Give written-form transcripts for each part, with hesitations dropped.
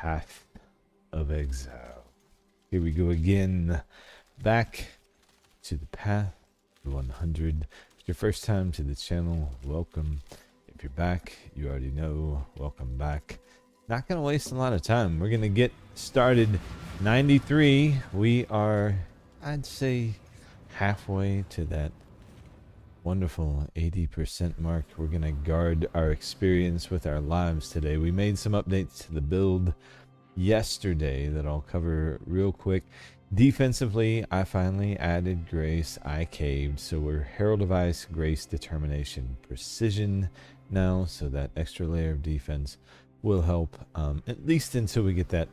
Path of Exile. Here we go again, back to the Path of 100. If it's your first time to the channel, welcome. If you're back, you already know, welcome back. Not gonna waste a lot of time. We're gonna get started. 93. We are, I'd say, halfway to that wonderful 80% mark. We're gonna guard our experience with our lives today. We made some updates to the build yesterday that I'll cover real quick. Defensively, I finally added Grace. I caved, so we're Herald of Ice, Grace, Determination, Precision now, so that extra layer of defense will help, at least until we get that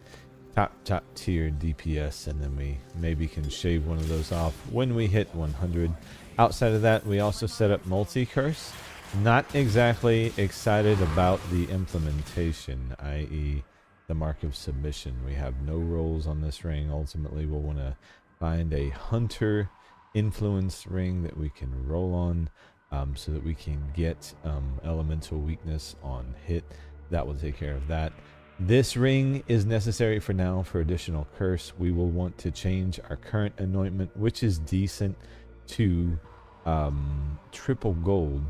top tier DPS, and then we maybe can shave one of those off when we hit 100. Outside of that, we also set up multi-curse. Not exactly excited about the implementation, i.e. the mark of submission. We have no roles on this ring. Ultimately, we'll want to find a hunter influence ring that we can roll on, so that we can get elemental weakness on hit. That will take care of that. This ring is necessary for now for additional curse. We will want to change our current anointment, which is decent, to triple gold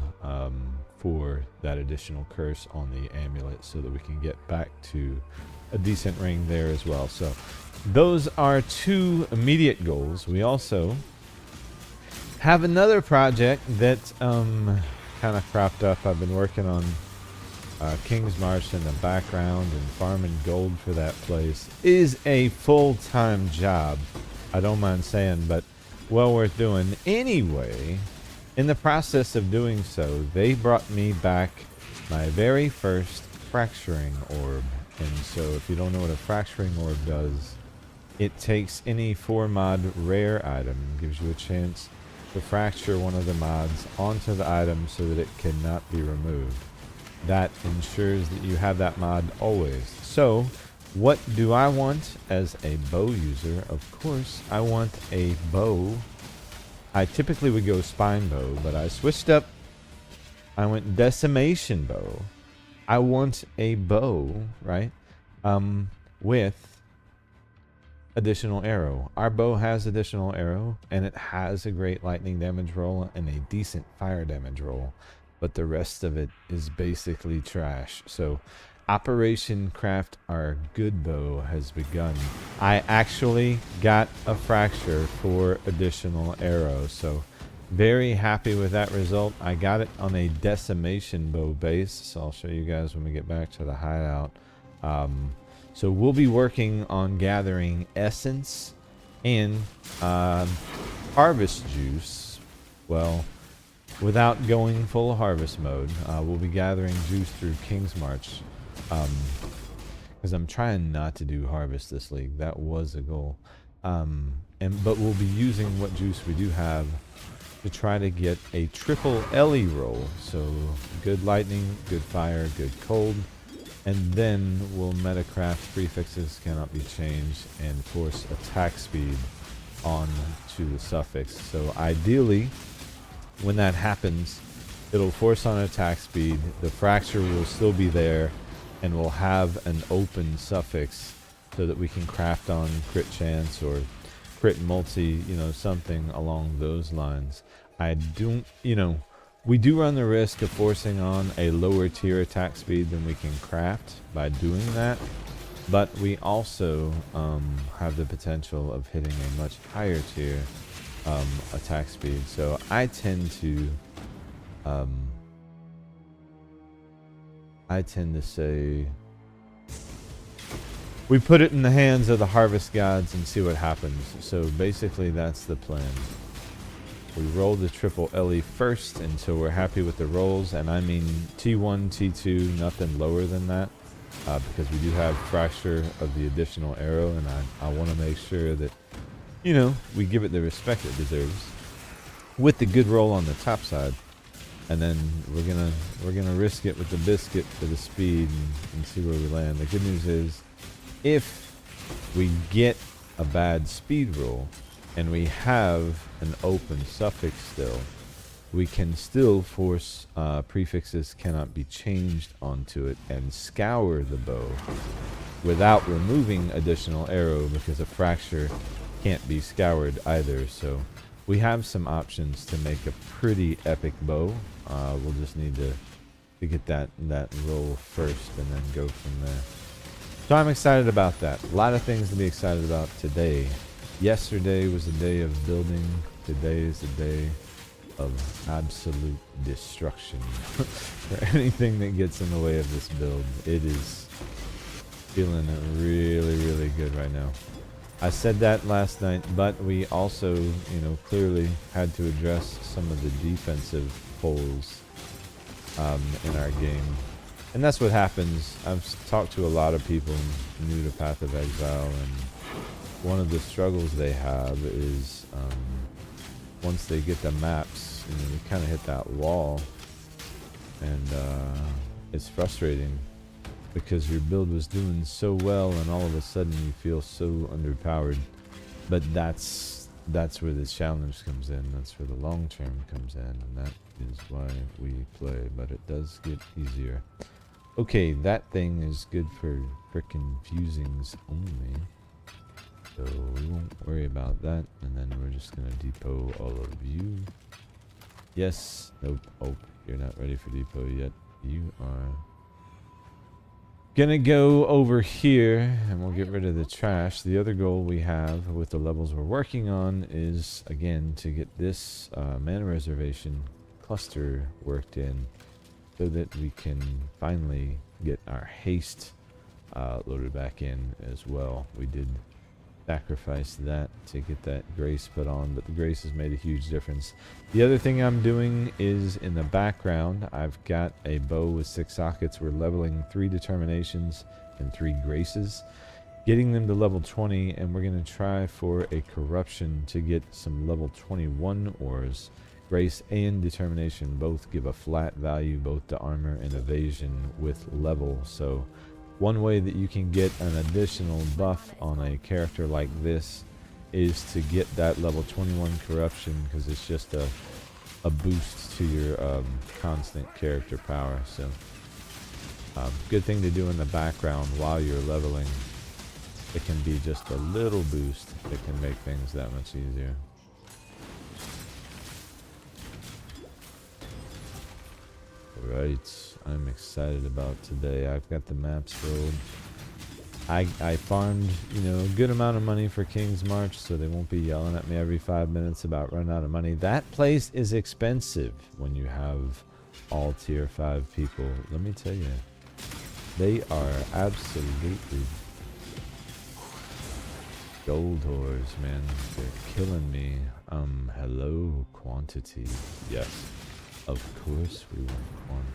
for that additional curse on the amulet, so that we can get back to a decent ring there as well. So those are two immediate goals. We also have another project that kind of cropped up. I've been working on King's March in the background, and farming gold for that place is a full-time job, I don't mind saying, but well worth doing. Anyway, in the process of doing so, they brought me back my very first fracturing orb. And so if you don't know what a fracturing orb does, it takes any 4 mod rare item, gives you a chance to fracture one of the mods onto the item so that it cannot be removed. That ensures that you have that mod always. So what do I want as a bow user? Of course, I want a bow. I typically would go spine bow, but I switched up. I went decimation bow. I want a bow, right? With additional arrow. Our bow has additional arrow, and it has a great lightning damage roll and a decent fire damage roll, but the rest of it is basically trash. So Operation Craft Our Good Bow has begun. I actually got a fracture for additional arrow, so very happy with that result. I got it on a decimation bow base, so I'll show you guys when we get back to the hideout. So we'll be working on gathering essence and harvest juice. Well, without going full harvest mode, we'll be gathering juice through King's March, because I'm trying not to do harvest this league. That was a goal, but we'll be using what juice we do have to try to get a triple Ellie roll. So good lightning, good fire, good cold, and then we'll metacraft prefixes cannot be changed and force attack speed on to the suffix. So ideally, when that happens, it'll force on attack speed, the fracture will still be there, and we'll have an open suffix so that we can craft on crit chance or crit multi, something along those lines. I don't, we do run the risk of forcing on a lower tier attack speed than we can craft by doing that, but we also have the potential of hitting a much higher tier attack speed. So I tend to say we put it in the hands of the harvest gods and see what happens. So basically that's the plan. We roll the triple LE first until we're happy with the rolls, and I mean T1, T2, nothing lower than that, because we do have fracture of the additional arrow, and I want to make sure that we give it the respect it deserves with the good roll on the top side, and then we're gonna risk it with the biscuit for the speed and see where we land. The good news is, if we get a bad speed roll and we have an open suffix still, we can still force prefixes cannot be changed onto it and scour the bow without removing additional arrow, because a fracture can't be scoured either. So we have some options to make a pretty epic bow. We'll just need to get that roll first and then go from there. So I'm excited about that. A lot of things to be excited about today. Yesterday was a day of building. Today is a day of absolute destruction for anything that gets in the way of this build. It is feeling really, really good right now. I said that last night, but we also, you know, clearly had to address some of the defensive holes in our game. And that's what happens. I've talked to a lot of people new to Path of Exile, and one of the struggles they have is once they get the maps, you know, they kind of hit that wall, and it's frustrating because your build was doing so well and all of a sudden you feel so underpowered. But that's where the challenge comes in. That's where the long term comes in, and that is why we play. But it does get easier. Okay, that thing is good for frickin' fusings only, so we won't worry about that. And then we're just gonna depot all of you. Yes. Nope. Oh, you're not ready for depot yet. You are. Gonna go over here and we'll get rid of the trash. The other goal we have with the levels we're working on is, again, to get this mana reservation cluster worked in so that we can finally get our haste loaded back in as well. We did sacrifice that to get that grace put on, but the grace has made a huge difference. The other thing I'm doing is in the background, I've got a bow with 6 sockets. We're leveling 3 determinations and 3 graces, getting them to level 20, and we're going to try for a corruption to get some level 21 ores. Grace and determination both give a flat value both to armor and evasion with level. So one way that you can get an additional buff on a character like this is to get that level 21 corruption, because it's just a boost to your constant character power. So good thing to do in the background while you're leveling. It can be just a little boost that can make things that much easier. Right, I'm excited about today. I've got the maps rolled. I farmed, you know, a good amount of money for King's March, so they won't be yelling at me every 5 minutes about running out of money. That place is expensive when you have all tier 5 people. Let me tell you, they are absolutely gold whores, man. They're killing me. Hello, quantity. Yes. Of course we want.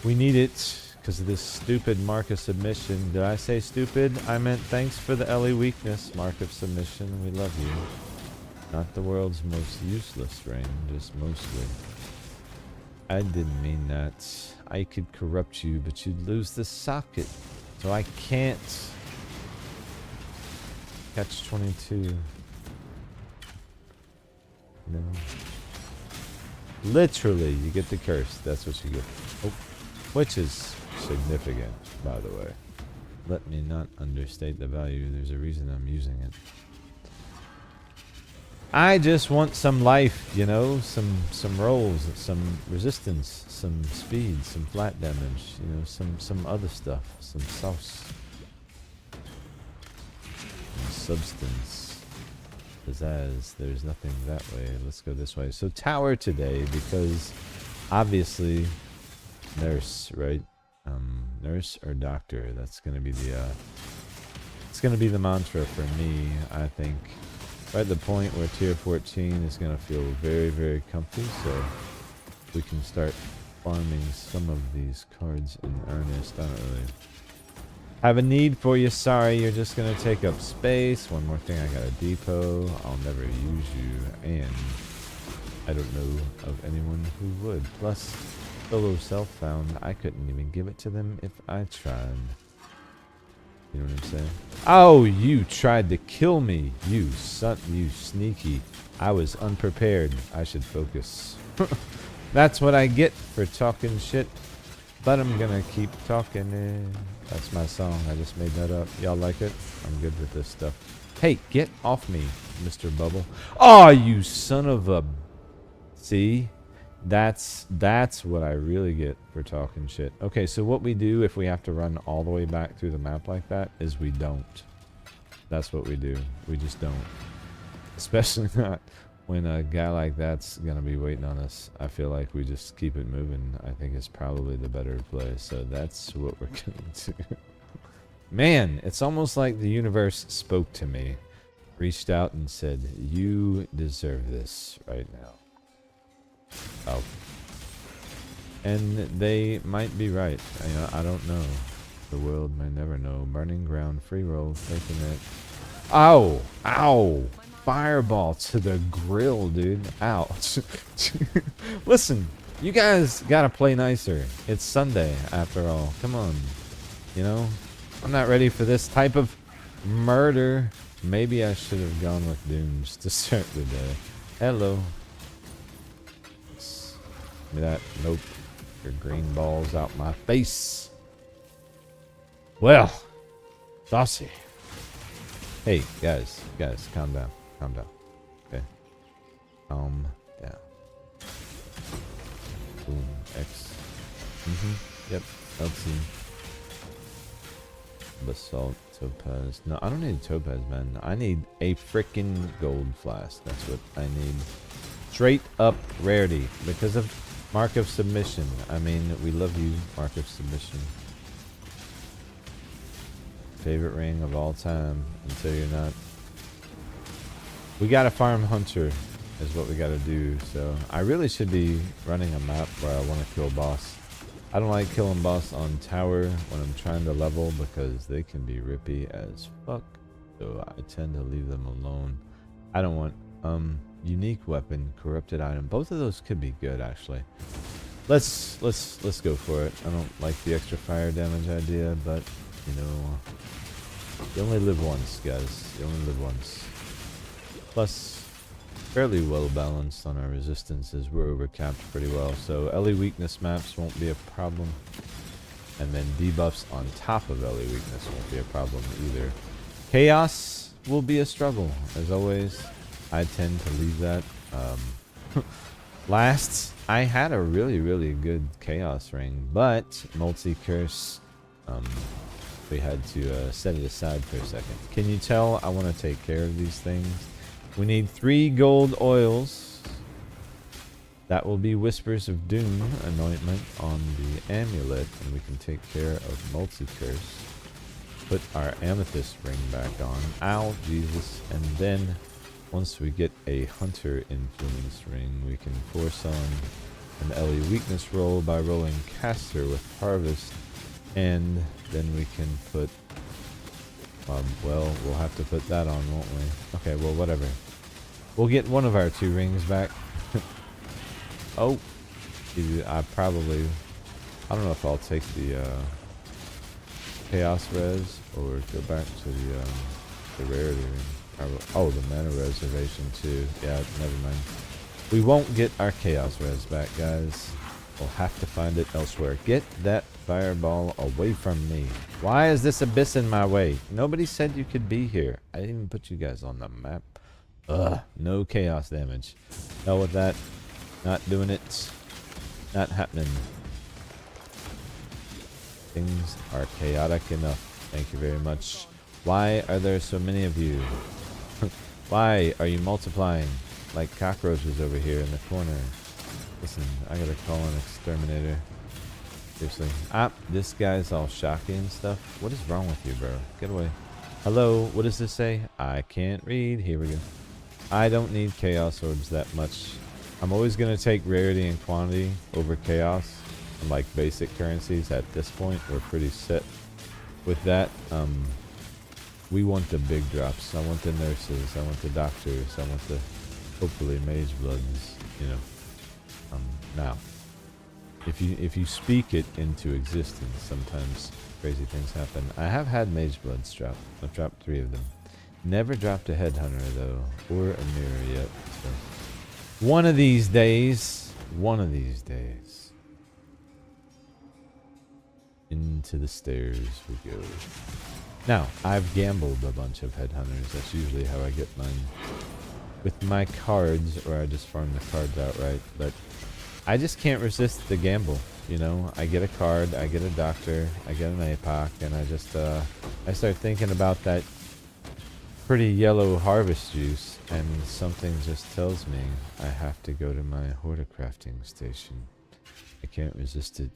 We need it because of this stupid mark of submission. Did I say stupid? I meant thanks for the LE weakness. Mark of submission. We love you. Not the world's most useless rain, just mostly. I didn't mean that. I could corrupt you, but you'd lose the socket. So I can't. Catch 22. No. Literally, you get the curse. That's what you get. Oh, which is significant, by the way. Let me not understate the value. There's a reason I'm using it. I just want some life, you know, some rolls, some resistance, some speed, some flat damage, you know, some other stuff, some sauce, some substance. Pizzazz. There's nothing that way. Let's go this way. So tower today, because obviously nurse, right? Nurse or doctor. That's gonna be the it's gonna be the mantra for me. I think we're at the point where tier 14 is gonna feel very, very comfy, so we can start farming some of these cards in earnest. I don't really have a need for you. Sorry, you're just gonna take up space. One more thing, I got a depot. I'll never use you, and I don't know of anyone who would. Plus, solo self-found, I couldn't even give it to them if I tried. You know what I'm saying? Oh, you tried to kill me, you son, you sneaky. I was unprepared. I should focus. That's what I get for talking shit. but I'm gonna keep talking. That's my song. I just made that up. Y'all like it? I'm good with this stuff. Hey, get off me, Mr. Bubble. Oh, you son of a... See? That's what I really get for talking shit. Okay, so what we do if we have to run all the way back through the map like that is we don't. That's what we do. We just don't. Especially not when a guy like that's gonna be waiting on us. I feel like we just keep it moving. I think it's probably the better play. So that's what we're gonna do. Man, it's almost like the universe spoke to me, reached out and said, "You deserve this right now." Oh. And they might be right. I don't know. The world may never know. Burning ground, free roll, taking it. Ow! Ow! Fireball to the grill, dude. Ouch. Listen, you guys gotta play nicer. It's Sunday, after all. Come on. You know? I'm not ready for this type of murder. Maybe I should have gone with Dooms to start the day. Hello. Give me that. Nope. Your green balls out my face. Well, saucy. Hey, guys, calm down. Calm down. Okay. Calm down. Boom. X. Yep. LC. Basalt. Topaz. No, I don't need a topaz, man. I need a freaking gold flask. That's what I need. Straight up rarity. Because of Mark of Submission. I mean, we love you, Mark of Submission. Favorite ring of all time. Until you're not. We gotta farm Hunter is what we gotta do. So I really should be running a map where I want to kill boss. I don't like killing boss on tower when I'm trying to level because they can be rippy as fuck. So I tend to leave them alone. I don't want unique weapon, corrupted item. Both of those could be good actually. Let's go for it. I don't like the extra fire damage idea, but you know, you only live once, guys. You only live once. Plus, fairly well balanced on our resistances. We're overcapped pretty well, so LE weakness maps won't be a problem. And then debuffs on top of LE weakness won't be a problem either. Chaos will be a struggle, as always. I tend to leave that. Last, I had a really good chaos ring, but multi-curse, we had to set it aside for a second. Can you tell I want to take care of these things? We need 3 gold oils. That will be Whispers of Doom anointment on the amulet, and we can take care of multi-curse. Put our amethyst ring back on. Ow, Jesus. And then, once we get a hunter influence ring, we can force on an LE weakness roll by rolling caster with harvest. And then we can put... well, we'll have to put that on, won't we? Okay, well, whatever. We'll get one of our 2 rings back. Oh. I don't know if I'll take the Chaos Res or go back to the Rarity Ring. Oh, the Mana Reservation too. Yeah, never mind. We won't get our Chaos Res back, guys. We'll have to find it elsewhere. Get that fireball away from me. Why is this abyss in my way? Nobody said you could be here. I didn't even put you guys on the map. Ugh, no chaos damage. Hell with that. Not doing it. Not happening. Things are chaotic enough. Thank you very much. Why are there so many of you? Why are you multiplying like cockroaches over here in the corner? Listen, I gotta call an exterminator. Seriously. This guy's all shocky and stuff. What is wrong with you, bro? Get away. Hello, what does this say? I can't read. Here we go. I don't need chaos orbs that much. I'm always gonna take rarity and quantity over chaos. And like basic currencies at this point, we're pretty set with that. We want the big drops. I want the nurses. I want the doctors. I want the hopefully mage bloods. You know. Now, if you speak it into existence, sometimes crazy things happen. I have had mage bloods drop. I've dropped 3 of them. Never dropped a headhunter though, or a mirror yet. So one of these days. into the stairs we go. Now, I've gambled a bunch of headhunters. That's usually how I get mine. With my cards, or I just farm the cards outright. But I just can't resist the gamble. You know, I get a card, I get a doctor, I get an APOC, and I just, I start thinking about that pretty yellow harvest juice, and something just tells me I have to go to my horticrafting station. I can't resist it.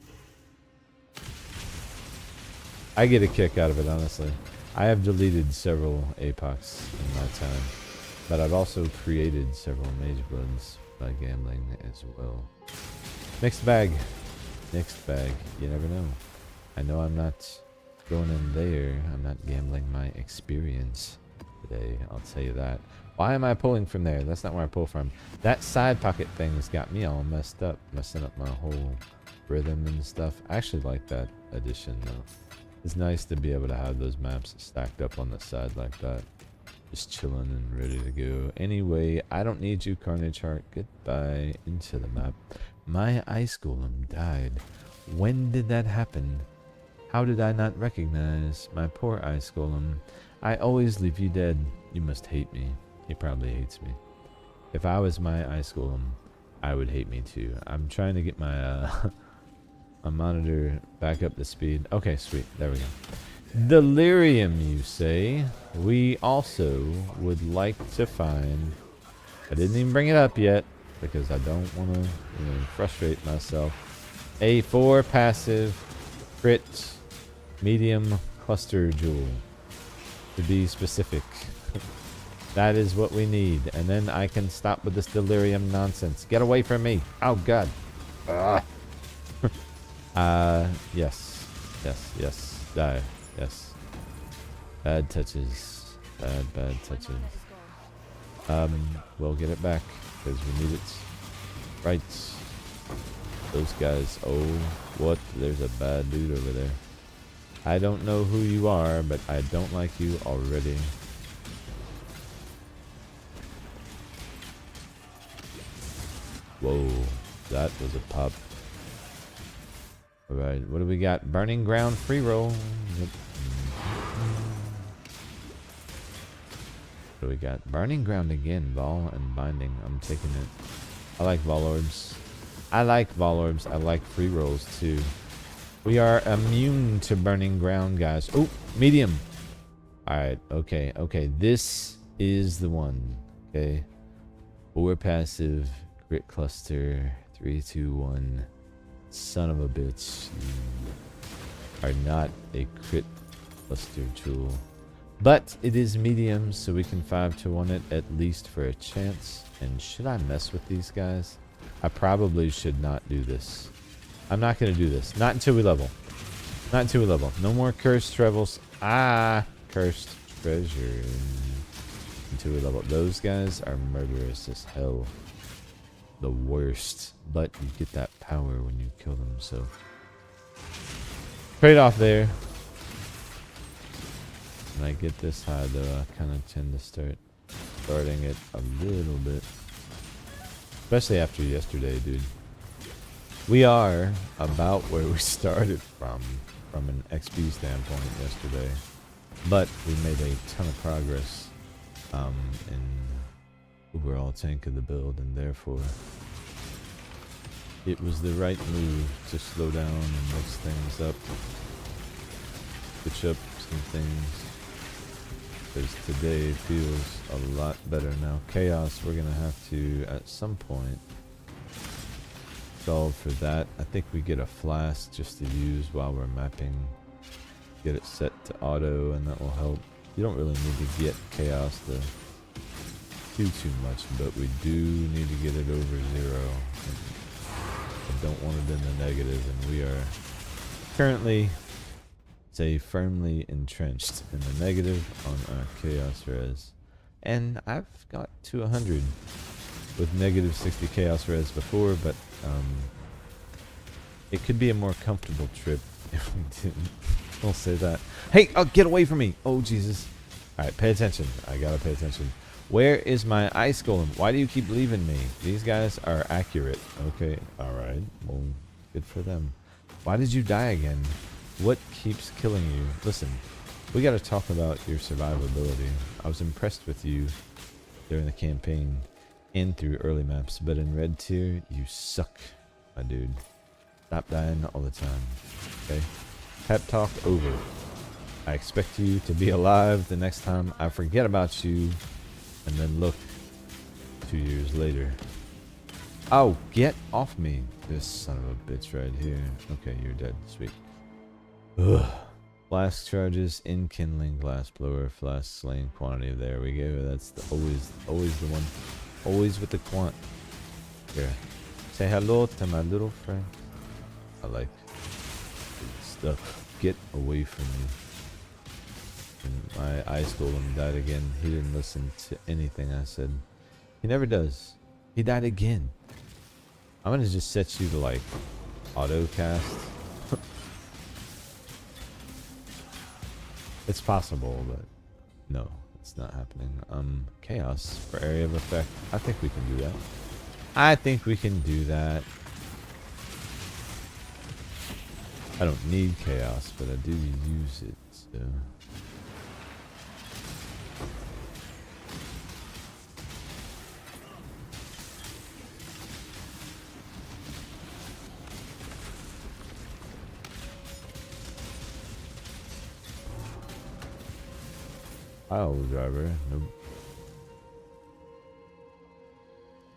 I get a kick out of it, honestly. I have deleted several APOCs in my time, but I've also created several Mage Bloods by gambling as well. Mixed bag. Mixed bag. You never know. I know I'm not going in there. I'm not gambling my experience today. I'll tell you that. Why am I pulling from there? That's not where I pull from. That side pocket thing's got me all messed up. Messing up my whole rhythm and stuff. I actually like that addition though. It's nice to be able to have those maps stacked up on the side like that. Just chilling and ready to go. Anyway, I don't need you, Carnage Heart. Goodbye. Into the map. My ice golem died. When did that happen? How did I not recognize my poor ice golem? I always leave you dead. You must hate me. He probably hates me. If I was my ice golem, I would hate me too. I'm trying to get my my monitor back up to speed. Okay, sweet. There we go. Delirium, you say? We also would like to find... I didn't even bring it up yet because I don't want to frustrate myself. A 4 passive crit medium cluster jewel. To be specific. That is what we need. And then I can stop with this delirium nonsense. Get away from me. Oh, God. Yes. Yes, yes. Die. Yes. Bad touches. Bad touches. We'll get it back because we need it. Right. Those guys. Oh, what? There's a bad dude over there. I don't know who you are, but I don't like you already. Whoa, that was a pop. Alright, what do we got? Burning Ground free roll. Yep. What do we got? Burning Ground again. Vol and Binding. I'm taking it. I like Vol Orbs. I like Vol Orbs. I like free rolls too. We are immune to Burning Ground, guys. Oh, medium. Alright, okay, okay. This is the one. Okay. 4 passive. Crit cluster. 3, 2, 1. Son of a bitch. You are not a crit cluster jewel. But it is medium, so we can 5-1 it at least for a chance. And should I mess with these guys? I probably should not do this. I'm not going to do this. Not until we level. Not until we level. No more cursed travels. Cursed treasure. Until we level. Those guys are murderous as hell. The worst. But you get that power when you kill them, so. Trade off there. When I get this high, though, I kind of tend to start starting it a little bit. Especially after yesterday, dude. We are about where we started from an XP standpoint yesterday. But we made a ton of progress in overall tank of the build, and therefore it was the right move to slow down and mix things up. Switch up some things. Because today feels a lot better now. Chaos, we're going to have to, at some point, solve for that. I think we get a flask just to use while we're mapping. Get it set to auto, and that will help. You don't really need to get Chaos to do too much, but we do need to get it over 0. I don't want it in the negative, and we are currently... say firmly entrenched in the negative on our chaos res, and I've got to 100 with negative 60 chaos res before, but it could be a more comfortable trip if we didn't. I'll say that. Hey, get away from me! Oh Jesus! All right, pay attention. I gotta pay attention. Where is my ice golem? Why do you keep leaving me? These guys are accurate. Okay, all right. Well, good for them. Why did you die again? What keeps killing you? Listen, we got to talk about your survivability. I was impressed with you during the campaign and through early maps, but in red tier, you suck, my dude. Stop dying all the time, okay? Pep talk over. I expect you to be alive the next time I forget about you, and then look 2 years later. Oh, get off me, this son of a bitch right here. Okay, you're dead. Sweet. Ugh. Flask charges, enkindling, glass blower, flask slaying quantity. There we go. That's always the one. Always with the quant. Here. Say hello to my little friend. I like stuff. Get away from me. And my ice golem died again. He didn't listen to anything I said. He never does. He died again. I'm gonna just set you to like auto cast. It's possible, but no, it's not happening. Chaos for area of effect. I think we can do that. I think we can do that. I don't need chaos, but I do use it, so. Pile driver. Nope.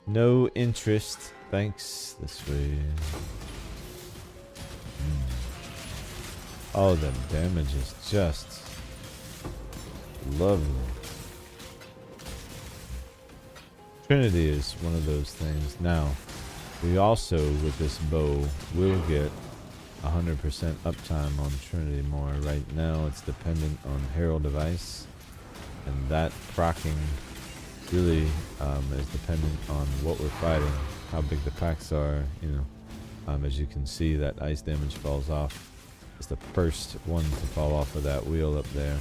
No interest. Thanks. This way. Oh, the damage is just lovely. Trinity is one of those things. Now, we also, with this bow, will get 100% uptime on Trinity more. Right now, it's dependent on Herald Device. And that proccing really is dependent on what we're fighting, how big the packs are, you know. As you can see, that ice damage falls off. It's the first one to fall off of that wheel up there.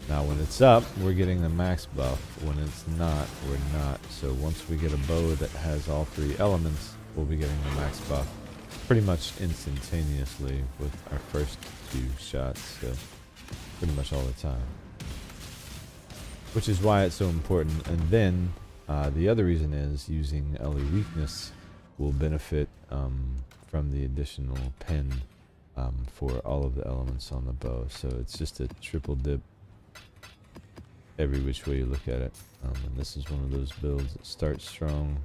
Now when it's up, we're getting the max buff. When it's not, we're not. So once we get a bow that has all three elements, we'll be getting the max buff pretty much instantaneously with our first few shots. So pretty much all the time. Which is why it's so important. And then the other reason is using LE weakness will benefit from the additional pen for all of the elements on the bow. So it's just a triple dip every which way you look at it. And this is one of those builds that starts strong,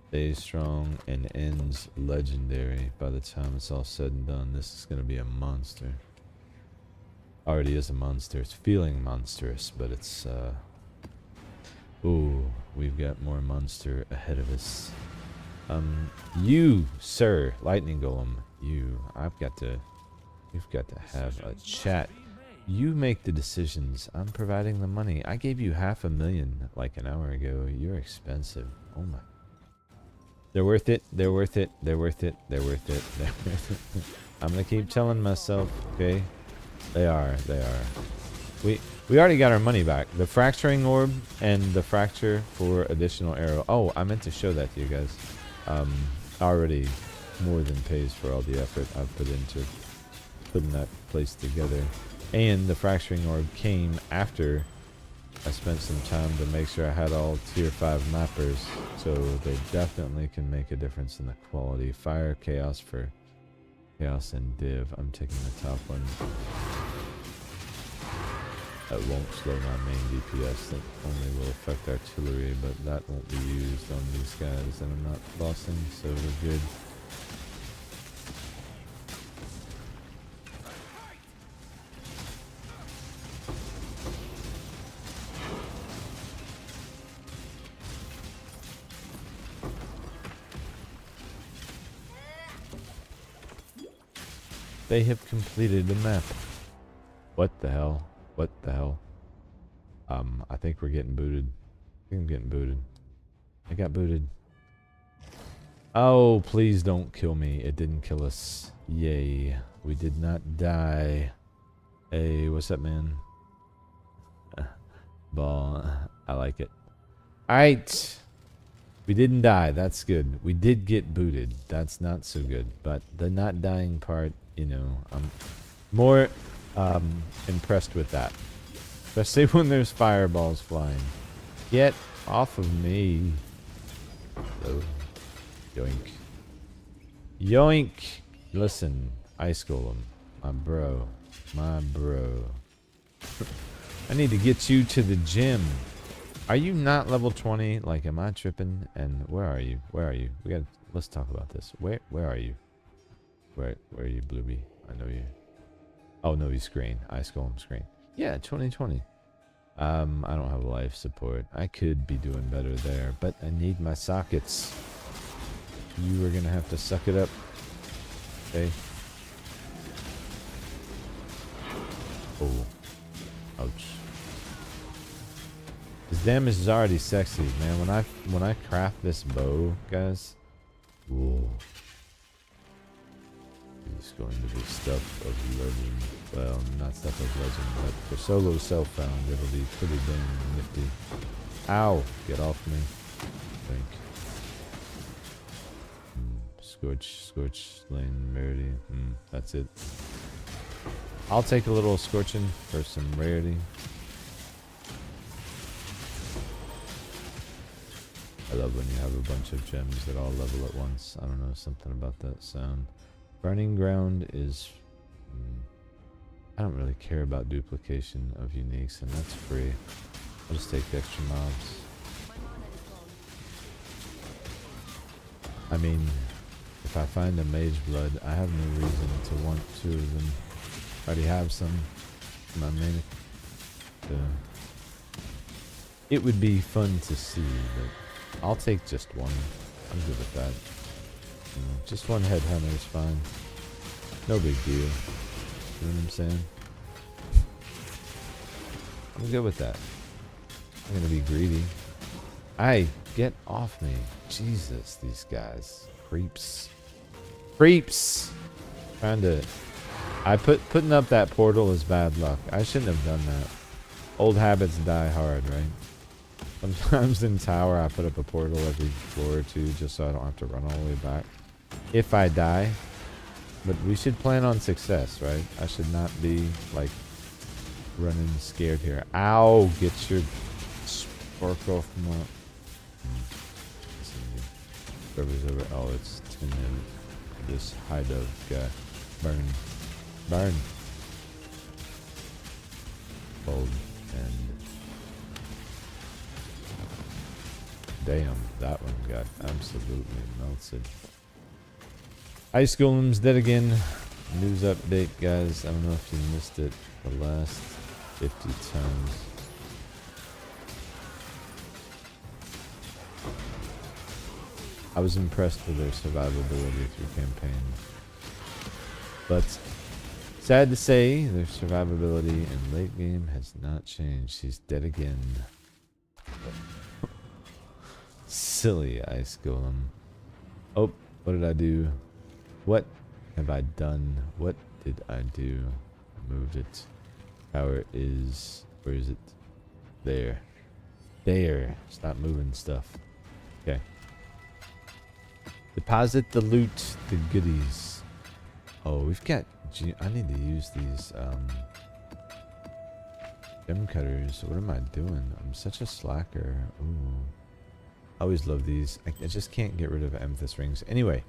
stays strong, and ends legendary. By the time it's all said and done, this is going to be a monster. Already is a monster. It's feeling monstrous, but it's ooh, we've got more monster ahead of us. You, sir, lightning golem, we've got to have a chat. You make the decisions. I'm providing the money. I gave you $500,000 like an hour ago. You're expensive. Oh my. They're worth it. They're worth it. They're worth it. They're worth it. They're worth it. I'm gonna keep telling myself, okay? They are. They are. We already got our money back. The fracturing orb and the fracture for additional arrow. Oh, I meant to show that to you guys. Already more than pays for all the effort I've put into putting that place together. And the fracturing orb came after I spent some time to make sure I had all tier 5 mappers. So they definitely can make a difference in the quality. Fire chaos for chaos and div. I'm taking the top one. That won't slow my main DPS. That only will affect artillery, but that won't be used on these guys. And I'm not flossing, so we're good. They have completed the map. What the hell? What the hell? I think we're getting booted. I think I'm getting booted. I got booted. Oh, please don't kill me. It didn't kill us. Yay. We did not die. Hey, what's up, man? Ball. I like it. Alright. We didn't die. That's good. We did get booted. That's not so good. But the not dying part, you know, More impressed with that. Especially when there's fireballs flying. Get off of me. Oh. Yoink. Yoink! Listen, Ice Golem. My bro. My bro. I need to get you to the gym. Are you not level 20? Like, am I tripping? And where are you? Where are you? Let's talk about this. Where are you? Where are you, Blueby? I know you. Oh no, he's green. Ice Golem's green. Yeah, 2020. I don't have life support. I could be doing better there, but I need my sockets. You are gonna have to suck it up. Okay. Oh. Ouch. His damage is already sexy, man. When I craft this bow, guys. Whoa. It's going to be stuff of legend. Well, not stuff of legend, but for solo self-found, it'll be pretty dang nifty. Ow! Get off me. Think. Scorch, Lane, Rarity. That's it. I'll take a little scorching for some rarity. I love when you have a bunch of gems that all level at once. I don't know, something about that sound. Burning Ground is... I don't really care about duplication of uniques, and that's free. I'll just take extra mobs. I mean, if I find a Mage Blood, I have no reason to want 2 of them. I already have some in my main. So it would be fun to see, but I'll take just one. I'm good with that. Just one HeadHunter is fine. No big deal. You know what I'm saying? I'm good with that. I'm gonna be greedy. Get off me. Jesus, these guys. Creeps. Creeps! Putting up that portal is bad luck. I shouldn't have done that. Old habits die hard, right? Sometimes in tower I put up a portal every floor or 2 just so I don't have to run all the way back. If I die. But we should plan on success, right? I should not be like running scared here. Ow! Get your spark off my... Whoever's over... Oh, it's 10 minutes. This high dove guy. Burn. Burn. Cold. And... Damn, that one got absolutely melted. Ice Golem's dead again. News update, guys. I don't know if you missed it the last 50 times. I was impressed with their survivability through campaign. But sad to say, their survivability in late game has not changed. He's dead again. Silly Ice Golem. Oh, what did I do? What have I done? What did I do? Moved it. Power is... Where is it? There. There. Stop moving stuff. Okay. Deposit the loot, the goodies. Oh, we've got... I need to use these gem cutters. What am I doing? I'm such a slacker. Ooh. I always love these. I just can't get rid of amethyst rings. Anyway.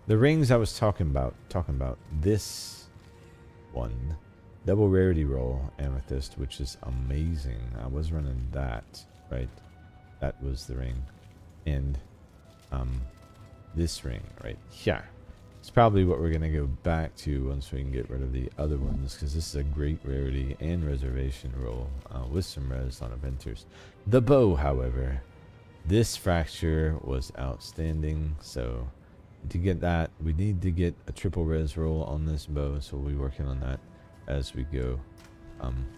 The rings I was talking about. This one. Double rarity roll amethyst, which is amazing. I was running that, right? That was the ring. And this ring right here. It's probably what we're gonna go back to once we can get rid of the other ones, because this is a great rarity and reservation roll with some res on adventures. The bow, however, this fracture was outstanding, so to get that, we need to get a triple res roll on this bow, so we'll be working on that as we go.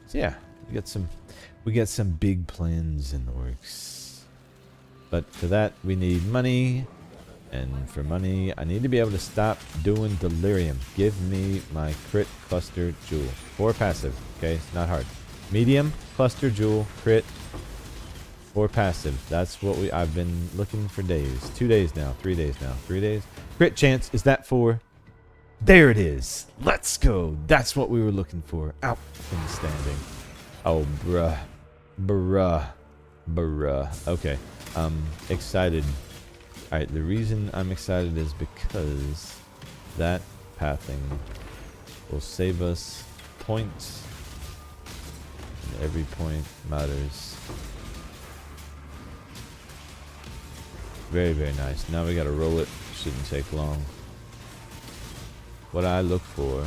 So yeah, we got some big plans in the works. But for that, we need money, and for money, I need to be able to stop doing delirium. Give me my crit cluster jewel. 4 passive, okay? It's not hard. Medium, cluster jewel, crit, 4 passive. That's what I've been looking for days. 2 days now, 3 days now, 3 days. Crit chance, is that 4? There it is. Let's go. That's what we were looking for. Out from the standing. Oh, bruh. Bruh. Okay. Excited. Alright, the reason I'm excited is because that pathing will save us points. And every point matters. Very, very nice. Now we gotta roll it. Shouldn't take long. What I look for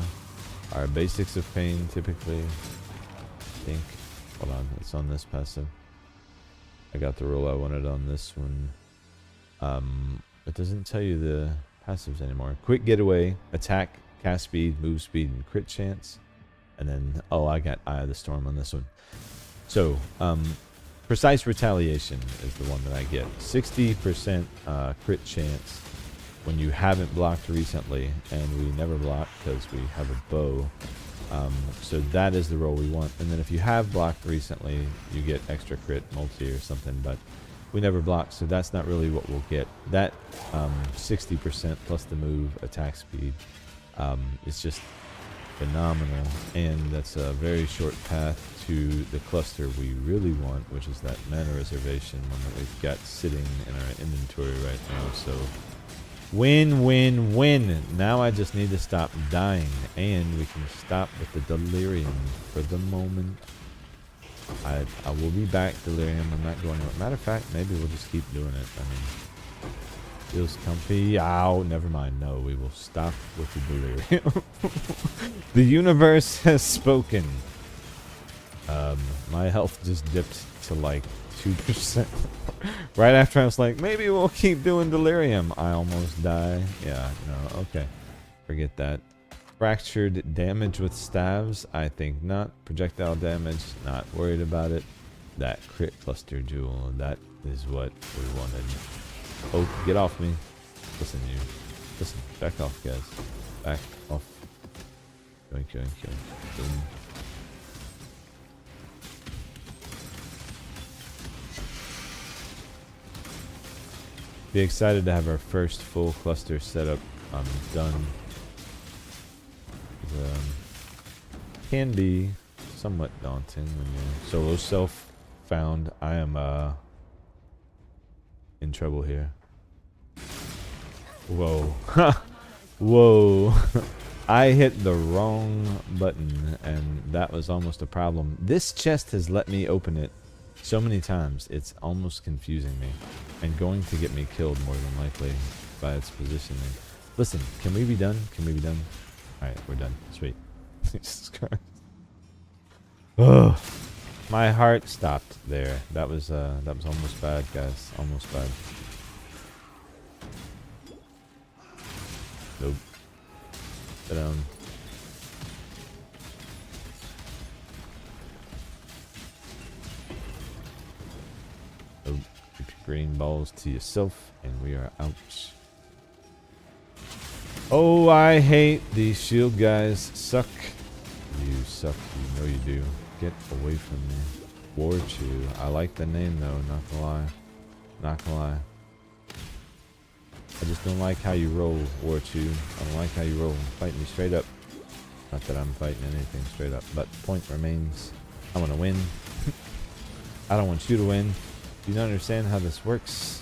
are basics of pain, typically. I think. Hold on, it's on this passive. I got the roll I wanted on this one. It doesn't tell you the passives anymore. Quick getaway, attack, cast speed, move speed, and crit chance. And then, oh, I got Eye of the Storm on this one. So, precise retaliation is the one that I get. 60% crit chance when you haven't blocked recently, and we never block because we have a bow. So that is the roll we want. And then if you have blocked recently, you get extra crit multi or something, but we never block, so that's not really what we'll get. That 60% plus the move attack speed is just phenomenal, and that's a very short path to the cluster we really want, which is that mana reservation one that we've got sitting in our inventory right now. So win. Now I just need to stop dying, and we can stop with the delirium for the moment. I will be back, delirium. I'm not going anywhere. Matter of fact, maybe we'll just keep doing it. I mean, feels comfy. Ow, never mind. No, we will stop with the delirium. The universe has spoken. My health just dipped to like 2%. Right after I was like, maybe we'll keep doing delirium. I almost die. Yeah, no, okay. Forget that. Fractured damage with staves? I think not. Projectile damage? Not worried about it. That crit cluster jewel, that is what we wanted. Oh, get off me. Listen, you. Listen, back off, guys. Back off. Boom. Be excited to have our first full cluster setup done. Can be somewhat daunting when you're solo self found. I am in trouble here. Whoa. Whoa. I hit the wrong button, and that was almost a problem. This chest has let me open it so many times, it's almost confusing me and going to get me killed more than likely by its positioning. Listen, can we be done? Can we be done? Alright, we're done. Sweet. Jesus Christ. Ugh. My heart stopped there. That was almost bad, guys. Almost bad. Nope. Sit down. Nope. Keep your green balls to yourself, and we are out. Oh, I hate these shield guys. Suck. You suck. You know you do. Get away from me. War Chew. I like the name though, not gonna lie. Not gonna lie. I just don't like how you roll, War Chew. I don't like how you roll. Fight me straight up. Not that I'm fighting anything straight up, but the point remains. I want to win. I don't want you to win. Do you not understand how this works?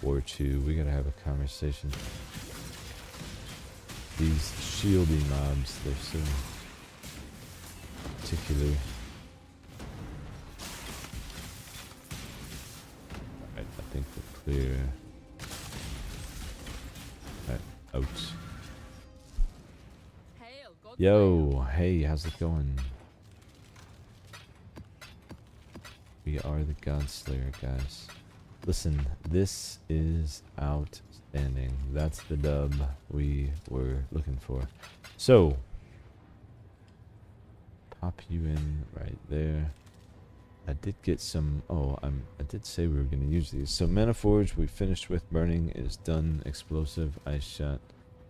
War Chew, we gotta have a conversation. These shieldy mobs, they're so particular. Alright, I think we're clear. Alright, out. Yo, hey, how's it going? We are the Godslayer, guys. Listen, this is outstanding. That's the dub we were looking for. So, pop you in right there. I did get some. Oh, I did say we were going to use these. So, ManaForged, we finished with burning. Is done. Explosive, ice shot.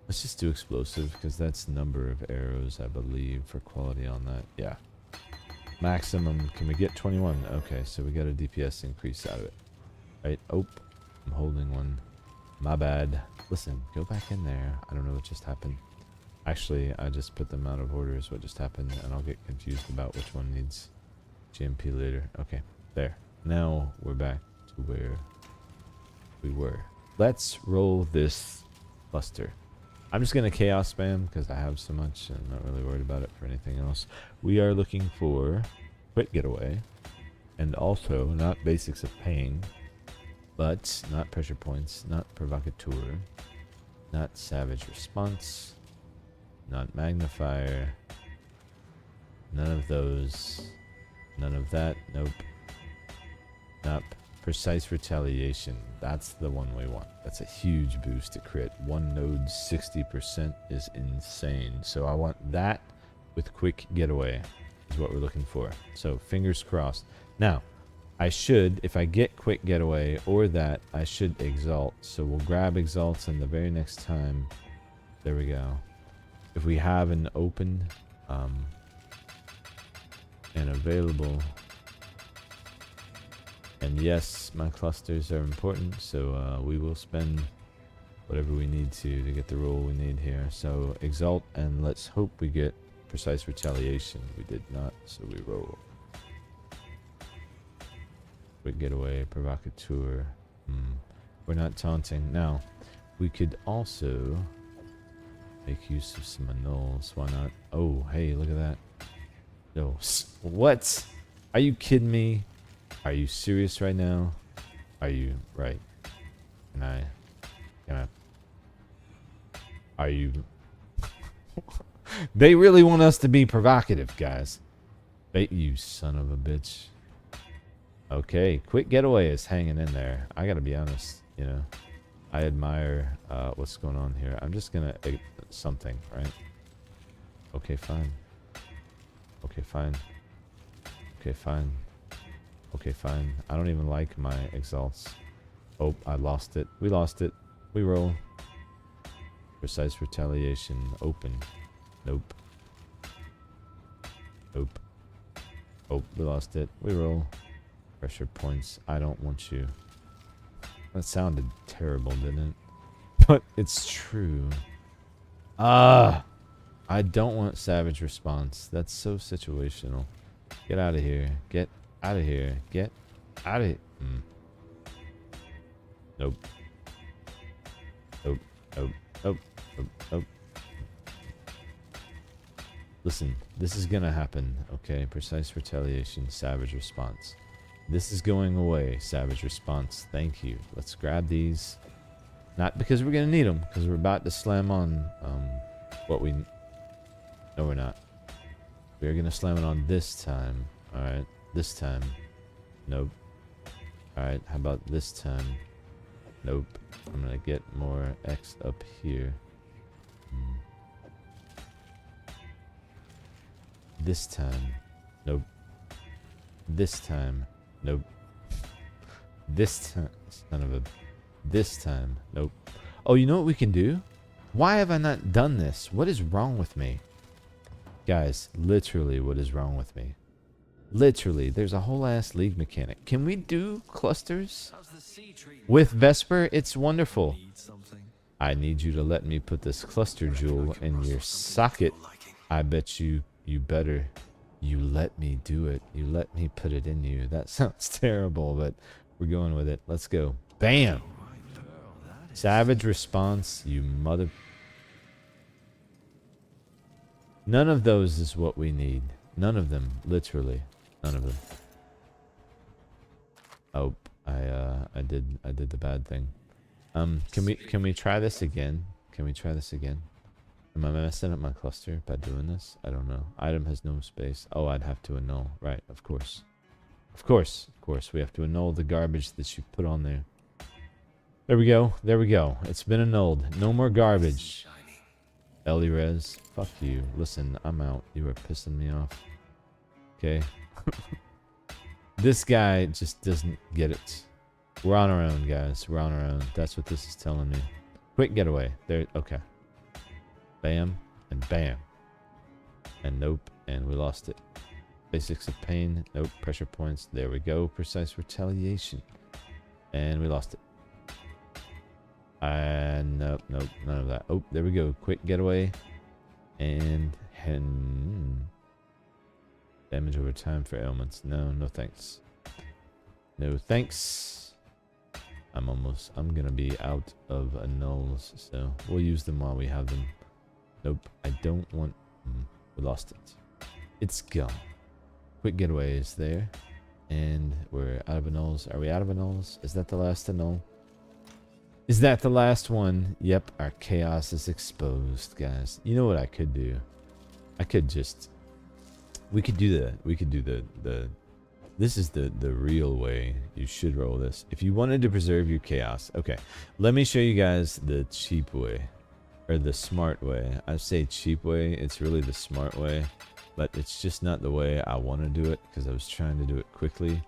Let's just do explosive because that's number of arrows, I believe, for quality on that. Yeah. Maximum. Can we get 21? Okay, so we got a DPS increase out of it. Right. Oh, I'm holding one. My bad. Listen, go back in there. I don't know what just happened. Actually, I just put them out of order is what just happened, and I'll get confused about which one needs GMP later. Okay, there. Now we're back to where we were. Let's roll this cluster. I'm just going to chaos spam because I have so much and I'm not really worried about it for anything else. We are looking for quick getaway, and also not basics of pain, but not pressure points, not provocateur, not savage response, not magnifier, none of those, none of that, nope, not precise retaliation. That's the one we want. That's a huge boost to crit. One node 60% is insane. So I want that with quick getaway is what we're looking for. So fingers crossed. Now I should, if I get quick getaway or that, I should exalt. So we'll grab exalts, and the very next time, there we go. If we have an open and available, and yes, my clusters are important, so we will spend whatever we need to get the roll we need here. So exalt, and let's hope we get precise retaliation. We did not, so we roll. Quick getaway, provocateur. We're not taunting. Now, we could also make use of some annuls. Why not? Oh, hey, look at that. No, what? Are you kidding me? Are you serious right now? Are you right? Can I? Are you? They really want us to be provocative, guys. Bait, you son of a bitch. Okay, quick getaway is hanging in there. I gotta be honest, you know. I admire what's going on here. I'm just gonna something, right? Okay, fine. Okay, fine. Okay, fine. Okay, fine. I don't even like my exalts. Oh, I lost it. We lost it. We roll. Precise retaliation. Open. Nope. Nope. Oh, we lost it. We roll. Pressure points. I don't want you. That sounded terrible, didn't it? But it's true. I don't want savage response. That's so situational. Get out of here. Get out of here. Get out of here. Nope. Nope. Nope. Nope. Nope. Nope. Listen, this is gonna happen, okay? Precise retaliation, savage response. This is going away, savage response. Thank you. Let's grab these. Not because we're gonna need them, because we're about to slam on what we... No, we're not. We're gonna slam it on this time. Alright, this time. Nope. Alright, how about this time? Nope. I'm gonna get more X up here. This time. Nope. This time. Nope. This time. Son of a... This time. Nope. Oh, you know what we can do? Why have I not done this? What is wrong with me? Guys, literally, what is wrong with me? Literally, there's a whole ass league mechanic. Can we do clusters? With Vesper, it's wonderful. I need you to let me put this cluster jewel in your socket. I bet you better. You let me do it. You let me put it in you. That sounds terrible, but we're going with it. Let's go. Bam! Savage response, you mother... None of those is what we need. None of them. Literally. None of them. Oh, I did the bad thing. Can we try this again? Can we try this again? Am I messing up my cluster by doing this? I don't know. Item has no space. Oh, I'd have to annul. Right, of course. Of course. We have to annul the garbage that you put on there. There we go. There we go. It's been annulled. No more garbage. Elirez, fuck you. Listen, I'm out. You are pissing me off. Okay. This guy just doesn't get it. We're on our own, guys. We're on our own. That's what this is telling me. Quick getaway. There. Okay. Bam. And bam. And nope. And we lost it. Basics of pain. Nope. Pressure points. There we go. Precise retaliation. And we lost it. Nope, nope, none of that. Oh, there we go. Quick getaway. And damage over time for ailments. No, no thanks. No thanks. I'm gonna be out of nulls, so we'll use them while we have them. Nope, I don't want. We lost it. It's gone. Quick getaway is there. And we're out of annulls. Are we out of annulls? Is that the last annul? Is that the last one? Yep, our chaos is exposed, guys. You know what I could do? I could just... We could do the this is the real way you should roll this. If you wanted to preserve your chaos. Okay, let me show you guys the cheap way. Or the smart way. I say cheap way. It's really the smart way. But it's just not the way I want to do it. Because I was trying to do it quickly.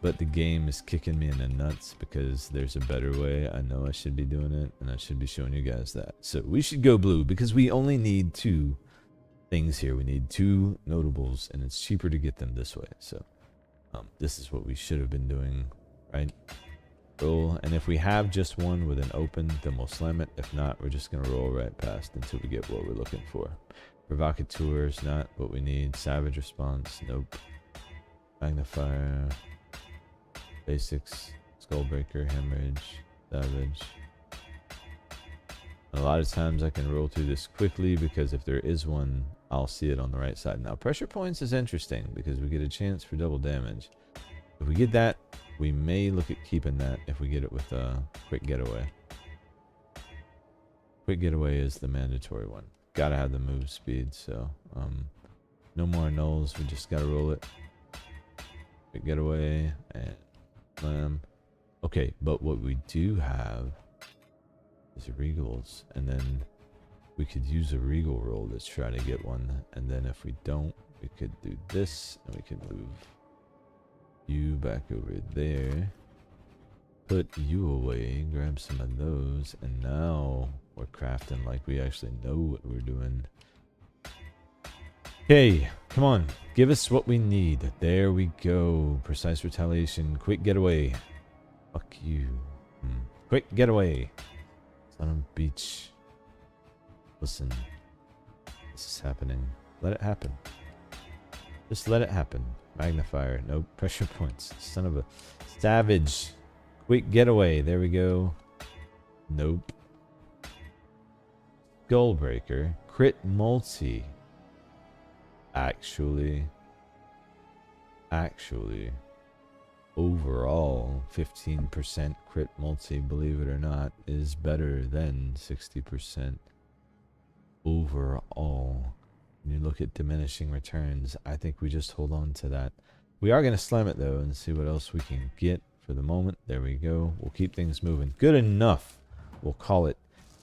But the game is kicking me in the nuts because there's a better way. I know I should be doing it, and I should be showing you guys that. So we should go blue because we only need 2 things here. We need 2 notables, and it's cheaper to get them this way. So this is what we should have been doing, right? Roll, and if we have just one with an open, then we'll slam it. If not, we're just going to roll right past until we get what we're looking for. Provocateur is not what we need. Savage response, nope. Magnifier... Basics, Skullbreaker, Hemorrhage, Savage. A lot of times I can roll through this quickly because if there is one, I'll see it on the right side. Now, pressure points is interesting because we get a chance for double damage. If we get that, we may look at keeping that if we get it with a quick getaway. Quick getaway is the mandatory one. Gotta have the move speed, so no more nulls. We just gotta roll it. Quick getaway and okay, but what we do have is regals, and then we could use a regal roll to try to get one, and then if we don't, we could do this, and we could move you back over there, put you away, grab some of those, and now we're crafting like we actually know what we're doing. Okay, come on. Give us what we need. There we go. Precise retaliation. Quick getaway. Fuck you. Quick getaway. Son of a beach. Listen. This is happening. Let it happen. Just let it happen. Magnifier. Nope. Pressure points. Son of a... Savage. Quick getaway. There we go. Nope. Skullbreaker. Crit multi. Actually, overall, 15% crit multi, believe it or not, is better than 60% overall. When you look at diminishing returns, I think we just hold on to that. We are going to slam it, though, and see what else we can get for the moment. There we go. We'll keep things moving. Good enough. We'll call it.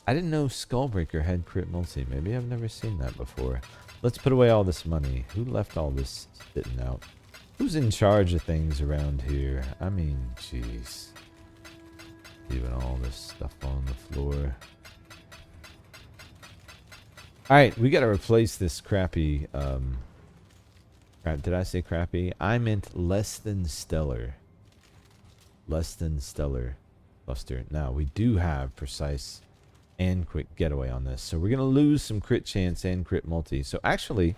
I didn't know Skullbreaker had crit multi. Maybe I've never seen that before. Let's put away all this money. Who left all this sitting out? Who's in charge of things around here? I mean, jeez. Leaving all this stuff on the floor. Alright, we gotta replace this crappy, did I say crappy? I meant less than stellar. Less than stellar cluster. Now, we do have precise and quick getaway on this, so we're gonna lose some crit chance and crit multi. So actually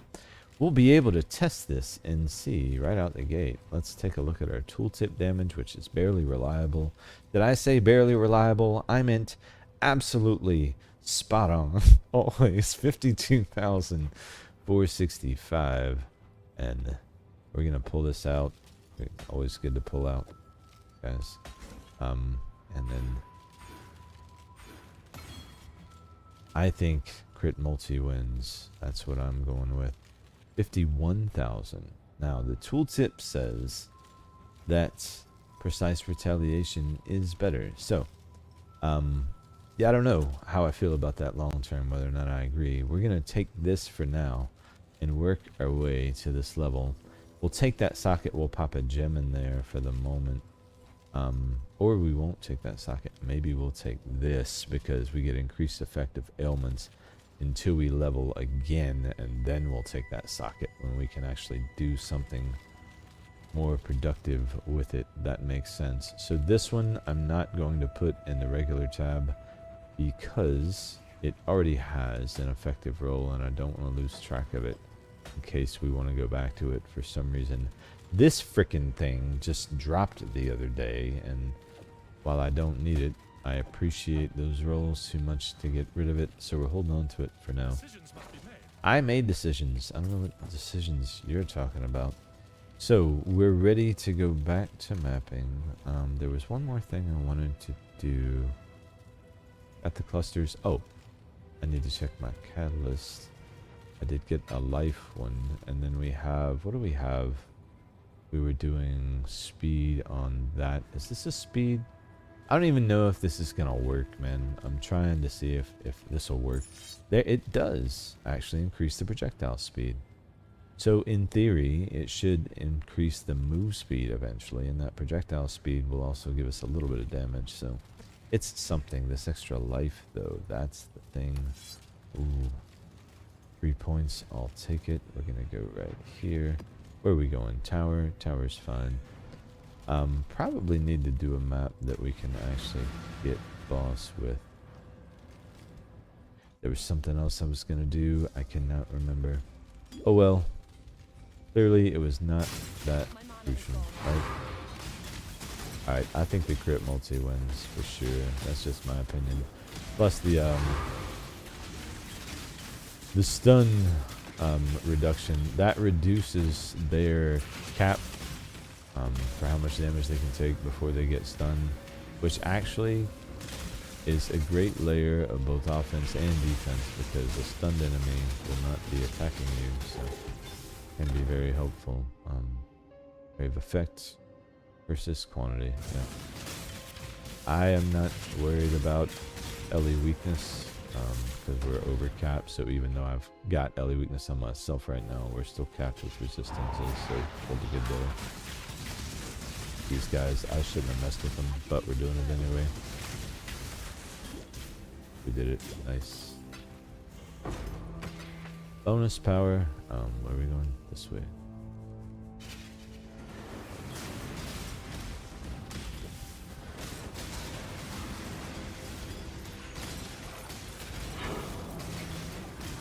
we'll be able to test this and see right out the gate. Let's take a look at our tooltip damage, which is barely reliable. Did I say barely reliable? I meant absolutely spot on. Always 52,465, and we're gonna pull this out. Always good to pull out, guys. And then I think crit multi wins. That's what I'm going with. 51,000. Now, the tooltip says that precise retaliation is better. So, yeah, I don't know how I feel about that long term, whether or not I agree. We're going to take this for now and work our way to this level. We'll take that socket. We'll pop a gem in there for the moment. Or we won't take that socket. Maybe we'll take this because we get increased effective ailments until we level again, and then we'll take that socket when we can actually do something more productive with it. That makes sense. So this one I'm not going to put in the regular tab. because it already has an effective role, and I don't want to lose track of it in case we want to go back to it for some reason. This frickin' thing just dropped the other day, and while I don't need it, I appreciate those rolls too much to get rid of it, so we're holding on to it for now. I made decisions. I don't know what decisions you're talking about. So, we're ready to go back to mapping. There was one more thing I wanted to do at the clusters. Oh, I need to check my catalyst. I did get a life one, and then we have, what do we have? We were doing speed on that. Is this a speed? I don't even know if this is gonna work, man. I'm trying to see if this will work. There, it does actually increase the projectile speed. So in theory, it should increase the move speed eventually, and that projectile speed will also give us a little bit of damage. So it's something. This extra life, though, that's the thing. Ooh, 3 points. I'll take it. We're gonna go right here. Where are we going? Tower. Tower's fine. Probably need to do a map that we can actually get boss with. There was something else I was gonna do. I cannot remember. Oh well. Clearly, it was not that crucial, right? Alright, I think the crit multi wins for sure. That's just my opinion. Plus the stun reduction, that reduces their cap for how much damage they can take before they get stunned, which actually is a great layer of both offense and defense, because a stunned enemy will not be attacking you, so it can be very helpful. Wave effect versus quantity. Yeah, I am not worried about LE weakness because we're over capped. So even though I've got LE weakness on myself right now, we're still capped with resistances. So hold a good there. These guys, I shouldn't have messed with them, but we're doing it anyway. We did it. Nice. Bonus power. Where are we going? This way.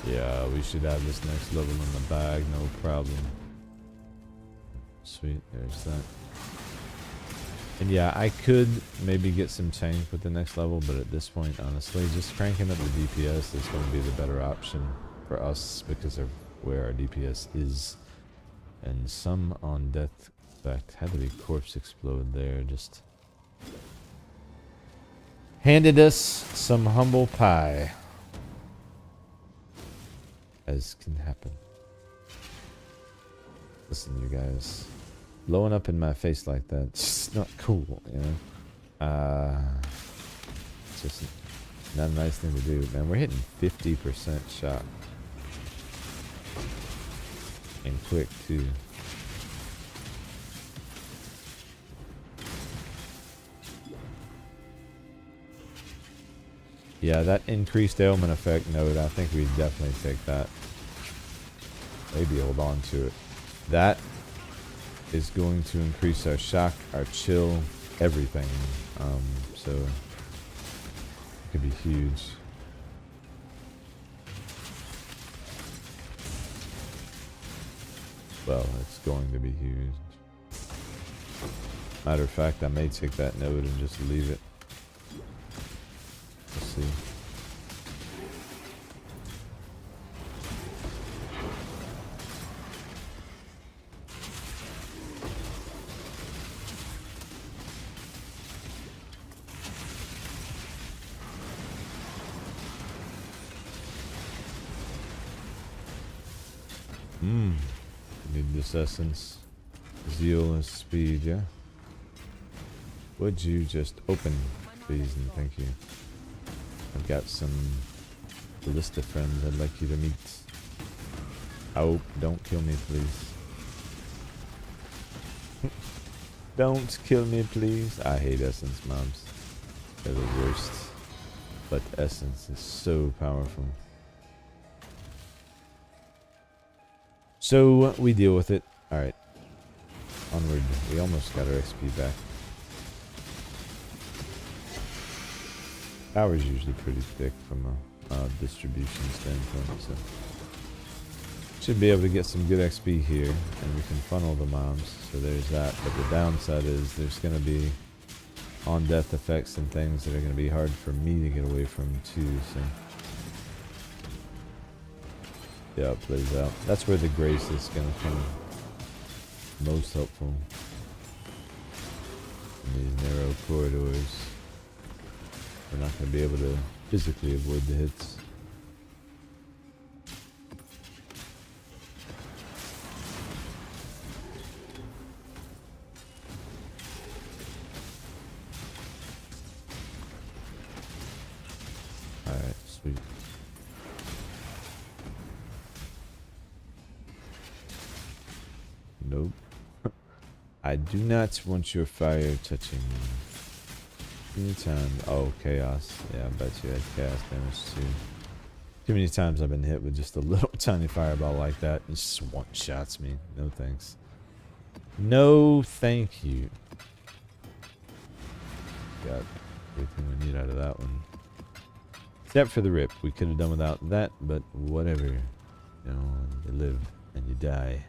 Yeah, we should have this next level in the bag, no problem. Sweet, there's that. And yeah, I could maybe get some tank with the next level, but at this point, honestly, just cranking up the DPS is going to be the better option for us because of where our DPS is. And some on death effect. Had to be corpse explode there, just handed us some humble pie. As can happen. Listen, you guys, blowing up in my face like that, it's just not cool, you know? It's just not a nice thing to do, man. We're hitting 50% shot. And quick, too. Yeah, that increased ailment effect node, I think we definitely take that. Maybe hold on to it. That is going to increase our shock, our chill, everything. So it could be huge. Well, it's going to be huge. Matter of fact, I may take that node and just leave it. Let's see. Need this essence. Zeal is speed, yeah? Would you just open, please, and thank you. I've got some Ballista friends I'd like you to meet. Oh, don't kill me, please. Don't kill me, please. I hate essence mobs. They're the worst. But essence is so powerful. So we deal with it. Alright. Onward. We almost got our XP back. Power's usually pretty thick from a distribution standpoint, so should be able to get some good XP here, and we can funnel the mobs. So there's that. But the downside is there's going to be on-death effects and things that are going to be hard for me to get away from too. So yeah, it plays out. That's where the grace is going to come most helpful in these narrow corridors. We're not going to be able to physically avoid the hits. Alright, sweet. Nope. I do not want your fire touching me. Anytime. Oh, chaos. Yeah, I bet you had chaos damage too. Too many times I've been hit with just a little tiny fireball like that. It just one-shots me. No thanks. No thank you. Got everything we need out of that one. Except for the rip. We could have done without that, but whatever. You know, you live and you die.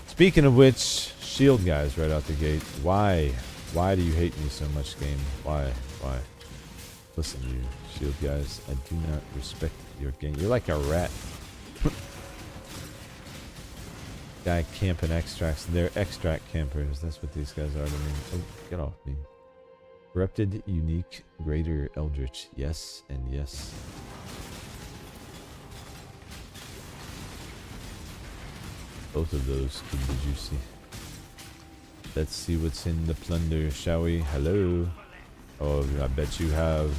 Speaking of which, shield guys right out the gate. Why? Why do you hate me so much, game? Why? Why? Listen, you shield guys. I do not respect your game. You're like a rat. Guy camping extracts. They're extract campers. That's what these guys are to me. Oh, get off me. Corrupted, unique, greater eldritch. Yes and yes. Both of those could be juicy. Let's see what's in the plunder, shall we? Hello. Oh, I bet you have.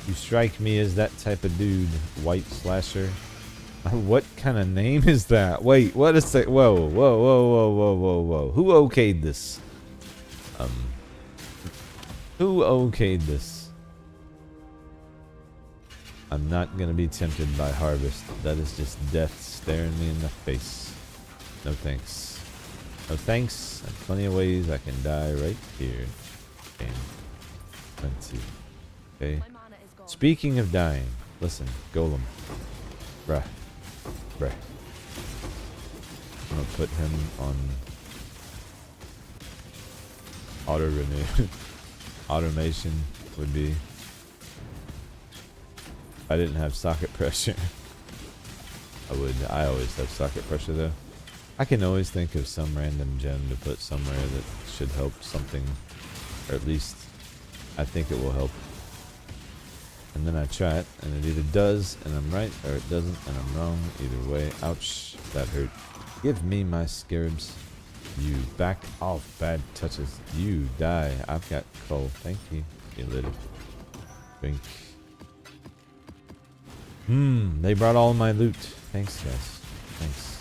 You strike me as that type of dude. White slasher. What kind of name is that? Wait, what is that? Whoa, whoa, whoa, whoa, whoa, whoa, whoa. Who okayed this? Who okayed this? I'm not gonna be tempted by harvest. That is just death staring me in the face. No thanks. No thanks. There's plenty of ways I can die right here. And plenty. Okay. Speaking of dying, listen, Golem. Bruh. Bruh. I'm gonna put him on auto renew. Automation would be. If I didn't have socket pressure, I would. I always have socket pressure though. I can always think of some random gem to put somewhere that should help something, or at least I think it will help. And then I try it, and it either does, and I'm right, or it doesn't, and I'm wrong. Either way, ouch, that hurt. Give me my scarabs. You back off, bad touches. You die. I've got coal. Thank you. You little drink. They brought all my loot. Thanks, guys. Thanks.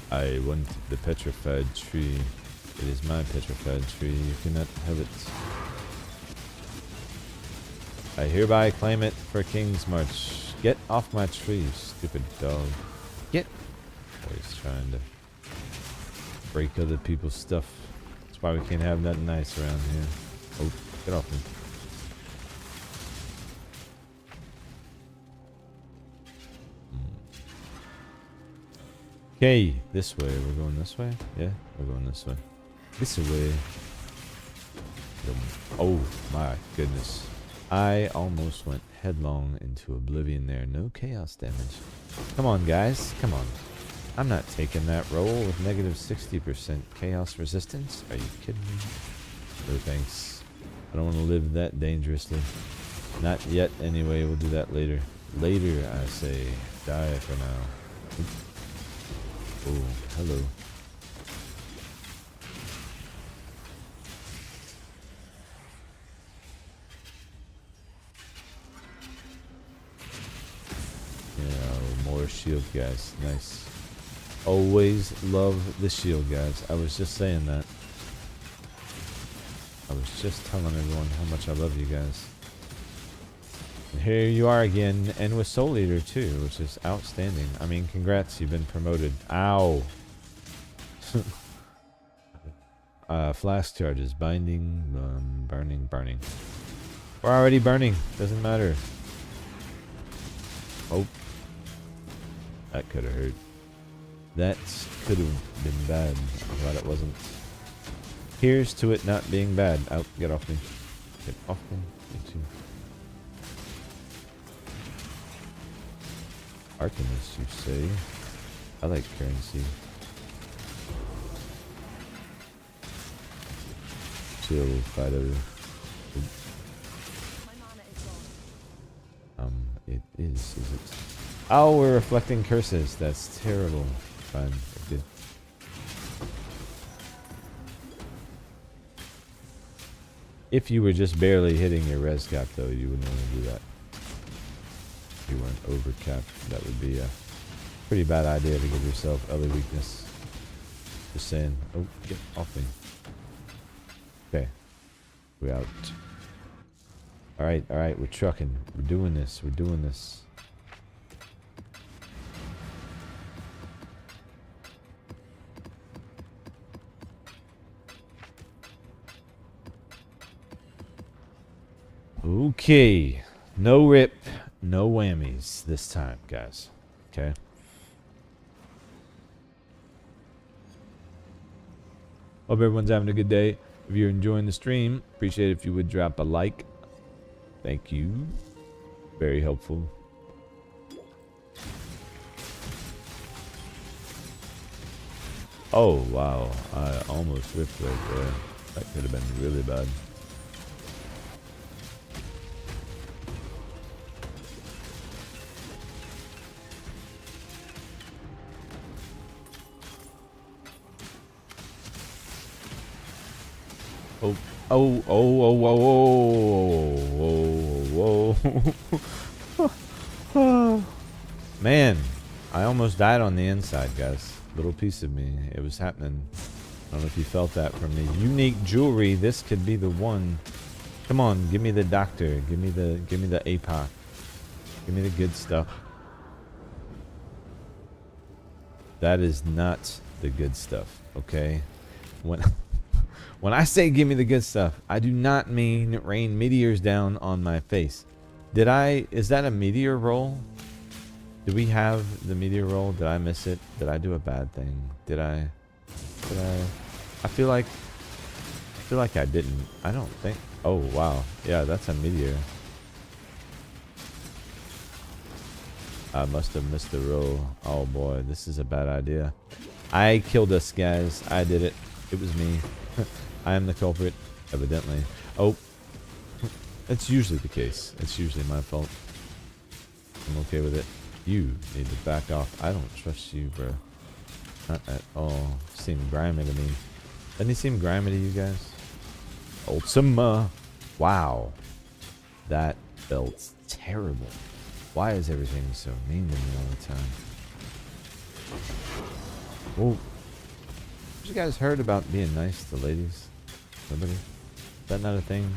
I want the petrified tree. It is my petrified tree. You cannot have it. I hereby claim it for King's March. Get off my tree, you stupid dog. Get. Always trying to break other people's stuff. That's why we can't have nothing nice around here. Oh, get off me. Okay, this way. We're going this way? Yeah, we're going this way. This way. Oh my goodness. I almost went headlong into oblivion there. No chaos damage. Come on, guys. Come on. I'm not taking that roll with negative 60% chaos resistance. Are you kidding me? No thanks. I don't want to live that dangerously. Not yet, anyway. We'll do that later. Later, I say. Die for now. Oh, hello. Yeah, more shield guys. Nice. Always love the shield guys. I was just saying that. I was just telling everyone how much I love you guys. And here you are again, and with Soul Eater too, which is outstanding. I mean, congrats, you've been promoted. Ow. Flask charges. Binding. Burning. We're already burning. Doesn't matter. Oh. That could have hurt. That could have been bad. I'm glad it wasn't. Here's to it not being bad. Out. Get off me. Get off me. Me too. Artemis, you say? I like currency. Chill, fighter. It is it? Oh, we're reflecting curses. That's terrible. Fine. Good. If you were just barely hitting your res cap, though, you wouldn't want to do that. If you weren't over capped, that would be a pretty bad idea to give yourself early weakness. Just saying. Oh, get off me. Okay. We out. Alright, we're trucking. We're doing this. Okay. No rip, no whammies this time, guys. Okay. Hope everyone's having a good day. If you're enjoying the stream, appreciate it if you would drop a like. Thank you. Very helpful. Oh, wow. I almost whipped right there. That could have been really bad. Whoa. Man, I almost died on the inside, guys. Little piece of me. It was happening. I don't know if you felt that from the unique jewelry. This could be the one. Come on, give me the doctor. Give me the APOC. Give me the good stuff. That is not the good stuff, okay? When I say give me the good stuff, I do not mean rain meteors down on my face. Is that a meteor roll? Did we have the meteor roll? Did I miss it? Did I do a bad thing? I feel like I didn't. I don't think. Oh, wow. Yeah, that's a meteor. I must have missed the roll. Oh boy, this is a bad idea. I killed us, guys. I did it. It was me. I am the culprit, evidently. Oh, it's usually the case. It's usually my fault. I'm okay with it. You need to back off. I don't trust you, bro. Not at all. You seem grimy to me. Doesn't he seem grimy to you guys? Ultima. Wow. That felt terrible. Why is everything so mean to me all the time? Oh. Have you guys heard about being nice to ladies? Nobody? Is that not a thing?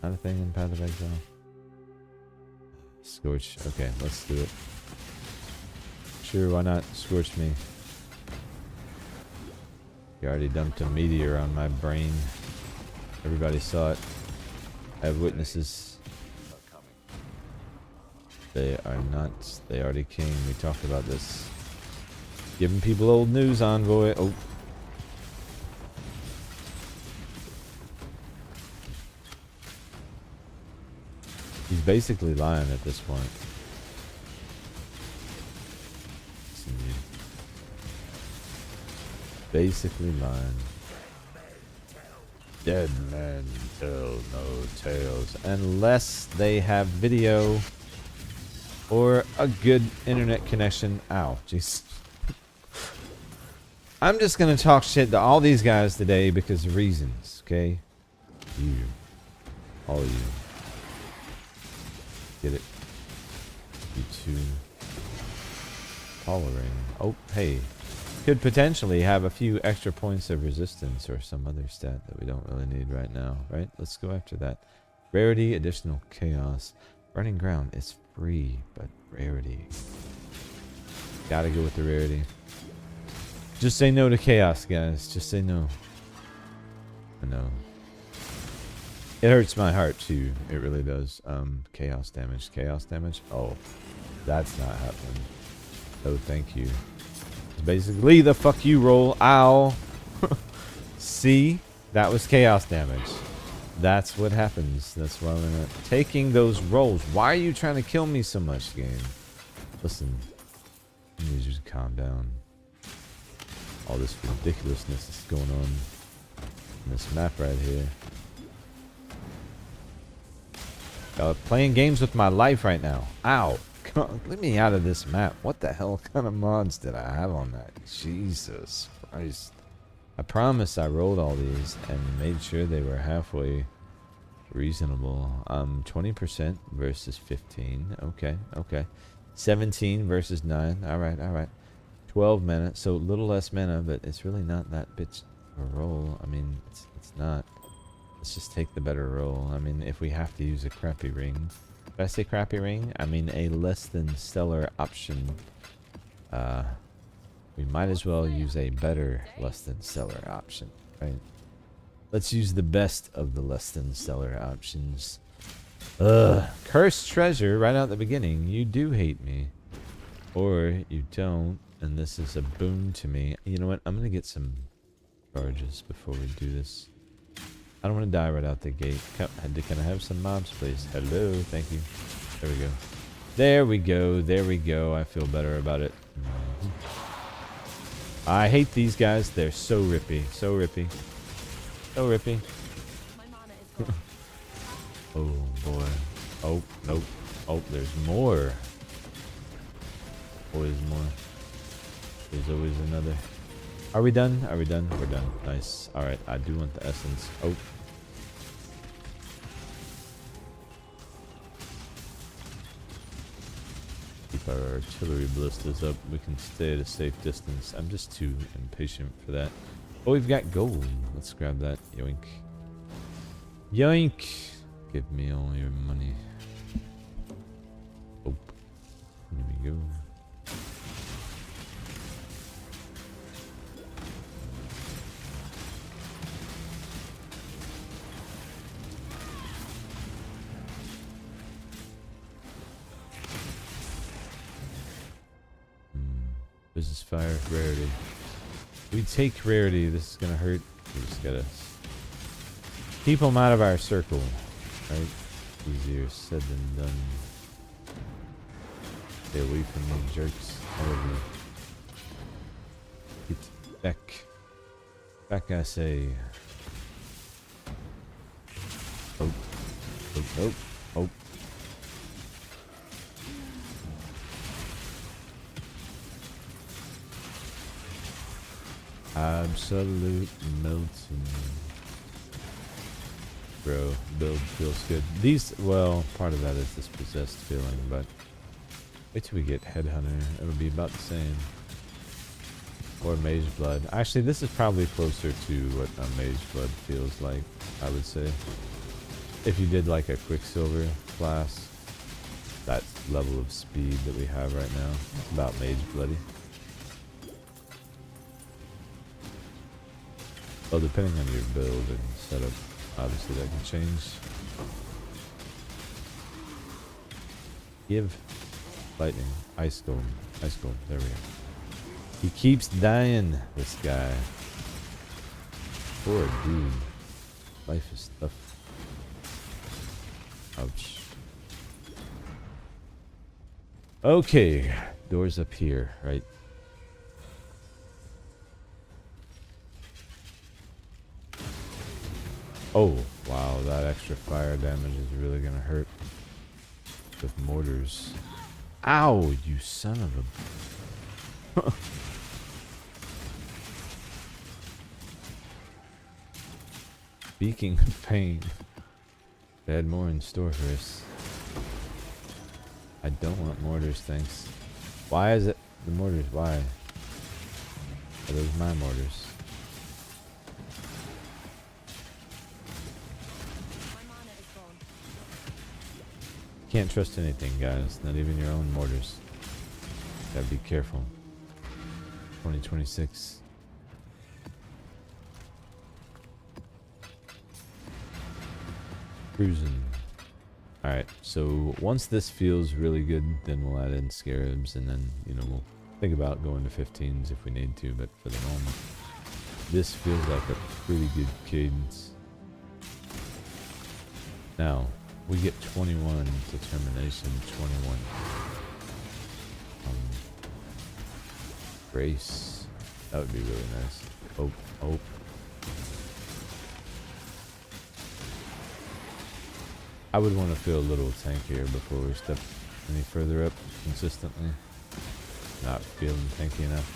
Not a thing in Path of Exile? Scorch. Okay, let's do it. Sure, why not? Scorch me. You already dumped a meteor on my brain. Everybody saw it. I have witnesses. They are not. They already came. We talked about this. Giving people old news, Envoy. Oh. He's basically lying at this point. Basically lying. Dead men tell no tales unless they have video or a good internet connection. Ow, jeez. I'm just gonna talk shit to all these guys today because of reasons, okay? You. All you. Get it? You two. Tolerating. Oh, hey. Could potentially have a few extra points of resistance or some other stat that we don't really need right now, right? Let's go after that. Rarity, additional chaos. Burning ground is free, but rarity. Gotta go with the rarity. Just say no to chaos, guys. Just say no. I know. It hurts my heart too. It really does. Chaos damage. Chaos damage? Oh, that's not happening. Oh, thank you. It's basically the fuck you roll. Ow. See? That was chaos damage. That's what happens. That's why we're not taking those rolls. Why are you trying to kill me so much, game? Listen. I need you to calm down. All this ridiculousness is going on in this map right here. Playing games with my life right now. Ow. Come on, let me out of this map. What the hell kind of mods did I have on that? Jesus Christ. I promise I rolled all these and made sure they were halfway reasonable. 20% versus 15. Okay, okay. 17 versus 9. Alright, alright. 12 mana, so a little less mana, but it's really not that bitch of a roll. I mean, it's not. Let's just take the better roll. I mean, if we have to use a crappy ring. Did I say crappy ring? I mean a less than stellar option. We might as well use a better less than stellar option, right? Let's use the best of the less than stellar options. Cursed treasure right out the beginning. You do hate me. Or you don't, and this is a boon to me. You know what? I'm gonna get some charges before we do this. I don't want to die right out the gate. Can I have some mobs, please? Hello, thank you. There we go. There we go. There we go. I feel better about it. I hate these guys. They're so rippy. So rippy. So rippy. Oh, boy. Oh, nope. Oh, there's more. Always more. There's always another. Are we done? Are we done? We're done. Nice. Alright, I do want the essence. Oh. Keep our artillery ballistas up. We can stay at a safe distance. I'm just too impatient for that. Oh, we've got gold. Let's grab that. Yoink. Yoink! Give me all your money. Oh. Here we go. Business fire, rarity. We take rarity. This is gonna hurt. We just gotta keep them out of our circle, right? Easier said than done. Stay away from me, jerks. However, get back. Back, I say. Oh, oh, oh, oh. Absolute melting. Bro, build feels good. These, well, part of that is this possessed feeling, but wait till we get HeadHunter. It'll be about the same. Or Mage Blood. Actually, this is probably closer to what a Mage Blood feels like, I would say. If you did like a Quicksilver class, that level of speed that we have right now, it's about Mage Bloody. Well, depending on your build and setup, obviously that can change. Give lightning, ice golem, there we go. He keeps dying, this guy. Poor dude. Life is tough. Ouch. Okay, doors up here, right? Oh, wow, that extra fire damage is really gonna hurt with mortars. Ow, you son of a... Speaking of pain, they had more in store for us. I don't want mortars, thanks. Why is it the mortars? Why? Are those my mortars? Can't trust anything, guys. Not even your own mortars. Gotta be careful. 2026. Cruising. Alright, so once this feels really good, then we'll add in scarabs, and then, you know, we'll think about going to 15s if we need to, but for the moment, this feels like a pretty good cadence. Now, we get 21 determination, 21 grace. That would be really nice. Hope, hope. I would want to feel a little tankier before we step any further up consistently. Not feeling tanky enough.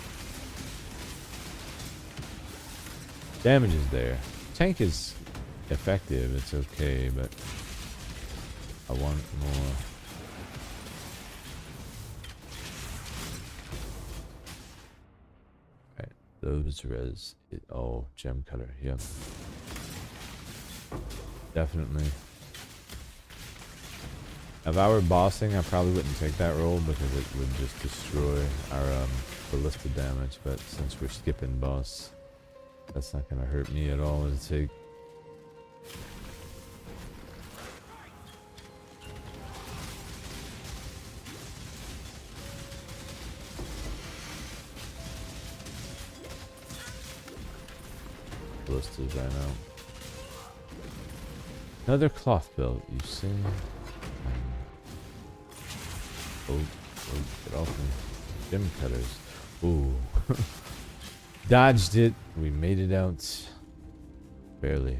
Damage is there. Tank is effective, it's okay, but I want more. Alright, those res. Oh, gem cutter, yep. Definitely. If I were bossing, I probably wouldn't take that roll because it would just destroy our Ballista damage, but since we're skipping boss, that's not going to hurt me at all to take. Ballistas right now. Another cloth belt, you see? Oh, get off me. Gem cutters. Ooh. Dodged it. We made it out. Barely.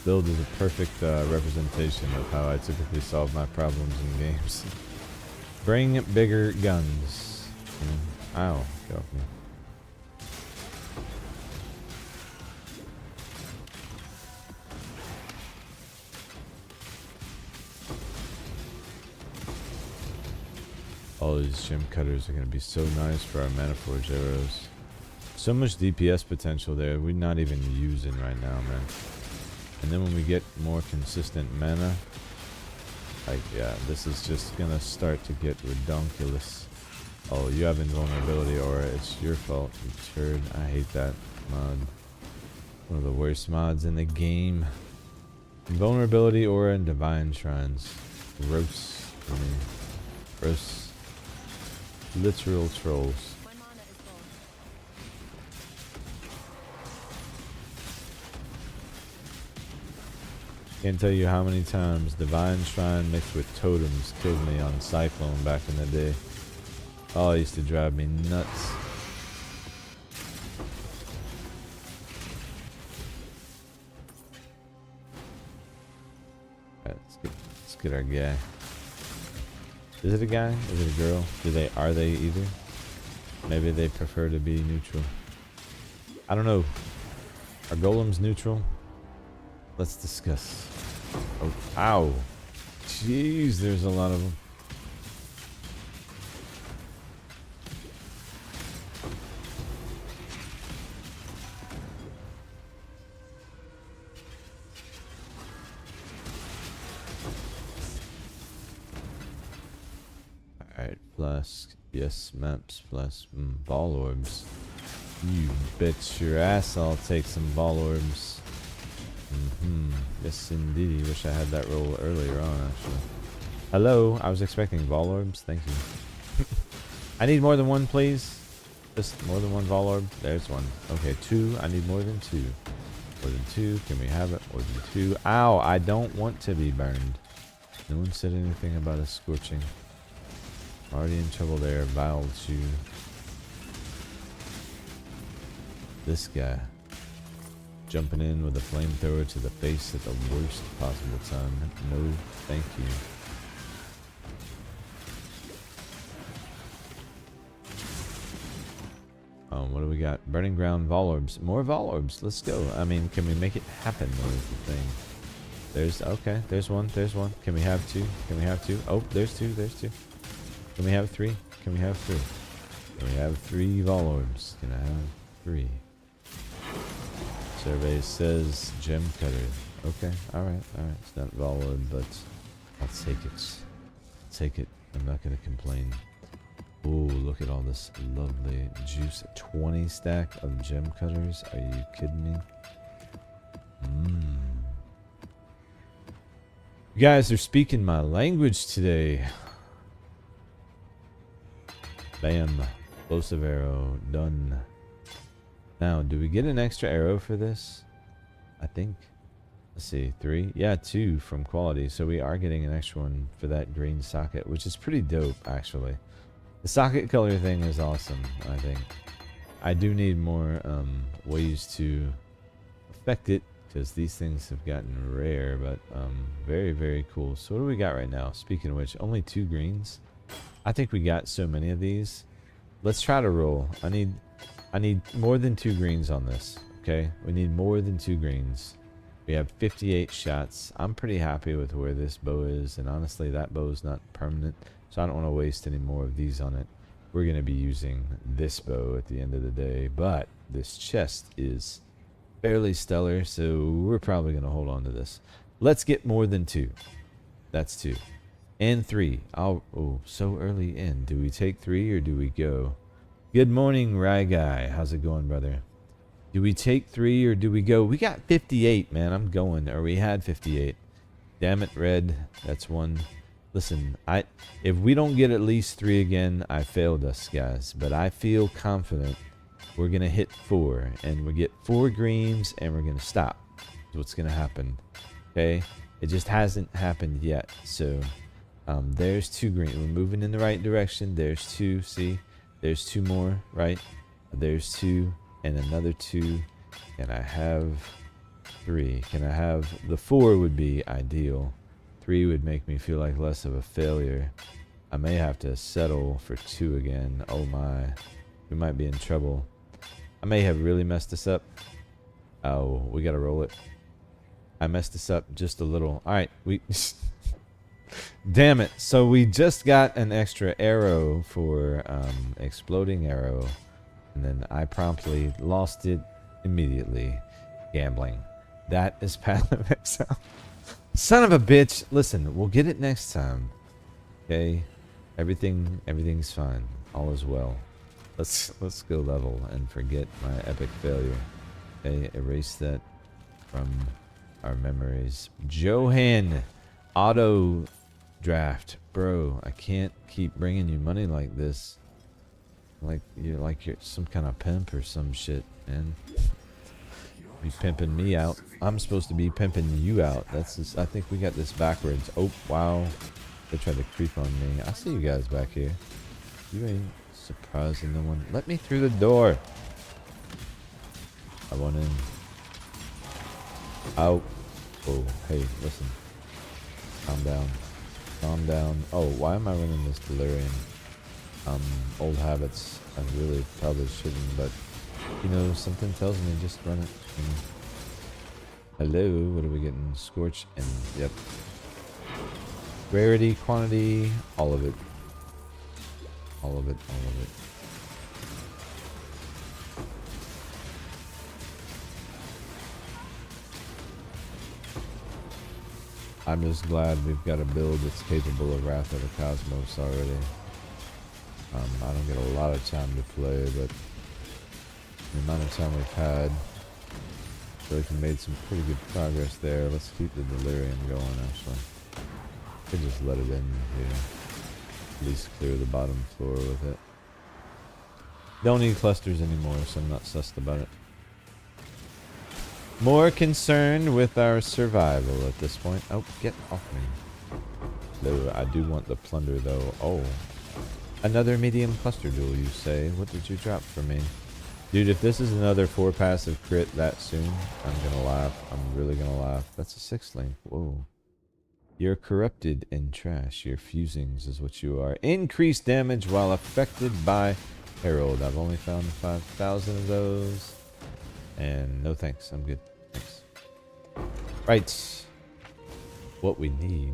Build is a perfect representation of how I typically solve my problems in games. Bring bigger guns. Ow, get off me. All these gem cutters are going to be so nice for our ManaForged arrows. So much DPS potential there we're not even using right now, man. And then when we get more consistent mana, like, yeah, this is just going to start to get redonkulous. Oh, you have invulnerability aura. It's your fault, you turd. I hate that mod. One of the worst mods in the game. Invulnerability aura and divine shrines. Gross for me. Gross. Literal trolls. Can't tell you how many times divine shrine mixed with totems killed me on Cyclone back in the day. Oh, it used to drive me nuts. Alright, let's get our guy. Is it a guy? Is it a girl? Are they either? Maybe they prefer to be neutral. I don't know. Are golems neutral? Let's discuss. Oh, ow. Jeez, there's a lot of them. Alright, flask. Yes, maps, flask. Ball orbs. You bet your ass I'll take some ball orbs. Yes, indeed. Wish I had that roll earlier on, actually. Hello, I was expecting ball orbs. Thank you. I need more than one, please. Just more than one ball orb. There's one. Okay, two. I need more than two. More than two. Can we have it? More than two. Ow, I don't want to be burned. No one said anything about a scorching. Already in trouble there. Vile Chew. This guy. Jumping in with a flamethrower to the face at the worst possible time. No, thank you. What do we got? Burning ground vol orbs. More vol orbs. Let's go. I mean, can we make it happen? What is the thing? There's, okay, there's one, there's one. Can we have two? Can we have two? Oh, there's two, there's two. Can we have three? Can we have three? Can we have three vol orbs? Can I have three? Survey says gem cutter. Okay, alright, alright. It's not vol orb, but I'll take it. Take it. I'm not gonna complain. Oh, look at all this lovely juice. 20 stack of gem cutters. Are you kidding me? You guys are speaking my language today. Bam. Explosive arrow. Done. Now, do we get an extra arrow for this? I think. Let's see. 3? Yeah, 2 from quality. So we are getting an extra one for that green socket, which is pretty dope, actually. The socket color thing is awesome, I think. I do need more ways to affect it, because these things have gotten rare, but very, very cool. So what do we got right now? Speaking of which, only 2 greens. I think we got so many of these. Let's try to roll. I need more than 2 greens on this, okay? We need more than 2 greens. We have 58 shots. I'm pretty happy with where this bow is, and honestly, that bow is not permanent, so I don't want to waste any more of these on it. We're going to be using this bow at the end of the day, but this chest is fairly stellar, so we're probably going to hold on to this. Let's get more than 2. That's 2. And 3. Oh, so early in. Do we take 3 or do we go? Good morning, Rye Guy. How's it going, brother? Do we take 3 or do we go? We got 58, man. I'm going. Or we had 58. Damn it, Red. That's 1. Listen, if we don't get at least 3 again, I failed us, guys. But I feel confident we're going to hit 4. And we get 4 greens and we're going to stop. That's what's going to happen. Okay? It just hasn't happened yet. So, there's 2 green. We're moving in the right direction. There's 2. See? There's 2 more, right? There's 2. And another 2. Can I have 3? Can I have... The 4 would be ideal. 3 would make me feel like less of a failure. I may have to settle for 2 again. Oh my. We might be in trouble. I may have really messed this up. Oh, we gotta roll it. I messed this up just a little. Alright, we... Damn it. So we just got an extra arrow for exploding arrow. And then I promptly lost it immediately. Gambling. That is Path of Exile. Son of a bitch. Listen, we'll get it next time. Okay? Everything's fine. All is well. Let's go level and forget my epic failure. Okay, erase that from our memories. Johan, auto draft. Bro, I can't keep bringing you money like this. Like you're some kind of pimp or some shit, man. Be pimping me out. I'm supposed to be pimping you out. That's just, I think we got this backwards. Oh wow, they tried to creep on me. I see you guys back here. You ain't surprising no one. Let me through the door. I want in. Out. Oh, hey, listen. Calm down. Calm down. Oh, why am I running this delirium? Old habits. I really probably shouldn't, but you know, something tells me just run it. Hello, what are we getting? Scorch and yep. Rarity, quantity, all of it. All of it, all of it. I'm just glad we've got a build that's capable of Wrath of the Cosmos already. I don't get a lot of time to play, but the amount of time we've had, I feel like we made some pretty good progress there. Let's keep the delirium going, actually. Could just let it in here. At least clear the bottom floor with it. Don't need clusters anymore, so I'm not sussed about it. More concerned with our survival at this point. Oh, get off me. Though I do want the plunder, though. Oh. Another medium cluster duel, you say? What did you drop for me? Dude, if this is another 4 passive crit that soon, I'm gonna laugh. I'm really gonna laugh. That's a 6 link. Whoa. You're corrupted and trash. Your fusings is what you are. Increased damage while affected by Herald. I've only found 5,000 of those. And no thanks. I'm good. Thanks. Right. What we need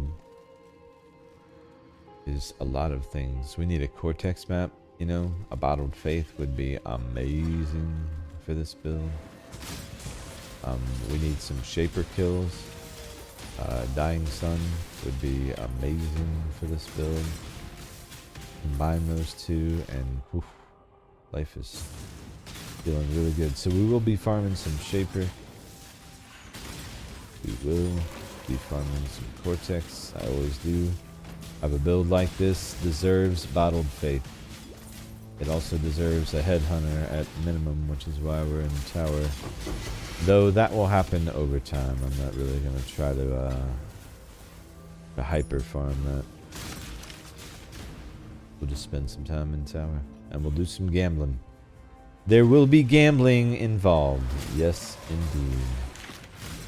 is a lot of things. We need a Cortex map. You know, a Bottled Faith would be amazing for this build. We need some Shaper kills. Dying Sun would be amazing for this build. Combine those two and oof, life is feeling really good. So we will be farming some Shaper. We will be farming some Cortex. I always do. Have a build like this deserves Bottled Faith. It also deserves a Headhunter at minimum, which is why we're in the tower. Though that will happen over time. I'm not really going to try to hyper farm that. We'll just spend some time in tower. And we'll do some gambling. There will be gambling involved. Yes, indeed.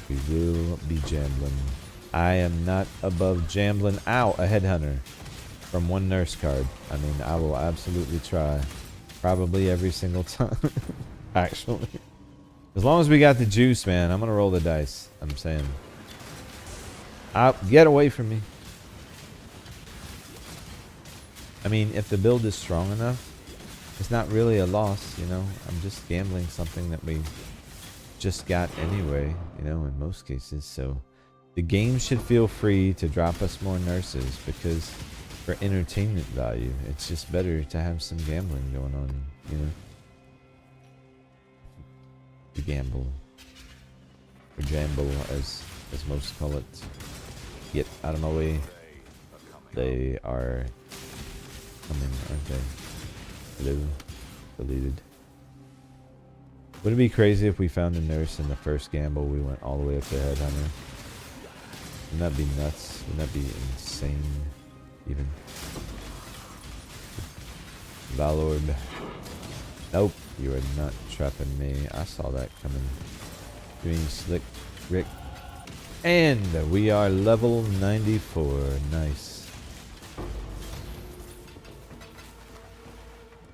We will be jambling. I am not above jambling. Ow, a Headhunter. From one nurse card. I mean, I will absolutely try. Probably every single time. Actually. As long as we got the juice, man. I'm going to roll the dice. I'm saying. Get away from me. I mean, if the build is strong enough, it's not really a loss, you know. I'm just gambling something that we just got anyway, you know, in most cases. So the game should feel free to drop us more nurses because for entertainment value, it's just better to have some gambling going on, you know. To gamble. Or jamble, as most call it. Get out of my way. They are coming, aren't they? Hello. Deleted. Would it be crazy if we found a nurse in the first gamble we went all the way up to Headhunter? Wouldn't that be nuts? Wouldn't that be insane? Even. Valord. Nope. You are not trapping me. I saw that coming. Doing slick Rick. And we are level 94. Nice.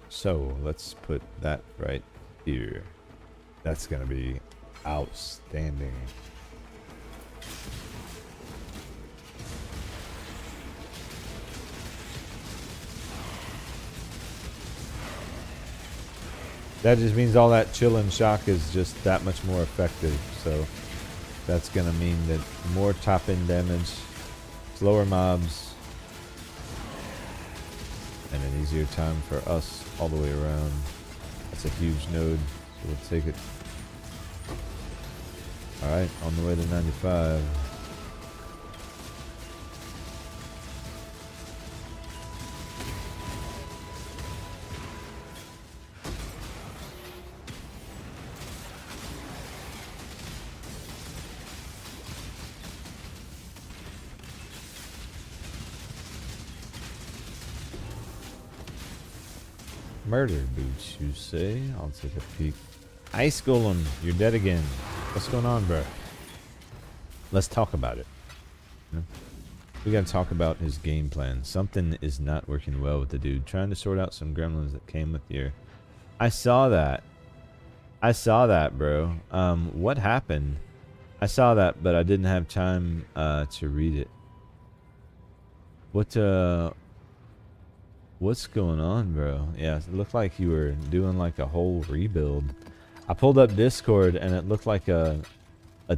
So let's put that right here. That's gonna be outstanding. That just means all that chill and shock is just that much more effective. So that's gonna mean that more top end damage, slower mobs, and an easier time for us all the way around. That's a huge node, so we'll take it. Alright, on the way to 95. Murder boots, you say? I'll take a peek. Ice Golem, you're dead again. What's going on, bro? Let's talk about it. We gotta talk about his game plan. Something is not working well with the dude. Trying to sort out some gremlins that came with your... I saw that. I saw that, bro. What happened? I saw that, but I didn't have time to read it. What's going on, bro? Yeah, it looked like you were doing like a whole rebuild. I pulled up Discord and it looked like a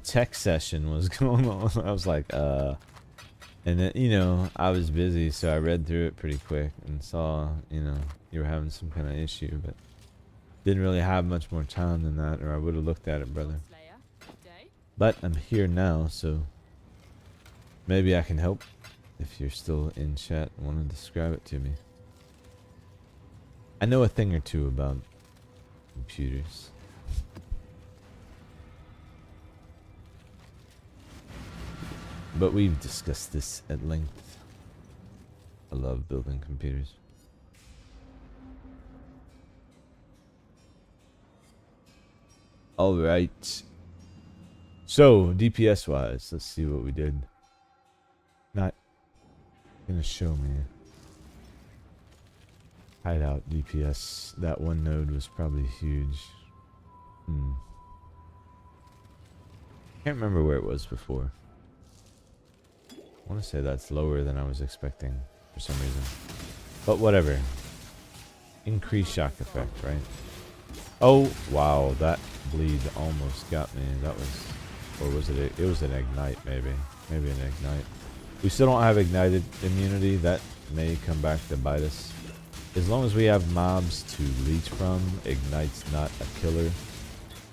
tech session was going on. I was like, and then, you know, I was busy, so I read through it pretty quick and saw, you know, you were having some kind of issue, but didn't really have much more time than that, or I would have looked at it, brother. But I'm here now, so maybe I can help if you're still in chat and want to describe it to me. I know a thing or two about computers. But we've discussed this at length. I love building computers. Alright. So, DPS wise, let's see what we did. Not gonna show me. Hideout DPS. That one node was probably huge. Can't remember where it was before. I want to say that's lower than I was expecting for some reason. But whatever. Increased shock effect, right? Oh, wow. That bleed almost got me. That was... Or was it... It was an ignite, maybe. Maybe an ignite. We still don't have ignited immunity. That may come back to bite us. As long as we have mobs to leech from, ignite's not a killer.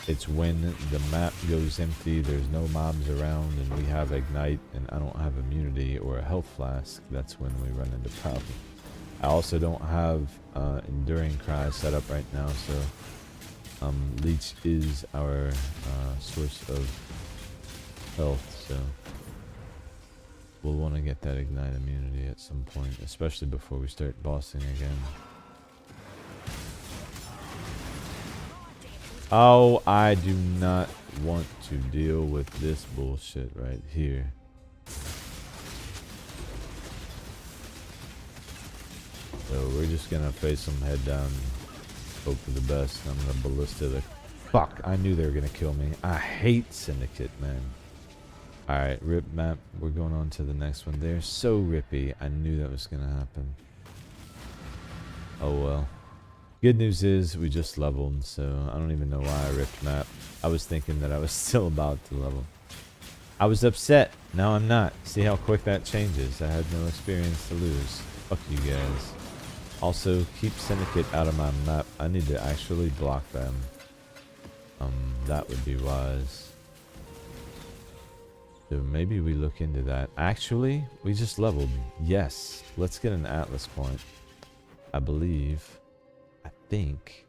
It's when the map goes empty, there's no mobs around, and we have ignite, and I don't have immunity or a health flask. That's when we run into problems. I also don't have enduring cry set up right now, so leech is our source of health. So we'll want to get that ignite immunity at some point, especially before we start bossing again. Oh, I do not want to deal with this bullshit right here. So we're just gonna face them head down, hope for the best. I'm gonna Ballista the... Fuck, I knew they were gonna kill me. I hate Syndicate, man. Alright, rip map. We're going on to the next one. They're so rippy. I knew that was gonna happen. Oh well. Good news is we just leveled, so I don't even know why I ripped map. I was thinking that I was still about to level. I was upset. Now I'm not. See how quick that changes. I had no experience to lose. Fuck you guys. Also, keep Syndicate out of my map. I need to actually block them. That would be wise. So maybe we look into that. Actually, we just leveled. Yes. Let's get an Atlas point. I believe... I think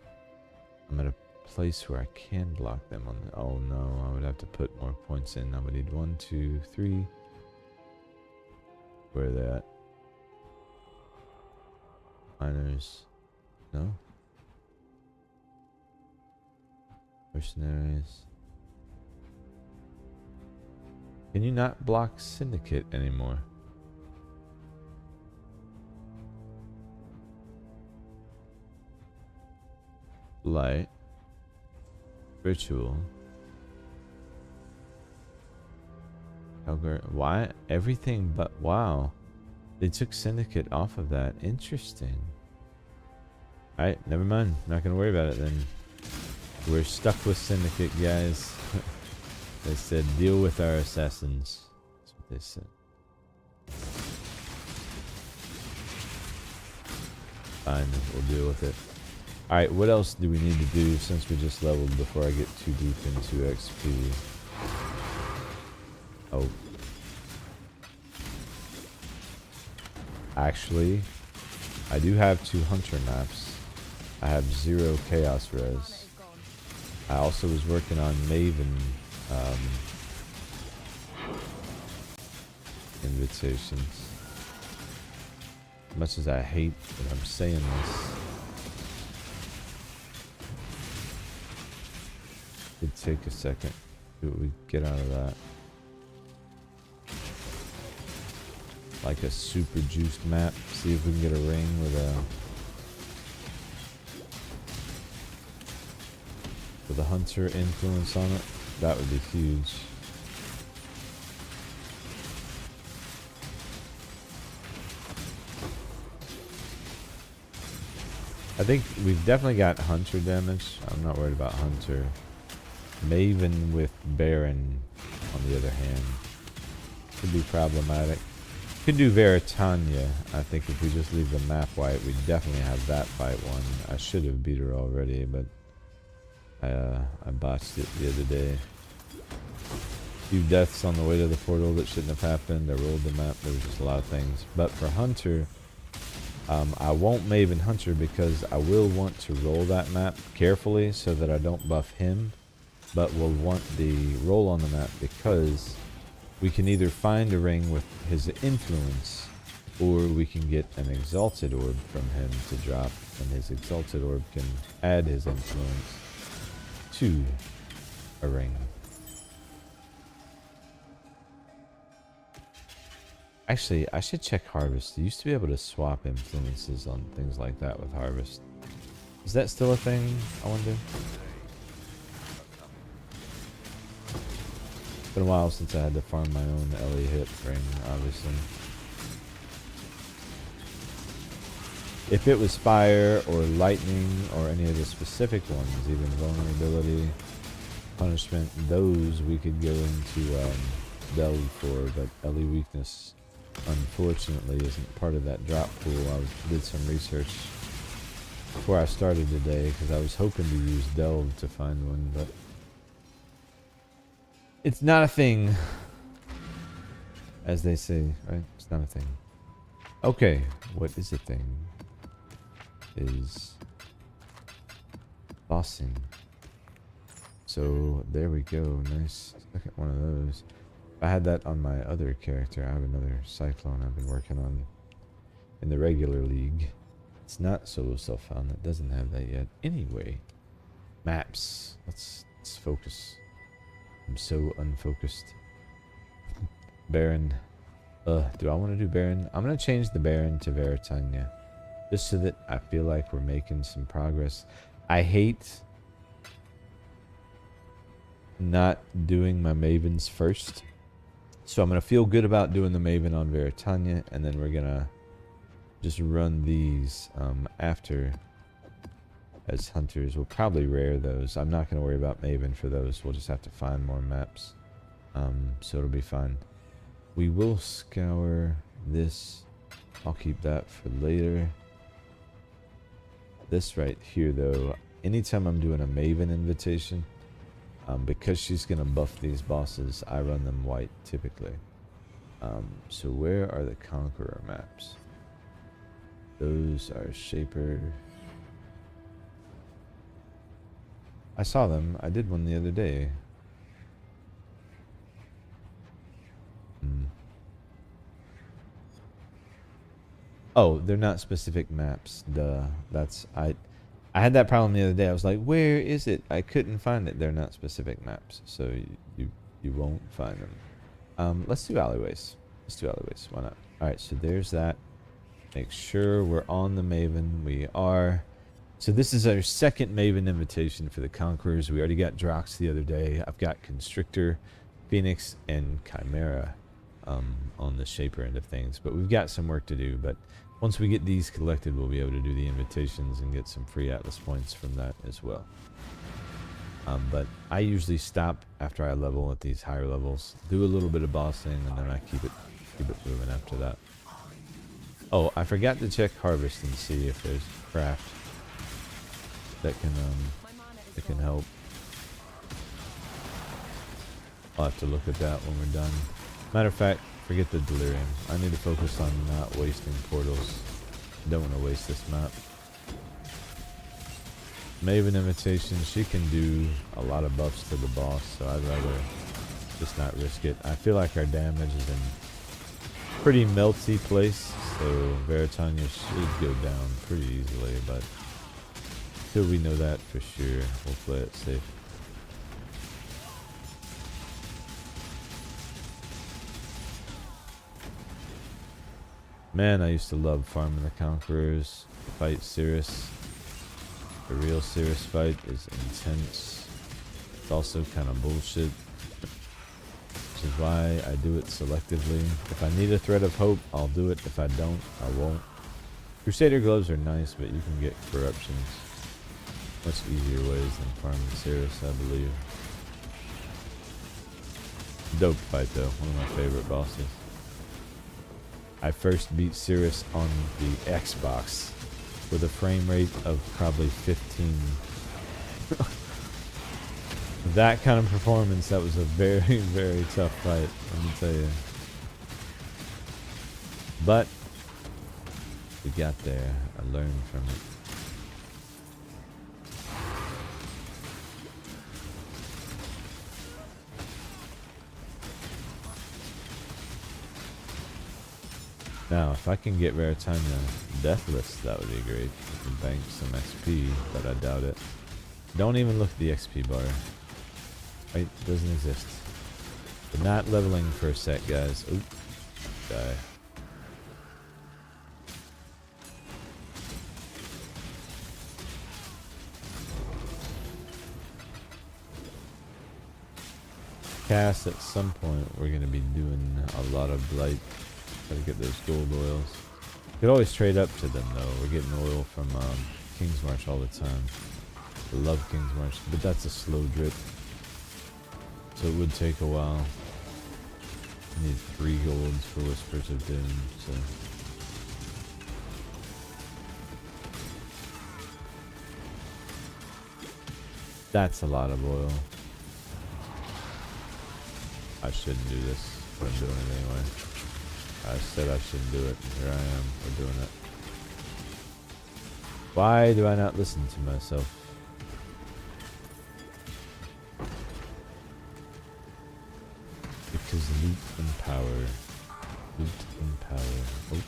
I'm at a place where I can block them on the... Oh no, I would have to put more points in. I would need 1, 2, 3. Where are they at? Miners. No? Mercenaries. Can you not block Syndicate anymore? Light, ritual, why everything but wow, they took Syndicate off of that. Interesting. All right, never mind. Not gonna worry about it then. We're stuck with Syndicate, guys. They said deal with our assassins. That's what they said. Fine, we'll deal with it. Alright, what else do we need to do since we just leveled before I get too deep into XP? Oh. Actually, I do have 2 Hunter maps. I have 0 Chaos Res. I also was working on Maven invitations. As much as I hate that I'm saying this, it'd take a second. See what we get out of that. Like a super juiced map. See if we can get a ring with a Hunter influence on it. That would be huge. I think we've definitely got Hunter damage. I'm not worried about Hunter. Maven with Baron, on the other hand, could be problematic. Could do Veritania. I think if we just leave the map white, we definitely have that fight won. I should have beat her already, but I botched it the other day. Few deaths on the way to the portal that shouldn't have happened. I rolled the map. There was just a lot of things. But for Hunter, I won't Maven Hunter because I will want to roll that map carefully so that I don't buff him. But we'll want the roll on the map because we can either find a ring with his influence or we can get an Exalted Orb from him to drop, and his Exalted Orb can add his influence to a ring. Actually, I should check Harvest. You used to be able to swap influences on things like that with Harvest. Is that still a thing, I wonder? It's been a while since I had to farm my own LE hit ring, obviously. If it was fire or lightning or any of the specific ones, even vulnerability, punishment, those we could go into delve for, but LE weakness unfortunately isn't part of that drop pool. I did some research before I started today because I was hoping to use delve to find one, but it's not a thing, as they say, right? It's not a thing. Okay, what is a thing is bossing. So there we go. Nice second one of those. If I had that on my other character, I have another Cyclone I've been working on in the regular league. It's not solo self-found. It doesn't have that yet. Anyway, maps. Let's focus. I'm so unfocused. Baron. Do I want to do Baron? I'm going to change the Baron to Veritania, just so that I feel like we're making some progress. I hate not doing my Mavens first. So I'm going to feel good about doing the Maven on Veritania, and then we're going to just run these after as hunters. We'll probably rare those. I'm not going to worry about Maven for those. We'll just have to find more maps. So it'll be fine. We will scour this. I'll keep that for later. This right here, though, anytime I'm doing a Maven invitation, because she's going to buff these bosses, I run them white typically. So where are the Conqueror maps? Those are Shaper. I saw them. I did one the other day. Oh, they're not specific maps. Duh. That's I had that problem the other day. I was like, where is it? I couldn't find it. They're not specific maps, so you won't find them. Let's do alleyways. Let's do alleyways. Why not? All right. So there's that. Make sure we're on the Maven. We are. So this is our second Maven invitation for the Conquerors. We already got Drox the other day. I've got Constrictor, Phoenix, and Chimera on the Shaper end of things. But we've got some work to do. But once we get these collected, we'll be able to do the invitations and get some free Atlas points from that as well. But I usually stop after I level at these higher levels, do a little bit of bossing, and then I keep it moving after that. Oh, I forgot to check Harvest and see if there's craft that can help. I'll have to look at that when we're done. Matter of fact, forget the Delirium. I need to focus on not wasting portals. Don't want to waste this map. Maven invitation, she can do a lot of buffs to the boss, so I'd rather just not risk it. I feel like our damage is in pretty melty place, so Veritania should go down pretty easily, but until we know that for sure, we'll play it safe. Man, I used to love farming the Conquerors, fight Cirrus. The real Cirrus fight is intense. It's also kind of bullshit, which is why I do it selectively. If I need a thread of hope, I'll do it. If I don't, I won't. Crusader gloves are nice, but you can get corruptions much easier ways than farming Cirrus, I believe. Dope fight though, one of my favorite bosses. I first beat Cirrus on the Xbox with a frame rate of probably 15. That kind of performance, that was a very, very tough fight, let me tell you. But we got there. I learned from it. Now, if I can get Veritania Deathless, that would be great. I can bank some XP, but I doubt it. Don't even look at the XP bar. Right? It doesn't exist. We're not leveling for a sec, guys. Oop. Die. Cast at some point, we're going to be doing a lot of Blight. Try to get those gold oils. You could always trade up to them though. We're getting oil from King's March all the time. I love King's March, but that's a slow drip, so it would take a while. I need 3 golds for Whispers of Doom, so. That's a lot of oil. I shouldn't do this, but I'm doing it anyway. I said I shouldn't do it, and here I am. We're doing it. Why do I not listen to myself? Because loot and power. Loot and power. Oh.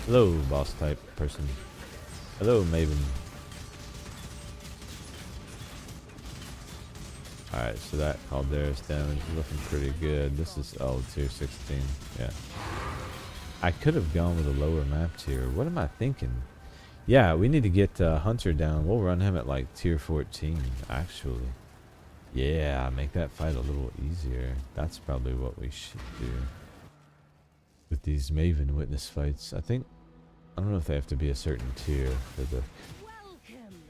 Hello, boss type person. Hello, Maven. Alright, so that Caldera's damage is looking pretty good. This is, oh, tier 16. Yeah. I could have gone with a lower map tier. What am I thinking? Yeah, we need to get Hunter down. We'll run him at like tier 14, actually. Yeah, make that fight a little easier. That's probably what we should do. With these Maven witness fights. I don't know if they have to be a certain tier for the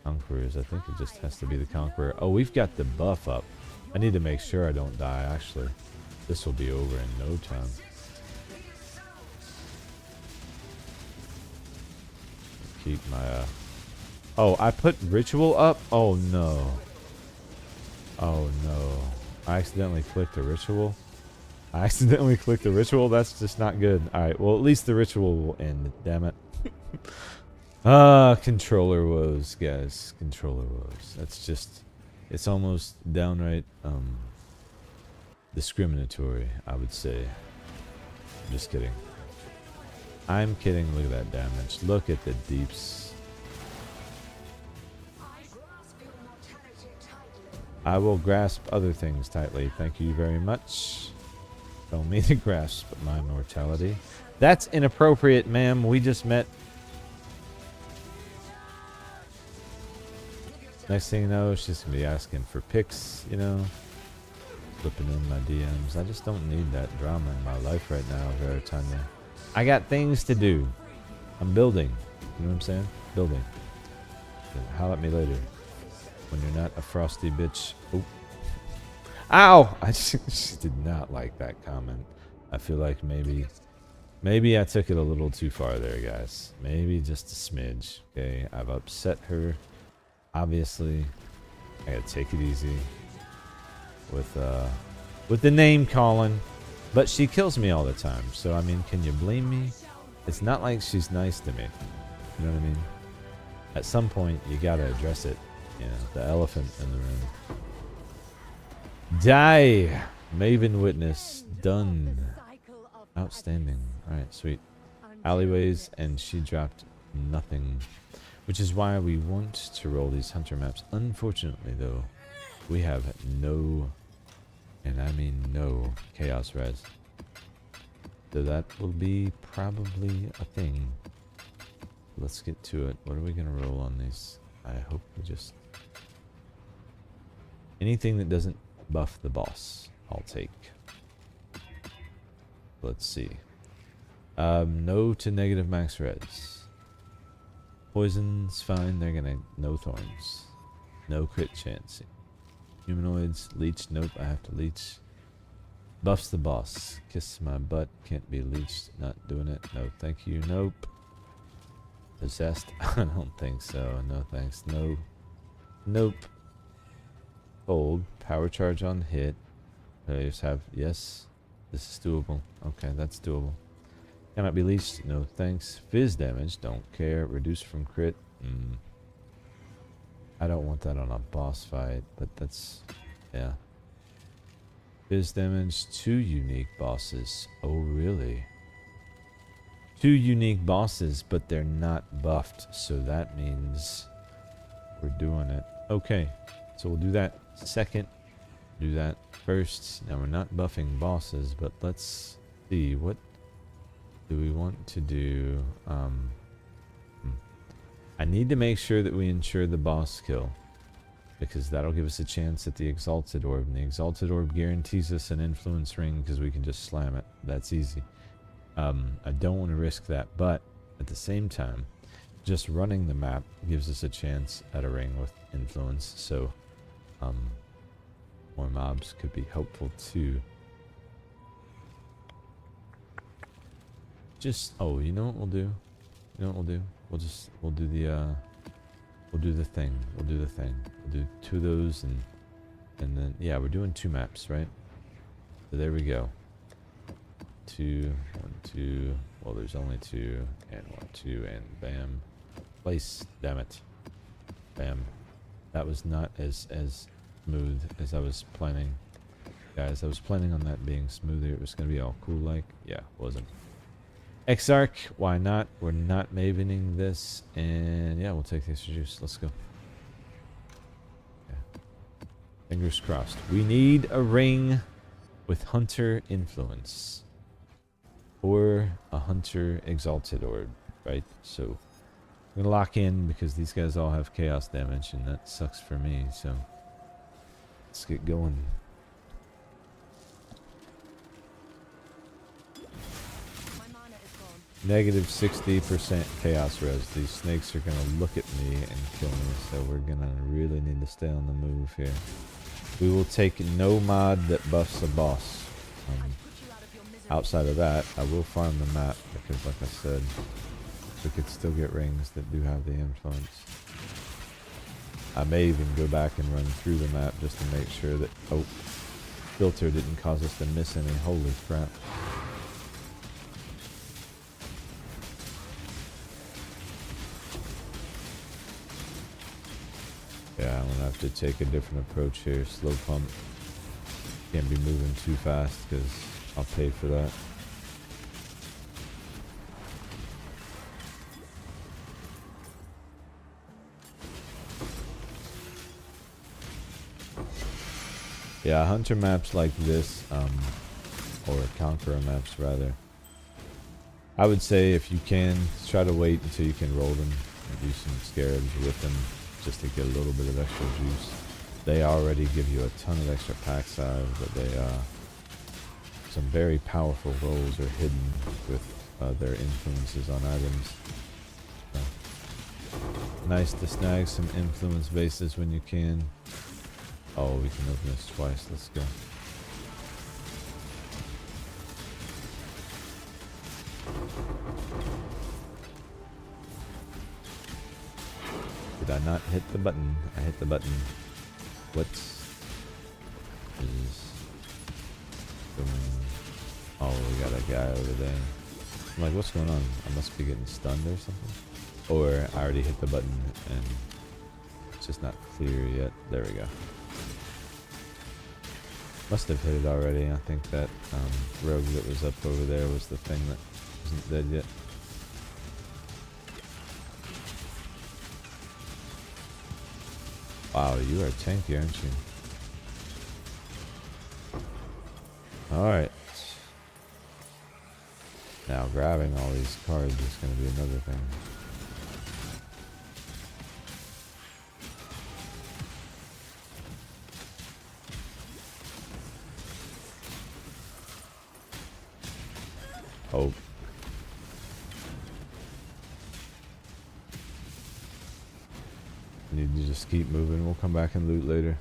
Conquerors. I think it just has to be the Conqueror. Oh, we've got the buff up. I need to make sure I don't die, actually. This will be over in no time. Keep my, Oh, I put Ritual up? Oh, no. Oh, no. I accidentally clicked a Ritual. That's just not good. Alright, well, at least the Ritual will end. Damn it. Controller woes, guys. Controller woes. That's just, it's almost downright discriminatory, I would say. Just kidding. I'm kidding. Look at that damage. Look at the deeps. I will grasp other things tightly. Thank you very much. Don't mean to grasp my mortality. That's inappropriate, ma'am. We just met. Next thing you know, she's going to be asking for pics, you know. Flipping in my DMs. I just don't need that drama in my life right now, Veritania. I got things to do. I'm building. You know what I'm saying? Building. Holler at me later. When you're not a frosty bitch. Oh. Ow! I just did not like that comment. I feel like maybe I took it a little too far there, guys. Maybe just a smidge. Okay, I've upset her. Obviously, I gotta take it easy with the name calling, but she kills me all the time. So I mean, can you blame me? It's not like she's nice to me. You know what I mean? At some point, you gotta address it. You know, the elephant in the room. Die, Maven Witness, done. Outstanding. All right, sweet. Alleyways, and she dropped nothing. Which is why we want to roll these hunter maps. Unfortunately, though, we have no, and I mean no, chaos res. So that will be probably a thing. Let's get to it. What are we going to roll on these? I hope we just... anything that doesn't buff the boss, I'll take. Let's see. No to negative max res. Poison's fine, they're gonna... no thorns. No crit chance. Humanoids, leech, nope, I have to leech. Buffs the boss. Kiss my butt, can't be leeched, not doing it. No, thank you, nope. Possessed, I don't think so, no thanks, no. Nope. Hold, power charge on hit. Players have, yes, this is doable. Okay, that's doable. Cannot be leeched. No thanks. Fizz damage. Don't care. Reduced from crit. I don't want that on a boss fight, but that's... yeah. Fizz damage. 2 unique bosses. Oh, really? 2 unique bosses, but they're not buffed. So that means we're doing it. Okay. So we'll do that second. Do that first. Now we're not buffing bosses, but let's see. What do we want to do? I need to make sure that we ensure the boss kill, because that'll give us a chance at the Exalted Orb, and the Exalted Orb guarantees us an influence ring because we can just slam it. That's easy. I don't want to risk that, but at the same time, just running the map gives us a chance at a ring with influence, so more mobs could be helpful too. just, oh, you know what we'll do? You know what we'll do? We'll do the, we'll do the thing. We'll do the thing. We'll do 2 of those and then, yeah, we're doing 2 maps, right? So there we go. 2, 1, 2. Well, there's only 2, and 1, 2, and bam. Place, damn it. Bam. That was not as smooth as I was planning. Guys, I was planning on that being smoother. It was going to be all cool like. Yeah, wasn't. Exarch, why not? We're not mavening this. And yeah, we'll take the extra juice. Let's go. Yeah. Fingers crossed. We need a ring with Hunter influence. Or a Hunter exalted orb, right? So I'm going to lock in because these guys all have chaos damage and that sucks for me. So let's get going. Negative 60% chaos res. These snakes are going to look at me and kill me, so we're going to really need to stay on the move here. We will take no mod that buffs a boss. Outside of that, I will farm the map because, like I said, we could still get rings that do have the influence. I may even go back and run through the map just to make sure that, oh, filter didn't cause us to miss any. Holy crap. Yeah, I'm gonna have to take a different approach here. Slow pump. Can't be moving too fast because I'll pay for that. Yeah, hunter maps like this, or conqueror maps rather. I would say if you can, try to wait until you can roll them and do some scarabs with them, just to get a little bit of extra juice. They already give you a ton of extra pack size, but they some very powerful rolls are hidden with their influences on items. So, nice to snag some influence bases when you can. Oh, we can open this twice. Let's go. Did I not hit the button? I hit the button. What is going? Oh, we got a guy over there. I'm like, what's going on? I must be getting stunned or something. Or I already hit the button and it's just not clear yet. There we go. Must have hit it already. I think that rogue that was up over there was the thing that wasn't dead yet. Wow, you are tanky, aren't you? Alright. Now grabbing all these cards is going to be another thing. Hope. Need to just keep moving. We'll come back and loot later.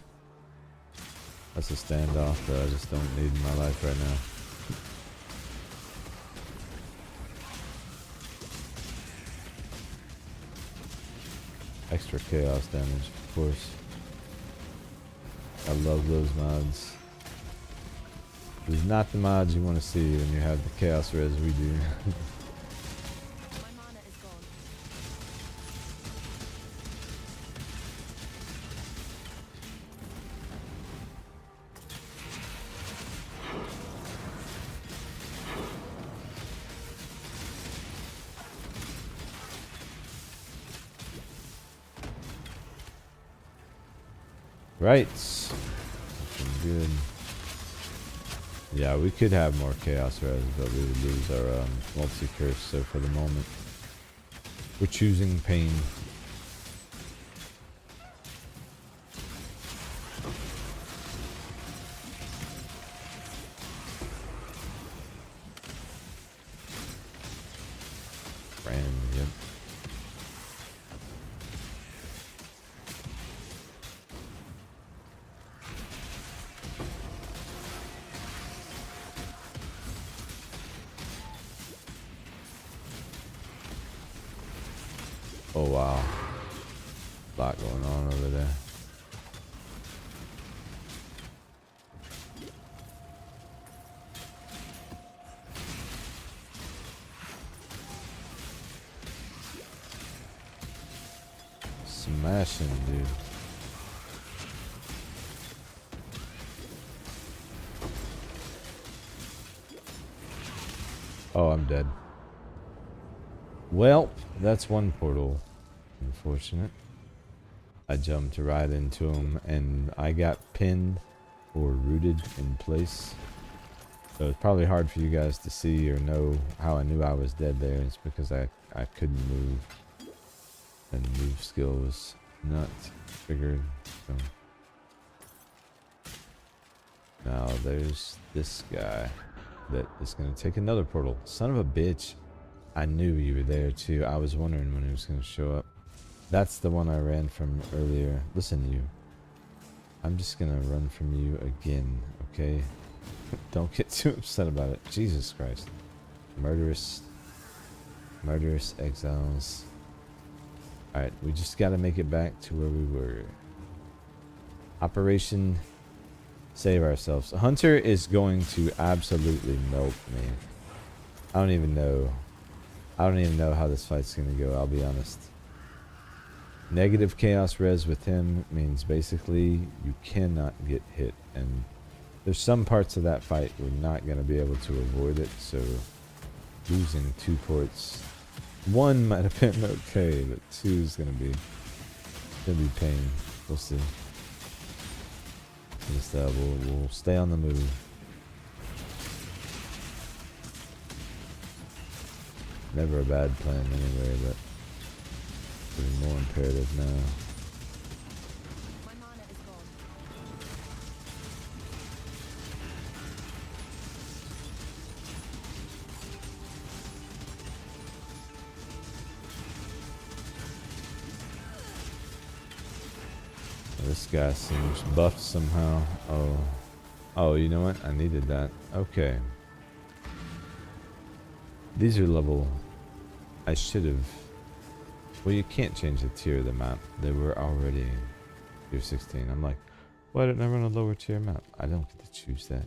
That's a standoff that I just don't need in my life right now. Extra chaos damage, of course. I love those mods. These are not the mods you want to see when you have the chaos res we do. Right. Looking good. Yeah, we could have more chaos res, but we would lose our multi-curse, so for the moment, we're choosing pain. Random, yep. Oh wow. A lot going on over there. Smashing, dude. Oh, I'm dead. Well, that's one portal. Unfortunate. I jumped right into him and I got pinned or rooted in place. So it's probably hard for you guys to see or know how I knew I was dead there. It's because I couldn't move. And move skill was not triggered. So now there's this guy that is going to take another portal. Son of a bitch. I knew you were there too. I was wondering when he was going to show up. That's the one I ran from earlier. Listen, you. I'm just going to run from you again, okay? Don't get too upset about it. Jesus Christ. Murderous exiles. Alright, we just got to make it back to where we were. Operation Save Ourselves. Hunter is going to absolutely melt me. I don't even know how this fight's going to go, I'll be honest. Negative chaos res with him means basically you cannot get hit. And there's some parts of that fight we're not going to be able to avoid it. So losing 2 ports. 1 might have been okay, but 2 is going to be pain. We'll see. Just we'll stay on the move. Never a bad plan anyway, but it's more imperative now. My mana is gone. This guy seems buffed somehow. Oh, you know what? I needed that. Okay. These are level. I should have. Well, you can't change the tier of the map. They were already tier 16. I'm like, why didn't I run a lower tier map? I don't get to choose that.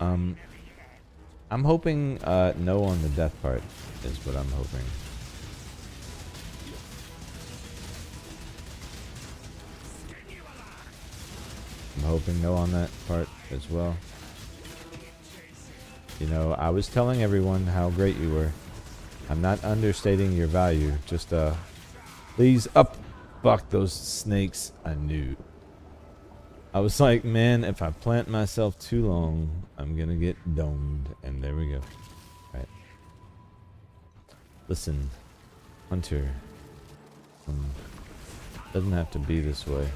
I'm hoping no on the death part is what I'm hoping. I'm hoping no on that part as well. You know, I was telling everyone how great you were. I'm not understating your value. Just, please up. Fuck those snakes. I knew. I was like, man, if I plant myself too long, I'm gonna get domed. And there we go. Right. Listen, Hunter. Doesn't have to be this way.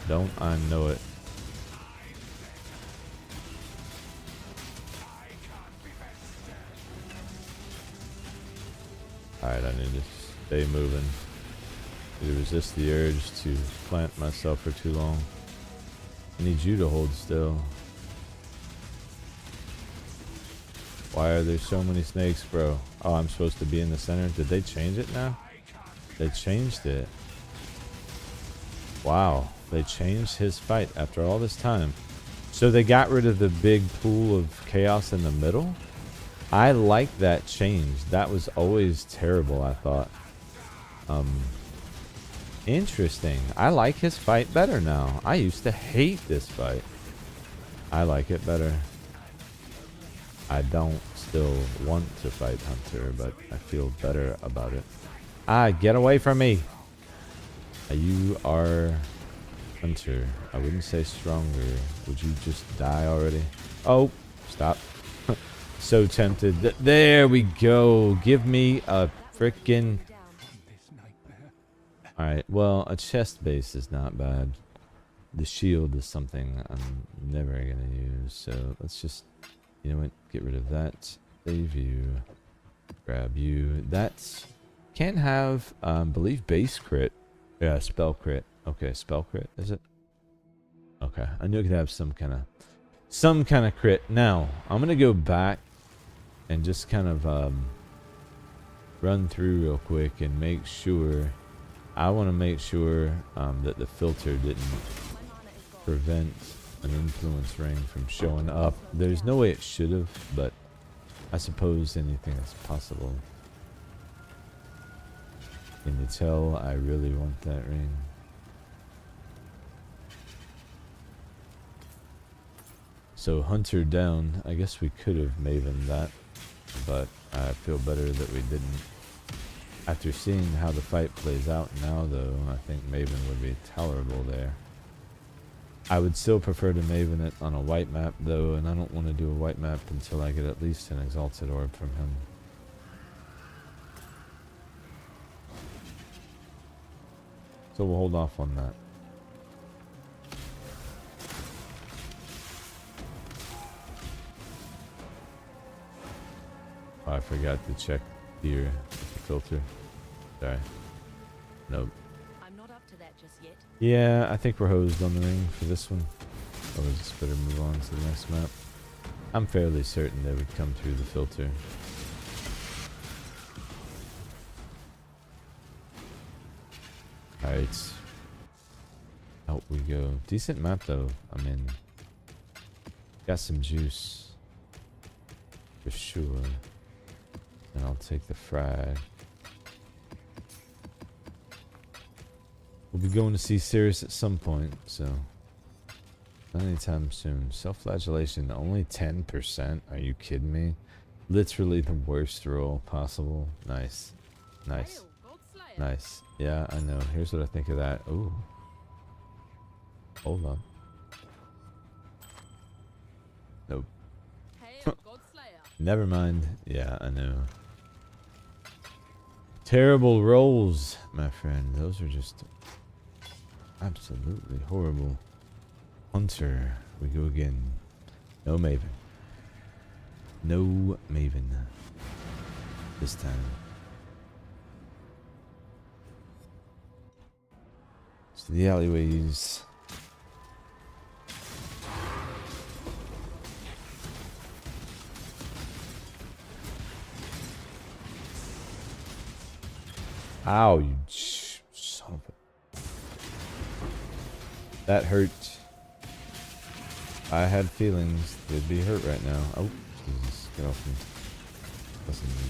Don't I know it? Alright, I need to stay moving. To resist the urge to plant myself for too long. I need you to hold still. Why are there so many snakes, bro? Oh, I'm supposed to be in the center. Did they change it now? They changed it. Wow. They changed his fight after all this time. So they got rid of the big pool of chaos in the middle? I like that change. That was always terrible, I thought. Interesting. I like his fight better now. I used to hate this fight. I like it better. I don't still want to fight Hunter, but I feel better about it. Ah, get away from me! You are Hunter. I wouldn't say stronger. Would you just die already? Oh, stop. So tempted. There we go. Give me a frickin'... Alright, well, a chest base is not bad. The shield is something I'm never gonna use, so let's just... You know what? Get rid of that. Save you. Grab you. That's... Can't have, believe base crit. Yeah, spell crit. Okay, spell crit, is it? Okay, I knew it could have some kind of crit. Now I'm gonna go back and just kind of run through real quick and make sure. I want to make sure that the filter didn't My mana is gone. prevent an influence ring from showing up. There's no way it should have, but I suppose anything is possible. Can you tell I really want that ring? So Hunter down. I guess we could have Maven that, but I feel better that we didn't. After seeing how the fight plays out now, though, I think Maven would be tolerable there. I would still prefer to Maven it on a white map, though, and I don't want to do a white map until I get at least an Exalted Orb from him. So we'll hold off on that. Oh, I forgot to check here with the filter. Sorry. Nope. I'm not up to that just yet. Yeah, I think we're hosed on the ring for this one. Or we just better move on to the next map. I'm fairly certain they would come through the filter. Alright. Out we go. Decent map though. I mean, got some juice. For sure. And I'll take the frag. We'll be going to see Sirius at some point, so not anytime soon. Self-flagellation, only 10%? Are you kidding me? Literally the worst roll possible. Nice. Nice. Nice. Yeah, I know. Here's what I think of that. Ooh. Hold on. Nope. Never mind. Yeah, I know. Terrible rolls, my friend. Those are just absolutely horrible. Hunter, we go again. No Maven. No Maven. This time. To the alleyways. Ow, you son of a... That hurt. I had feelings they'd be hurt right now. Oh, Jesus, get off me. Listen to me.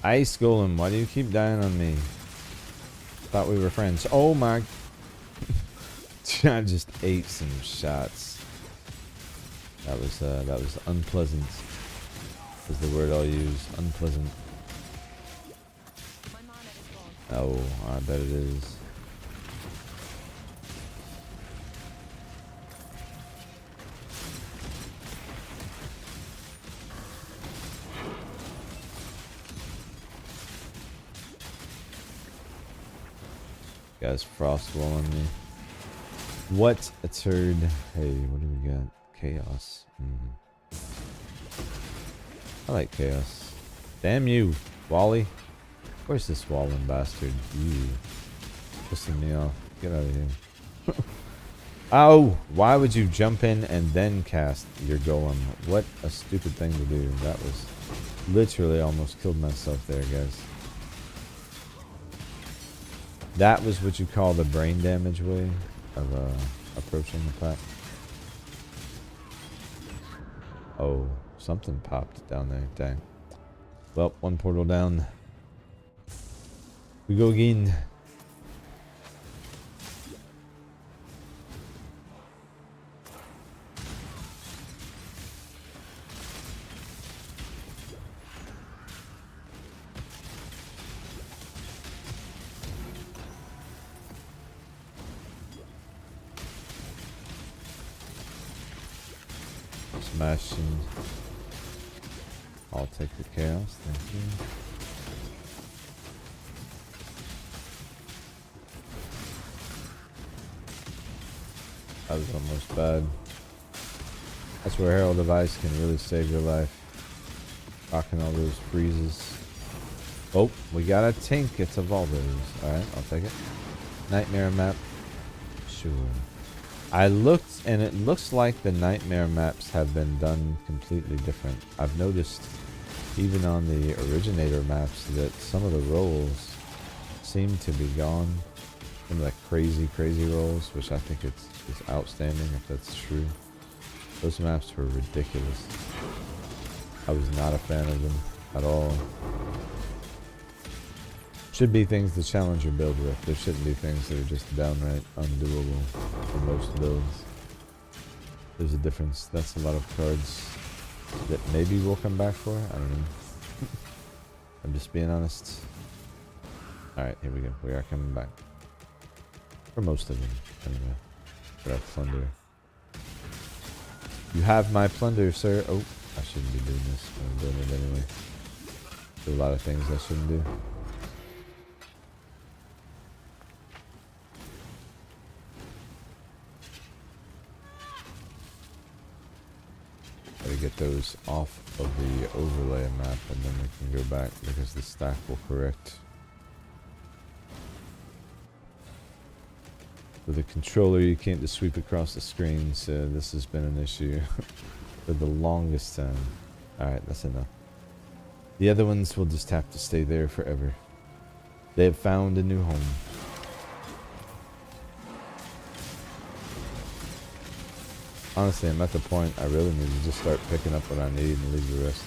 Ice Golem, why do you keep dying on me? Thought we were friends. Oh my... I just ate some shots. That was unpleasant. Is the word I'll use. Unpleasant. My mana is gone. Oh, I bet it is. Guys, frost wall on me. What a turd. Hey, what do we got? Chaos. I like chaos. Damn you, Wally. Where's this Wallen bastard? You. Pissing me off. Get out of here. Oh, why would you jump in and then cast your golem? What a stupid thing to do. That was literally almost killed myself there, guys. That was what you call the brain damage way of approaching the pack. Oh, something popped down there. Dang. Well, one portal down. We go again. Smashing. I'll take the chaos, thank you. That was almost bad. That's where Herald of Ice can really save your life. Rocking all those freezes. Oh, we got a tank. It's a Volvos. Alright, I'll take it. Nightmare map. Sure. I looked, and it looks like the nightmare maps have been done completely different. I've noticed, even on the originator maps, that some of the rolls seem to be gone. Some of the crazy rolls, which I think is outstanding if that's true. Those maps were ridiculous. I was not a fan of them at all. Should be things to challenge your build with. There shouldn't be things that are just downright undoable for most builds. There's a difference. That's a lot of cards that maybe we'll come back for. I don't know. I'm just being honest. Alright, here we go. We are coming back. For most of them, anyway. For our plunder. You have my plunder, sir. Oh, I shouldn't be doing this. I'm doing it anyway. There's a lot of things I shouldn't do. Gotta get those off of the overlay map, and then we can go back because the stack will correct. With a controller, you can't just sweep across the screen, so this has been an issue for the longest time. Alright, that's enough. The other ones will just have to stay there forever. They have found a new home. Honestly, I'm at the point I really need to just start picking up what I need and leave the rest.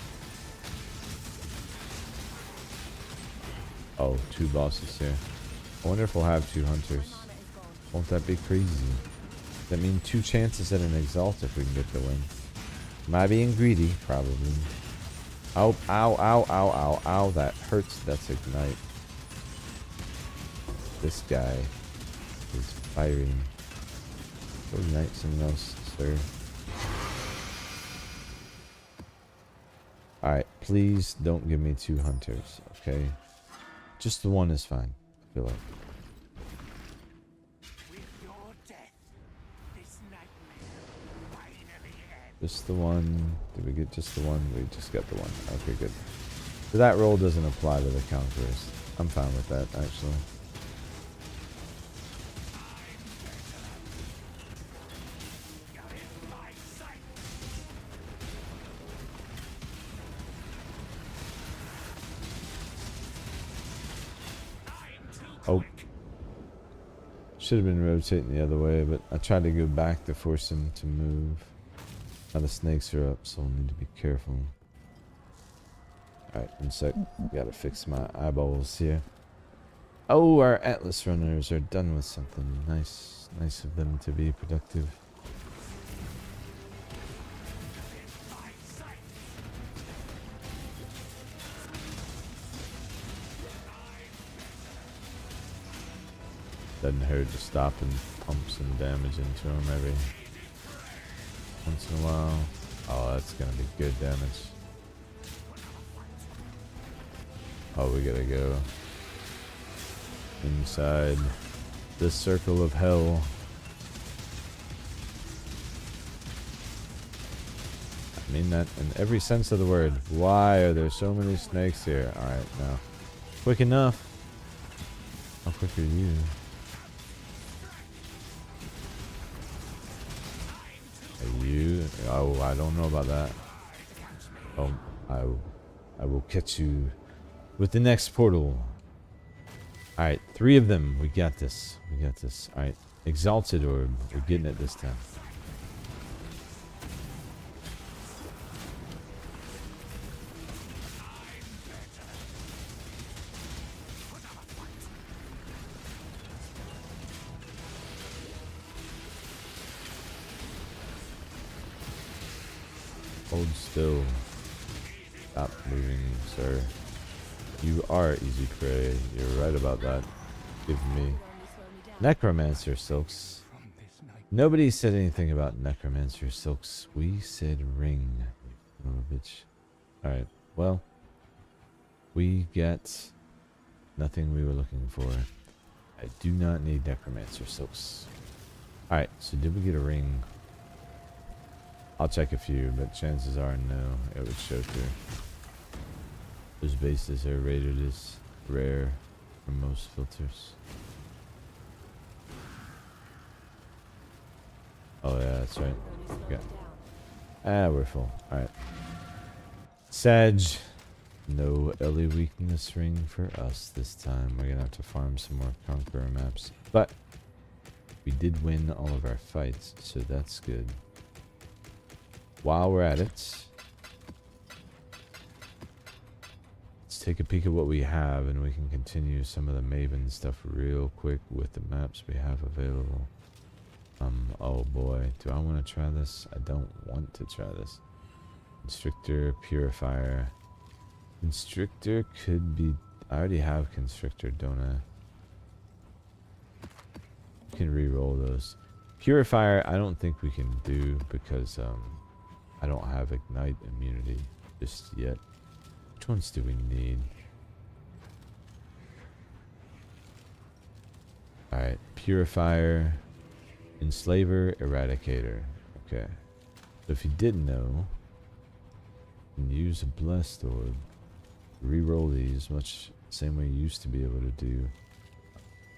Oh, 2 bosses here. I wonder if we'll have 2 hunters. Won't that be crazy? That mean 2 chances at an Exalt if we can get the win. Am I being greedy? Probably. Ow, ow, ow, ow, ow, ow. That hurts. That's Ignite. This guy is firing. Go Ignite someone else, sir. Alright, please don't give me 2 hunters, okay? Just the 1 is fine, I feel like. Just the 1. Did we get just the 1? We just got the 1. Okay, good. So that roll doesn't apply to the Conquerors. I'm fine with that, actually. Oh. Should have been rotating the other way, but I tried to go back to force him to move. Now the snakes are up, so I'll need to be careful. Alright, 1 sec. Gotta fix my eyeballs here. Oh, our Atlas runners are done with something. Nice. Nice of them to be productive. Doesn't hurt to stop and pump some damage into them every once in a while. Oh, that's gonna be good damage. Oh, we gotta go inside this circle of hell. I mean that in every sense of the word. Why are there so many snakes here? Alright, now. Quick enough. How quick are you? You? Oh, I don't know about that. Oh, I will catch you with the next portal. Alright, 3 of them. We got this. We got this. Alright, Exalted Orb. We're getting it this time. Hold still. Stop moving, sir. You are easy prey. You're right about that. Give me Necromancer Silks. Nobody said anything about Necromancer Silks. We said ring. Oh, bitch. Alright, well. We get nothing we were looking for. I do not need Necromancer Silks. Alright, so did we get a ring? I'll check a few, but chances are no, it would show through. Those bases are rated as rare for most filters. Oh yeah, that's right. Only slow Yeah. it down. We're full. Alright. Sag. No Ellie weakness ring for us this time. We're gonna have to farm some more Conqueror maps. But we did win all of our fights, so that's good. While we're at it, let's take a peek at what we have, and we can continue some of the Maven stuff real quick with the maps we have available. Oh boy, do I want to try this? I don't want to try this. Constrictor, Purifier. Constrictor could be... I already have Constrictor, don't I? We can re-roll those. Purifier, I don't think we can do because I don't have Ignite immunity just yet. Which ones do we need? Alright, Purifier, Enslaver, Eradicator. Okay. So if you didn't know, you can use a Blessed Orb. Re-roll these much same way you used to be able to do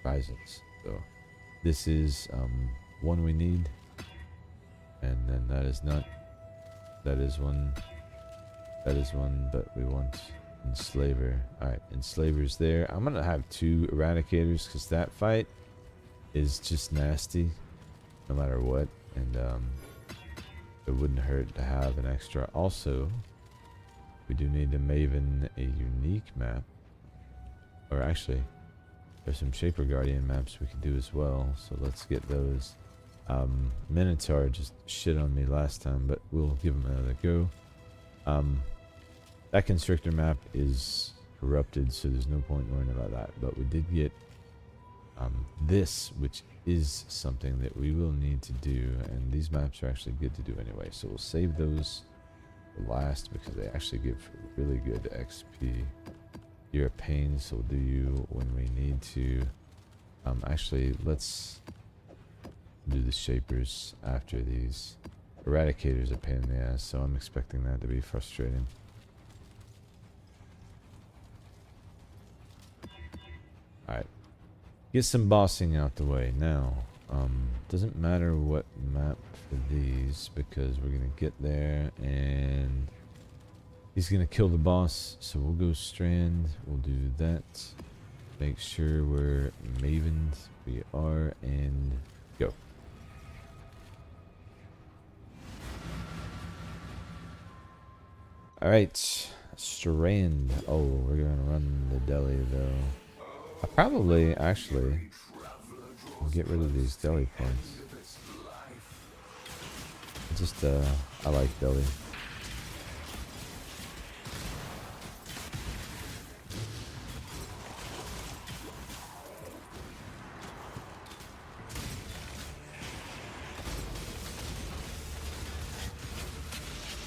Horizons. So this is one we need, and then that is not. That is one. That is one, but we want Enslaver. Alright, Enslaver's there. I'm gonna have 2 Eradicators because that fight is just nasty no matter what, and it wouldn't hurt to have an extra. Also, we do need to Maven a unique map, or actually there's some Shaper Guardian maps we could do as well, so let's get those. Minotaur just shit on me last time, but we'll give him another go. That Constrictor map is corrupted, so there's no point worrying about that, but we did get this, which is something that we will need to do, and these maps are actually good to do anyway, so we'll save those last because they actually give really good XP. You're a pain, so we'll do you when we need to. Actually, let's do the Shapers after these. Eradicators a pain in the ass, so I'm expecting that to be frustrating. Alright. Get some bossing out the way. Now, doesn't matter what map for these because we're gonna get there and he's gonna kill the boss, so we'll go Strand, we'll do that, make sure we're Mavened, we are, and go. Alright, Strand. Oh, we're gonna run the deli though. I probably actually will get rid of these deli points. Just I like deli.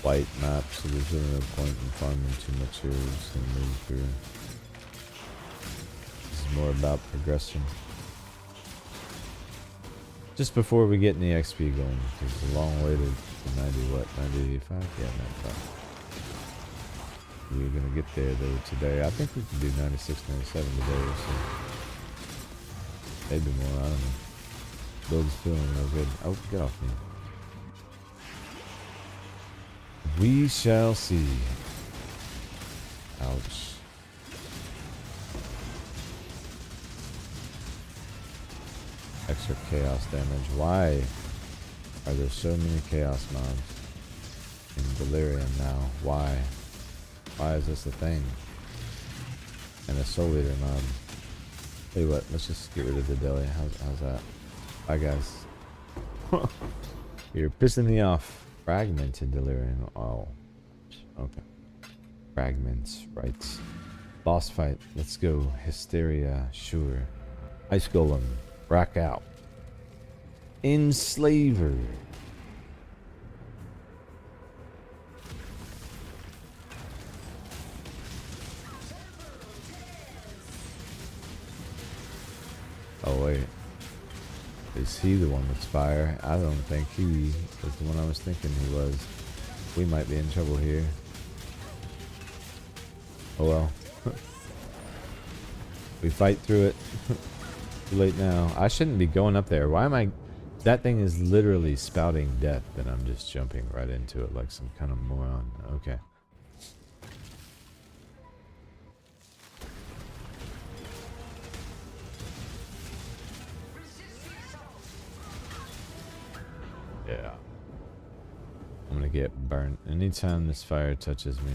White map, so there's really no point in farming too much here. We're just gonna move through. This is more about progression. Just before we get any XP going, because it's a long way to 90 what? 95? Yeah, 95. We're gonna get there though today. I think we can do 96, 97 today or so. Maybe more, I don't know. Build's feeling real good. Oh, get off me. We shall see. Ouch. Extra chaos damage. Why are there so many chaos mobs in Delirium now? Why? Why is this a thing? And a Soul Eater mob. Tell you what, let's just get rid of the deli. How's that? Bye guys. You're pissing me off. Fragmented Delirium. Oh. Okay. Fragments. Right. Boss fight. Let's go. Hysteria. Sure. Ice Golem. Rock out. Enslaver. Oh wait. Is he the one with fire? I don't think he was the one I was thinking he was. We might be in trouble here. Oh well. We fight through it. Too late now. I shouldn't be going up there. Why am I... That thing is literally spouting death, and I'm just jumping right into it like some kind of moron. Okay. Yeah. I'm gonna get burnt anytime this fire touches me.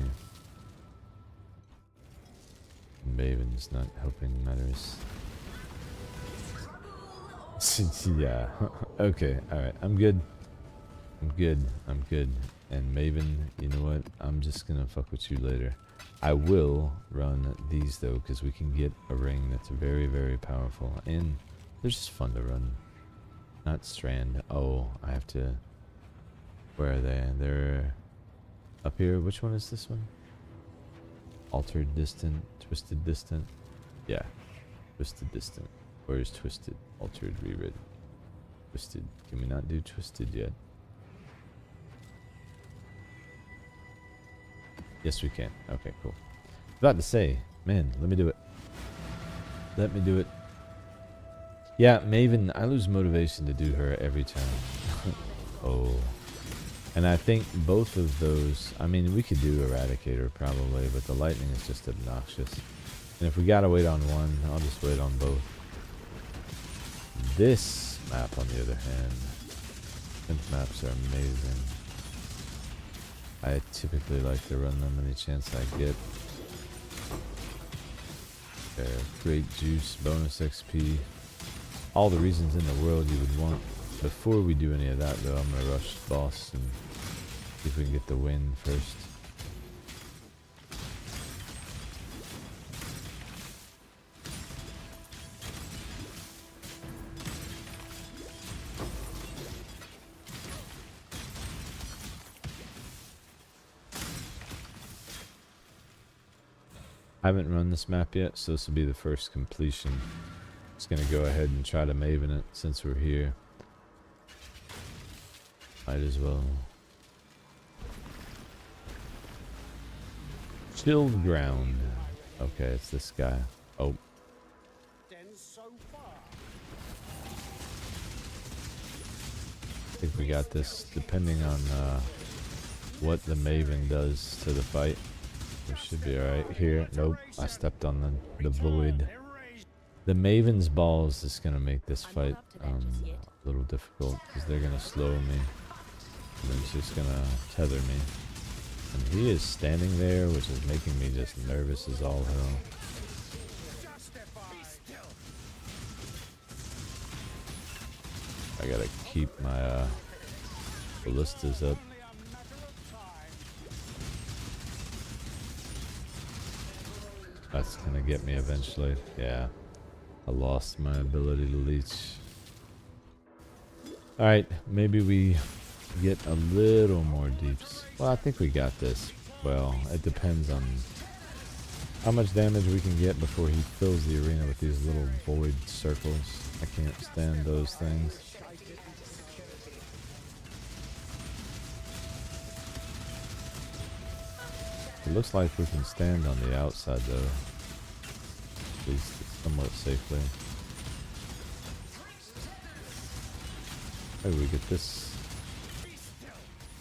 Maven's not helping matters. Yeah. Okay. Alright. I'm good. I'm good. I'm good. And Maven, you know what? I'm just gonna fuck with you later. I will run these though, because we can get a ring that's very, very powerful. And they're just fun to run. Not strand. Oh, I have to... Where are they? They're up here. Which one is this one? Altered distant, twisted distant. Yeah, twisted distant. Where's twisted? Altered, rewritten. Twisted. Can we not do twisted yet? Yes, we can. Okay, cool. About to say, man, let me do it. Let me do it. Yeah, Maven, I lose motivation to do her every time. Oh. And I think both of those, I mean, we could do Eradicator probably, but the lightning is just obnoxious. And if we gotta wait on one, I'll just wait on both. This map, on the other hand, synth maps are amazing. I typically like to run them any chance I get. Great juice, bonus XP, all the reasons in the world you would want. Before we do any of that though, I'm going to rush boss and see if we can get the win first. I haven't run this map yet, so this will be the first completion. Just going to go ahead and try to Maven it since we're here. Might as well. Chilled ground. Okay, it's this guy. Oh. I think we got this, depending on what the Maven does to the fight. We should be alright here. Nope, I stepped on the void. The Maven's balls is going to make this fight a little difficult, because they're going to slow me. And then he's just going to tether me. And he is standing there, which is making me just nervous as all hell. I gotta keep my ballistas up. That's gonna get me eventually. Yeah. I lost my ability to leech. Alright, maybe we get a little more deeps. Well, I think we got this. Well, it depends on how much damage we can get before he fills the arena with these little void circles. I can't stand those things. It looks like we can stand on the outside though, at least somewhat safely. Maybe we get this.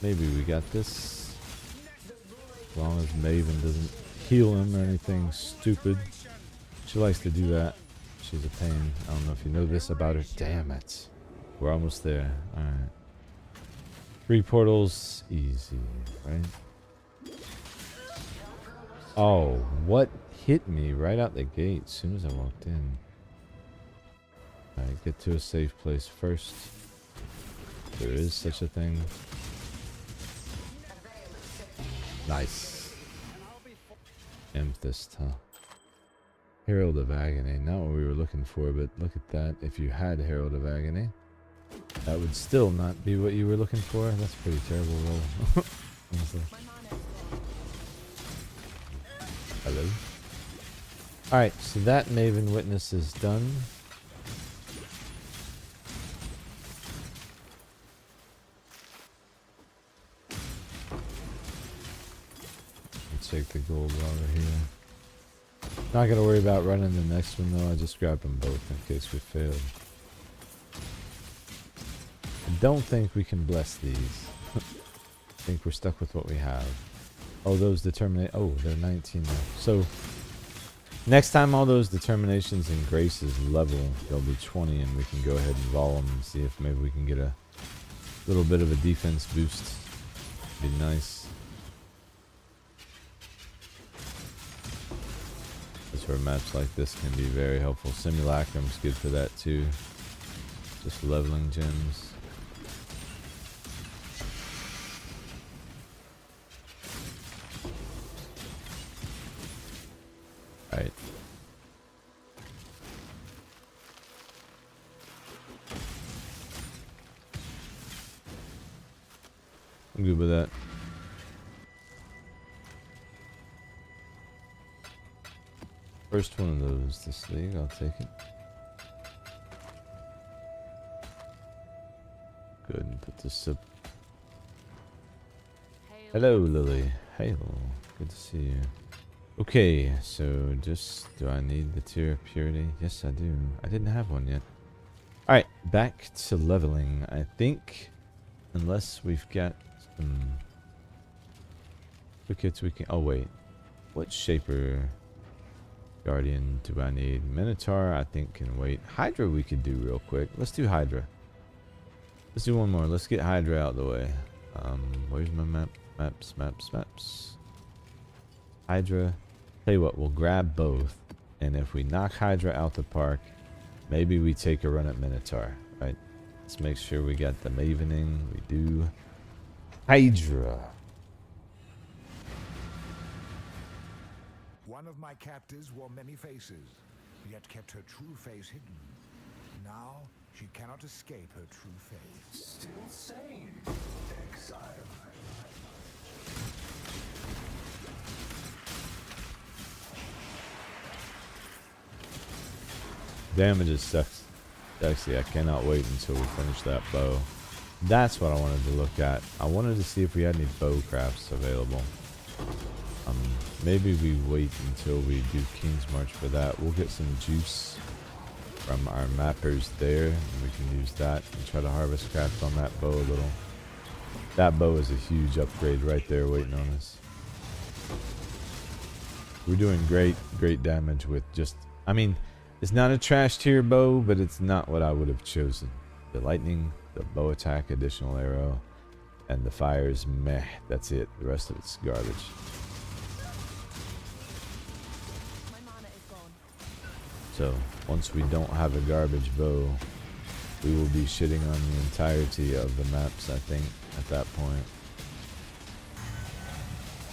Maybe we got this. As long as Maven doesn't heal him or anything stupid. She likes to do that. She's a pain. I don't know if you know this about her. Damn it. We're almost there. Alright. 3 portals. Easy, right? Oh, what hit me right out the gate as soon as I walked in? Alright, get to a safe place first. There is such a thing. Nice. Amethyst, huh? Herald of Agony. Not what we were looking for, but look at that. If you had Herald of Agony, that would still not be what you were looking for. That's a pretty terrible roll. Honestly. Hello. Alright, so that Maven Witness is done. Let's take the gold while we're here. Not gonna worry about running the next one though. I just grabbed them both in case we failed. I don't think we can bless these. I think we're stuck with what we have. Oh, those determinate. Oh, they're 19 now. So next time all those determinations and graces level, they'll be 20, and we can go ahead and vol them and see if maybe we can get a little bit of a defense boost. Be nice. That's where maps like this can be very helpful. Simulacrum's good for that too. Just leveling gems. Alright. I'm good with that. First one of those this league, I'll take it. Good, and put this up. Hello, Lily. Hello. Good to see you. Okay, so do I need the tier of purity? Yes, I do. I didn't have one yet. Alright, back to leveling. I think, unless we've got some duplicates we can... Oh, wait. What shaper guardian do I need? Minotaur, I think, can wait. Hydra we could do real quick. Let's do Hydra. Let's do one more. Let's get Hydra out of the way. Where's my map? Maps. Hydra. Tell you what, we'll grab both. And if we knock Hydra out the park, maybe we take a run at Minotaur. Right? Let's make sure we got the Mavening. We do. Hydra. One of my captives wore many faces, yet kept her true face hidden. Now she cannot escape her true face. Still sane, Exile. Damage is sexy. I cannot wait until we finish that bow. That's what I wanted to look at. I wanted to see if we had any bow crafts available. Maybe we wait until we do King's March for that. We'll get some juice from our mappers there, and we can use that and try to harvest craft on that bow a little. That bow is a huge upgrade right there waiting on us. We're doing great damage with just... I mean, it's not a trash tier bow, but it's not what I would have chosen. The lightning, the bow attack, additional arrow, and the fires, meh. That's it. The rest of it's garbage. So, once we don't have a garbage bow, we will be shitting on the entirety of the maps, I think, at that point.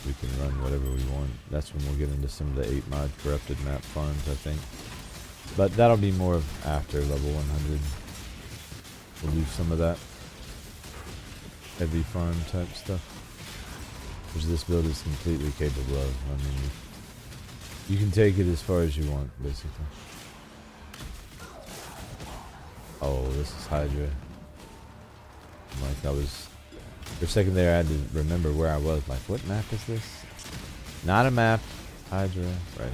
We can run whatever we want. That's when we'll get into some of the 8 mod corrupted map farms, I think. But that'll be more of after level 100. We'll do some of that heavy farm type stuff, which this build is completely capable of. I mean, you can take it as far as you want, basically. Oh, this is Hydra. Like, I was... For a second there, I had to remember where I was. Like, what map is this? Not a map. Hydra. Right.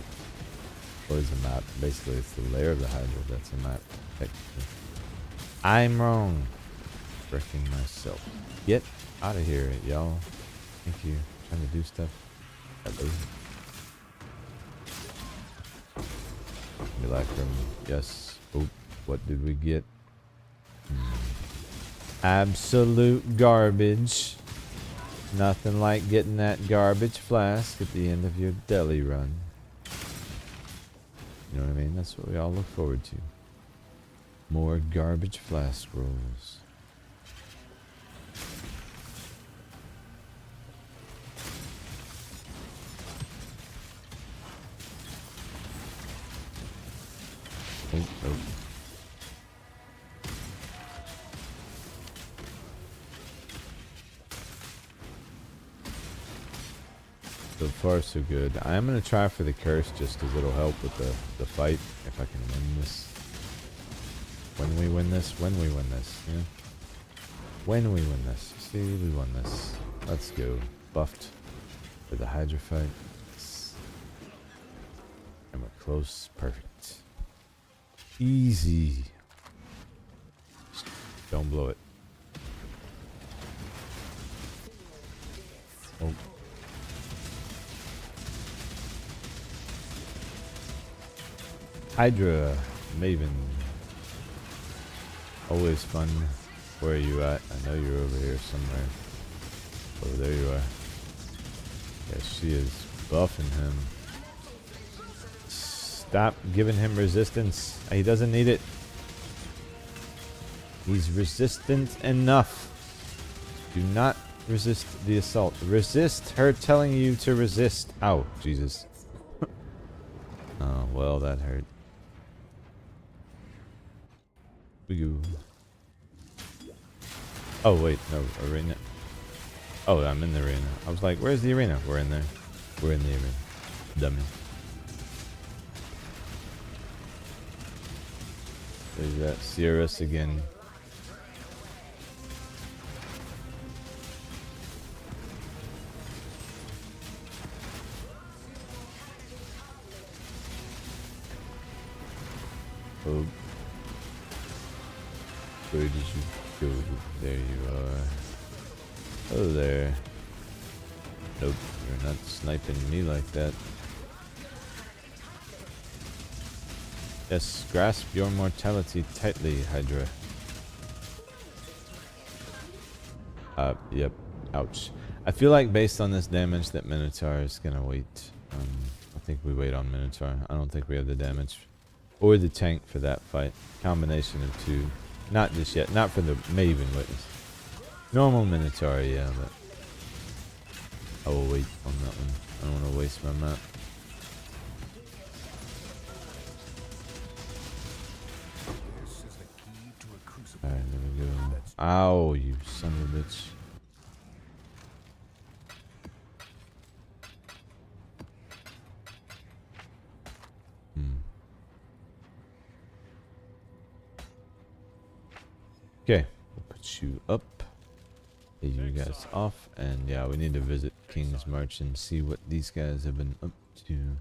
What is a map? Basically, it's the lair of the Hydra. That's a map. Technically. I'm wrong. Wrecking myself. Get out of here, y'all. Thank you. Trying to do stuff. Hello. Simulacrum. Yes. Oh, what did we get? Absolute garbage. Nothing like getting that garbage flask at the end of your deli run. You know what I mean? That's what we all look forward to. More garbage flask rolls. Oh. So far, so good. I am going to try for the curse just because it'll help with the fight. If I can win this. When we win this. Yeah. When we win this. See, we won this. Let's go. Buffed for the Hydra fight. And we're close. Perfect. Easy. Don't blow it. Oh. Hydra Maven. Always fun. Where are you at? I know you're over here somewhere. Oh, there you are. Yeah, she is buffing him. Stop giving him resistance. He doesn't need it. He's resistant enough. Do not resist the assault. Resist her telling you to resist. Ow, Jesus. Oh, well, that hurt. Oh, wait, no, arena. Oh, I'm in the arena. I was like, where's the arena? We're in there. We're in the arena. Dummy. There's that. Sierras again. Oh. Where did you go? There you are. Oh there. Nope, you're not sniping me like that. Yes, grasp your mortality tightly, Hydra. Yep. Ouch. I feel like based on this damage that Minotaur is gonna wait. I think we wait on Minotaur. I don't think we have the damage or the tank for that fight. Combination of two. Not just yet. Not for the Maven witness. Normal Minotaur, yeah, but I will wait on that one. I don't want to waste my map. Alright, there we go. Ow, you son of a bitch. Okay, we'll put you up. Get you guys off, and yeah, we need to visit King's March and see what these guys have been up to.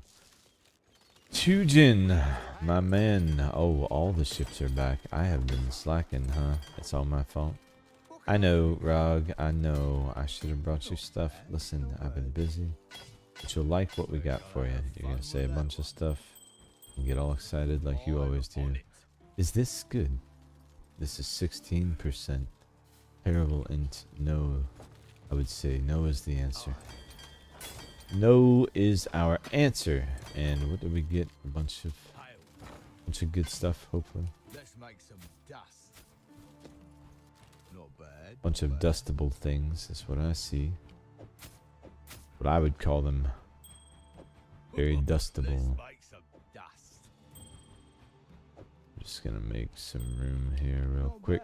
Tujin, my man. Oh, all the ships are back. I have been slacking, huh? It's all my fault. I know, Rog. I know. I should have brought you stuff. Listen, I've been busy. But you'll like what we got for you. You're gonna say a bunch of stuff and get all excited like you always do. Is this good? This is 16%. Terrible int. No. I would say no is the answer. No is our answer. And what did we get? A bunch of good stuff, hopefully. Let's make some dust. Not bad. Bunch of dustable things is what I see. What I would call them. Very dustable. Just gonna make some room here real quick.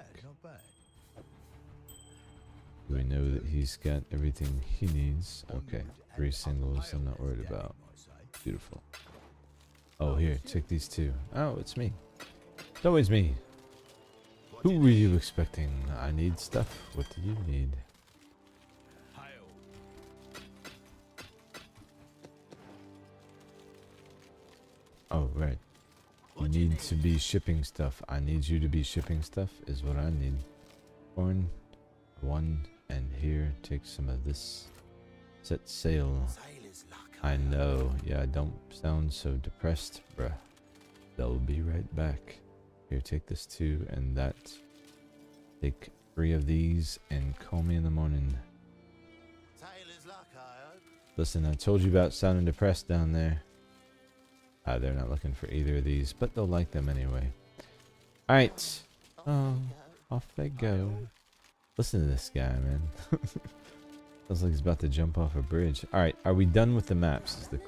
We know that he's got everything he needs. Okay, 3 singles I'm not worried about. Beautiful. Oh, here, take these 2. Oh, it's me. It's always me. Who were you expecting? I need stuff. What do you need? Oh, right. You need to be shipping stuff. I need you to be shipping stuff is what I need. Corn, 1, and here, take some of this. Set sail. I know. Yeah, don't sound so depressed, bruh. They'll be right back. Here, take this 2 and that. Take 3 of these and call me in the morning. Listen, I told you about sounding depressed down there. They're not looking for either of these, but they'll like them anyway. Alright. Oh, off they go. Listen to this guy, man. Sounds like he's about to jump off a bridge. Alright, are we done with the maps? Is the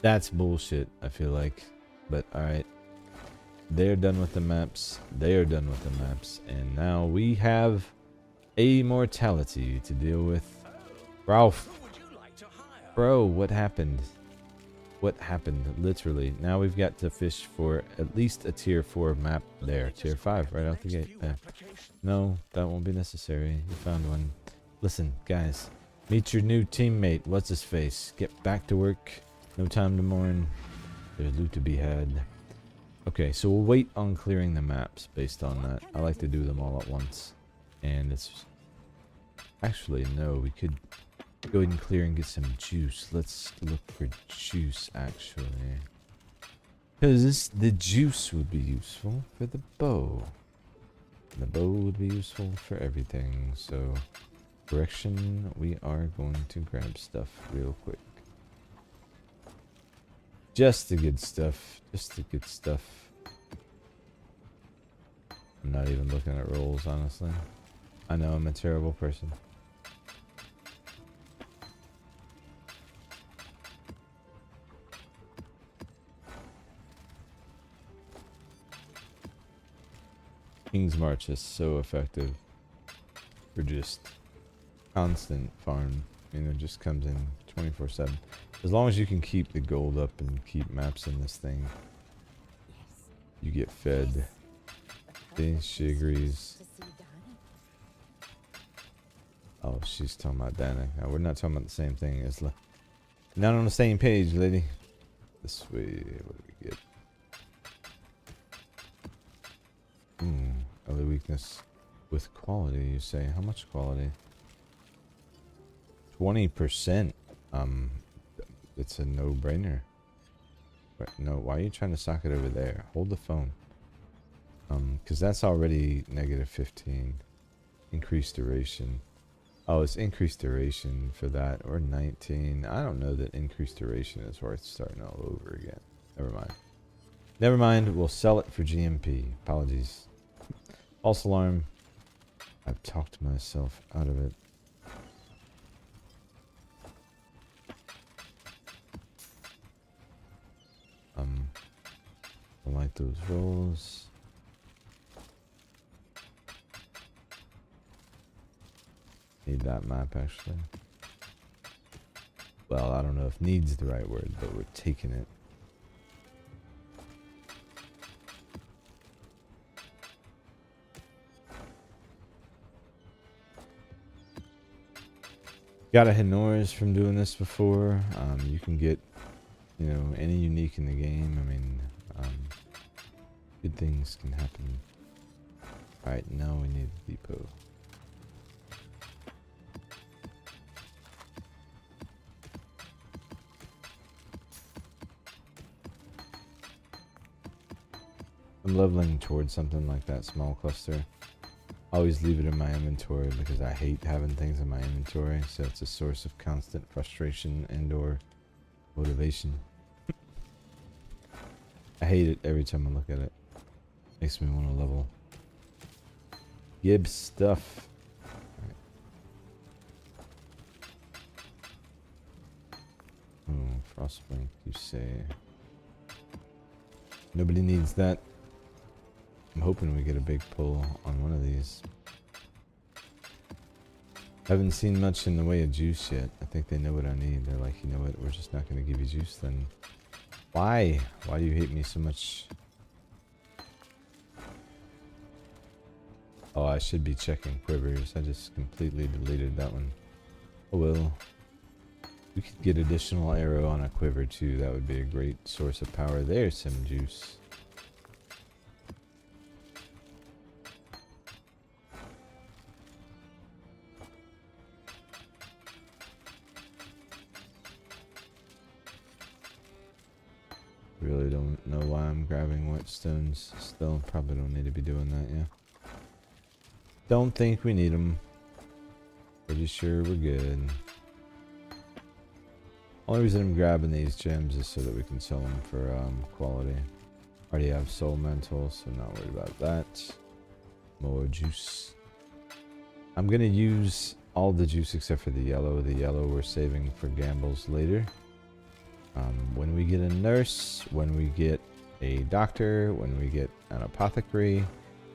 That's bullshit, I feel like. But alright. They're done with the maps. They are done with the maps. And now we have a mortality to deal with. Ralph. Bro, what happened? What happened? Literally. Now we've got to fish for at least a tier 4 map there. Tier 5 right out the gate. No, that won't be necessary. You found one. Listen, guys. Meet your new teammate. What's his face? Get back to work. No time to mourn. There's loot to be had. Okay, so we'll wait on clearing the maps based on that. I like to do them all at once. And it's... Actually, no, we could go ahead and clear and get some juice. Let's look for juice, actually. Because the juice would be useful for the bow. And the bow would be useful for everything. So, correction, we are going to grab stuff real quick. Just the good stuff. Just the good stuff. I'm not even looking at rolls, honestly. I know I'm a terrible person. King's March is so effective for just constant farm. You know, it just comes in 24/7. As long as you can keep the gold up and keep maps in this thing, you get fed. See, she agrees. Oh, she's talking about Danik. Now, we're not talking about the same thing. It's not on the same page, lady. This way, what do we get? Other weakness with quality, you say. How much quality? 20%. It's a no-brainer. No, why are you trying to sock it over there? Hold the phone. Because that's already negative 15. Increased duration. Oh, it's increased duration for that, or 19. I don't know that increased duration is worth starting all over again. Never mind. Never mind, we'll sell it for GMP. Apologies. False alarm. I've talked myself out of it. I like those rolls. Need that map, actually. Well, I don't know if needs the right word, but we're taking it. Got a Henora's from doing this before. You can get, you know, any unique in the game. I mean, good things can happen. Alright, now we need the depot. I'm leveling towards something like that small cluster. I always leave it in my inventory because I hate having things in my inventory, so it's a source of constant frustration and or motivation. I hate it every time I look at it. Makes me want to level. Gibbs stuff. Right. Oh, Frostbank, you say. Nobody needs that. I'm hoping we get a big pull on one of these. Haven't seen much in the way of juice yet. I think they know what I need. They're like, you know what, we're just not going to give you juice then. Why? Why do you hate me so much? Oh, I should be checking quivers. I just completely deleted that one. Oh well. We could get additional arrow on a quiver too. That would be a great source of power. There's some juice. Really don't know why I'm grabbing whetstones. Still, probably don't need to be doing that, yeah. Don't think we need them. Pretty sure we're good. Only reason I'm grabbing these gems is so that we can sell them for quality. Already have soul mantle, so not worried about that. More juice. I'm gonna use all the juice except for the yellow. The yellow we're saving for gambles later. When we get a nurse, when we get a doctor, when we get an apothecary,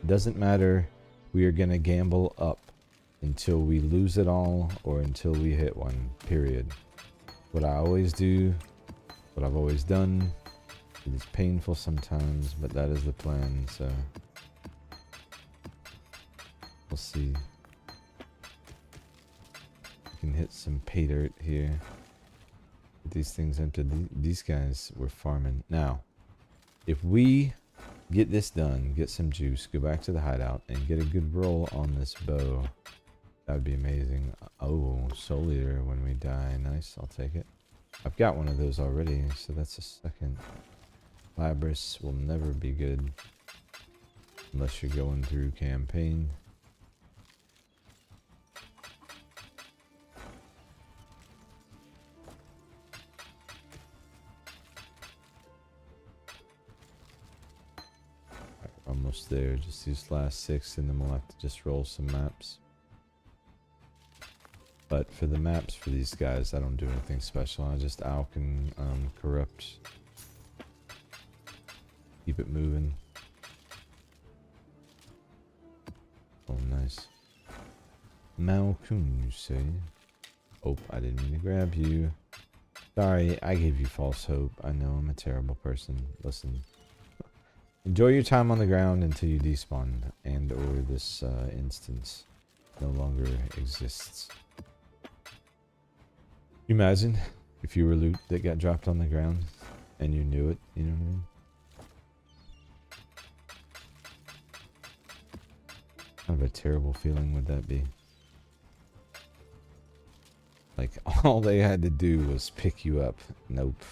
doesn't matter. We are gonna gamble up until we lose it all or until we hit one, period. What I always do, what I've always done, it is painful sometimes, but that is the plan, so we'll see. can hit some pay dirt here. Get these things emptied. These guys were farming. Now, if we get this done, get some juice, go back to the hideout, and get a good roll on this bow, that would be amazing. Oh, Soul Eater when we die. Nice, I'll take it. I've got one of those already, so that's a second. Labrys will never be good unless you're going through campaign. Almost there, just these last 6 and then we'll have to just roll some maps. But for the maps for these guys, I don't do anything special. I just alch and corrupt. Keep it moving. Oh, nice. Malkun, you say? Oh, I didn't mean to grab you. Sorry, I gave you false hope. I know I'm a terrible person. Listen. Enjoy your time on the ground until you despawn, and or this instance no longer exists. You imagine if you were loot that got dropped on the ground and you knew it, you know what I mean? Kind of a terrible feeling would that be? Like all they had to do was pick you up. Nope.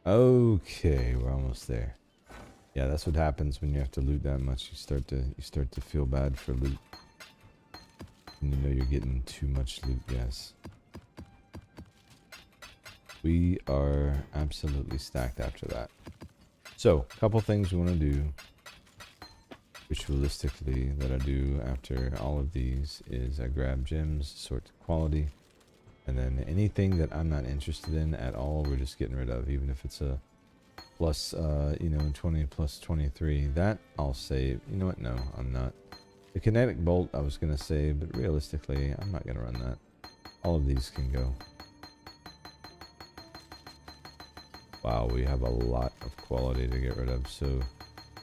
Okay, we're almost there. Yeah, that's what happens when you have to loot that much. You start to feel bad for loot. And you know you're getting too much loot, guys. We are absolutely stacked after that. So, a couple things we want to do, ritualistically, that I do after all of these is I grab gems, sort to quality, and then anything that I'm not interested in at all, we're just getting rid of, even if it's a plus, 20 plus 23. That I'll save. You know what? No, I'm not. The kinetic bolt I was going to save, but realistically, I'm not going to run that. All of these can go. Wow, we have a lot of quality to get rid of. So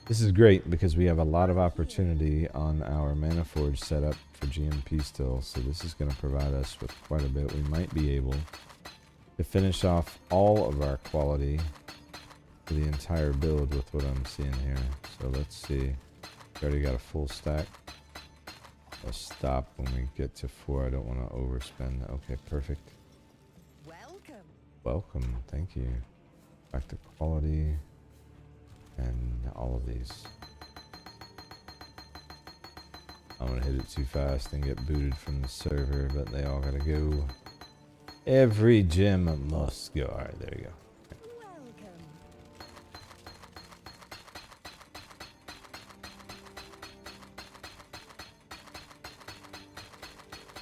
this is great because we have a lot of opportunity on our ManaForged setup for GMP still. So this is going to provide us with quite a bit. We might be able to finish off all of our quality for the entire build with what I'm seeing here. So let's see. We already got a full stack. I'll stop when we get to 4. I don't want to overspend. Okay, perfect. Welcome. Welcome. Thank you. Back to quality and all of these. I'm gonna hit it too fast and get booted from the server, but they all gotta go. Every gem must go. Alright, there you go. Welcome.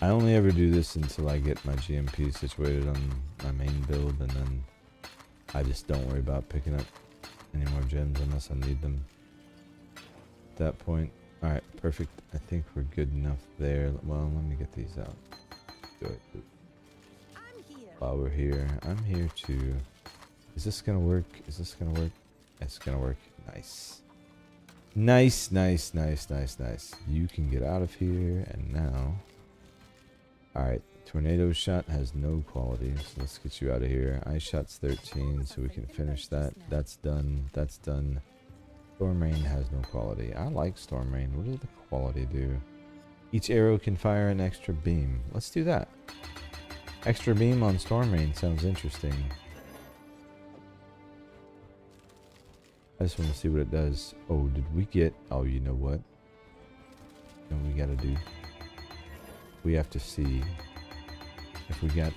I only ever do this until I get my GMP situated on my main build, and then I just don't worry about picking up any more gems unless I need them at that point. Alright, perfect. I think we're good enough there. Well, let me get these out. Do it. I'm here. While we're here, I'm here too. Is this gonna work? Is this gonna work? It's gonna work. Nice. Nice, nice, nice, nice, nice. You can get out of here, and now... Alright, Tornado Shot has no quality, so let's get you out of here. Ice Shot's 13, so we can finish that. That's done. That's done. Storm Rain has no quality. I like Storm Rain. What does the quality do? Each arrow can fire an extra beam. Let's do that. Extra beam on Storm Rain sounds interesting. I just want to see what it does. Oh, did we get... Oh, you know what? You know what we gotta do? We have to see if we got...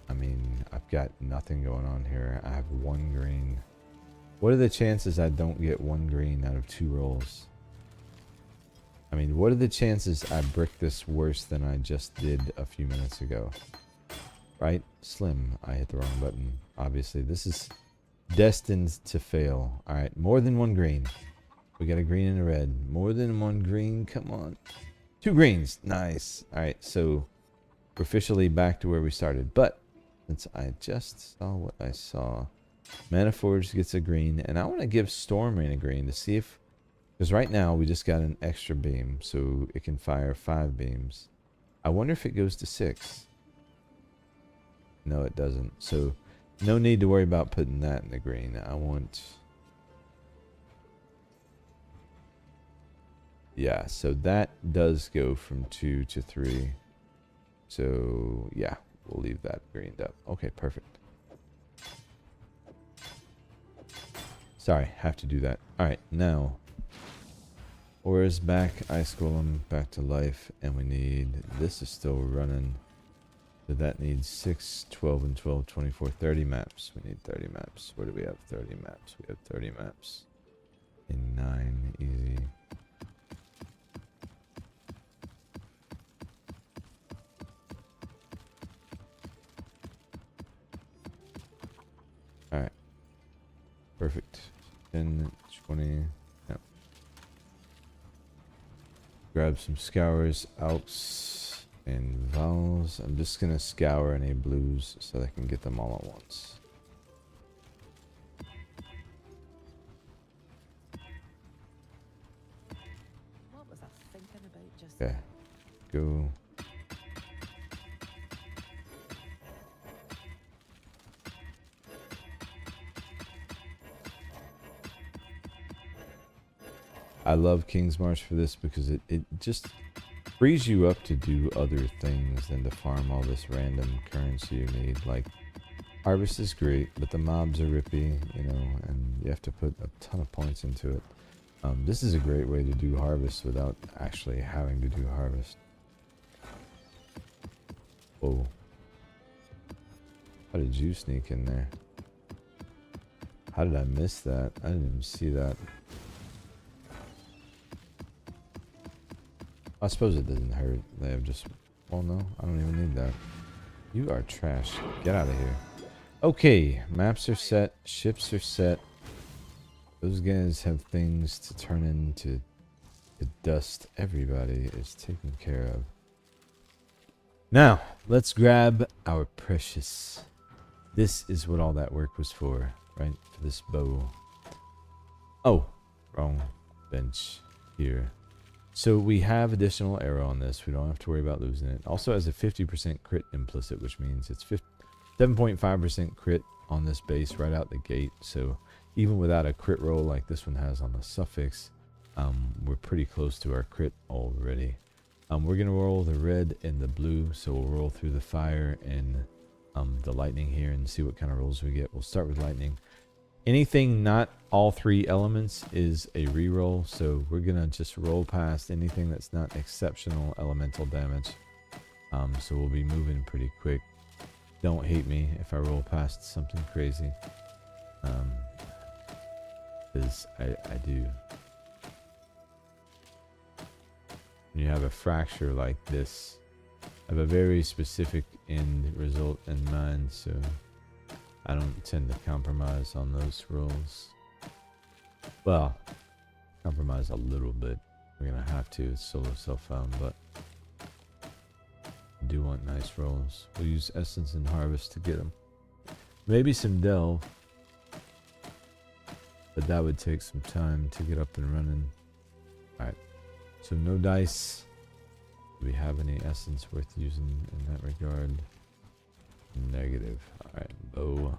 I mean, I've got nothing going on here. I have 1 green. What are the chances I don't get 1 green out of 2 rolls? I mean, what are the chances I brick this worse than I just did a few minutes ago? Right? Slim. I hit the wrong button. Obviously, this is destined to fail. Alright, more than 1 green. We got a green and a red. More than 1 green. Come on. 2 greens. Nice. Alright, so we're officially back to where we started. But since I just saw what I saw, ManaForged gets a green, and I want to give Storm Rain a green to see if, because right now we just got an extra beam, so it can fire 5 beams. I wonder if it goes to 6. No, it doesn't. So no need to worry about putting that in the green. I want... Yeah, so that does go from 2 to 3. So, yeah, we'll leave that greened up. Okay, perfect. Sorry, have to do that. Alright, now. Aura's back, Ice Golem back to life, and we need... This is still running. So that needs 6, 12, and 12, 24, 30 maps. We need 30 maps. Where do we have 30 maps? We have 30 maps. In 9, easy. Alright. Perfect. 10, 20. Yep. Grab some scours, alps, and vowels. I'm just going to scour any blues so that I can get them all at once. What was I thinking about just Okay. Go. I love King's March for this because it just frees you up to do other things than to farm all this random currency you need. Like, harvest is great, but the mobs are rippy, you know, and you have to put a ton of points into it. This is a great way to do harvest without actually having to do harvest. Oh. How did you sneak in there? How did I miss that? I didn't even see that. I suppose it doesn't hurt. They have just... Well, no. I don't even need that. You are trash. Get out of here. Okay. Maps are set. Ships are set. Those guys have things to turn into dust. Everybody is taken care of. Now, let's grab our precious. This is what all that work was for, right? For this bow. Oh, wrong bench here. So we have additional arrow on this. We don't have to worry about losing it. Also has a 50% crit implicit, which means it's 7.5% crit on this base right out the gate. So even without a crit roll like this one has on the suffix, we're pretty close to our crit already. We're going to roll the red and the blue. So we'll roll through the fire and the lightning here and see what kind of rolls we get. We'll start with lightning. Anything not all 3 elements is a reroll, so we're gonna just roll past anything that's not exceptional elemental damage. So we'll be moving pretty quick. Don't hate me if I roll past something crazy, because I do. When you have a fracture like this, I have a very specific end result in mind, so I don't tend to compromise on those rolls. Well, compromise a little bit. We're gonna have to. It's solo self-found, but I do want nice rolls. We'll use Essence and Harvest to get them. Maybe some Delve, but that would take some time to get up and running. Alright, so no dice. Do we have any Essence worth using in that regard? Negative. Alright, bow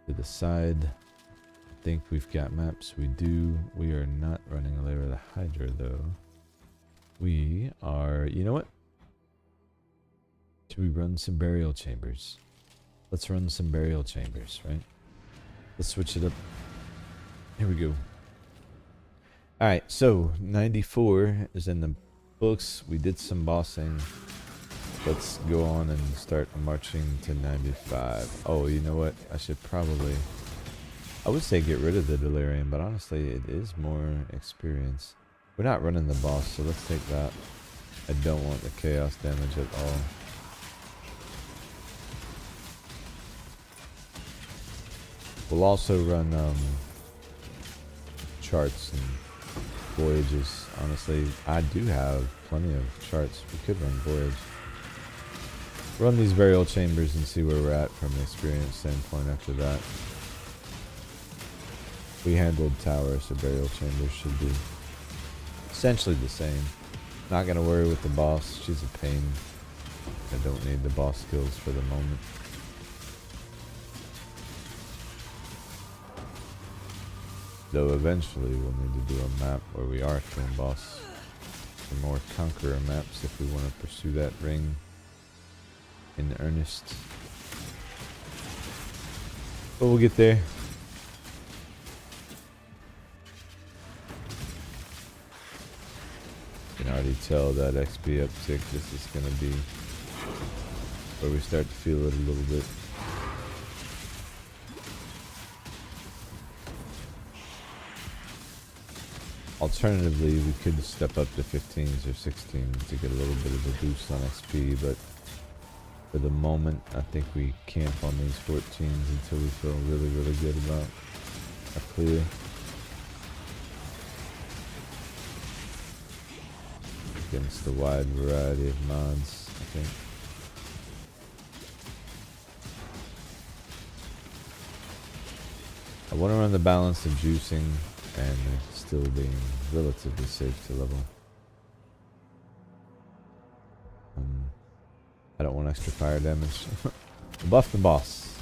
to the side. I think we've got maps. We do. We are not running a layer of the Hydra though. We are... You know what? Should we run some burial chambers? Let's run some burial chambers, right? Let's switch it up. Here we go. Alright, so 94 is in the books. We did some bossing. Let's go on and start marching to 95. Oh, you know what? I should probably... I would say get rid of the Delirium, but honestly, it is more experience. We're not running the boss, so let's take that. I don't want the chaos damage at all. We'll also run charts and voyages. Honestly, I do have plenty of charts. We could run voyage. Run these burial chambers and see where we're at from an experience standpoint after that. We handled tower, so burial chambers should be essentially the same. Not gonna worry with the boss, she's a pain. I don't need the boss skills for the moment. Though eventually we'll need to do a map where we are killing boss. For more conqueror maps if we want to pursue that ring in earnest. But we'll get there. You can already tell that XP uptick. This is going to be where we start to feel it a little bit. Alternatively, we could step up to 15s or 16s to get a little bit of a boost on XP, but for the moment, I think we camp on these 14s until we feel really, really good about a clear. Against the wide variety of mods, I think. I want to run the balance of juicing and still being relatively safe to level. I don't want extra fire damage. Buff the boss.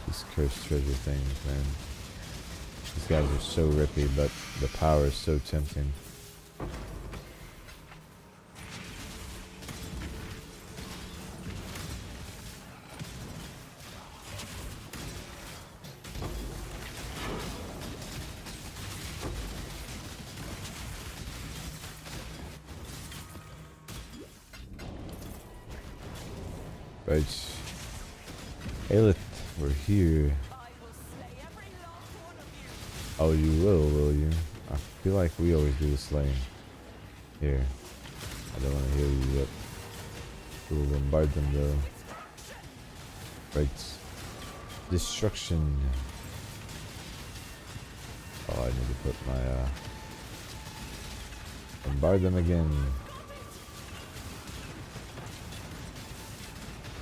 These cursed treasure things, man. These guys are so rippy, but the power is so tempting. Right. Aelith, we're here. Oh, you will you? I feel like we always do the slaying. Here. I don't want to heal you up. We'll bombard them though. Right. Destruction. Oh, I need to put my, bombard them again.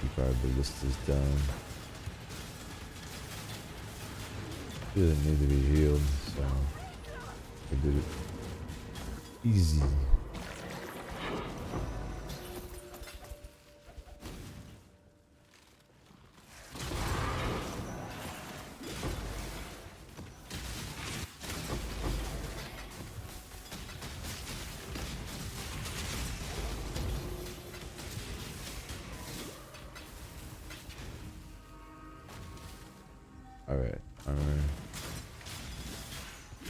Keep our ballistas down. Didn't need to be healed, so we did it easy. Alright,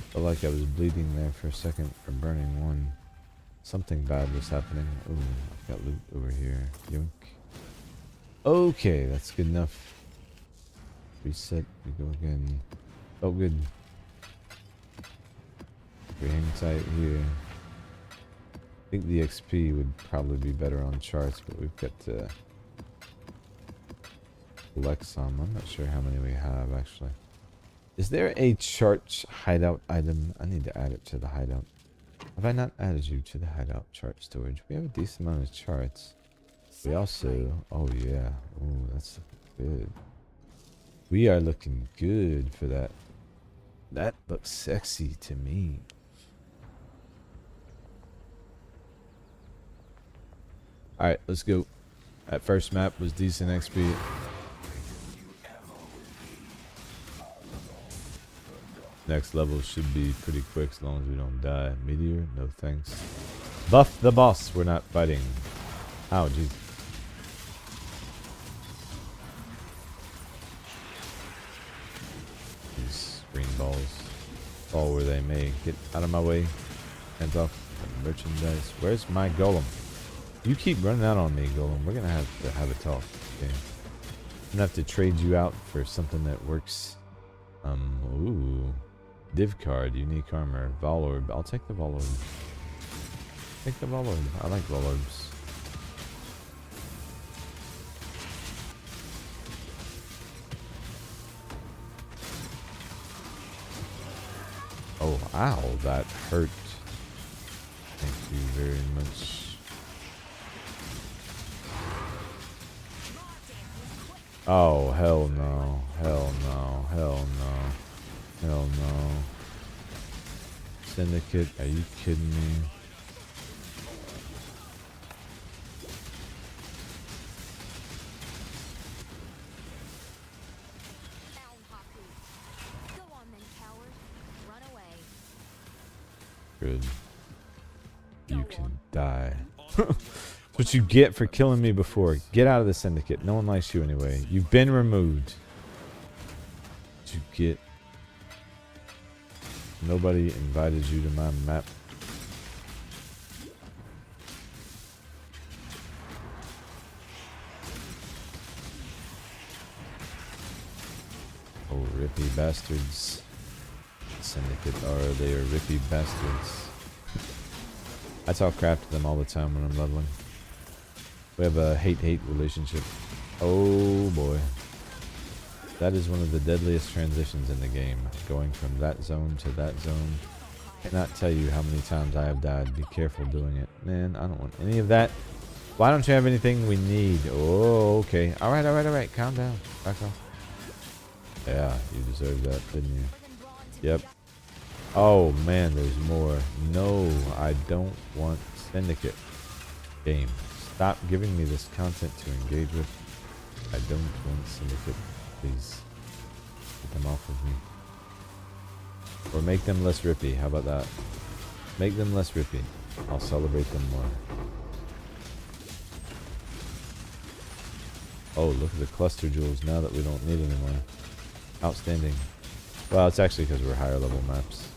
felt like I was bleeding there for a second for burning one. Something bad was happening. Ooh, I've got loot over here. Yoink. Okay, that's good enough. Reset, we go again. Oh, good. We hang tight here. I think the XP would probably be better on charts, but we've got to collect some. I'm not sure how many we have, actually. Is there a chart hideout item? I need to add it to the hideout. Have I not added you to the hideout chart storage? We have a decent amount of charts. We also... Oh, yeah. Oh, that's good. We are looking good for that. That looks sexy to me. Alright, let's go. That first map was decent XP. Next level should be pretty quick as long as we don't die. Meteor? No thanks. Buff the boss. We're not fighting. Ow, jeez. These green balls fall where they may. Get out of my way. Hands off the merchandise. Where's my golem? You keep running out on me, golem. We're gonna have to have a talk. Okay. I'm gonna have to trade you out for something that works. Ooh. Div card, unique armor, Volorb. I'll take the Volorb. Take the Volorb. I like Volorbs. Oh, ow, that hurt. Thank you very much. Oh, hell no. Hell no. Hell no. Hell no. Syndicate, are you kidding me? Good. You can die. That's what you get for killing me before. Get out of the syndicate. No one likes you anyway. You've been removed. What you get. Nobody invited you to my map. Oh, rippy bastards. Syndicate are, they are rippy bastards. I talk crap to them all the time when I'm leveling. We have a hate-hate relationship. Oh boy. That is one of the deadliest transitions in the game. Going from that zone to that zone. I cannot tell you how many times I have died. Be careful doing it. Man, I don't want any of that. Why don't you have anything we need? Oh, okay. Alright, alright, alright. Calm down. Back off. Yeah, you deserved that, didn't you? Yep. Oh man, there's more. No, I don't want Syndicate. Game. Stop giving me this content to engage with. I don't want Syndicate. Please. Get them off of me. Or make them less rippy. How about that? Make them less rippy. I'll celebrate them more. Oh, look at the cluster jewels now that we don't need anymore. Outstanding. Well, it's actually because we're higher level maps.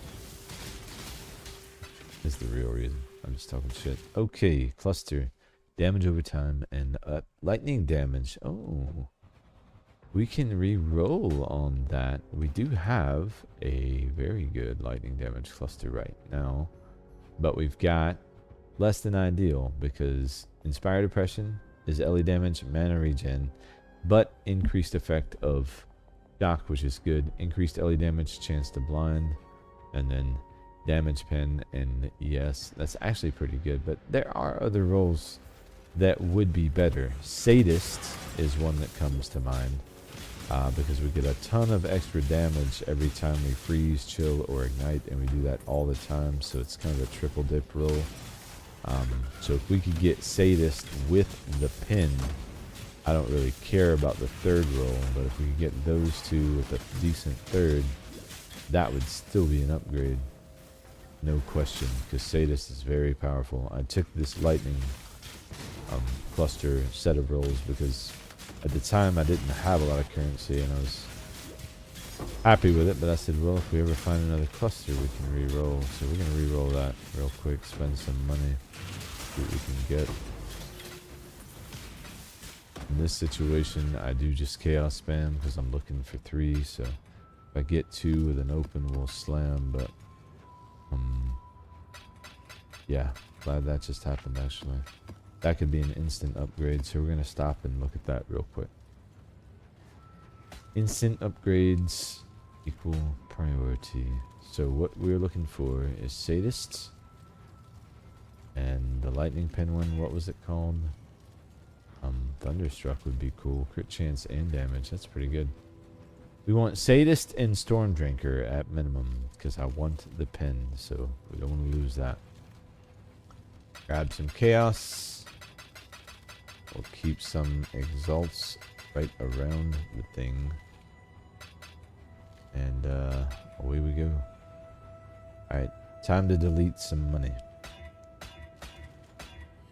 Is the real reason. I'm just talking shit. Okay, cluster. Damage over time and lightning damage. Oh. We can re-roll on that. We do have a very good lightning damage cluster right now. But we've got less than ideal because Inspired Depression is LE damage, mana regen, but increased effect of shock, which is good. Increased LE damage, chance to blind, and then damage pen, and yes, that's actually pretty good. But there are other roles that would be better. Sadist is one that comes to mind. Because we get a ton of extra damage every time we freeze, chill, or ignite, and we do that all the time, so it's kind of a triple dip roll. So if we could get Sadist with the pin, I don't really care about the third roll, but if we could get those two with a decent third, that would still be an upgrade. No question, because Sadist is very powerful. I took this lightning cluster set of rolls because at the time I didn't have a lot of currency and I was happy with it, but I said, well, if we ever find another cluster, we can re-roll. So we're going to re-roll that real quick, spend some money, see what we can get. In this situation, I do just chaos spam because I'm looking for 3, so if I get 2 with an open, we'll slam, but yeah, glad that just happened actually. That could be an instant upgrade, so we're going to stop and look at that real quick. Instant upgrades equal priority. So what we're looking for is Sadists. And the lightning pen one, what was it called? Thunderstruck would be cool. Crit chance and damage, that's pretty good. We want Sadist and Stormdrinker at minimum, because I want the pen, so we don't want to lose that. Grab some chaos. We'll keep some exalts right around the thing. And away we go. Alright, time to delete some money.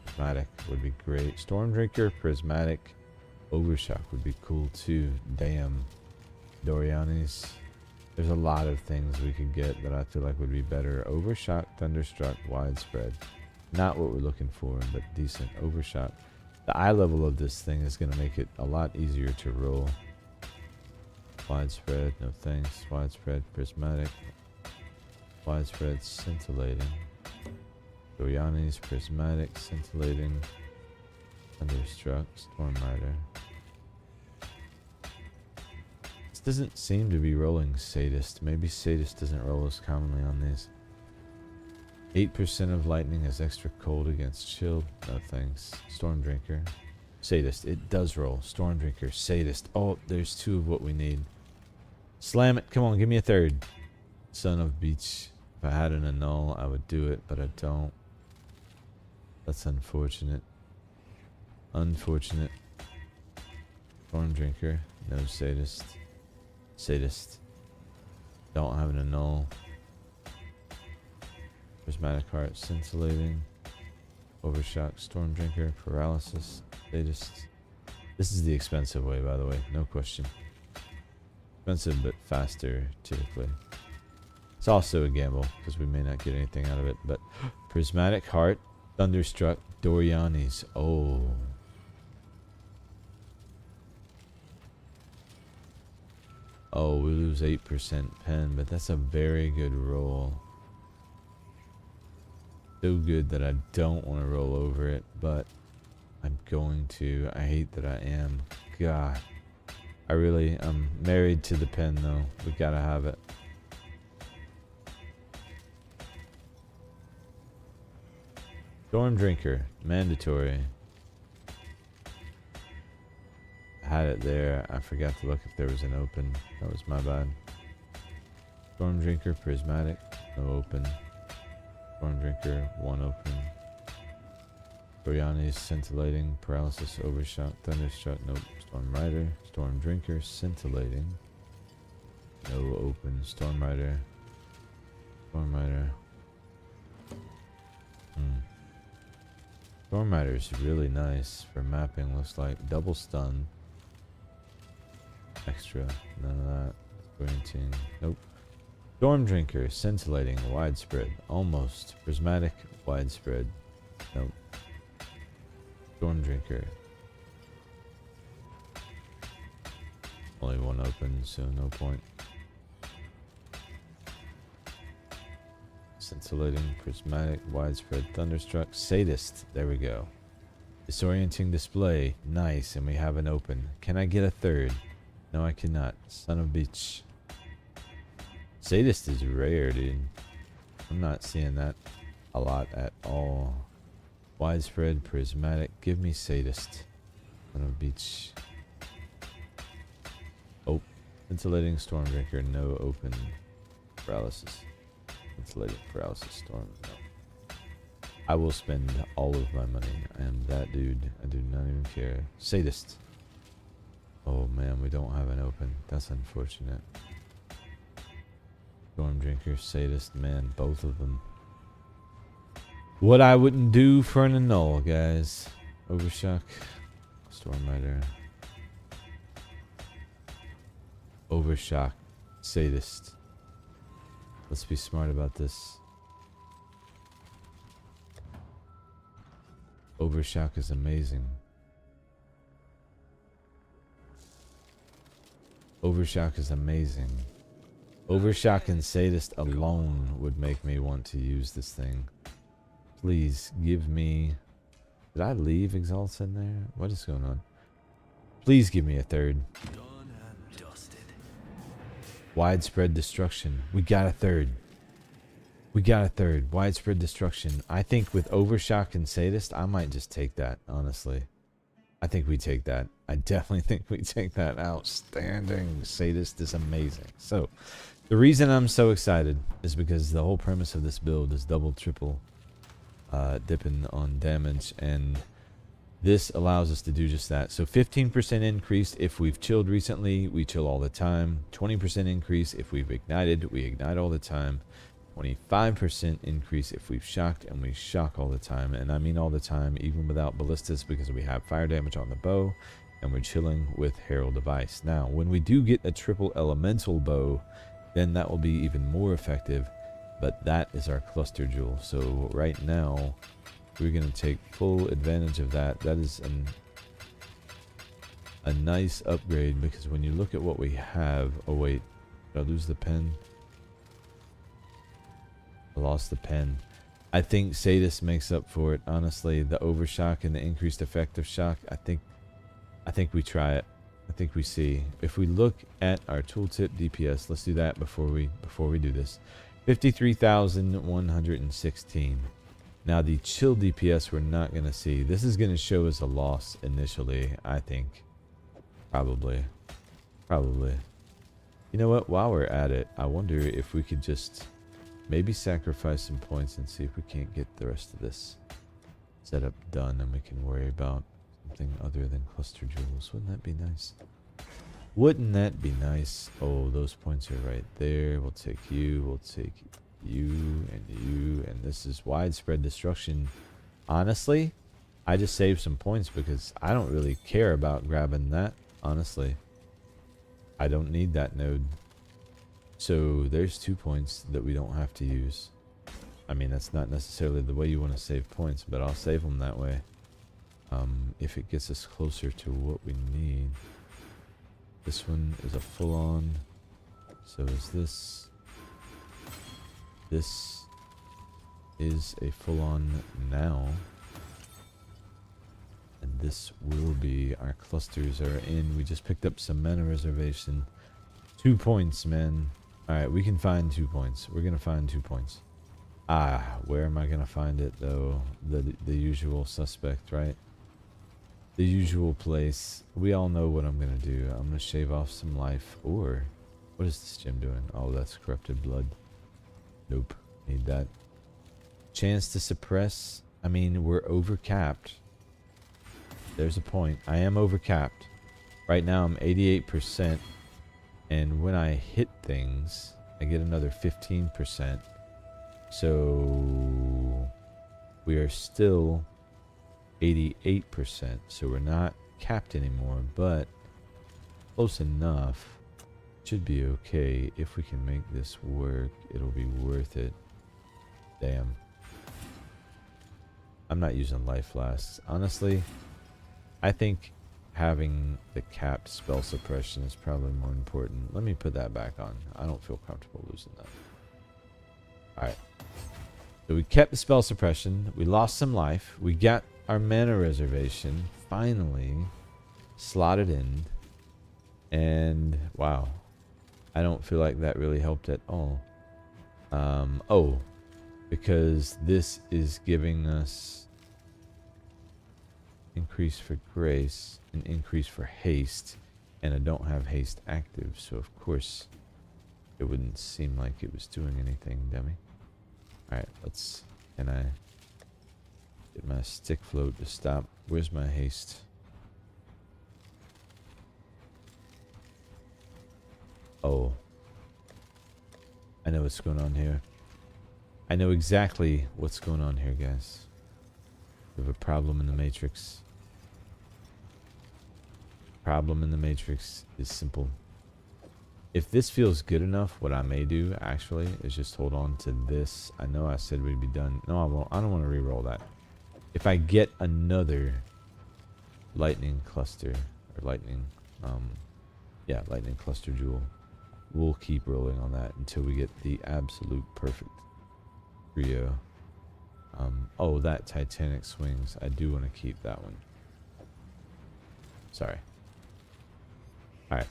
Prismatic would be great. Stormdrinker, Prismatic, Overshock would be cool too. Damn. Doriani's. There's a lot of things we could get that I feel like would be better. Overshock, Thunderstruck, Widespread. Not what we're looking for, but decent. Overshock. The eye level of this thing is going to make it a lot easier to roll. Widespread, no thanks. Widespread, Prismatic. Widespread, Scintillating. Doriani's, Prismatic, Scintillating. Thunderstruck, Stormrider. doesn't seem to be rolling Sadist. Maybe Sadist doesn't roll as commonly on these. 8% of lightning is extra cold against shield. No thanks. Stormdrinker. Sadist. It does roll. Stormdrinker. Sadist. Oh, there's 2 of what we need. Slam it. Come on, give me a third. Son of Beach. If I had an annul, I would do it, but I don't. That's unfortunate. Unfortunate. Stormdrinker. No Sadist. Sadist. Don't have an annul. Prismatic Heart. Scintillating. Overshock. Stormdrinker. Paralysis. Sadist. This is the expensive way, by the way. No question. Expensive, but faster, typically. It's also a gamble, because we may not get anything out of it. But Prismatic Heart. Thunderstruck. Doriani's. Oh. Oh, we lose 8% pen, but that's a very good roll. So good that I don't want to roll over it, but I'm going to. I hate that I am. God. I'm married to the pen, though. We gotta have it. Stormdrinker. Mandatory. Had it there. I forgot to look if there was an open. That was my bad. Stormdrinker, Prismatic, no open. Stormdrinker, 1 open. Doriani's, Scintillating, Paralysis, Overshot, Thunderstruck, nope. Stormrider, Stormdrinker, Scintillating, no open. Stormrider, Stormrider. Stormrider is really nice for mapping. Looks like double stun. Extra, none of that. Orienting, nope. Stormdrinker, Scintillating, Widespread, almost. Prismatic, Widespread, nope. Stormdrinker. Only 1 open, so no point. Scintillating, Prismatic, Widespread, Thunderstruck, Sadist. There we go. Disorienting Display, nice, and we have an open. Can I get a third? No, I cannot. Son of Beach. Sadist is rare, dude. I'm not seeing that a lot at all. Widespread, Prismatic. Give me Sadist. Son of Beach. Oh. Scintillating, Stormdrinker. No open. Paralysis. Scintillating, Paralysis, Storm. No. I will spend all of my money. I am that dude. I do not even care. Sadist. Oh man, we don't have an open. That's unfortunate. Stormdrinker, Sadist, man, both of them. What I wouldn't do for an annul, guys. Overshock. Stormrider. Overshock. Sadist. Let's be smart about this. Overshock is amazing. Overshock is amazing. Overshock and Sadist alone would make me want to use this thing. Please give me... Did I leave Exalts in there? What is going on? Please give me a third. Done and dusted. Widespread Destruction. We got a third. We got a third. Widespread Destruction. I think with Overshock and Sadist, I might just take that, honestly. I think we take that. I definitely think we take that. Outstanding. Sadist is amazing. So, the reason I'm so excited is because the whole premise of this build is double, triple dipping on damage, and this allows us to do just that. So 15% increase if we've chilled recently, we chill all the time. 20% increase if we've ignited, we ignite all the time. 25% increase if we've shocked, and we shock all the time. And I mean all the time, even without ballistas, because we have fire damage on the bow, and we're chilling with Herald Device. Now, when we do get a triple elemental bow, then that will be even more effective. But that is our cluster jewel. So right now, we're going to take full advantage of that. That is a nice upgrade, because when you look at what we have... Oh wait, did I lose the pen? I lost the pen. I think Sadist makes up for it, honestly. The overshock and the increased effect of shock, I think we try it. I think we see. If we look at our tooltip DPS, let's do that before we do this. 53,116. Now the chill DPS we're not gonna see. This is gonna show us a loss initially, I think. Probably. You know what? While we're at it, I wonder if we could just maybe sacrifice some points and see if we can't get the rest of this setup done, and we can worry about something other than cluster jewels. Wouldn't that be nice? Wouldn't that be nice? Oh, those points are right there. We'll take you. We'll take you and you. And this is widespread destruction. Honestly, I just saved some points because I don't really care about grabbing that. Honestly, I don't need that node. So there's 2 points that we don't have to use. I mean, that's not necessarily the way you want to save points, but I'll save them that way. If it gets us closer to what we need. This one is a full-on. So is this. This is a full-on now. And this will be. Our clusters are in. We just picked up some mana reservation. 2 points, man. Alright, we can find 2 points. We're going to find 2 points. Where am I going to find it, though? The usual suspect, right? The usual place. We all know what I'm going to do. I'm going to shave off some life. Or, what is this gem doing? Oh, that's corrupted blood. Nope. Need that. Chance to suppress. I mean, we're overcapped. There's a point. I am overcapped. Right now, I'm 88%. And when I hit things, I get another 15%. So we are still 88%. So we're not capped anymore, but close enough. Should be okay. If we can make this work, it'll be worth it. Damn. I'm not using life flasks. Honestly, I think having the capped spell suppression is probably more important. Let me put that back on. I don't feel comfortable losing that. Alright. So we kept the spell suppression. We lost some life. We got our mana reservation finally slotted in. And wow. I don't feel like that really helped at all. Oh. Because this is giving us increase for grace and increase for haste, and I don't have haste active, so of course it wouldn't seem like it was doing anything, dummy. Alright, can I get my stick float to stop? Where's my haste? Oh, I know what's going on here. I know exactly what's going on here, guys. We have a problem in the matrix. Problem in the matrix is simple. If this feels good enough, what I may do actually is just hold on to this. I know I said we'd be done. No, I won't. I don't want to re-roll that. If I get another lightning cluster or lightning cluster jewel, we'll keep rolling on that until we get the absolute perfect trio. Oh, that Titanic swings. I do want to keep that one. Sorry. Alright,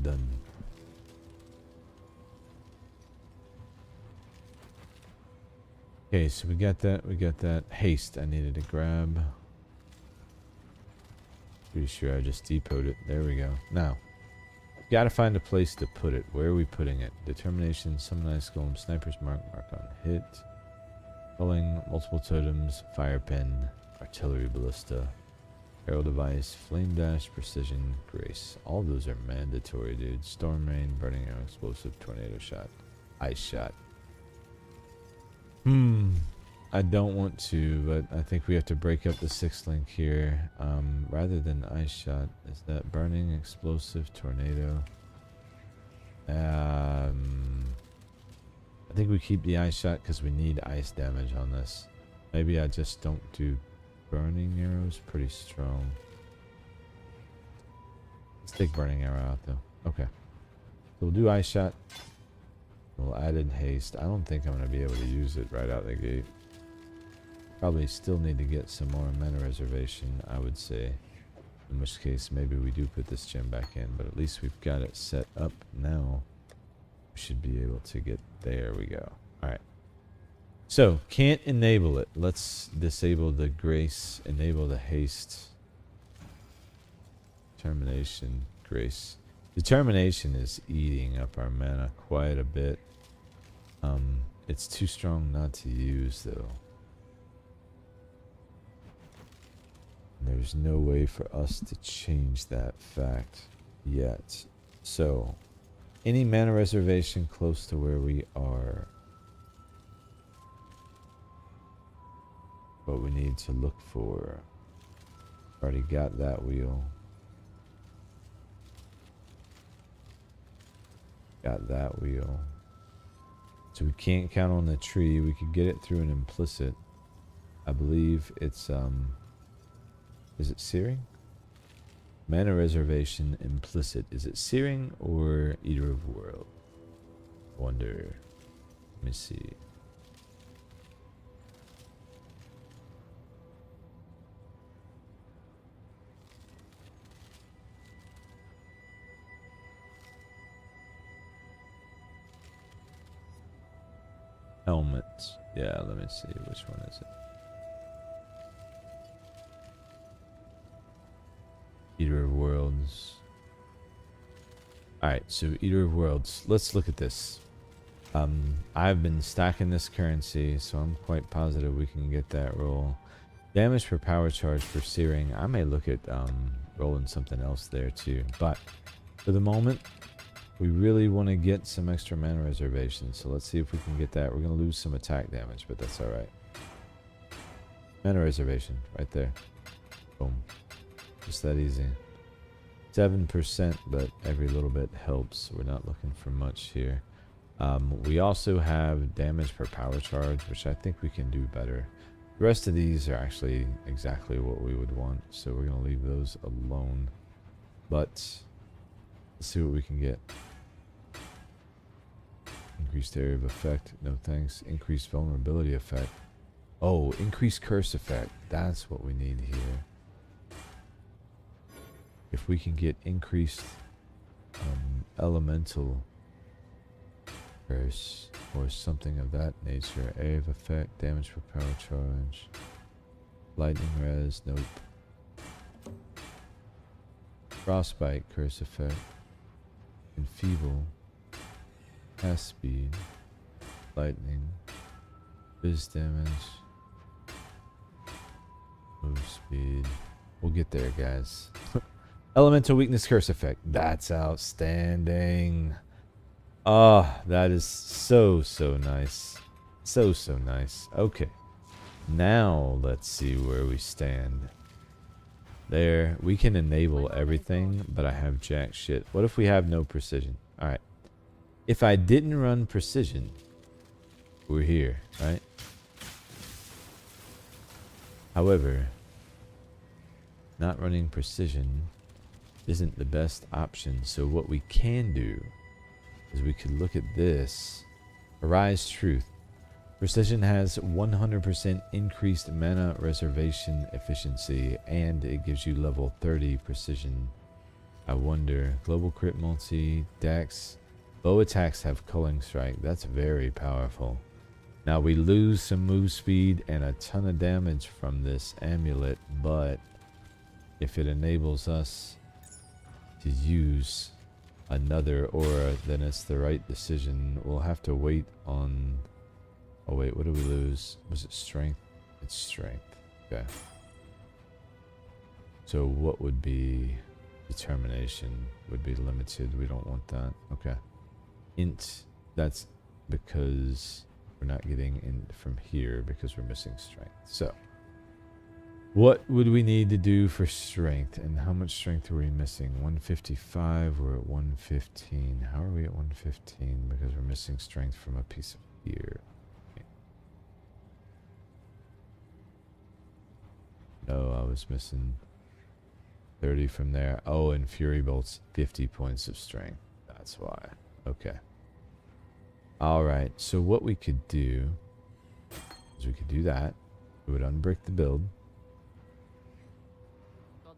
done. Okay, so we got that haste I needed to grab. Pretty sure I just depoted it. There we go. Now, gotta find a place to put it. Where are we putting it? Determination, summon ice golem, sniper's mark, mark on hit. Culling, multiple totems, fire pen, artillery ballista, arrow device, flame dash, precision, grace. All those are mandatory, dude. Storm rain, burning arrow, explosive, tornado shot, ice shot. I don't want to, but I think we have to break up the 6th link here. Rather than ice shot, is that burning, explosive, tornado? I think we keep the ice shot because we need ice damage on this. Maybe I just don't do burning arrows. Pretty strong. Let's take burning arrow out though. Okay. So we'll do ice shot. We'll add in haste. I don't think I'm going to be able to use it right out the gate. Probably still need to get some more mana reservation, I would say. In which case, maybe we do put this gem back in, but at least we've got it set up now. We should be able to get, there we go. Alright. So, can't enable it. Let's disable the grace, enable the haste. Determination, grace. Determination is eating up our mana quite a bit. It's too strong not to use though. There's no way for us to change that fact yet. So, any mana reservation close to where we are. What we need to look for. Already got that wheel. Got that wheel. So we can't count on the tree. We could get it through an implicit. I believe it's is it Searing? Mana reservation implicit. Is it Searing or Eater of World? Wonder. Let me see. Helmets. Yeah, let me see. Which one is it? Eater of Worlds. Alright, so Eater of Worlds. Let's look at this. I've been stacking this currency, so I'm quite positive we can get that roll. Damage per power charge for Searing. I may look at rolling something else there too. But for the moment, we really want to get some extra mana reservations. So let's see if we can get that. We're going to lose some attack damage, but that's alright. Mana reservation, right there. Boom. Just that easy. 7%, but every little bit helps. We're not looking for much here. We also have damage per power charge, which I think we can do better. The rest of these are actually exactly what we would want, so we're going to leave those alone. But let's see what we can get. Increased area of effect. No thanks. Increased vulnerability effect. Oh, increased curse effect. That's what we need here. If we can get increased elemental curse or something of that nature. Area of effect. Damage for power charge. Lightning res. Nope. Frostbite curse effect. Enfeeble. Cast speed, lightning, biz damage, move speed. We'll get there, guys. Elemental weakness curse effect. That's outstanding. Ah, that is so nice. So nice. Okay. Now let's see where we stand. There, we can enable everything, but I have jack shit. What if we have no precision? Alright. If I didn't run precision, we're here, right? However, not running precision isn't the best option. So what we can do is we could look at this. Arise Truth. Precision has 100% increased mana reservation efficiency, and it gives you level 30 precision. I wonder, global crit multi, dex. Bow attacks have culling strike. That's very powerful. Now we lose some move speed and a ton of damage from this amulet, but if it enables us to use another aura, then it's the right decision. We'll have to wait on... Oh wait, what do we lose? Was it strength? It's strength. Okay. So what would be determination? Would be limited. We don't want that. Okay. Int, that's because we're not getting in from here because we're missing strength. So what would we need to do for strength, and how much strength are we missing? 155. We're at 115. How are we at 115? Because we're missing strength from a piece of gear. No, I was missing 30 from there. Oh, and Fury Bolt's 50 points of strength. That's why. Okay. Alright, so what we could do is we could do that. We would unbrick the build.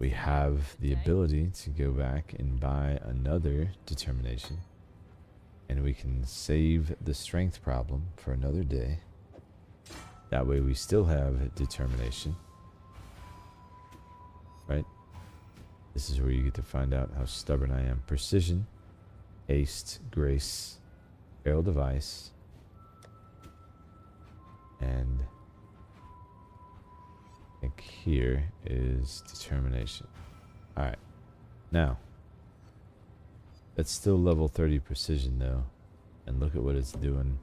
we have the ability to go back and buy another determination. And we can save the strength problem for another day. That way we still have determination. Right? This is where you get to find out how stubborn I am. Precision, haste, grace, aerial device, and I think here is determination. Alright. Now, that's still level 30 precision though. And look at what it's doing.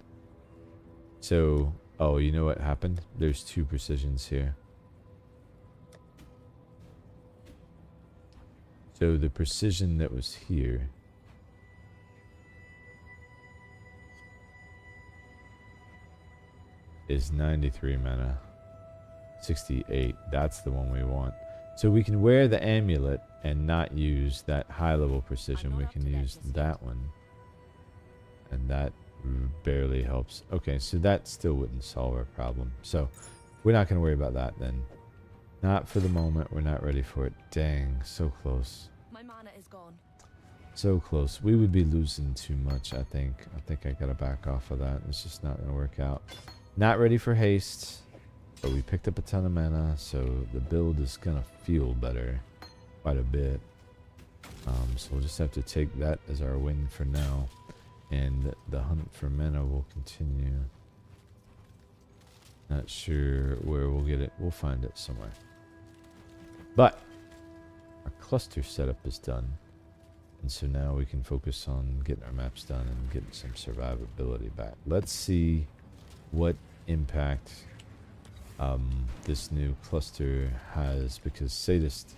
So, oh, you know what happened? There's 2 precisions here. So the precision that was here is 93 mana. 68. That's the one we want. So we can wear the amulet and not use that high level precision. We can use that one. And that barely helps. Okay, so that still wouldn't solve our problem. So we're not going to worry about that then. Not for the moment. We're not ready for it. Dang, so close. My mana is gone. So close. We would be losing too much, I think. I think I got to back off of that. It's just not going to work out. Not ready for haste. But we picked up a ton of mana, so the build is going to feel better quite a bit. So we'll just have to take that as our win for now. And the hunt for mana will continue. Not sure where we'll get it. We'll find it somewhere. But our cluster setup is done. And so now we can focus on getting our maps done and getting some survivability back. Let's see what impact this new cluster has, because Sadist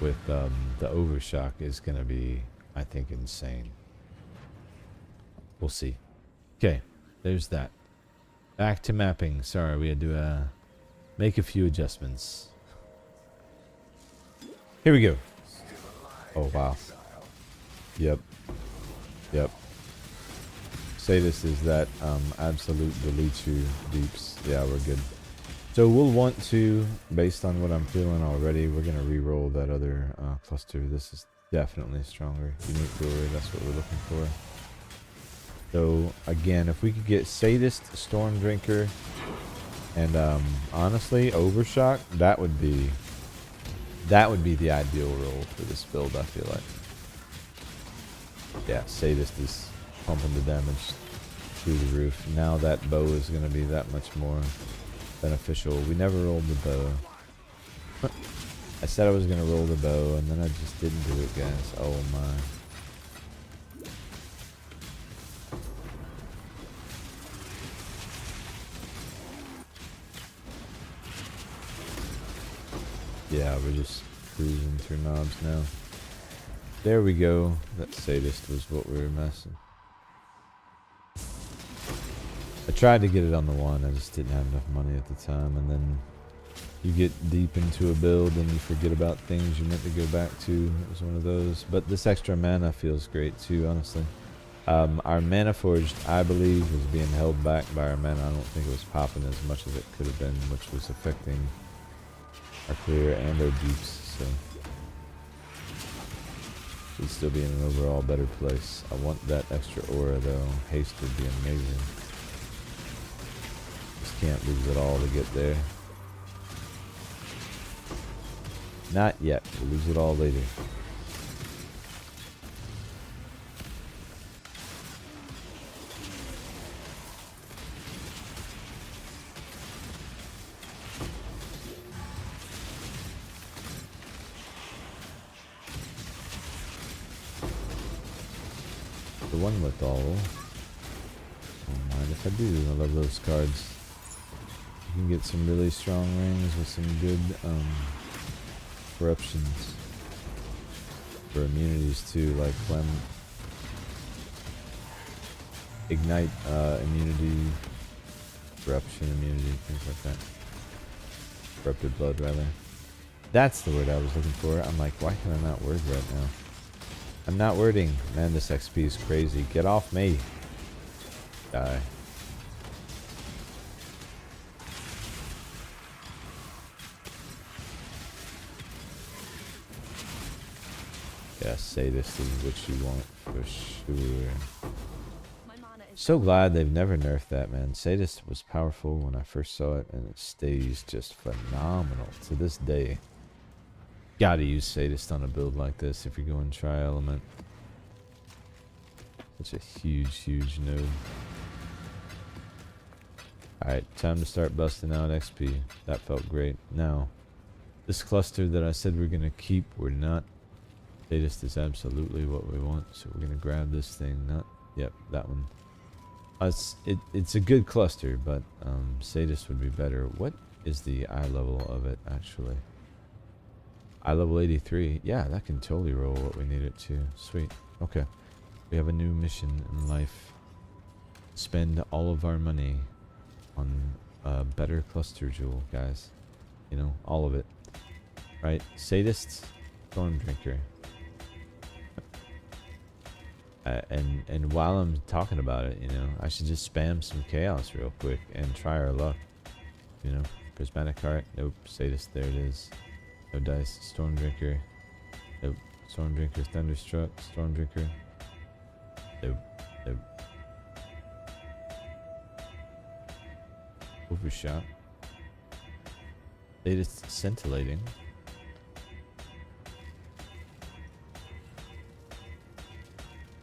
with the overshock is going to be, I think, insane. We'll see. Okay, there's that. Back to mapping. Sorry, we had to make a few adjustments. Here we go. Oh, wow. Yep. Yep. Sadist is that absolute delete you deeps. Yeah, we're good. So we'll want to, based on what I'm feeling already, we're going to re-roll that other cluster. This is definitely stronger. Unique glory, that's what we're looking for. So again, if we could get Sadist, Stormdrinker, and honestly, Overshock, that would be the ideal roll for this build, I feel like. Yeah, Sadist is pumping the damage through the roof. Now that bow is going to be that much more beneficial. We never rolled the bow. I said I was going to roll the bow, and then I just didn't do it, guys. Oh my. Yeah, we're just cruising through knobs now. There we go. That Sadist was what we were messing. I tried to get it on the one, I just didn't have enough money at the time, and then you get deep into a build and you forget about things you meant to go back to. It was one of those. But this extra mana feels great too, honestly. Our ManaForged, I believe, was being held back by our mana. I don't think it was popping as much as it could have been, which was affecting our clear and our deeps, so we'd still be in an overall better place. I want that extra aura though. Haste would be amazing. Just can't lose it all to get there. Not yet. We'll lose it all later. The one with all. Don't mind if I do. I love those cards. You can get some really strong rings with some good corruptions for immunities too, like Flem, Ignite immunity, corruption immunity, things like that. Corrupted blood, rather. That's the word I was looking for. I'm like, why can I not word right now? I'm not wording. Man, this XP is crazy. Get off me. Die. Yeah, Sadist is what you want for sure. My mana is So glad they've never nerfed that, man. Sadist was powerful when I first saw it, and it stays just phenomenal to this day. Gotta use Sadist on a build like this if you're going Tri-Element. Such a huge node. Alright, time to start busting out XP. That felt great. Now, this cluster that I said we're gonna keep, we're not. Sadist is absolutely what we want, so we're gonna grab this thing. Not, yep, that one. It's a good cluster, but Sadist would be better. What is the eye level of it, actually? Eye level 83. Yeah, that can totally roll what we need it to. Sweet. Okay. We have a new mission in life. Spend all of our money on a better cluster jewel, guys. You know, all of it. Right? Sadist, Stormdrinker. And while I'm talking about it, you know, I should just spam some chaos real quick and try our luck. You know, Prismatic Heart. Nope. Sadist, there it is. No dice. Stormdrinker. Nope. Stormdrinker. Thunderstruck. Stormdrinker. Nope. Nope. Overshot. Sadist Scintillating.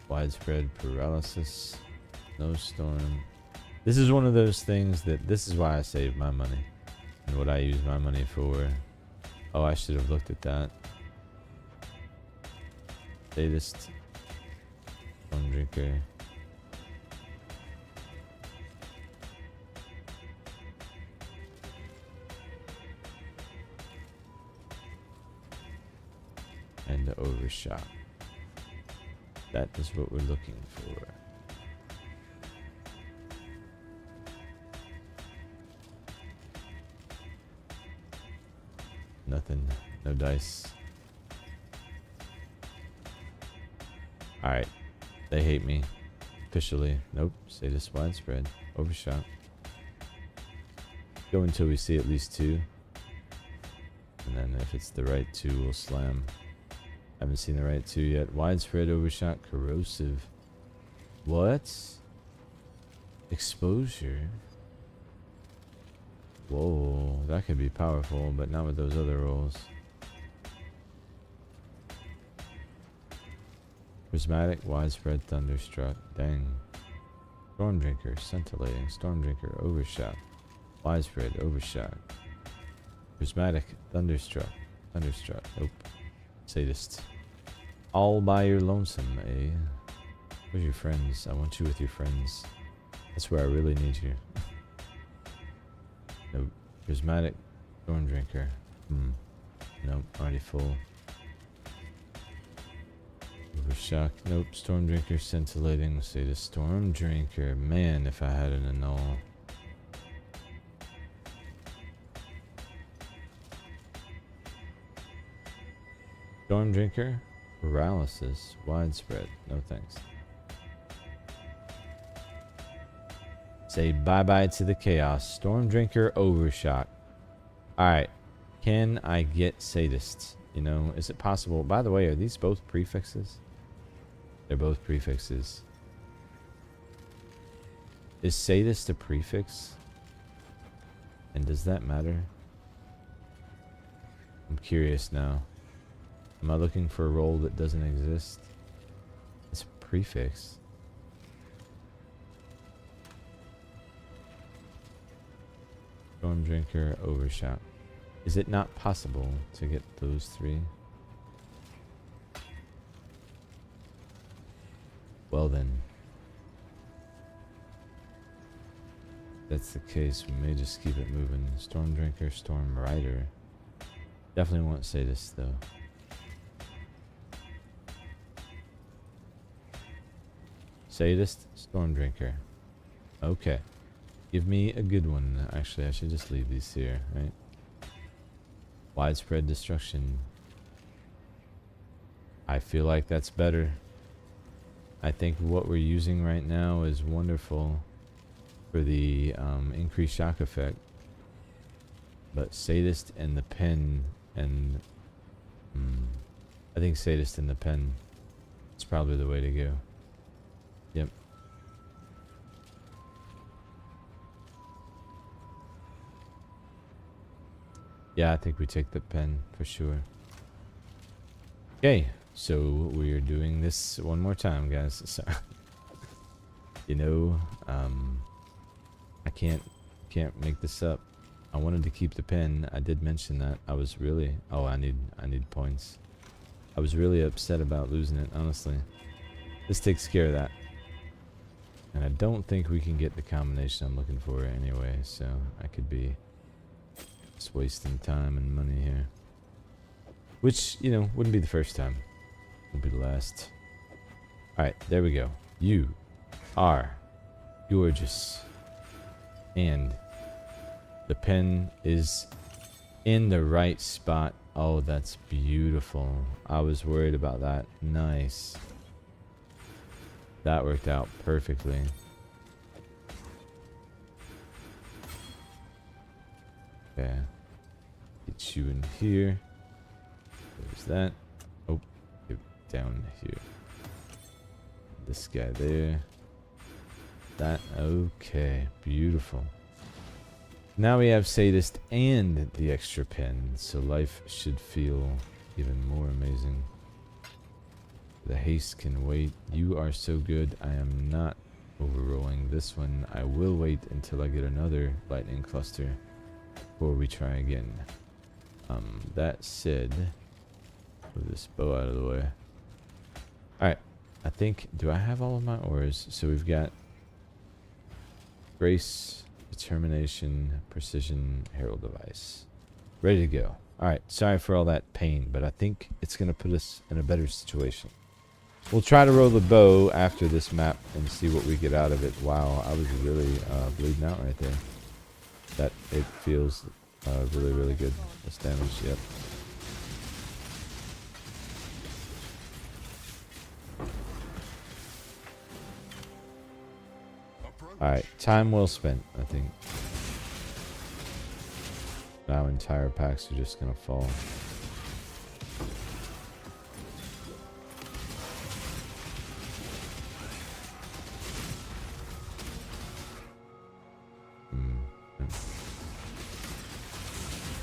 Widespread Paralysis. No Storm. This is one of those things that, this is why I save my money. And what I use my money for. Oh, I should have looked at that. Sadist. Stormdrinker. And the Overshot. That is what we're looking for. Nothing. No dice. Alright. They hate me. Officially. Nope. Sadist Widespread. Overshot. Go until we see at least 2. And then if it's the right 2, we'll slam. Haven't seen the right 2 yet. Widespread, Overshot, Corrosive. What? Exposure? Whoa, that could be powerful, but not with those other rolls. Prismatic, Widespread, Thunderstruck. Dang. Stormdrinker, Scintillating. Stormdrinker, Overshot. Widespread, Overshot. Prismatic, Thunderstruck. Thunderstruck. Nope. Sadist. All by your lonesome, eh? Where's your friends? I want you with your friends. That's where I really need you. Nope. Prismatic, Stormdrinker. Nope, already full. Overshock. Nope. Stormdrinker, Scintillating. Sadist. Stormdrinker. Man, if I had an annul. Stormdrinker, Paralysis, Widespread. No thanks. Say bye-bye to the chaos. Stormdrinker, Overshot. Alright. Can I get Sadists? You know, is it possible? By the way, are these both prefixes? They're both prefixes. Is Sadist a prefix? And does that matter? I'm curious now. Am I looking for a role that doesn't exist? It's a prefix. Stormdrinker, Overshot. Is it not possible to get those 3? Well then. If that's the case, we may just keep it moving. Stormdrinker, Stormrider. Definitely want Sadist though. Sadist, Stormdrinker. Okay. Give me a good one. Actually, I should just leave these here, right? Widespread Destruction. I feel like that's better. I think what we're using right now is wonderful for the increased shock effect. But Sadist and the pen and... I think sadist in the pen is probably the way to go. Yep. Yeah, I think we take the pen for sure. Okay, so we are doing this one more time, guys. So, you know, I can't make this up. I wanted to keep the pen. I did mention that. I was really, oh, I need points. I was really upset about losing it, honestly. This takes care of that. And I don't think we can get the combination I'm looking for anyway, so I could be just wasting time and money here. Which, you know, wouldn't be the first time. Would be the last. Alright, there we go. You are gorgeous. And the pen is in the right spot. Oh, that's beautiful. I was worried about that. Nice. That worked out perfectly. Okay. Get you in here. There's that. Oh, get down here. This guy there. That. Okay. Beautiful. Now we have sadist and the extra pen, so life should feel even more amazing. The haste can wait. You are so good. I am not overrolling this one. I will wait until I get another lightning cluster before we try again. That said, move this bow out of the way. Alright, I think, do I have all of my ores? So we've got Grace, Determination, Precision, Herald Device. Ready to go. Alright, sorry for all that pain, but I think it's going to put us in a better situation. We'll try to roll the bow after this map and see what we get out of it. Wow, I was really bleeding out right there. That, it feels really, really good. This damage, yep. Alright, time well spent, I think. Now entire packs are just gonna fall.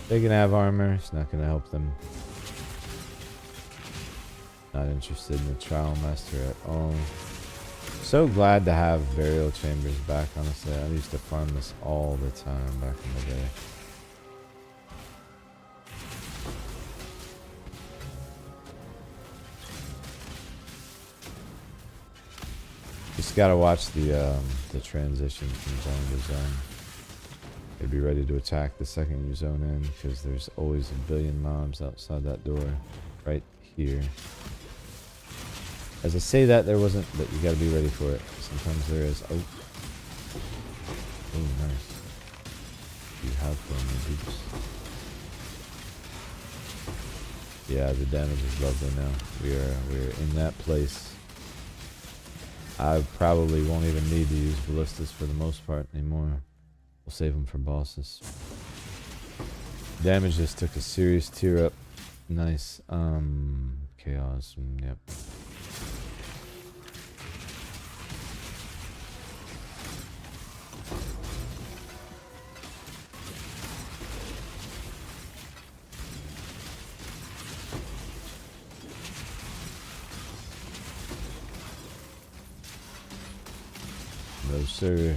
They can have armor, it's not gonna help them. Not interested in the Trial Master at all. So glad to have burial chambers back, honestly. I used to farm this all the time back in the day. Just gotta watch the transition from zone to zone. They'd be ready to attack the second you zone in, because there's always a billion mobs outside that door right here. As I say that, there wasn't, but you gotta be ready for it. Sometimes there is. Oh. Oh, nice. You have for me, dudes. Yeah, the damage is lovely now. We're in that place. I probably won't even need to use ballistas for the most part anymore. We'll save them for bosses. Damage just took a serious tear up. Nice. Chaos. Yep. No, sir.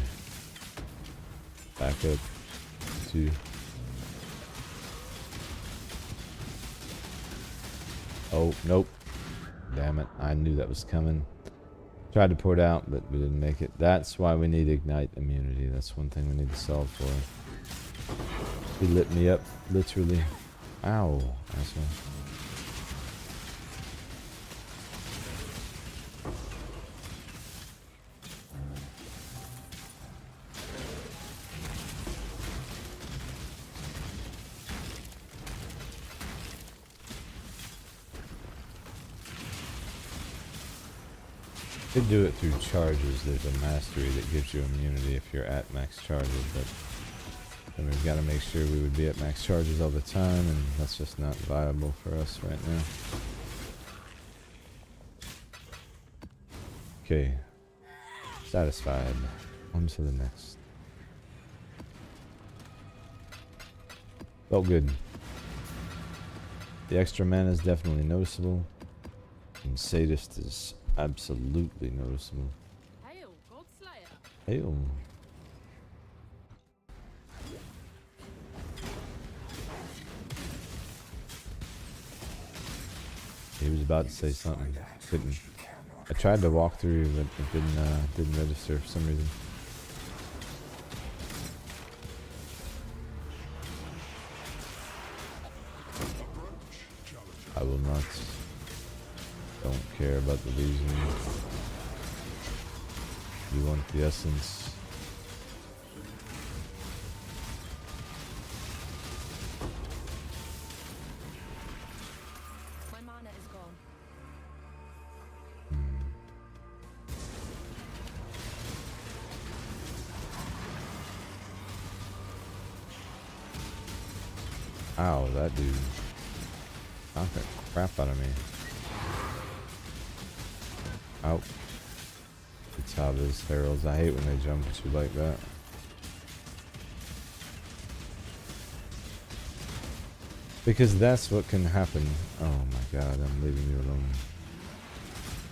Back up. 2. Oh, nope. Damn it. I knew that was coming. Tried to pour it out, but we didn't make it. That's why we need Ignite immunity. That's one thing we need to solve for. He lit me up, literally. Ow. Asshole. Could do it through charges. There's a mastery that gives you immunity if you're at max charges, but then we've got to make sure we would be at max charges all the time, and that's just not viable for us right now. Okay. Satisfied. On to the next. Felt good. The extra mana is definitely noticeable. And Sadist is absolutely noticeable. Hail, Godslayer. Hail. He was about to say something. Couldn't. I tried to walk through, but it didn't register for some reason. I will not. Don't care about the reason. You want the essence. My mana is gone. Ow, that dude. Knocked the crap out of me. Ow. It's how those heralds. I hate when they jump at you like that. Because that's what can happen. Oh my god, I'm leaving you alone.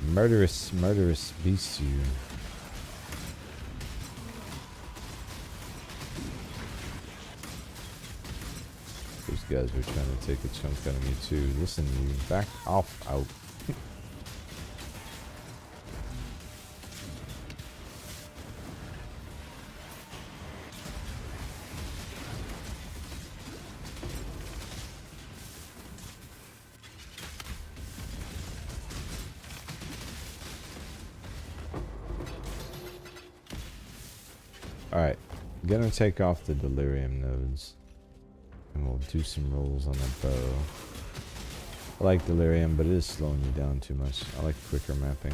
Murderous, murderous beast you. Those guys were trying to take a chunk out of me too. Listen, you back off out. Alright, gonna take off the delirium nodes. And we'll do some rolls on the bow. I like delirium, but it is slowing you down too much. I like quicker mapping.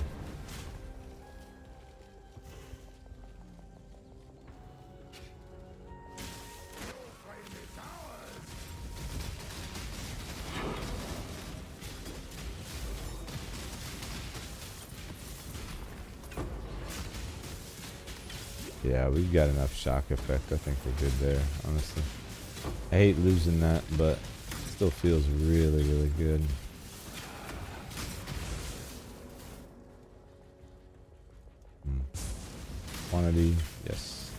Yeah, we've got enough shock effect. I think we're good there, honestly. I hate losing that, but it still feels really, really good. Quantity, yes.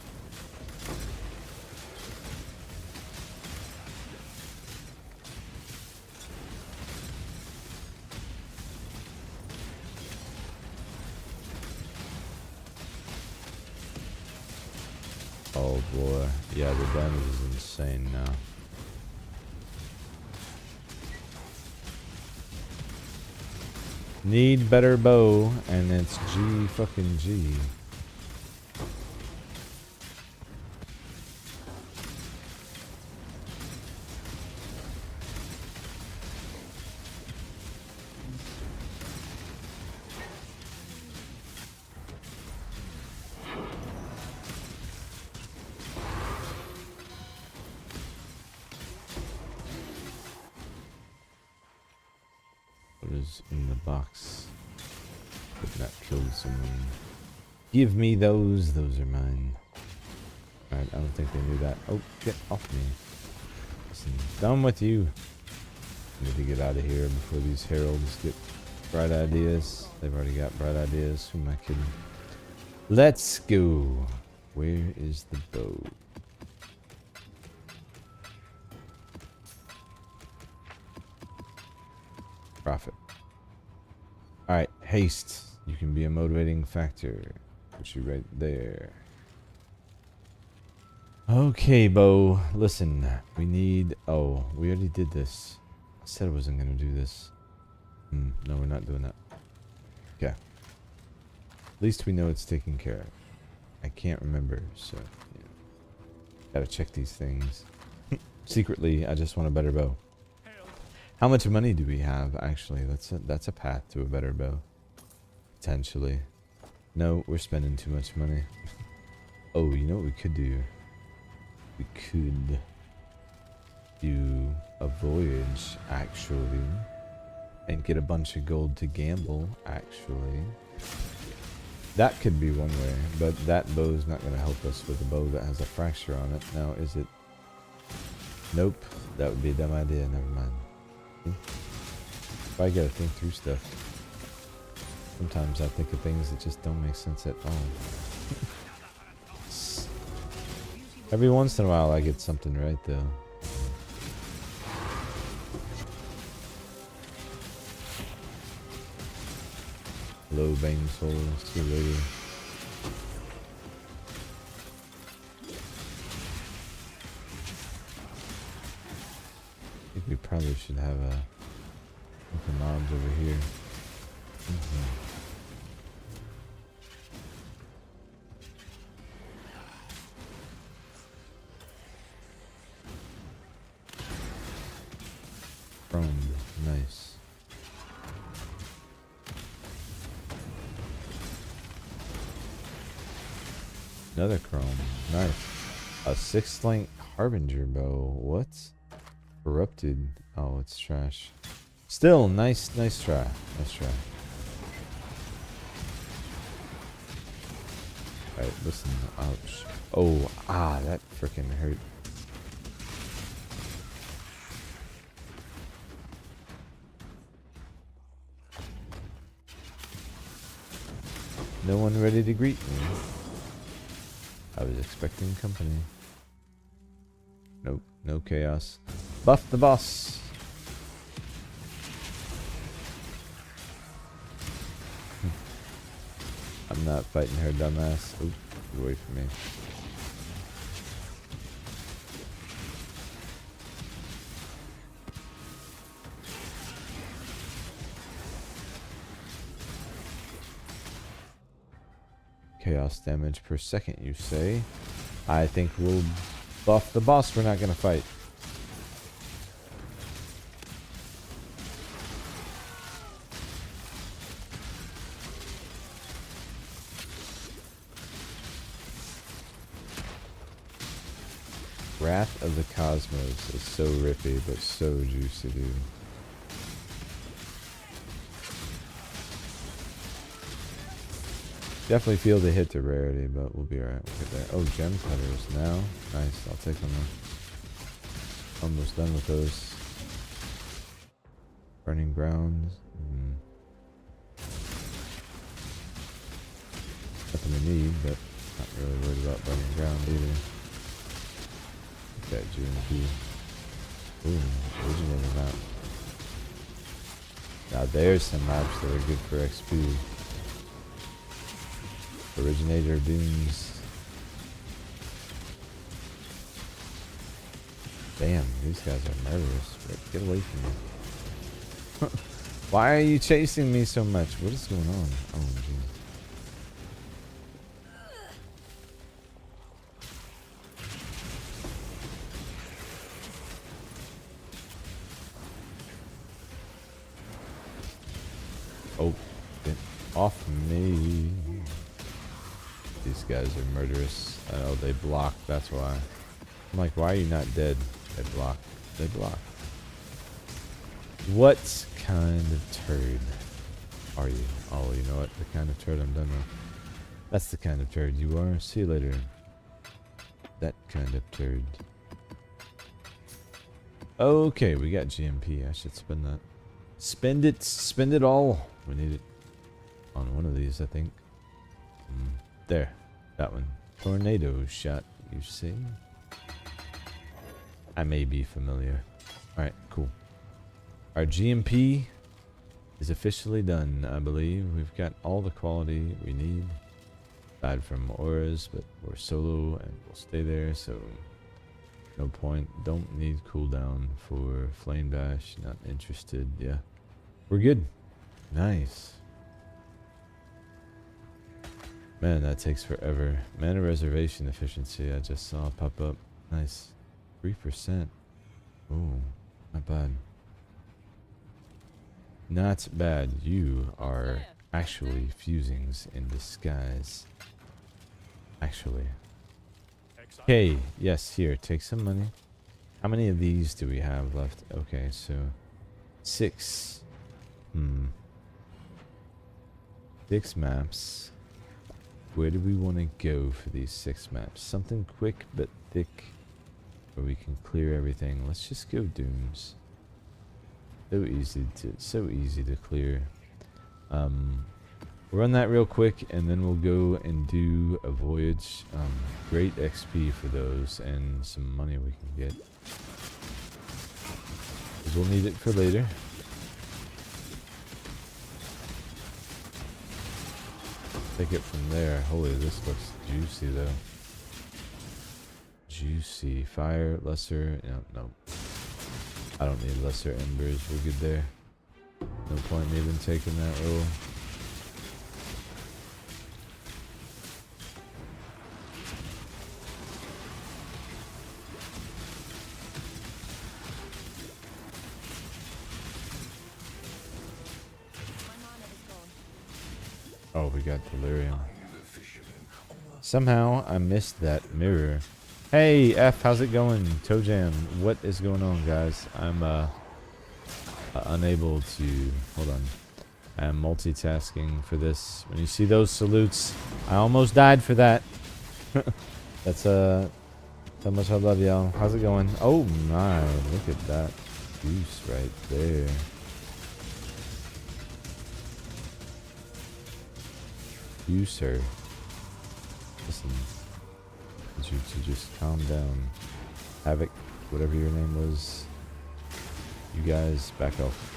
Oh boy, yeah, the damage is insane now. Need better bow, and it's G fucking G. What is in the box? Could not kill someone. Give me those. Those are mine. Alright, I don't think they knew that. Oh, get off me. Listen, done with you. I need to get out of here before these heralds get bright ideas. They've already got bright ideas. Who am I kidding? Let's go. Where is the bow? Profit. Alright, haste. You can be a motivating factor. Put you right there. Okay, Bo. Listen, we need... Oh, we already did this. I said I wasn't going to do this. No, we're not doing that. Okay. At least we know it's taken care of. I can't remember, so... Yeah. Gotta check these things. Secretly, I just want a better bow. How much money do we have, actually? That's a path to a better bow. Potentially. No, we're spending too much money. Oh, you know what we could do? We could do a voyage, actually. And get a bunch of gold to gamble, actually. That could be one way, but that bow is not going to help us with a bow that has a fracture on it. Now, is it? Nope. That would be a dumb idea. Never mind. I gotta think through stuff. Sometimes I think of things that just don't make sense at all. Every once in a while I get something right though. Low bang soul, see you later. I think we probably should have a open knobs over here. Chrome, nice. Another chrome, nice. A 6-link harbinger bow. What? Corrupted. Oh, it's trash. Still, nice try. Nice try. Alright, listen. Ouch. Oh, that freaking hurt. No one ready to greet me. I was expecting company. Nope, no chaos. Buff the boss. I'm not fighting her, dumbass. Oop, get away from me. Chaos damage per second, you say? I think we'll buff the boss. We're not gonna fight. Wrath of the Cosmos is so rippy, but so juicy, dude. Definitely feel the hit to rarity, but we'll be alright. We'll get there. Oh, gem cutters now. Nice, I'll take them. Almost done with those. Burning grounds. Nothing we need, but not really worried about burning ground either. That GMP. Ooh, originator map. Now there's some maps that are good for XP. Originator Dunes. Damn, these guys are murderous. But get away from me. Why are you chasing me so much? What is going on? Oh, jeez. Oh, get off me. These guys are murderous. Oh, they block, that's why. I'm like, why are you not dead? They block. They block. What kind of turd are you? Oh, you know what? The kind of turd I'm done with. That's the kind of turd you are. See you later. That kind of turd. Okay, we got GMP. I should spend that. Spend it. Spend it all. We need it on one of these, I think. There. That one. Tornado shot, you see? I may be familiar. Alright, cool. Our GMP is officially done, I believe. We've got all the quality we need. Aside from auras, but we're solo and we'll stay there, so no point. Don't need cooldown for Flame Bash. Not interested. Yeah. We're good. Nice. Man, that takes forever. Mana reservation efficiency, I just saw pop up. Nice. 3%. Ooh, not bad. Not bad. You are actually fusings in disguise. Actually. Okay, yes, here, take some money. How many of these do we have left? Okay, so 6. 6 maps. where do we want to go for these 6 maps? Something quick but thick where we can clear everything. Let's just go Dooms. So easy to clear. We'll run that real quick and then we'll go and do a voyage. Great XP for those and some money we can get. 'Cause we'll need it for later. Take it from there. Holy, this looks juicy though. Juicy. Fire, lesser. No. I don't need lesser embers. We're good there. No point in even taking that roll. Oh, we got delirium. Somehow I missed that mirror. Hey F, how's it going? Toe Jam, what is going on, guys? I'm unable to hold on. I'm multitasking for this. When you see those salutes, I almost died for that. That's how much I love y'all. How's it going? Oh my, look at that goose right there. You, sir. Listen, I need you to just calm down. Havoc, whatever your name was. You guys, back off.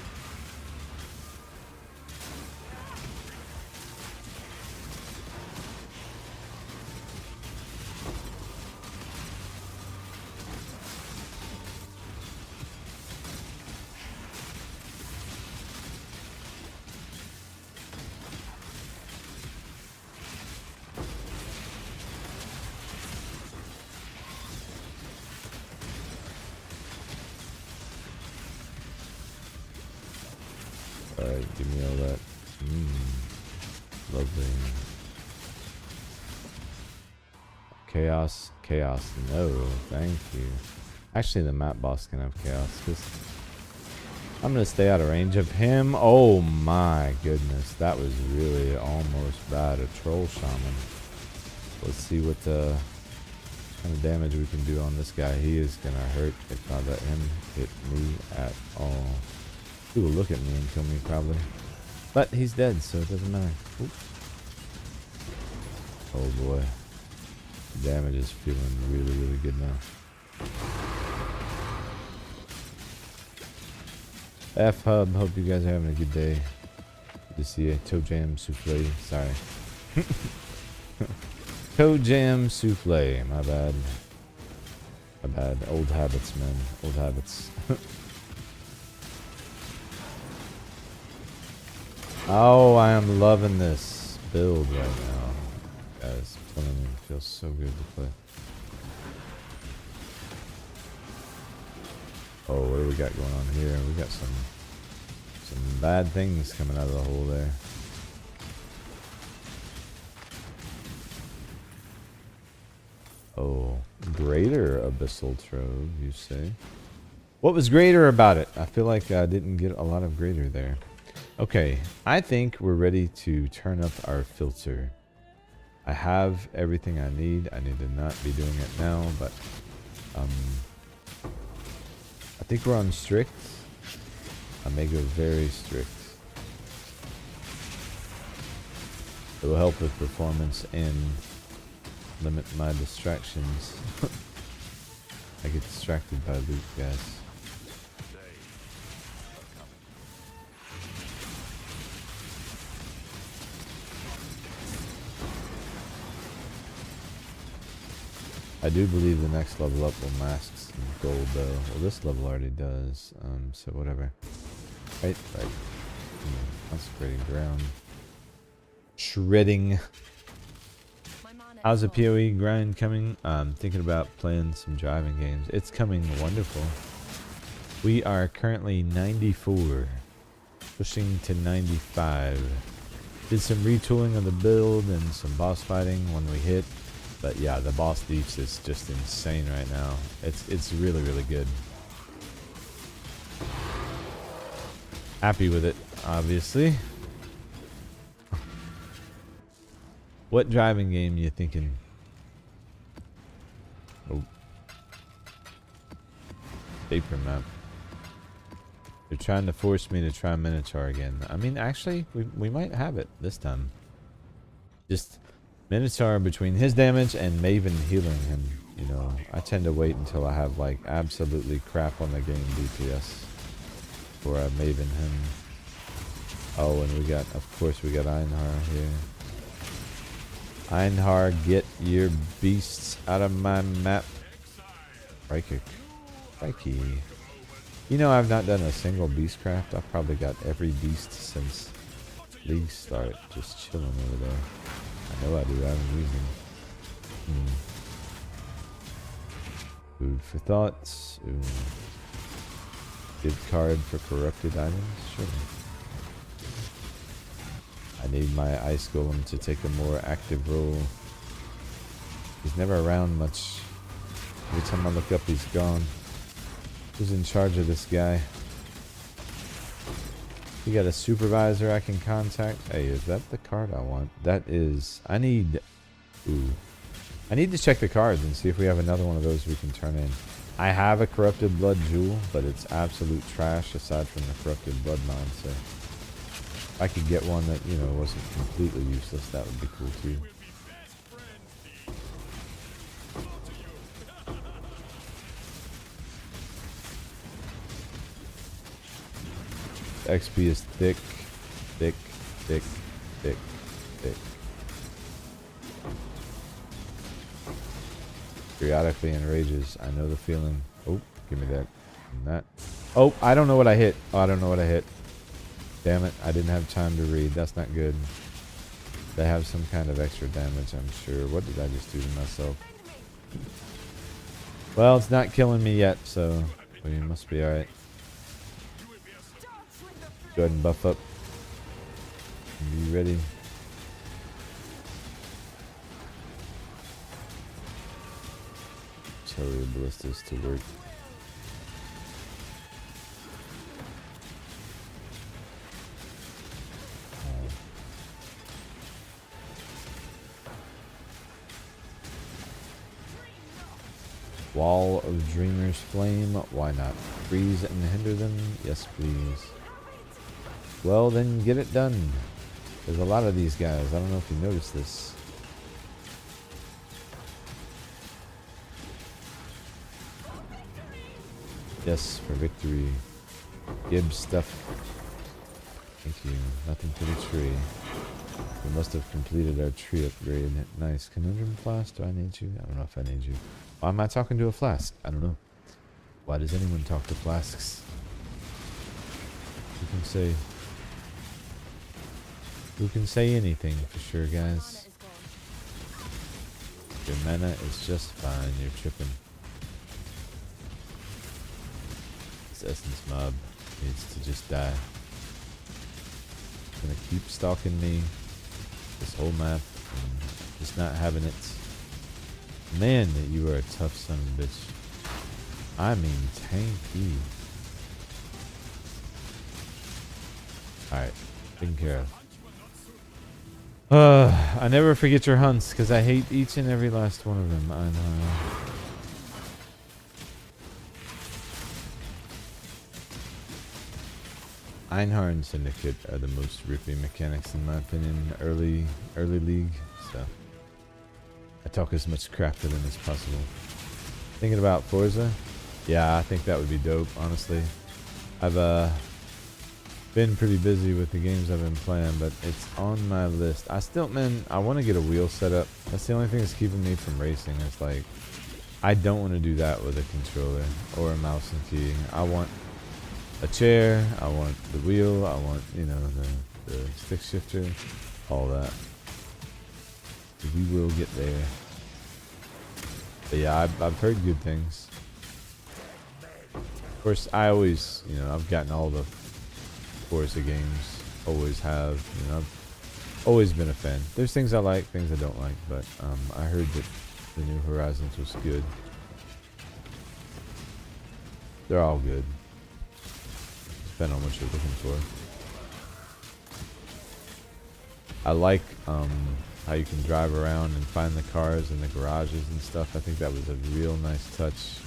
Alright, give me all that. Lovely. Chaos. No, thank you. Actually, the map boss can have chaos, because I'm going to stay out of range of him. Oh my goodness, that was really almost bad. A troll shaman. Let's see what kind of damage we can do on this guy. He is going to hurt if I let him hit me at all. He will look at me and kill me probably. But he's dead, so it doesn't matter. Oop. Oh boy. The damage is feeling really, really good now. F-Hub, hope you guys are having a good day. Good to see you. Toe Jam Souffle. Sorry. Toe Jam Souffle. My bad. My bad. Old habits, man. Old habits. Oh, I am loving this build right now. Guys, I'm telling you, it feels so good to play. Oh, what do we got going on here? We got some bad things coming out of the hole there. Oh, greater abyssal trove, you say? What was greater about it? I feel like I didn't get a lot of greater there. Okay, I think we're ready to turn up our filter. I have everything I need. I need to not be doing it now, but I think we're on strict. I may go very strict. It will help with performance and limit my distractions. I get distracted by loot, guys. I do believe the next level up will mask some gold though. Well, this level already does, so whatever. Right. Consecrating ground. Shredding. How's the POE grind coming? I'm thinking about playing some driving games. It's coming wonderful. We are currently 94. Pushing to 95. Did some retooling of the build and some boss fighting when we hit. But yeah, the boss deeps is just insane right now. It's really, really good. Happy with it, obviously. What driving game you thinking? Oh. Paper map. They're trying to force me to try Minotaur again. I mean, actually, we might have it this time. Just Minotaur between his damage and Maven healing him. You know, I tend to wait until I have like absolutely crap on the game DPS before I Maven him. Oh, and we got, of course, we got Einhar here. Einhar, get your beasts out of my map. Right kick. Crikey. You know, I've not done a single beastcraft. I've probably got every beast since League start, just chilling over there. I know I do. I haven't used them. Food for thoughts. Ooh. Good card for corrupted items. Sure. I need my ice golem to take a more active role. He's never around much. Every time I look up, he's gone. Who's in charge of this guy? You got a supervisor I can contact? Hey, is that the card I want? That is... I need... Ooh. I need to check the cards and see if we have another one of those we can turn in. I have a Corrupted Blood Jewel, but it's absolute trash aside from the Corrupted Blood mod, so... If I could get one that, you know, wasn't completely useless, that would be cool too. XP is thick, thick, thick, thick, thick. Periodically enrages. I know the feeling. Oh, give me that. And that. Oh, I don't know what I hit. Oh, I don't know what I hit. Damn it, I didn't have time to read. That's not good. They have some kind of extra damage, I'm sure. What did I just do to myself? Well, it's not killing me yet, so we must be alright. Go ahead and buff up. Be ready. Tell your ballistas to work. Wall of Dreamer's Flame. Why not? Freeze and hinder them? Yes, please. Well, then get it done. There's a lot of these guys. I don't know if you noticed this. Yes, for victory. Gibbs stuff. Thank you. Nothing for the tree. We must have completed our tree upgrade. Nice. Conundrum Flask, do I need you? I don't know if I need you. Why am I talking to a flask? I don't know. Why does anyone talk to flasks? Who can say? Who can say anything for sure, guys? Your mana is just fine. You're tripping. This essence mob needs to just die. Gonna keep stalking me this whole map and just not having it. Man, that you are a tough son of a bitch. I mean, tanky. Alright, taken care of. I never forget your hunts, because I hate each and every last one of them. I know. Einhar and Syndicate are the most rippy mechanics in my opinion. Early league, so I talk as much crap to them as possible. Thinking about Forza? Yeah, I think that would be dope, honestly. I've been pretty busy with the games I've been playing, but it's on my list. I want to get a wheel set up. That's the only thing that's keeping me from racing. It's like, I don't want to do that with a controller or a mouse and key. I want a chair, I want the wheel, I want, you know, the stick shifter, all that. We will get there. But yeah, I've heard good things. Of course, I always, you know, I've gotten all the Forza games. Always have. You know, I've always been a fan. There's things I like, things I don't like, but I heard that the New Horizons was good. They're all good. Depending on what you're looking for. I like how you can drive around and find the cars in the garages and stuff. I think that was a real nice touch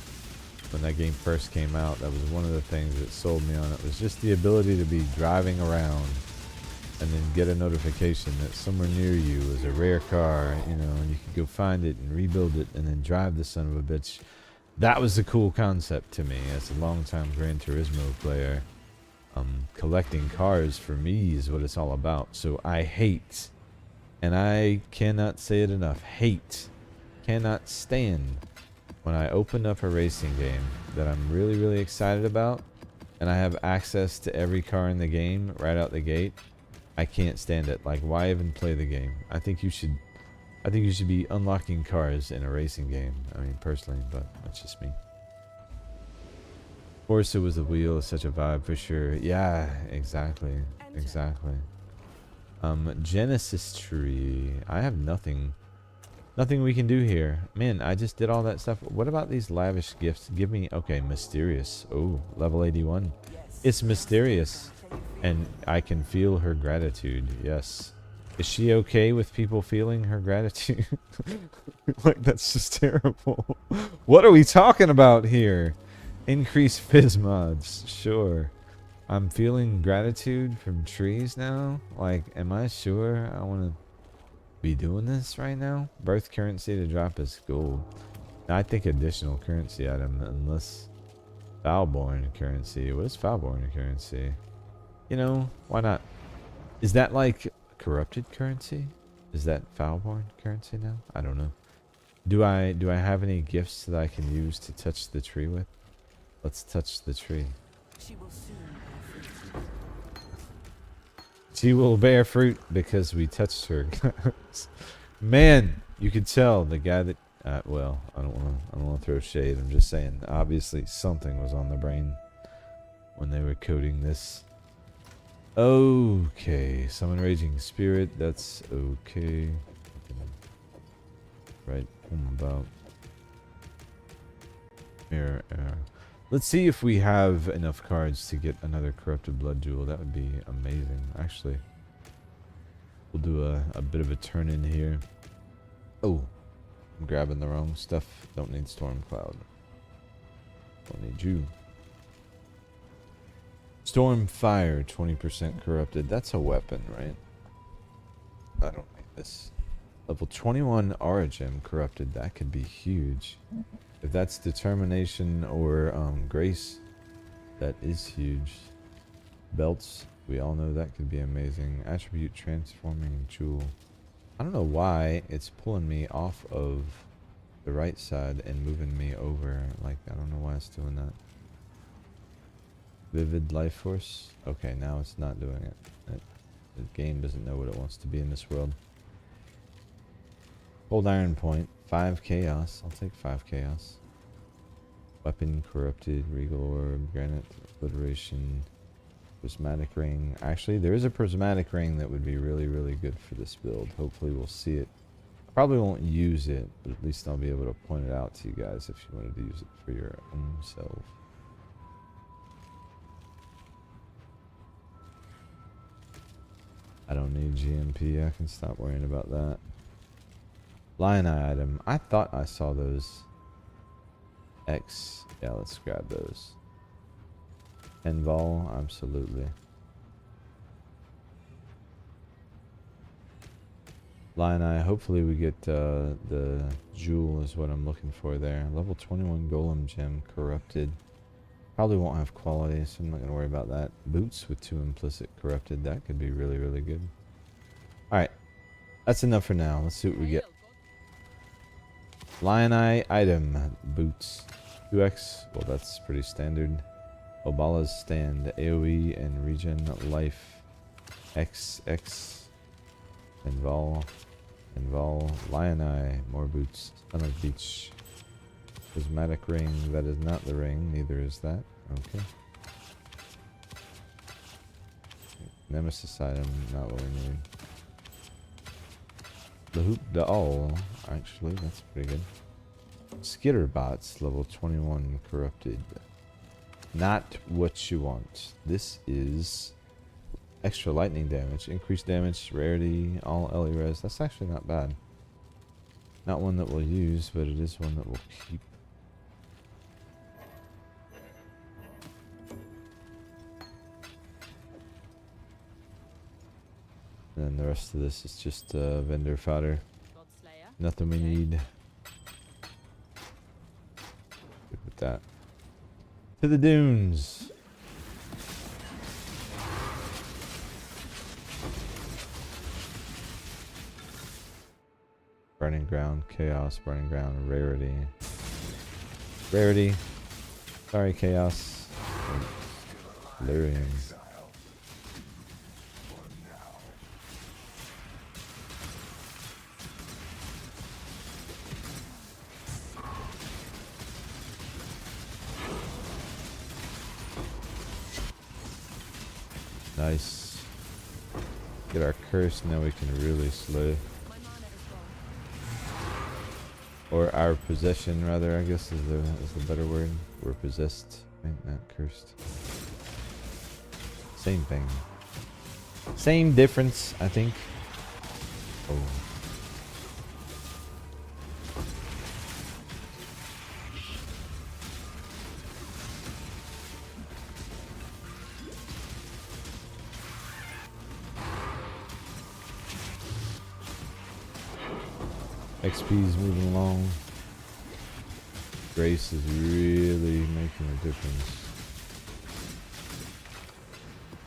when that game first came out. That was one of the things that sold me on it, was just the ability to be driving around and then get a notification that somewhere near you is a rare car, you know, and you could go find it and rebuild it and then drive the son of a bitch. That was a cool concept to me as a longtime Gran Turismo player. Collecting cars for me is what it's all about. So I hate, and I cannot say it enough, cannot stand when I open up a racing game that I'm really, really excited about and I have access to every car in the game right out the gate. I can't stand it. Like, why even play the game? I think you should be unlocking cars in a racing game. I mean, personally, but that's just me. Forza with the wheel is such a vibe for sure. Yeah, exactly. Exactly. Genesis tree. I have nothing we can do here. Man, I just did all that stuff. What about these lavish gifts? Give me, okay, mysterious. Oh, level 81. It's mysterious. And I can feel her gratitude. Yes. Is she okay with people feeling her gratitude? Like, that's just terrible. What are we talking about here? Increase fizz mods. Sure. I'm feeling gratitude from trees now. Like, am I sure I want to be doing this right now? Birth currency to drop is gold. I think additional currency item, unless Foulborn currency. What is Foulborn currency? You know, why not? Is that like corrupted currency? Is that Foulborn currency now? I don't know. Do I have any gifts that I can use to touch the tree with? Let's touch the tree. She will bear fruit because we touched her. Man, you could tell the guy that well, I don't want to throw shade. I'm just saying, obviously something was on the brain when they were coding this. Okay, summon raging spirit. That's okay. Right about mirror. Let's see if we have enough cards to get another corrupted blood jewel. That would be amazing. Actually, we'll do a bit of a turn in here. Oh, I'm grabbing the wrong stuff. Don't need storm cloud. Don't need you. Storm fire, 20% corrupted. That's a weapon, right? I don't need this. Level 21 origin corrupted. That could be huge. If that's determination or grace, that is huge. Belts, we all know that could be amazing. Attribute transforming jewel. I don't know why it's pulling me off of the right side and moving me over. Like, I don't know why it's doing that. Vivid life force. Okay, now it's not doing it. The game doesn't know what it wants to be in this world. Cold iron point. 5 chaos. I'll take 5 chaos. Weapon corrupted. Regal orb. Granite obliteration. Prismatic ring. Actually, there is a prismatic ring that would be really, really good for this build. Hopefully we'll see it. I probably won't use it, but at least I'll be able to point it out to you guys if you wanted to use it for your own self. I don't need GMP. I can stop worrying about that. Lion eye item. I thought I saw those. X. Yeah, let's grab those. Envol, absolutely. Lion eye. Hopefully we get the jewel is what I'm looking for there. Level 21 golem gem corrupted. Probably won't have quality, so I'm not going to worry about that. Boots with 2 implicit corrupted. That could be really, really good. Alright. That's enough for now. Let's see what we get. Lion eye item. Boots. 2x. Well, that's pretty standard. Obala's stand. AoE and regen life. XX. Invol. Lion eye. More boots. Ton of beach. Prismatic ring. That is not the ring. Neither is that. Okay. Nemesis item. Not what we need. The hoop doll. Actually, that's pretty good. Skitter bots. Level 21 corrupted. Not what you want. This is Extra lightning damage. Increased damage, rarity, all LE res. That's actually not bad. Not one that we'll use, but it is one that we'll keep. And then the rest of this is just vendor fodder. Godslayer. Nothing we need. Good with that. To the dunes. Burning ground, chaos, burning ground, rarity. Rarity. Sorry, chaos. Lyrium. Nice. Get our curse, now we can really slay. My mana is gone. Or our possession, rather, I guess is the better word. We're possessed, right? Not cursed. Same thing. Same difference, I think. Oh. XP's moving along. Grace is really making a difference.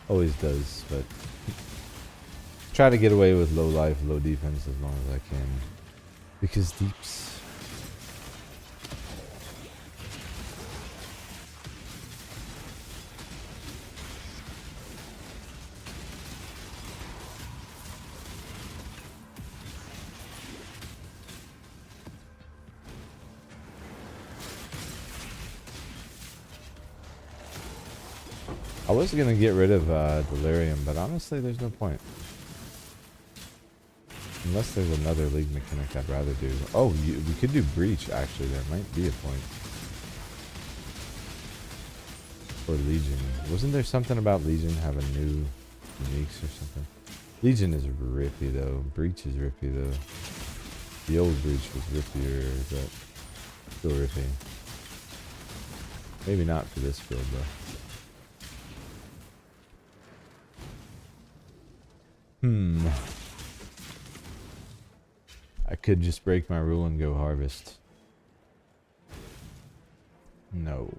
Always does, but try to get away with low life, low defense as long as I can. Because deeps. I was gonna get rid of Delirium, but honestly there's no point. Unless there's another league mechanic I'd rather do. Oh, we could do Breach actually, there might be a point. Or Legion. Wasn't there something about Legion having new uniques or something? Legion is rippy though. Breach is rippy though. The old Breach was rippier, but still rippy. Maybe not for this build though. I could just break my rule and go harvest. No.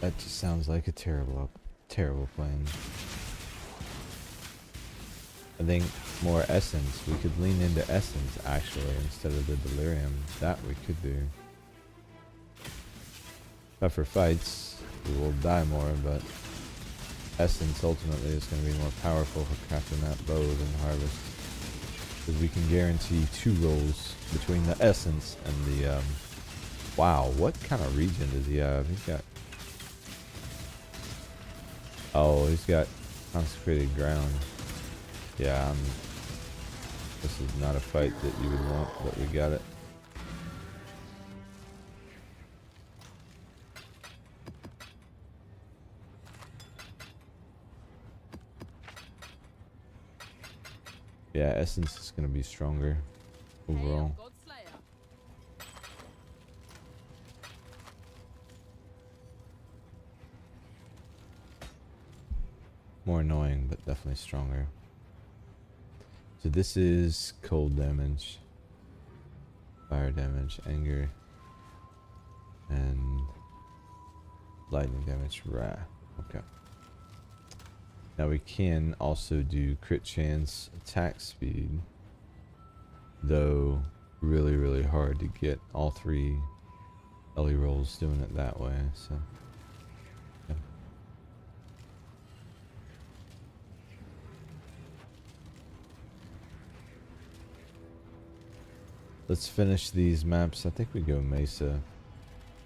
That just sounds like a terrible plan. I think more essence. We could lean into essence actually instead of the delirium. That we could do. But for fights, we will die more, but essence ultimately is going to be more powerful for crafting that bow than harvest. Because we can guarantee 2 rolls between the essence and the wow, what kind of region does he have? He's got, oh, he's got consecrated ground. Yeah, this is not a fight that you would want, but we got it. Yeah, essence is going to be stronger overall. Godslayer. More annoying, but definitely stronger. So this is cold damage, fire damage, anger, and lightning damage. Rah. Okay. Now we can also do crit chance, attack speed, though really, really hard to get all 3 LE rolls doing it that way. So, yeah. Let's finish these maps. I think we go Mesa,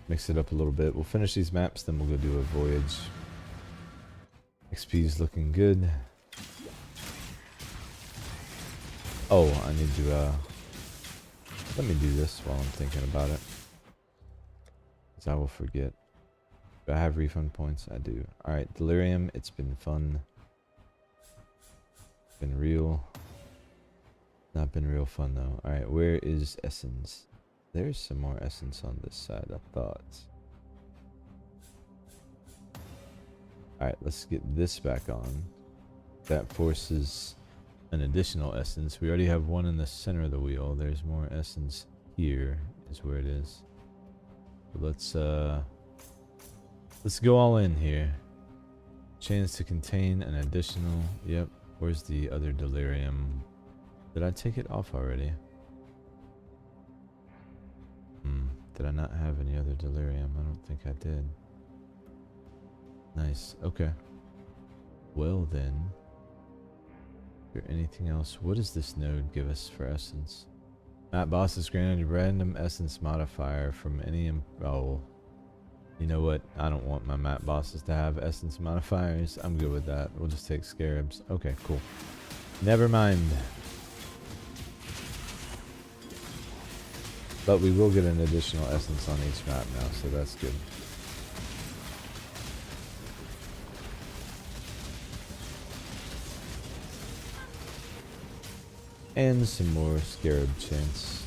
mix it up a little bit. We'll finish these maps, then we'll go do a voyage. XP is looking good. Oh, I need to, let me do this while I'm thinking about it, because I will forget. Do I have refund points? I do. Alright, Delirium. It's been fun. Been real. Not been real fun though. Alright, where is Essence? There's some more Essence on this side, I thought. Alright, let's get this back on. That forces an additional Essence. We already have one in the center of the wheel. There's more Essence here, is where it is. But let's go all in here. Chance to contain an additional. Yep. Where's the other Delirium? Did I take it off already? Did I not have any other Delirium? I don't think I did. Nice. Okay. Well then. Is there anything else? What does this node give us for Essence? Map boss is granted a random Essence modifier from any... Oh. You know what? I don't want my map bosses to have Essence modifiers. I'm good with that. We'll just take Scarabs. Okay, cool. Never mind. But we will get an additional Essence on each map now, so that's good. And some more Scarab chance.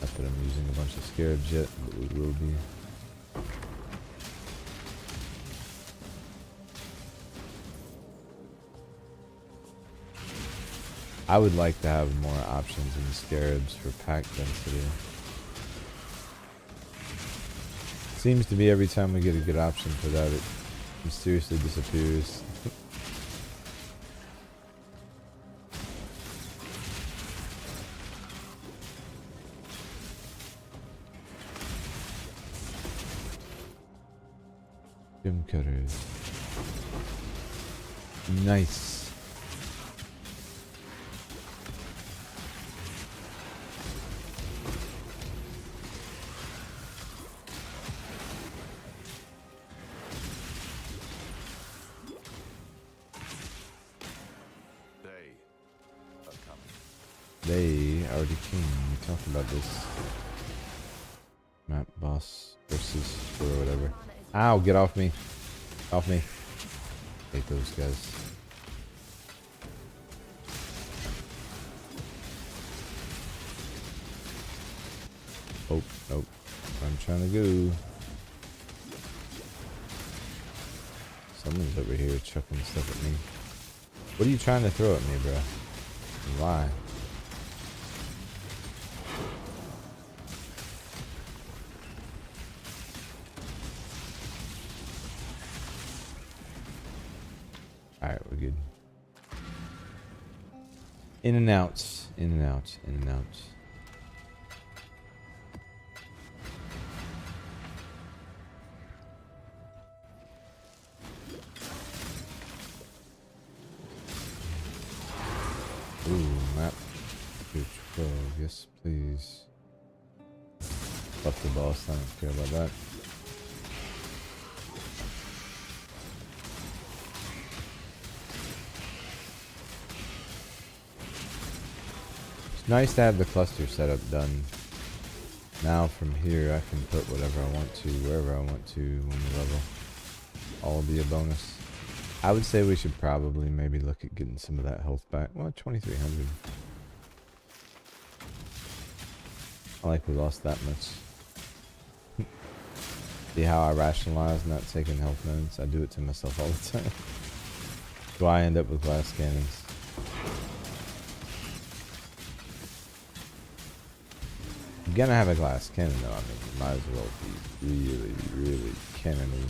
Not that I'm using a bunch of Scarabs yet, but we will be. I would like to have more options in Scarabs for pack density. Seems to be every time we get a good option for that, it mysteriously disappears. Gem cutters. Nice. They already came. We talked about this. Map boss versus or whatever. Ow, get off me. Off me. Hate those guys. Oh, nope. I'm trying to go. Someone's over here chucking stuff at me. What are you trying to throw at me, bro? Why? Alright, we're good. In and out. In and out. In and out. Ooh, map. Page 12. Yes, please. Fuck the boss. I don't care about that. It's nice to have the cluster setup done. Now from here I can put whatever I want to, wherever I want to when we level. All will be a bonus. I would say we should probably maybe look at getting some of that health back. Well, 2300. I like we lost that much. See how I rationalize not taking health nodes? I do it to myself all the time. So I end up with glass cannons. I'm gonna have a glass cannon though. I mean, might as well be really, really cannony.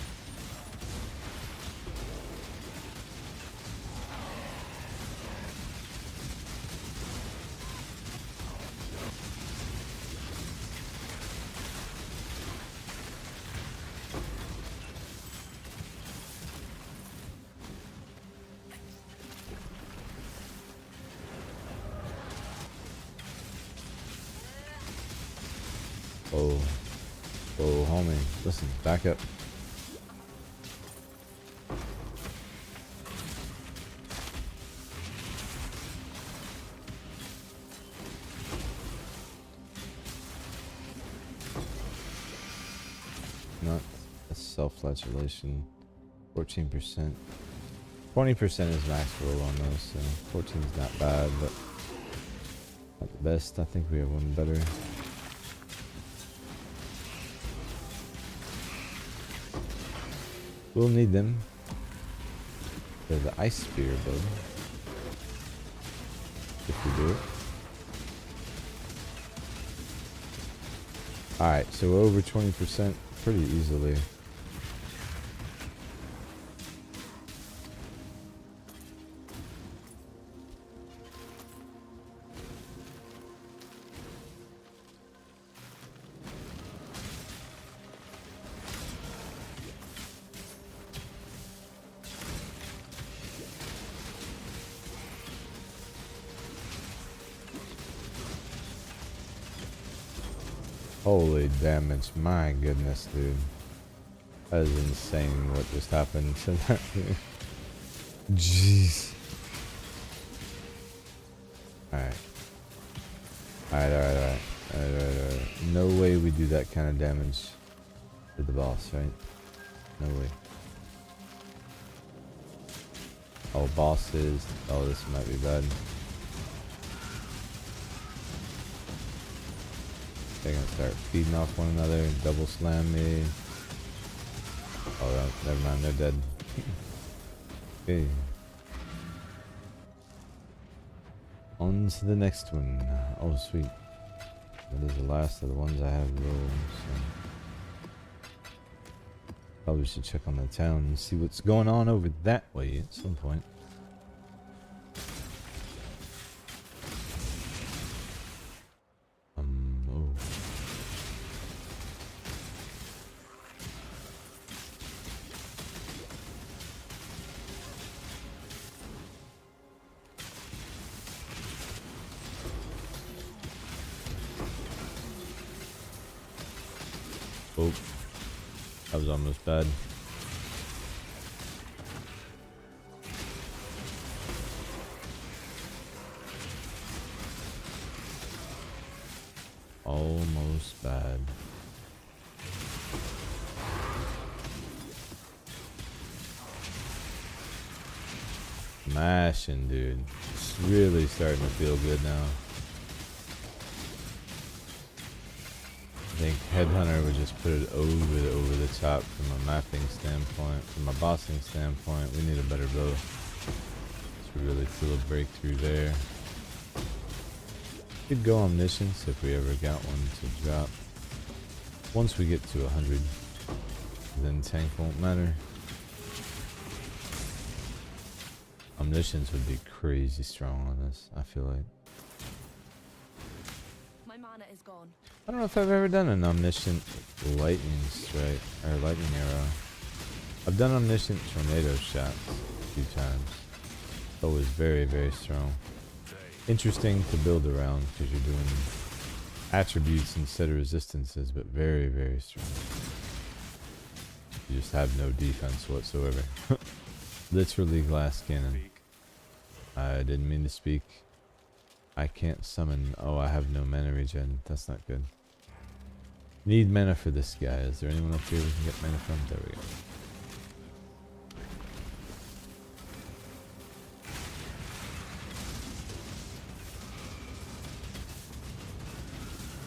Oh, oh, homie, listen, back up. Nuts. self-flagellation. 14%. 20% is max roll on those, so 14 is not bad, but not the best. I think we have one better. We'll need them. They're the ice spear, bud. If we do it. Alright, so we're over 20% pretty easily. Holy damage, my goodness, dude. That is insane what just happened to that dude. Jeez. Alright. Alright. No way we do that kind of damage to the boss, right? No way. Oh, bosses. Oh, this might be bad. They're gonna start feeding off one another and double slam me. Oh, never mind, they're dead. Okay. On to the next one. Oh, sweet. That is the last of the ones I have rolled, so. Probably should check on the town and see what's going on over that way at some point. Oh, that was almost bad. Almost bad. Mashing, dude. It's really starting to feel good now. I think HeadHunter would just put it over the top from a mapping standpoint, from a bossing standpoint. We need a better bow to really feel a breakthrough there. Could go Omniscience if we ever got one to drop. Once we get to 100, then tank won't matter. Omniscience would be crazy strong on this, I feel like. My mana is gone. I don't know if I've ever done an Omniscient lightning strike, or lightning arrow. I've done Omniscient tornado shots a few times. Always very, very strong. Interesting to build around because you're doing attributes instead of resistances, but very, very strong. You just have no defense whatsoever. Literally glass cannon. I didn't mean to speak. I can't summon. Oh, I have no mana regen. That's not good. Need mana for this guy. Is there anyone up here we can get mana from? There we go.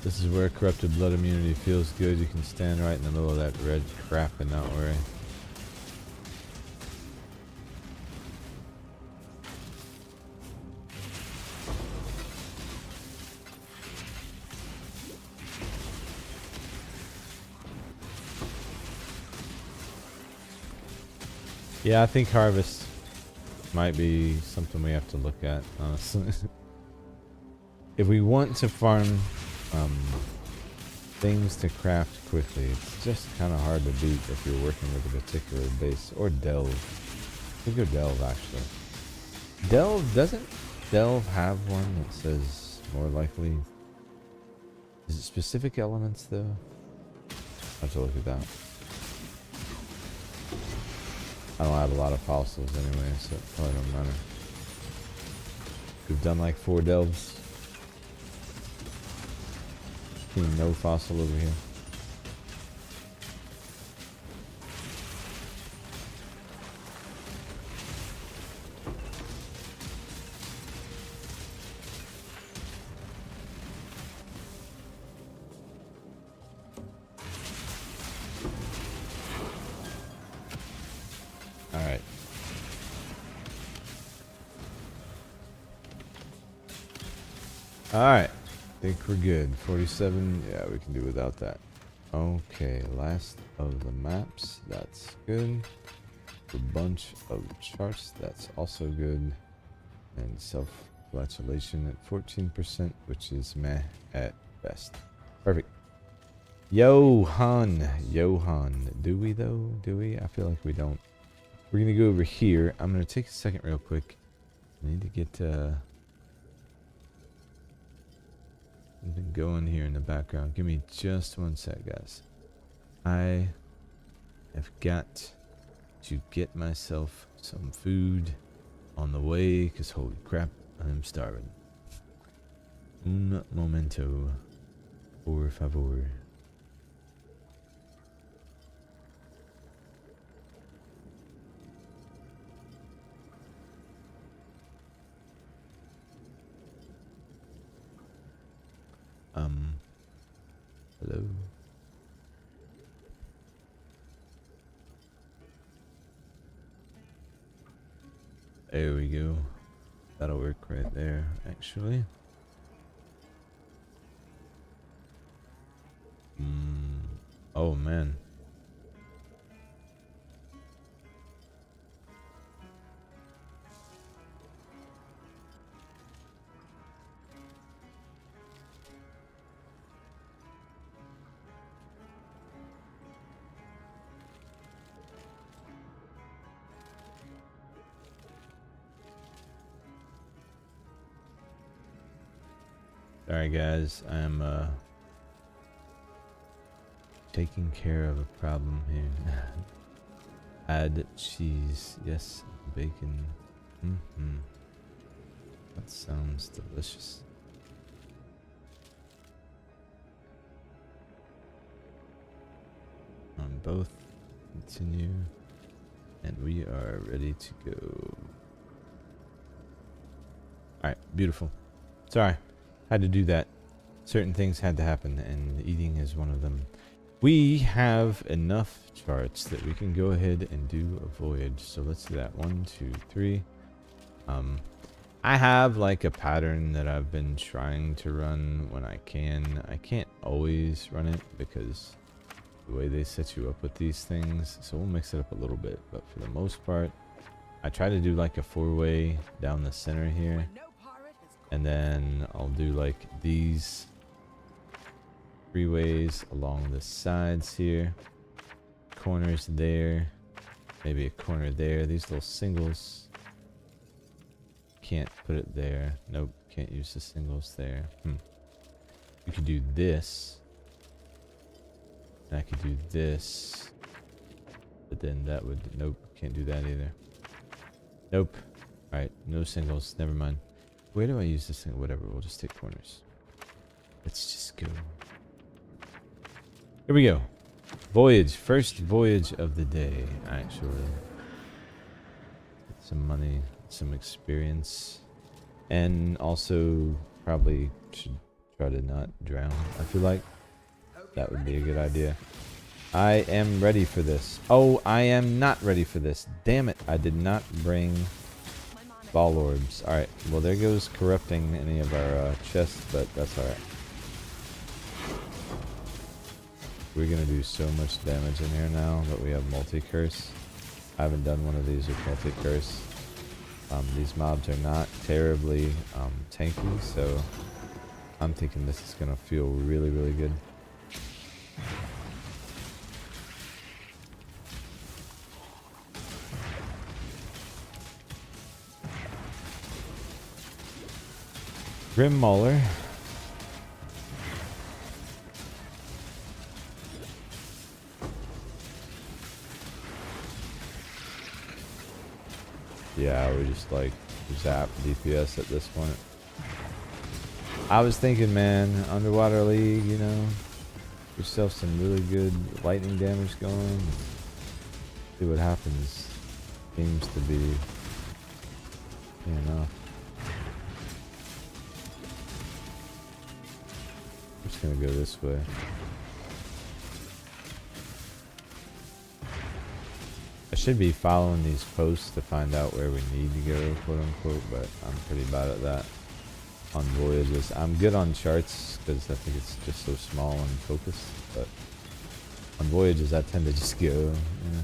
This is where corrupted blood immunity feels good. You can stand right in the middle of that red crap and not worry. Yeah, I think harvest might be something we have to look at, honestly. If we want to farm things to craft quickly, it's just kind of hard to beat if you're working with a particular base. Or delve. We go delve, actually. Delve, doesn't delve have one that says more likely? Is it specific elements, though? I have to look at that. I don't have a lot of fossils anyway, so it probably don't matter. We've done like 4 delves. No fossil over here. Alright. Think we're good. 47. Yeah, we can do without that. Okay, last of the maps. That's good. A bunch of charts. That's also good. And self-flagellation at 14%, which is meh at best. Perfect. Johan. Do we though? Do we? I feel like we don't. We're going to go over here. I'm going to take a second real quick. I need to get something going here in the background. Give me just one sec, guys. I have got to get myself some food on the way, because holy crap, I'm starving. Un momento, por favor. Hello. There we go. That'll work right there, actually. Oh man. Sorry guys, I'm taking care of a problem here. Add cheese, yes, bacon. That sounds delicious. On both, continue, and we are ready to go. Alright, beautiful. Sorry. Had to do that. Certain things had to happen, and eating is one of them. We have enough charts that we can go ahead and do a voyage. So let's do that. 1, 2, 3. I have like a pattern that I've been trying to run when I can. I can't always run it because the way they set you up with these things. So we'll mix it up a little bit, but for the most part, I try to do like a 4-way down the center here. And then I'll do like these 3 ways along the sides here. Corners there. Maybe a corner there. These little singles. Can't put it there. Nope. Can't use the singles there. You could do this. And I could do this. But then that would... Nope. Can't do that either. Nope. Alright. No singles. Never mind. Where do I use this thing? Whatever, we'll just take corners. Let's just go. Here we go. Voyage. First voyage of the day, actually. Get some money, some experience. And also, probably should try to not drown. I feel like that would be a good idea. I am ready for this. Oh, I am not ready for this. Damn it. I did not bring... ball orbs. Alright, well there goes corrupting any of our chests, but that's alright. We're gonna do so much damage in here now that we have multi-curse. I haven't done one of these with multi-curse. These mobs are not terribly tanky, so I'm thinking this is gonna feel really, really good. Grim Mauler. Yeah, we just like zap DPS at this point. I was thinking, man, Underwater League, you know, get yourself some really good lightning damage going. See what happens. Seems to be, you know. I'm just gonna go this way. I should be following these posts to find out where we need to go, quote unquote, but I'm pretty bad at that. on voyages. I'm good on charts because I think it's just so small and focused, but on voyages I tend to just go, yeah.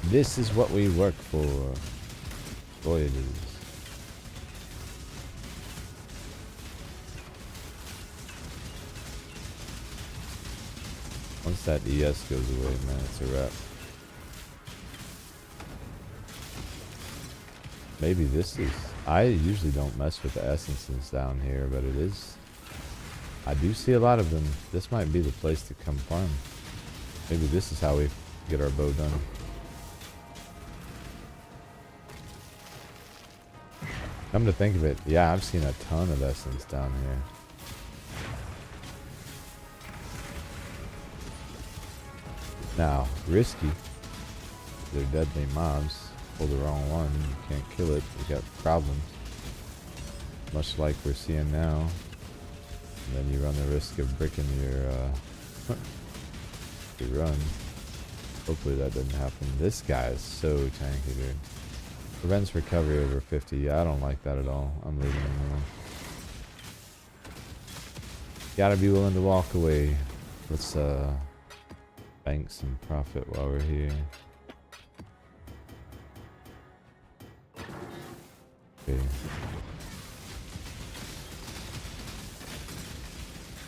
This is what we work for. Voyages. Once that ES goes away, man, it's a wrap. Maybe this is... I usually don't mess with the essences down here, but it is... I do see a lot of them. This might be the place to come farm. Maybe this is how we get our bow done. Come to think of it, yeah, I've seen a ton of essence down here. Now, risky. They're deadly mobs. Pull the wrong one, you can't kill it, you got problems. Much like we're seeing now. And then you run the risk of bricking your run. Hopefully that didn't happen. This guy is so tanky, dude. Prevents recovery over 50. Yeah, I don't like that at all. I'm leaving him alone. Gotta be willing to walk away. Let's bank some profit while we're here. Okay.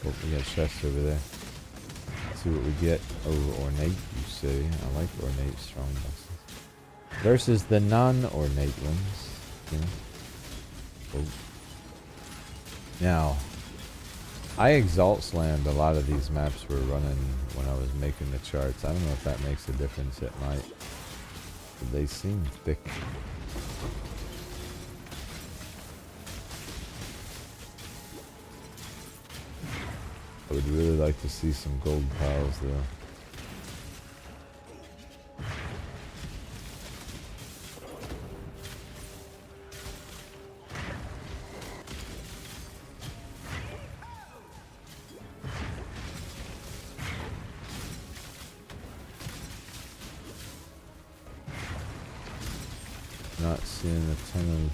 Oh, we got chests over there. Let's see what we get. Oh, ornate, you say. I like ornate strong boxes. Versus the non-ornate ones. You know? Oh. Now, I Exalt slammed a lot of these maps we're running when I was making the charts. I don't know if that makes a difference at night. But they seem thick. I would really like to see some gold piles though. Not seeing a ton of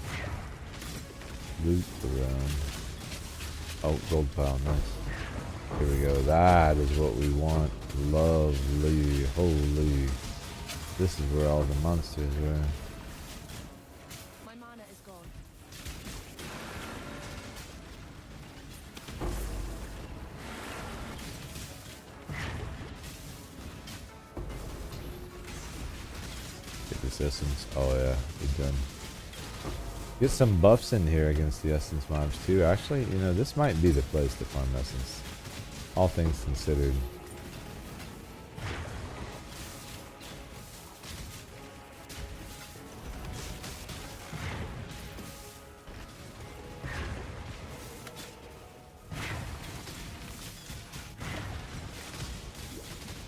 loot around. Oh, gold pile, nice. Here we go. That is what we want. Lovely. Holy. This is where all the monsters were. My mana is gone. Get this essence. Oh yeah, we're done. Get some buffs in here against the essence mobs too. Actually, you know, this might be the place to farm essence. All things considered.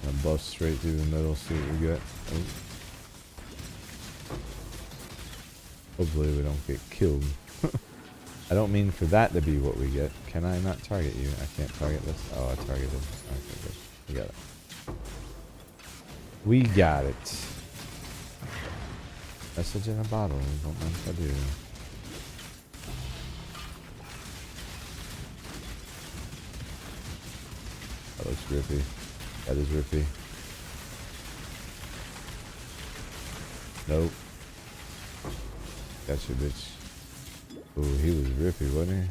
Gonna buff straight through the middle, see what we get. Oh. Hopefully we don't get killed. I don't mean for that to be what we get. Can I not target you? I can't target this. Oh, I targeted. Okay, good. We got it. We got it. Message in a bottle. Don't mind if I do. That looks rippy. That is rippy. Nope. Gotcha, bitch. Oh, he was rippy, wasn't he?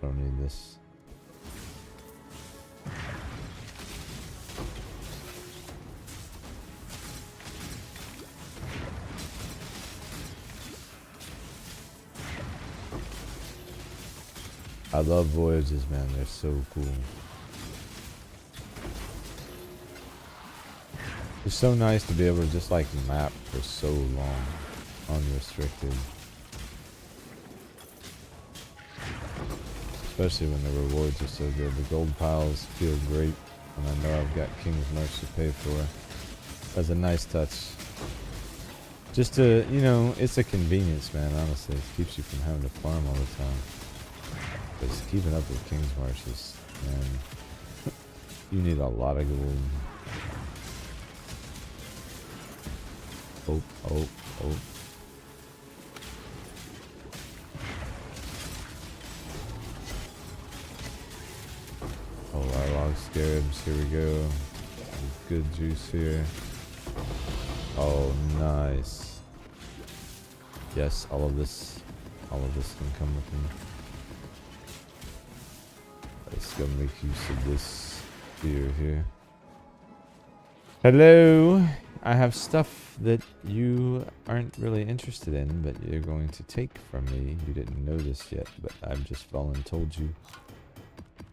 Don't need this. I love voyages, man. They're so cool. It's so nice to be able to just like map for so long, unrestricted. Especially when the rewards are so good. The gold piles feel great, and I know I've got King's Merch to pay for. That's a nice touch. Just to, you know, it's a convenience, man, honestly. It keeps you from having to farm all the time. Because keeping up with King's March is, man, you need a lot of gold. Oh, oh, oh. scarabs. Here we go. Good juice here. Oh, nice. Yes, all of this can come with me. Let's go make use of this spear here. Hello. I have stuff that you aren't really interested in, but you're going to take from me. You didn't know this yet, but I've just voluntold you.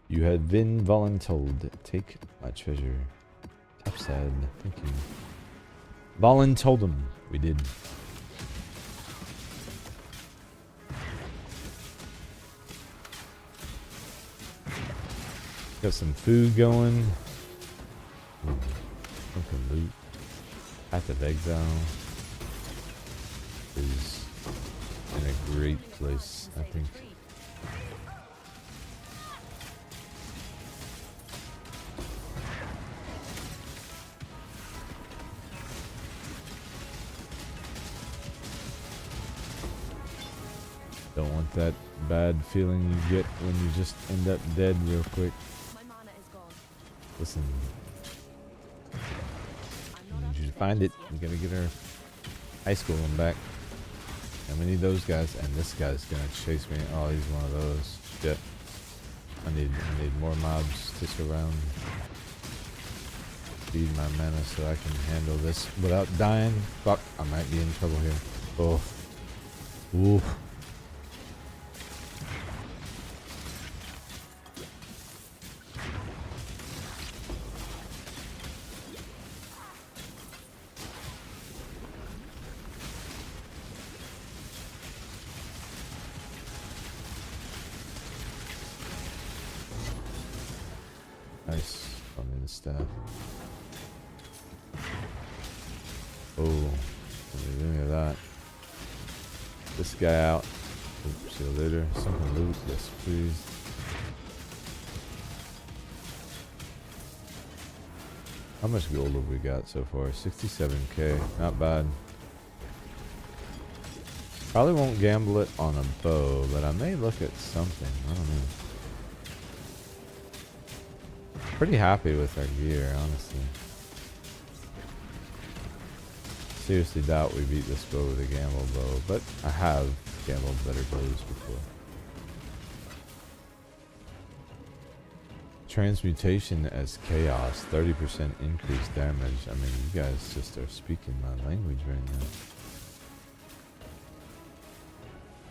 You have been voluntold. Take my treasure. Topside. Thank you. Voluntold him. We did. Got some food going. Ooh, some loot. Path of Exile is in a great place, I think. Don't want that bad feeling you get when you just end up dead real quick. My mana is gone. Listen. I need you to find it. We gotta get our high school one back. And we need those guys. And this guy's gonna chase me. Oh, he's one of those. Shit. I need more mobs to surround. Feed my mana so I can handle this without dying. Fuck, I might be in trouble here. Oh. Ooh. Nice. I'm in the staff. Oh, look at that. This guy out. Oops, see you later. Something loot. Yes, please. How much gold have we got so far? 67k. Not bad. Probably won't gamble it on a bow, but I may look at something. I don't know. Pretty happy with our gear, honestly. Seriously doubt we beat this bow with a gamble bow, but I have gambled better bows before. Transmutation as chaos, 30% increased damage. I mean, you guys just are speaking my language right now.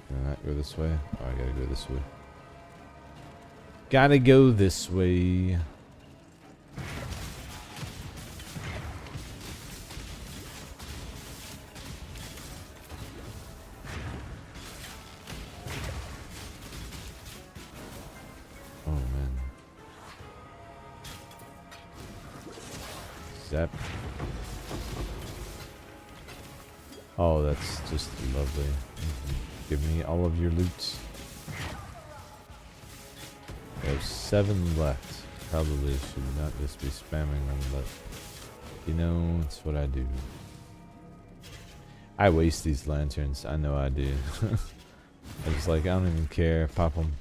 Can I not go this way? Oh, I gotta go this way. Gotta go this way. Oh man. Zap. Oh, that's just lovely. Give me all of your loot. There's 7 left. Probably should not just be spamming them, but you know, it's what I do. I waste these lanterns. I know I do. I just like, I don't even care. Pop them.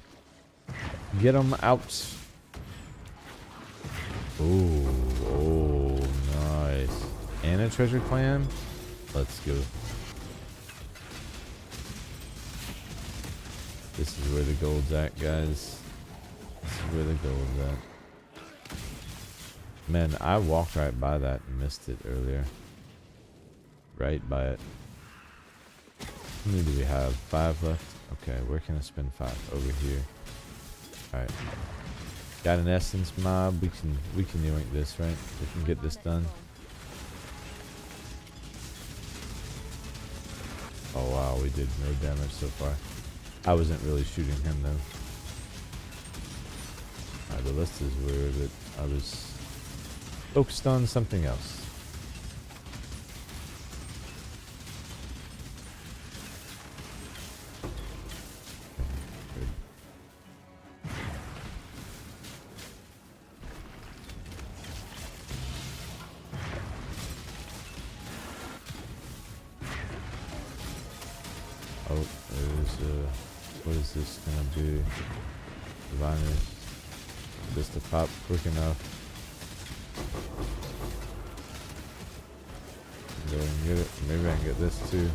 Get them out. Oh, nice. And a treasure clan? Let's go. This is where the gold's at, guys. This is where the gold's at. Man, I walked right by that and missed it earlier. Right by it. How many do we have? 5 left? Okay, where can I spend 5? Over here. Alright. Got an essence mob. We can yoink this, right? We can get this done. Oh wow, we did no damage so far. I wasn't really shooting him though. Alright, Ballista's weird, but I was focused on something else. Oh, there's what is this gonna do? Diviners. this to pop quick enough. Go and get it. Maybe I can get this too.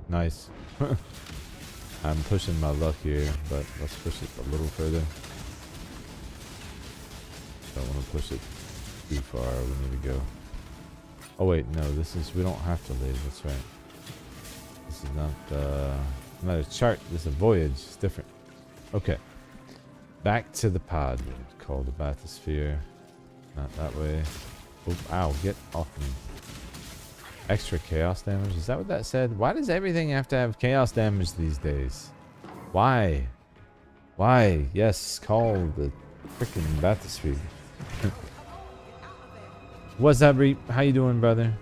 Nice. I'm pushing my luck here, but let's push it a little further. Don't want to push it too far. We need to go. Oh wait, no. This is. We don't have to leave. That's right. This is not a chart. This is a voyage. It's different. Okay. Back to the pod. Called the bathysphere. Not that way. Oh, ow! Get off me. Extra chaos damage. Is that what that said? Why does everything have to have chaos damage these days? Why? Why? Yes, call the freaking bathysphere. What's up, Reap? How you doing, brother?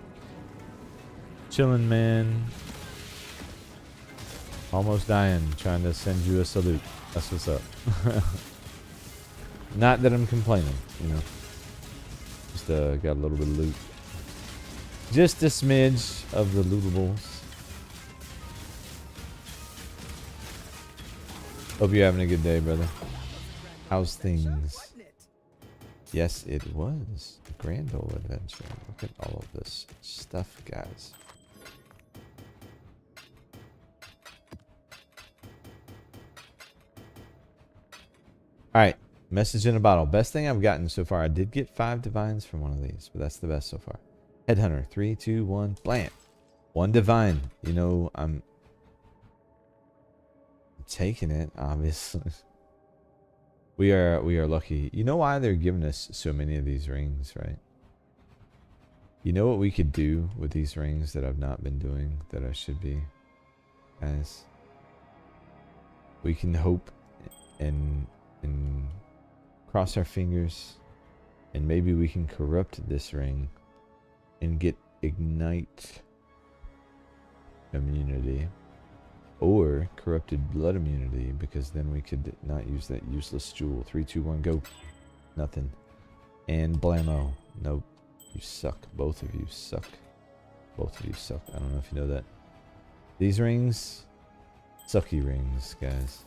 Chilling, man. Almost dying. Trying to send you a salute. That's what's up. Not that I'm complaining, you know. Just got a little bit of loot. Just a smidge of the lootables. Hope you're having a good day, brother. How's things? Yes, it was a grand old adventure. Look at all of this stuff, guys. Alright, message in a bottle. Best thing I've gotten so far. I did get 5 divines from one of these, but that's the best so far. HeadHunter, 3, 2, 1, blam. 1 divine. You know, I'm taking it, obviously. We are lucky. You know why they're giving us so many of these rings, right? You know what we could do with these rings that I've not been doing that I should be, guys? We can hope and cross our fingers, and maybe we can corrupt this ring and get ignite immunity or corrupted blood immunity, because then we could not use that useless jewel. 3, 2, 1, go. Nothing. And blammo. Nope. You suck. Both of you suck. Both of you suck. I don't know if you know that. These rings, sucky rings, guys.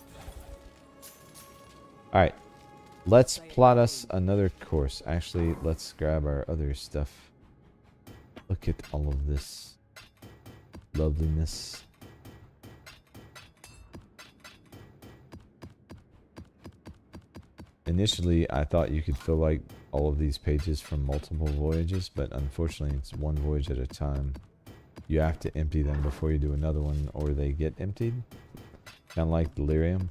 Alright. Let's plot us another course. Actually, let's grab our other stuff. Look at all of this loveliness. Initially, I thought you could fill like all of these pages from multiple voyages, but unfortunately, it's one voyage at a time. You have to empty them before you do another one, or they get emptied. Kind of like Delirium.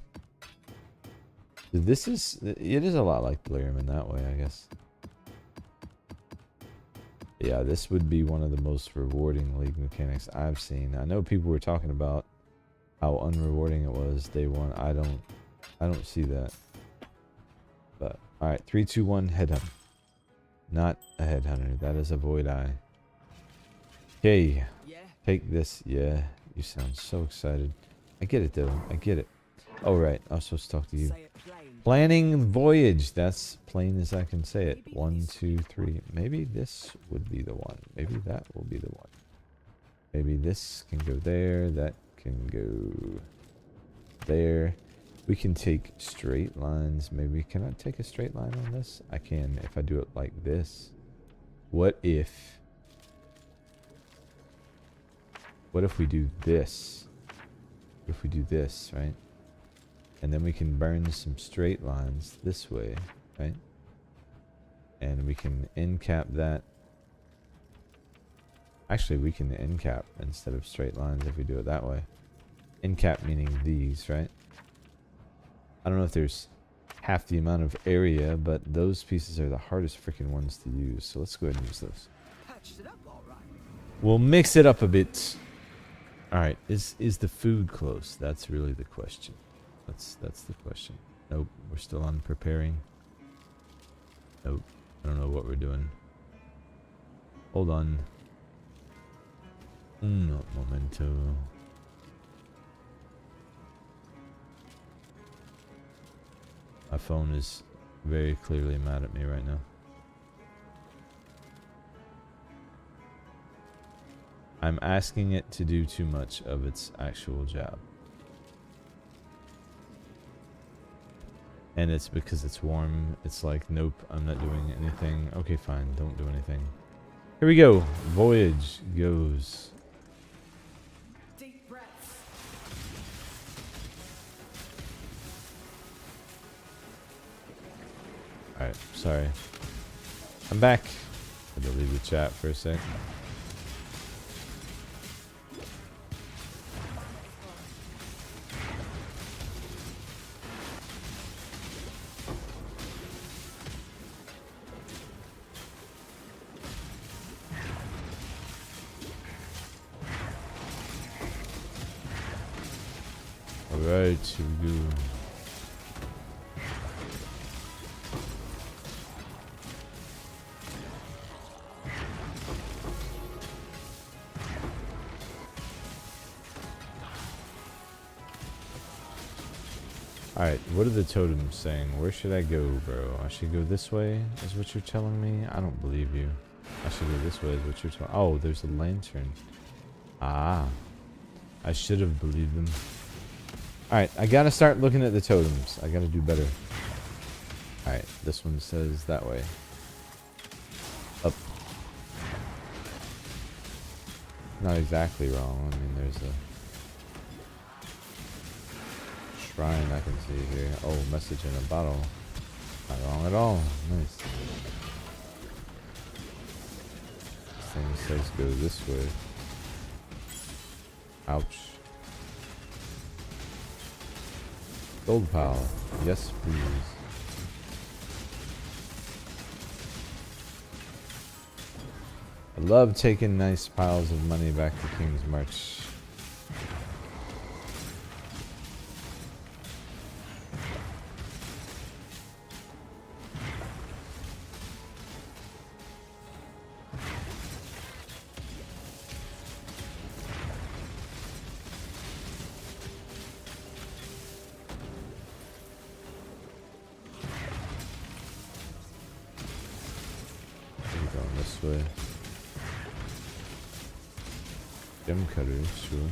It is a lot like Delirium in that way, I guess. Yeah, this would be one of the most rewarding League mechanics I've seen. I know people were talking about how unrewarding it was day one. I don't see that. But alright, 3, 2, 1, HeadHunter. Not a HeadHunter. That is a Void Eye. Okay. Take this. Yeah. You sound so excited. I get it though. I get it. Oh right. I was supposed to talk to you. Planning voyage. That's plain as I can say it. 1, 2, 3. Maybe this would be the one. Maybe that will be the one. Maybe this can go there. That can go there. We can take straight lines. Maybe, can I take a straight line on this? I can if I do it like this. What if we do this? What if we do this, right? And then we can burn some straight lines this way, right? And we can end cap that. Actually, we can end cap instead of straight lines if we do it that way. End cap meaning these, right? I don't know if there's half the amount of area, but those pieces are the hardest freaking ones to use. So let's go ahead and use those. We'll mix it up a bit. Alright, is the food close? That's really the question. That's the question. Nope, we're still on preparing. Nope, I don't know what we're doing. Hold on. Un momento. My phone is very clearly mad at me right now. I'm asking it to do too much of its actual job. And it's because it's warm. It's like, nope, I'm not doing anything. Okay, fine, don't do anything. Here we go. Voyage goes. Deep breaths. Alright, sorry. I'm back. I had to leave the chat for a sec. Alright, here we go. Alright, what are the totems saying? Where should I go, bro? I should go this way, is what you're telling me? I don't believe you. I should go this way, is what you're telling me. Oh, there's a lantern. Ah. I should have believed them. Alright, I gotta start looking at the totems. I gotta do better. Alright, this one says that way. Up. Not exactly wrong. I mean, there's a shrine I can see here. Oh, message in a bottle. Not wrong at all. Nice. This thing says go this way. Ouch. Gold pile. Yes, please. I love taking nice piles of money back to King's March. Going this way. Gem cutter, sure.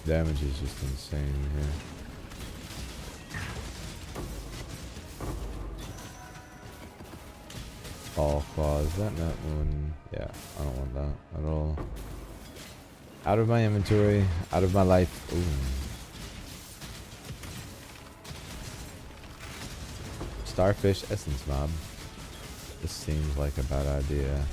Damage is just insane here. All claw, is that not one? Yeah, I don't want that at all. Out of my inventory, out of my life. Ooh. Starfish essence mob. This seems like a bad idea.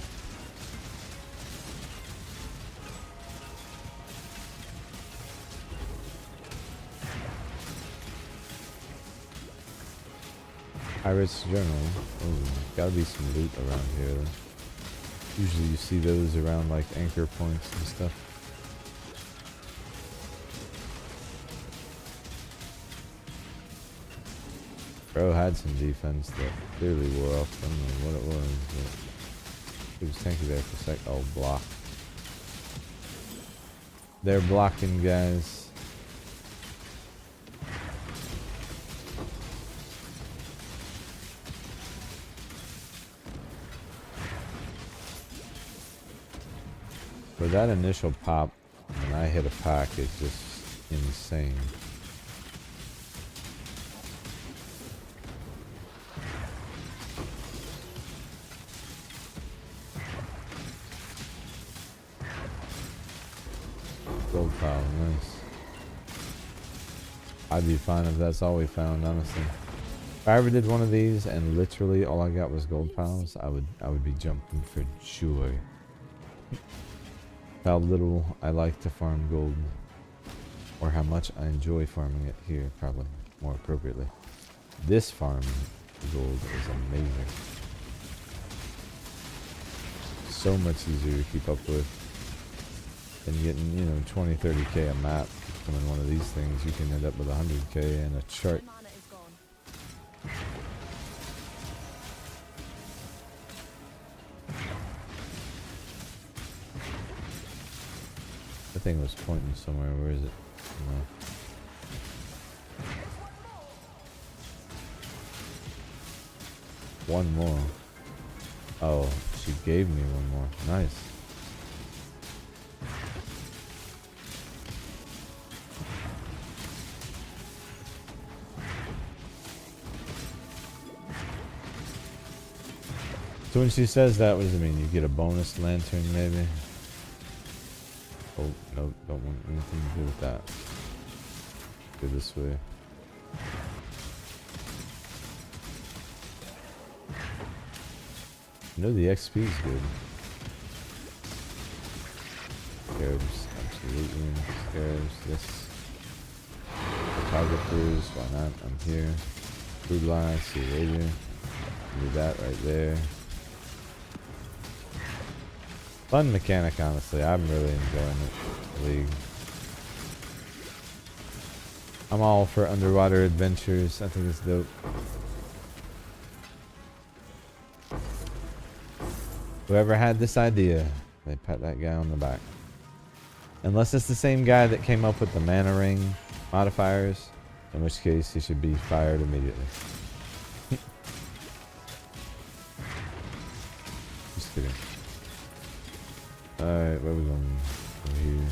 Pirate's Journal. Ooh, gotta be some loot around here. Usually you see those around like anchor points and stuff. Bro had some defense that clearly wore off. I don't know what it was, but it was tanky there for a sec. Oh, block. They're blocking, guys. For that initial pop, when I hit a pack, it's just insane. Gold pile, nice. I'd be fine if that's all we found, honestly. If I ever did one of these and literally all I got was gold piles, I would be jumping for joy. How little I like to farm gold, or how much I enjoy farming it here, probably more appropriately. This farm gold is amazing. So much easier to keep up with than getting, you know, 20, 30k a map. Coming one of these things, you can end up with 100k and a chart. My mana is gone. The thing was pointing somewhere. Where is it? No. One more. Oh, she gave me one more. Nice. So when she says that, what does it mean? You get a bonus lantern, maybe? Oh, no, don't want anything to do with that. Go this way. I know the XP is good. Scarabs, absolutely. Scarabs, yes. Photographers, why not? I'm here. Brutalize, see you later. Do that right there. Fun mechanic, honestly. I'm really enjoying it. League. I'm all for underwater adventures. I think it's dope. Whoever had this idea, they pat that guy on the back. Unless it's the same guy that came up with the mana ring modifiers, in which case he should be fired immediately. Just kidding. Alright, where are we going? Over here.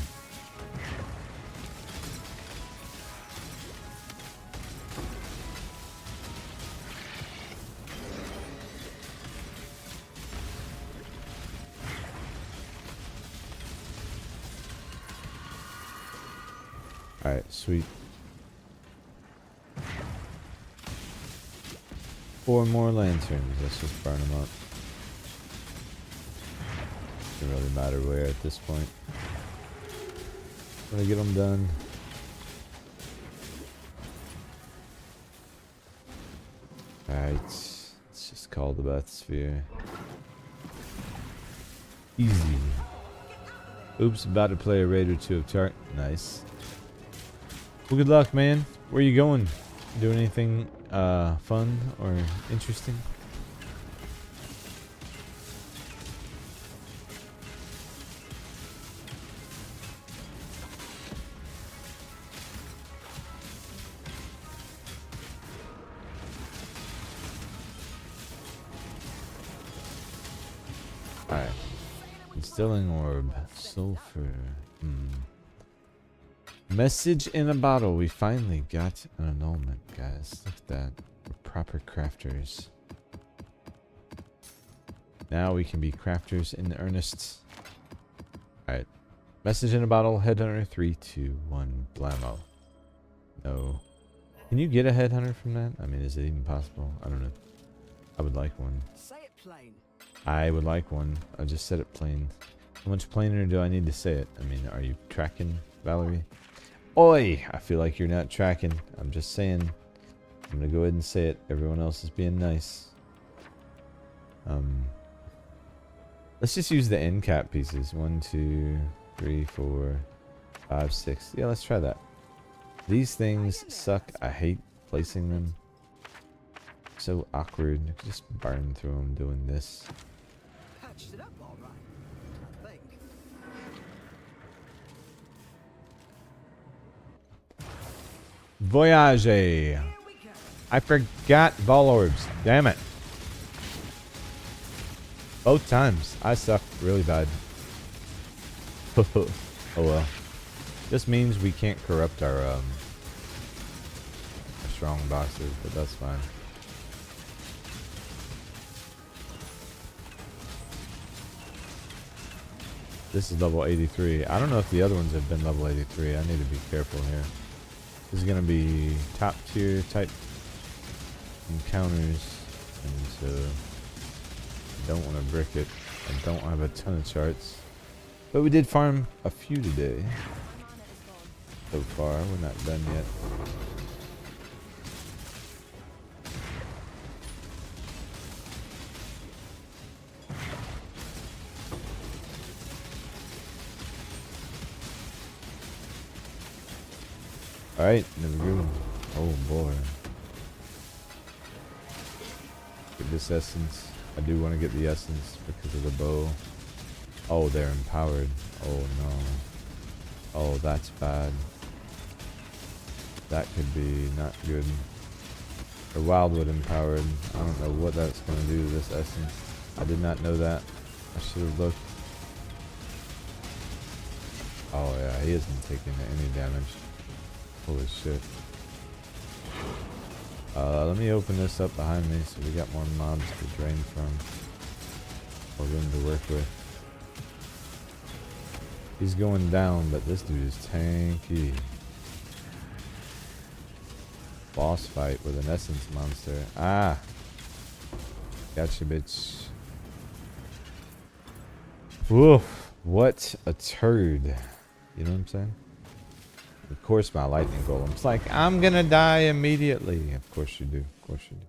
Alright, sweet. 4 more lanterns. Let's just burn them up. Doesn't really matter where at this point. I'm gonna get them done. Alright, let's just call the bathysphere. Easy. Oops, about to play a raid or two of chart. Nice. Well, good luck, man. Where are you going? Doing anything fun or interesting? Alright. Instilling orb. Sulfur. Message in a bottle. We finally got an annulment, guys. Look at that. We're proper crafters. Now we can be crafters in earnest. Alright. Message in a bottle. HeadHunter 3, 2, 1. Blammo. No. Can you get a HeadHunter from that? I mean, is it even possible? I don't know. I would like one. Say it plain. I would like one. I just said it plain. How much plainer do I need to say it? I mean, are you tracking, Valerie? Oi! I feel like you're not tracking. I'm just saying. I'm gonna go ahead and say it. Everyone else is being nice. Let's just use the end cap pieces. 1, 2, 3, 4, 5, 6. Yeah, let's try that. These things suck. I hate placing them. So awkward. Just burn through them doing this. Patched it up all right, I think. Voyage. Here we go. I forgot ball orbs. Damn it. Both times. I suck really bad. Oh well. This means we can't corrupt our strong boxers, but that's fine. This is level 83. I don't know if the other ones have been level 83. I need to be careful here. This is going to be top tier type encounters. And so I don't want to brick it. I don't have a ton of charts. But we did farm a few today. So far, we're not done yet. Alright, never grew. Oh boy. Get this essence. I do want to get the essence because of the bow. Oh, they're empowered. Oh no. Oh, that's bad. That could be not good. Or wildwood empowered. I don't know what that's going to do to this essence. I did not know that. I should have looked. Oh yeah, he isn't taking any damage. Holy shit. Let me open this up behind me so we got more mobs to drain from. for them to work with. He's going down, but this dude is tanky. Boss fight with an essence monster. Ah! Gotcha, bitch. Woof! What a turd. You know what I'm saying? Of course my lightning golem's like, I'm gonna die immediately. Of course you do. Of course you do.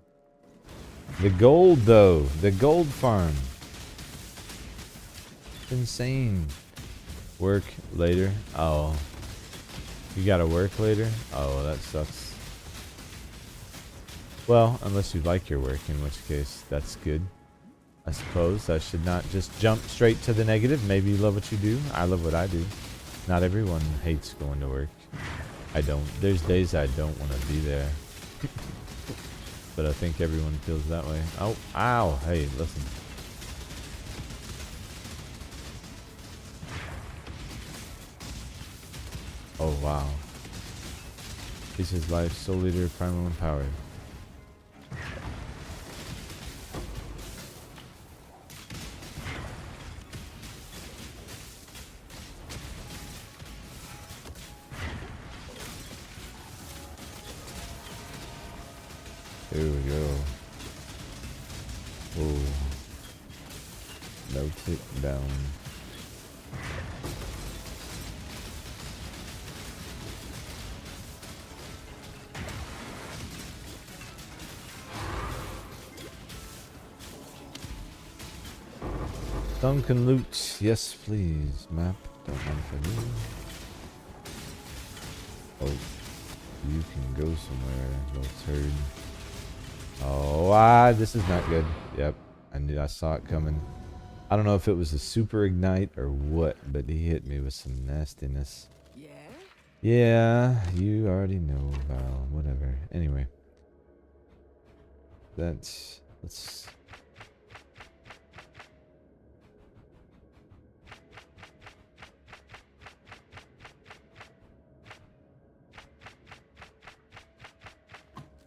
The gold, though. The gold farm. It's insane. Work later. Oh. You gotta work later? Oh, that sucks. Well, unless you like your work, in which case that's good. I suppose I should not just jump straight to the negative. Maybe you love what you do. I love what I do. Not everyone hates going to work. I don't. There's days I don't want to be there. But I think everyone feels that way. Oh, ow. Hey, listen. Oh, wow. He's his life, soul leader, primal empowered. There we go. Oh. Melt it down. Duncan loot, yes please. Map, don't mind if I do. Oh, you can go somewhere, little turd. Oh, this is not good. Yep, I saw it coming. I don't know if it was a super ignite or what, but he hit me with some nastiness. Yeah? Yeah, you already know, Val. Whatever. Anyway, let's.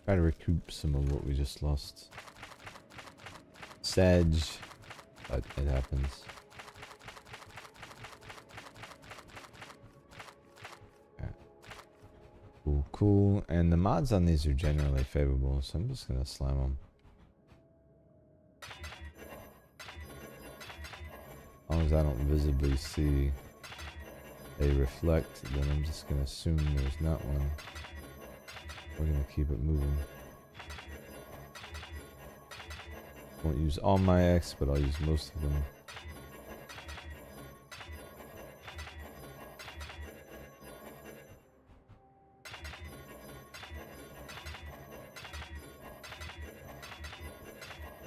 Try to recoup some of what we just lost. Sad, but it happens. Okay. Cool, cool. And the mods on these are generally favorable, so I'm just gonna slam them. As long as I don't visibly see a reflect, then I'm just gonna assume there's not one. We're gonna keep it moving. Won't use all my X, but I'll use most of them.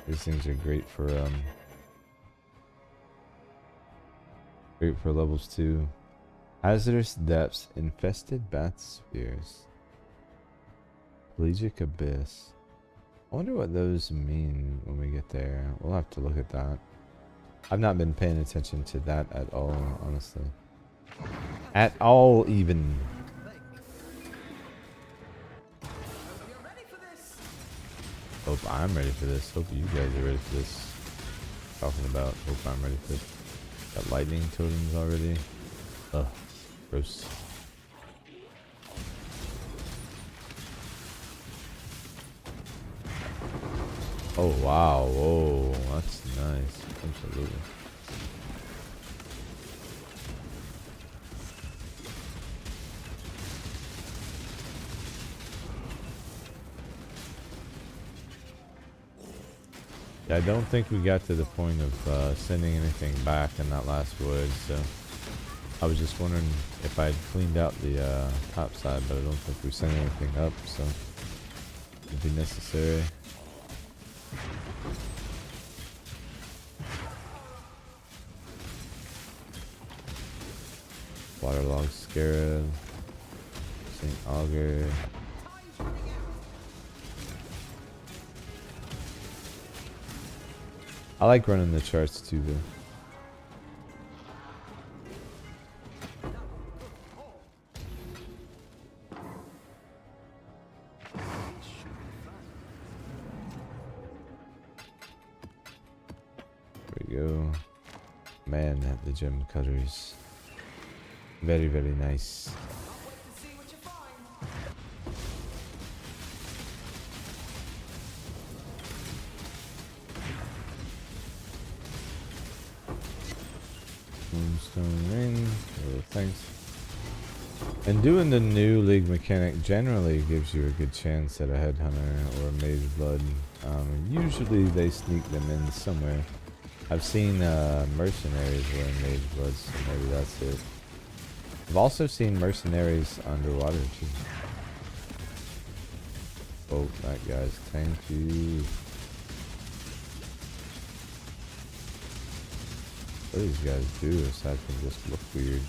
These things are great for levels 2. Hazardous depths, infested bath spheres. Pelagic abyss. I wonder what those mean when we get there. We'll have to look at that. I've not been paying attention to that at all, honestly. At all, even. Hope I'm ready for this. Hope you guys are ready for this. Talking about hope I'm ready for this. Got lightning totems already. Ugh, gross. Oh wow, whoa, that's nice. Absolutely. Yeah, I don't think we got to the point of sending anything back in that last voyage, so I was just wondering if I'd cleaned out the top side, but I don't think we sent anything up, so it'd be necessary. Waterlogged Scarab, St. Augur. I like running the charts too, though. There we we go. Man, the gem cutters. Very, very nice. Moonstone ring. Oh, thanks. And doing the new league mechanic generally gives you a good chance at a headhunter or a mage blood. Usually they sneak them in somewhere. I've seen mercenaries wearing mage bloods, so maybe that's it. I've also seen mercenaries underwater too. Oh, that guy's thank you. What do these guys do aside from just look weird?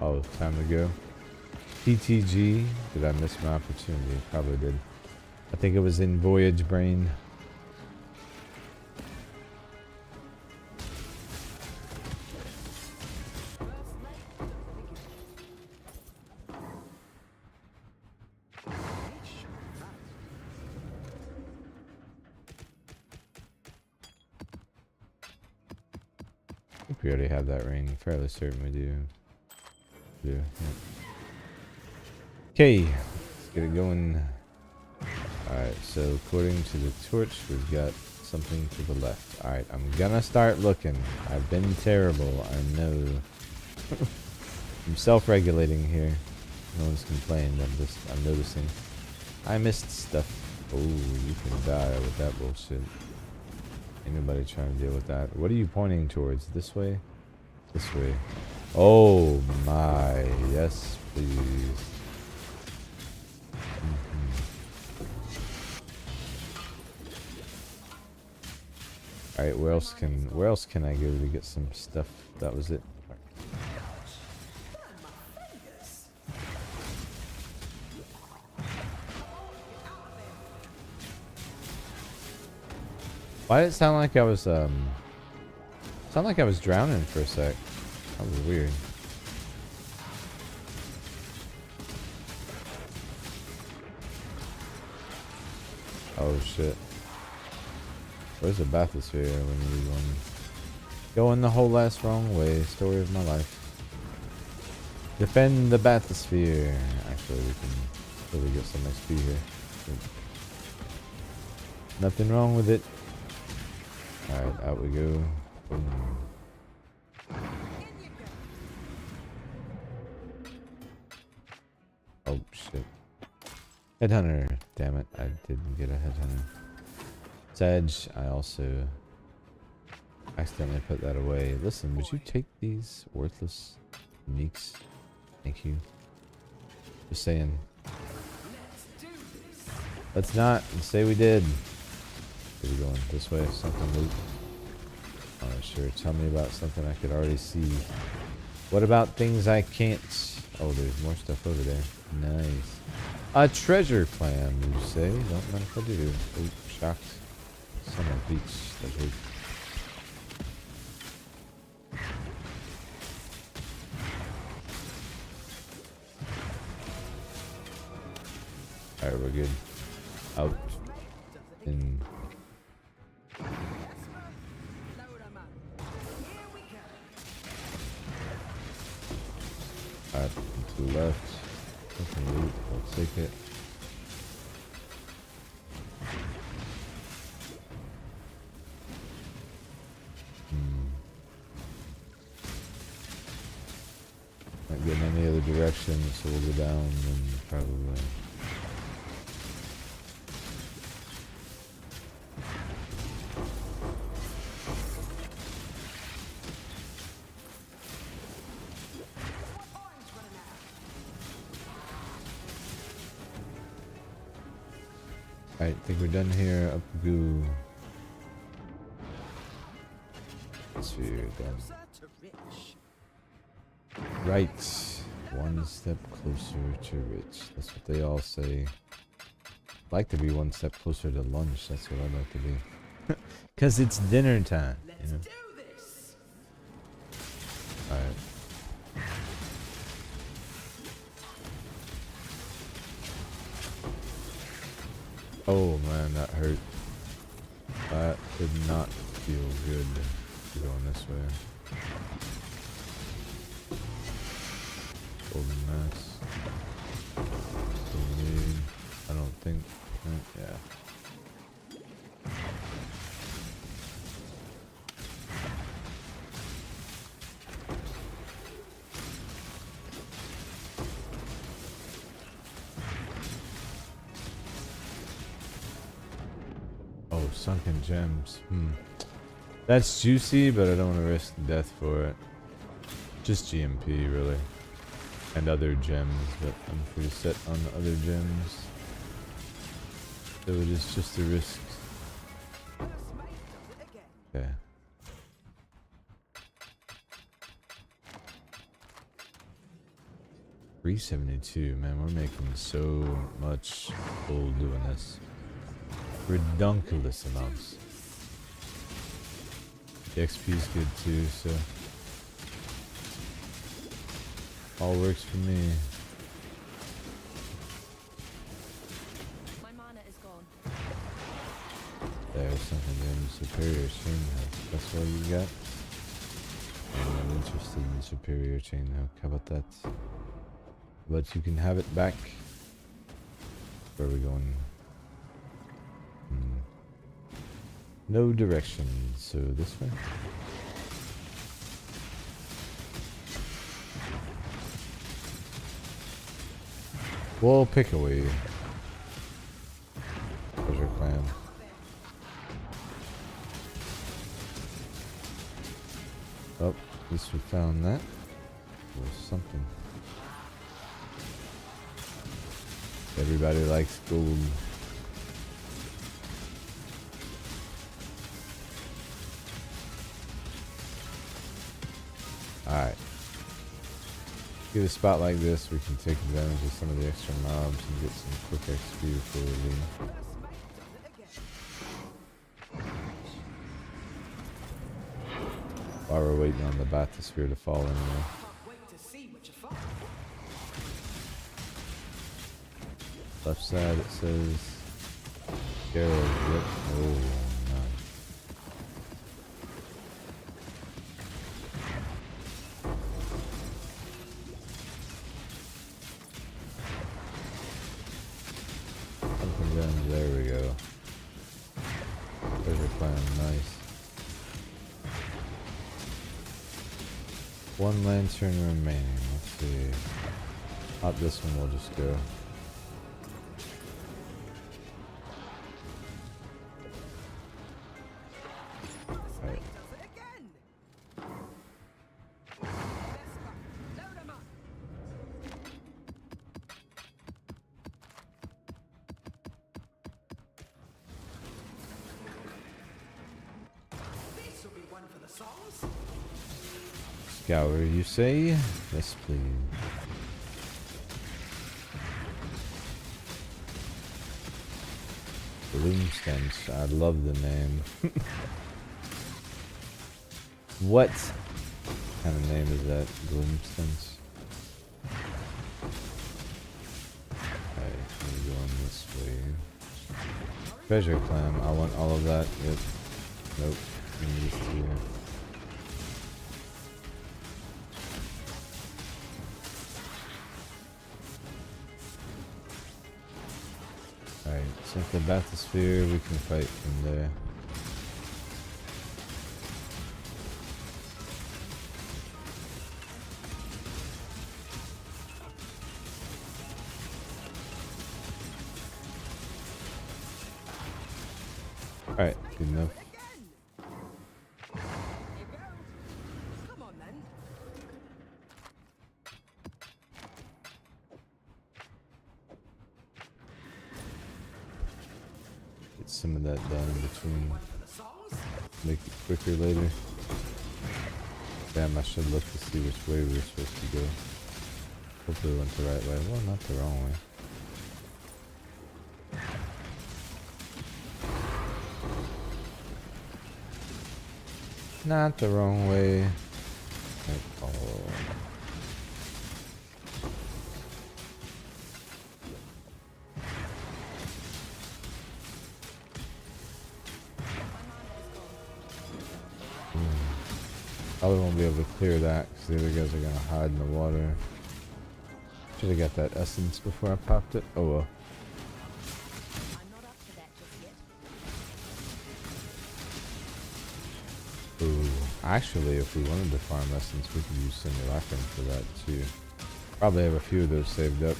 Oh, time to go. PTG. Did I miss my opportunity? Probably did. I think it was in Voyage Brain. I think we already have that ring. Fairly certain we do. Yeah. Okay, let's get it going. Alright, so according to the torch, we've got something to the left. Alright, I'm gonna start looking. I've been terrible, I know. I'm self-regulating here. No one's complained, I'm noticing. I missed stuff. Oh, you can die with that bullshit. Ain't nobody trying to deal with that. What are you pointing towards? This way? This way. Oh my, yes please. Alright, where else can I go to get some stuff? That was it. Why did it sound like I was drowning for a sec? That was weird. Oh shit. Where's the bathysphere when you need one? Going the whole ass wrong way. Story of my life. Defend the bathysphere. Actually, we can really get some XP here. Nothing wrong with it. Alright, out we go. Boom. Oh shit. Headhunter. Damn it, I didn't get a headhunter. Sedge, I also accidentally put that away. Listen, would you take these worthless uniques? Thank you. Just saying. Let's not say we did. Where are we going? This way? Something loot? Alright, sure. Tell me about something I could already see. What about things I can't? Oh, there's more stuff over there. Nice. A treasure plan, you say? Don't mind if I do. Oh, shocked. Someone beats that hoop. Alright, we're good. Out. In. Alright, to the left. Something loot. I'll take it. Not getting any other direction, so we'll go down and probably. Alright, think we're done here. Up we go. Sphere done. Right. One step closer to rich. That's what they all say. I'd like to be one step closer to lunch. That's what I'd like to be. Cause it's dinner time, Let's you know. do this. All right. Oh man, that hurt. That did not feel good going this way. Golden mass. Grenade. I don't think. Yeah. Oh, sunken gems. That's juicy, but I don't want to risk death for it. Just GMP, really. And other gems, but I'm pretty set on the other gems. So it is just a risk. First mate does it again. Okay. $372, man, we're making so much gold doing this. Redunculous amounts. The XP is good too, so all works for me. My mana is gone. There's something in superior chain hook. That's all you got? I'm not interested in superior chain hook. How about that? But you can have it back. Where are we going? No direction, so this way. We'll pick away. Treasure clam. Oh, at least we found that. Or something. Everybody likes gold. Alright. Get a spot like this, we can take advantage of some of the extra mobs and get some quick XP before we leave. First mate does it again. While we're waiting on the bathysphere to fall anyway. Can't wait to see what you find. Left side it says Geralt. Yep. Oh, nice. Something down there we go. Treasure clam, nice. One lantern remaining. Let's see. Not this one, we'll just go. Right. Does it again. Ballista, load 'em up. This will be one for the souls. Scour, you say? Yes, please. Gloomstench. I love the name. What kind of name is that? Gloomstench. Okay, we're going this way. Treasure clam. I want all of that. Yep. Nope. Give me these two. Alright, since the bathysphere, we can fight from there. Alright, good enough. Again. Here goes. Come on then. Get some of that done in between. One for the souls. Make it quicker later. Damn, I should look to see which way we were supposed to go. Hopefully we went the right way. Well, not the wrong way. Not the wrong way. Oh. Probably won't be able to clear that because the other guys are gonna hide in the water. Should have got that essence before I popped it. Oh well. I'm not up to that just yet. Ooh. Actually, if we wanted to farm essence, we could use simulacrum for that too. Probably have a few of those saved up.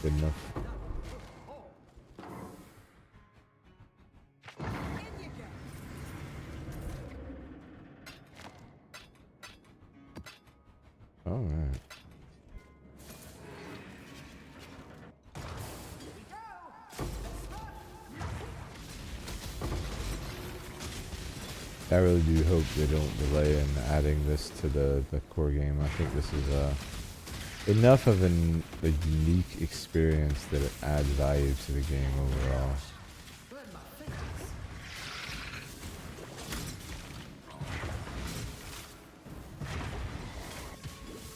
Good enough. All right. I really do hope they don't delay in adding this to the core game. I think this is enough of a unique experience that it adds value to the game overall.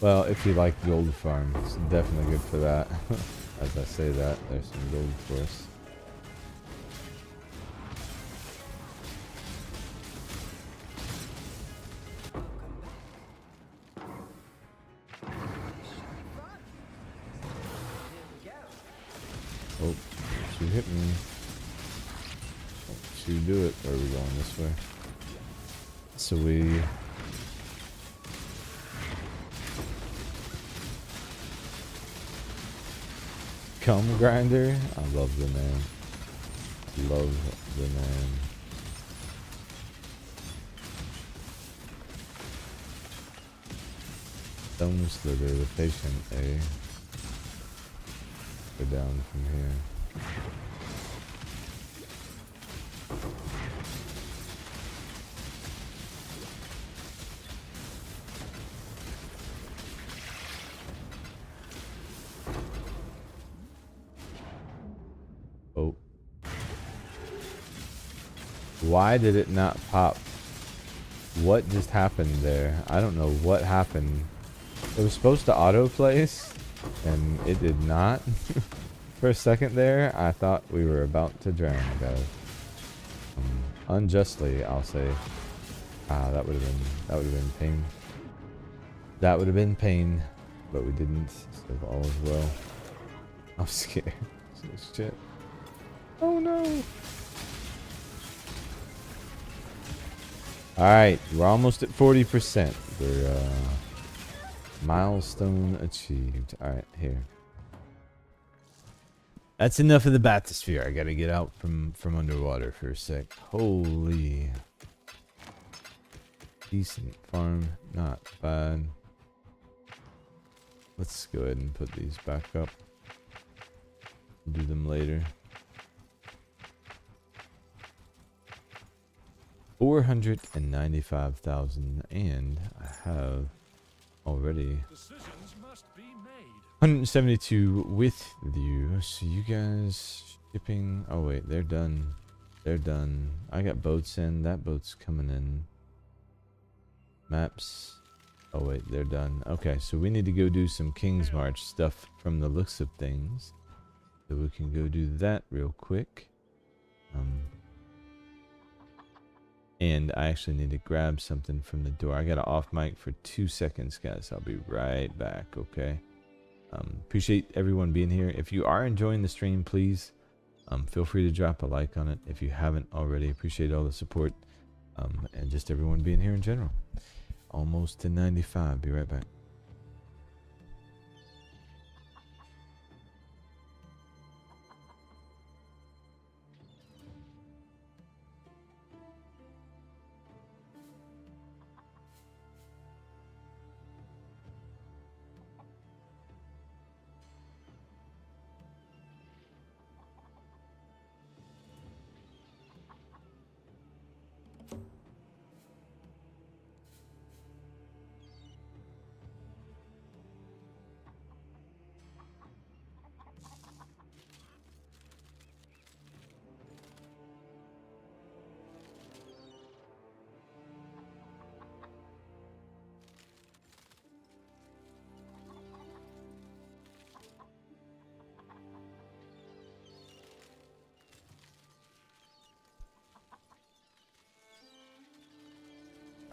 Well, if you like gold farm, it's definitely good for that. As I say that, there's some gold for us. Oh, she hit me. She do it. Or are we going this way? So we... Cum grinder? I love the name. Love the name. Stone Slither, the patient, eh? Go down from here. Oh. Why did it not pop? What just happened there? I don't know what happened. It was supposed to auto-place, and it did not. For a second there, I thought we were about to drown, guys. Unjustly, I'll say. That would have been pain. That would have been pain, but we didn't. So all is well. I'm scared. Shit. Oh no. All right, we're almost at 40%. We're milestone achieved. All right, here. That's enough of the bathysphere. I gotta get out from underwater for a sec. Holy. Decent farm. Not bad. Let's go ahead and put these back up. Do them later. 495,000, and I have already 172 with you. So you guys shipping? Oh wait, they're done. They're done. I got boats in. That boat's coming in. Maps. Oh wait, they're done. Okay, so we need to go do some King's March stuff from the looks of things. So we can go do that real quick. And I actually need to grab something from the door. I got to off mic for 2 seconds, guys. I'll be right back, okay? Appreciate everyone being here. If you are enjoying the stream, please feel free to drop a like on it. If you haven't already, appreciate all the support. And just everyone being here in general. Almost to 95. Be right back.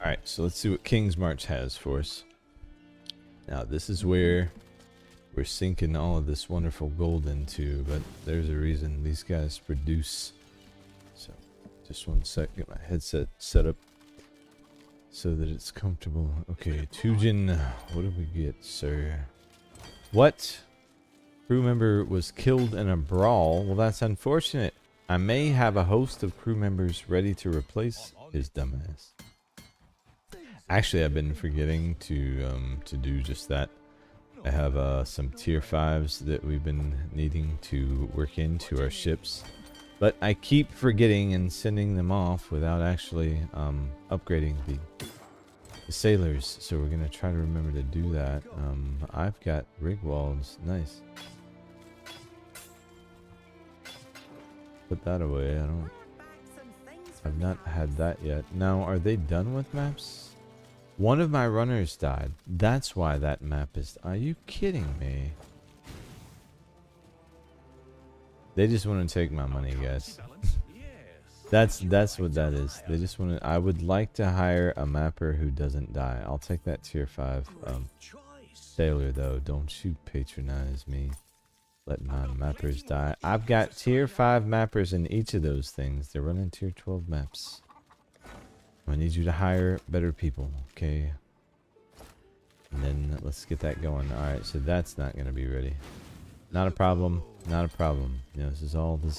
Alright, so let's see what King's March has for us. Now, this is where we're sinking all of this wonderful gold into, but there's a reason these guys produce. So, just one sec, get my headset set up so that it's comfortable. Okay, Tujin, what did we get, sir? What? Crew member was killed in a brawl. Well, that's unfortunate. I may have a host of crew members ready to replace his dumbass. Actually, I've been forgetting to do just that. I have some tier 5s that we've been needing to work into our ships, but I keep forgetting and sending them off without actually upgrading the sailors. So we're gonna try to remember to do that. I've got rig walls. Nice. Put that away. I've not had that yet. Now, are they done with maps? One of my runners died. That's why that map is... Are you kidding me? They just want to take my money, guys. That's what that is. They just want to... I would like to hire a mapper who doesn't die. I'll take that tier 5 sailor, though. Don't you patronize me. Let my mappers die. I've got tier 5 mappers in each of those things. They're running tier 12 maps. I need you to hire better people, okay? And then let's get that going. Alright, so that's not gonna be ready. Not a problem. Not a problem. You know, this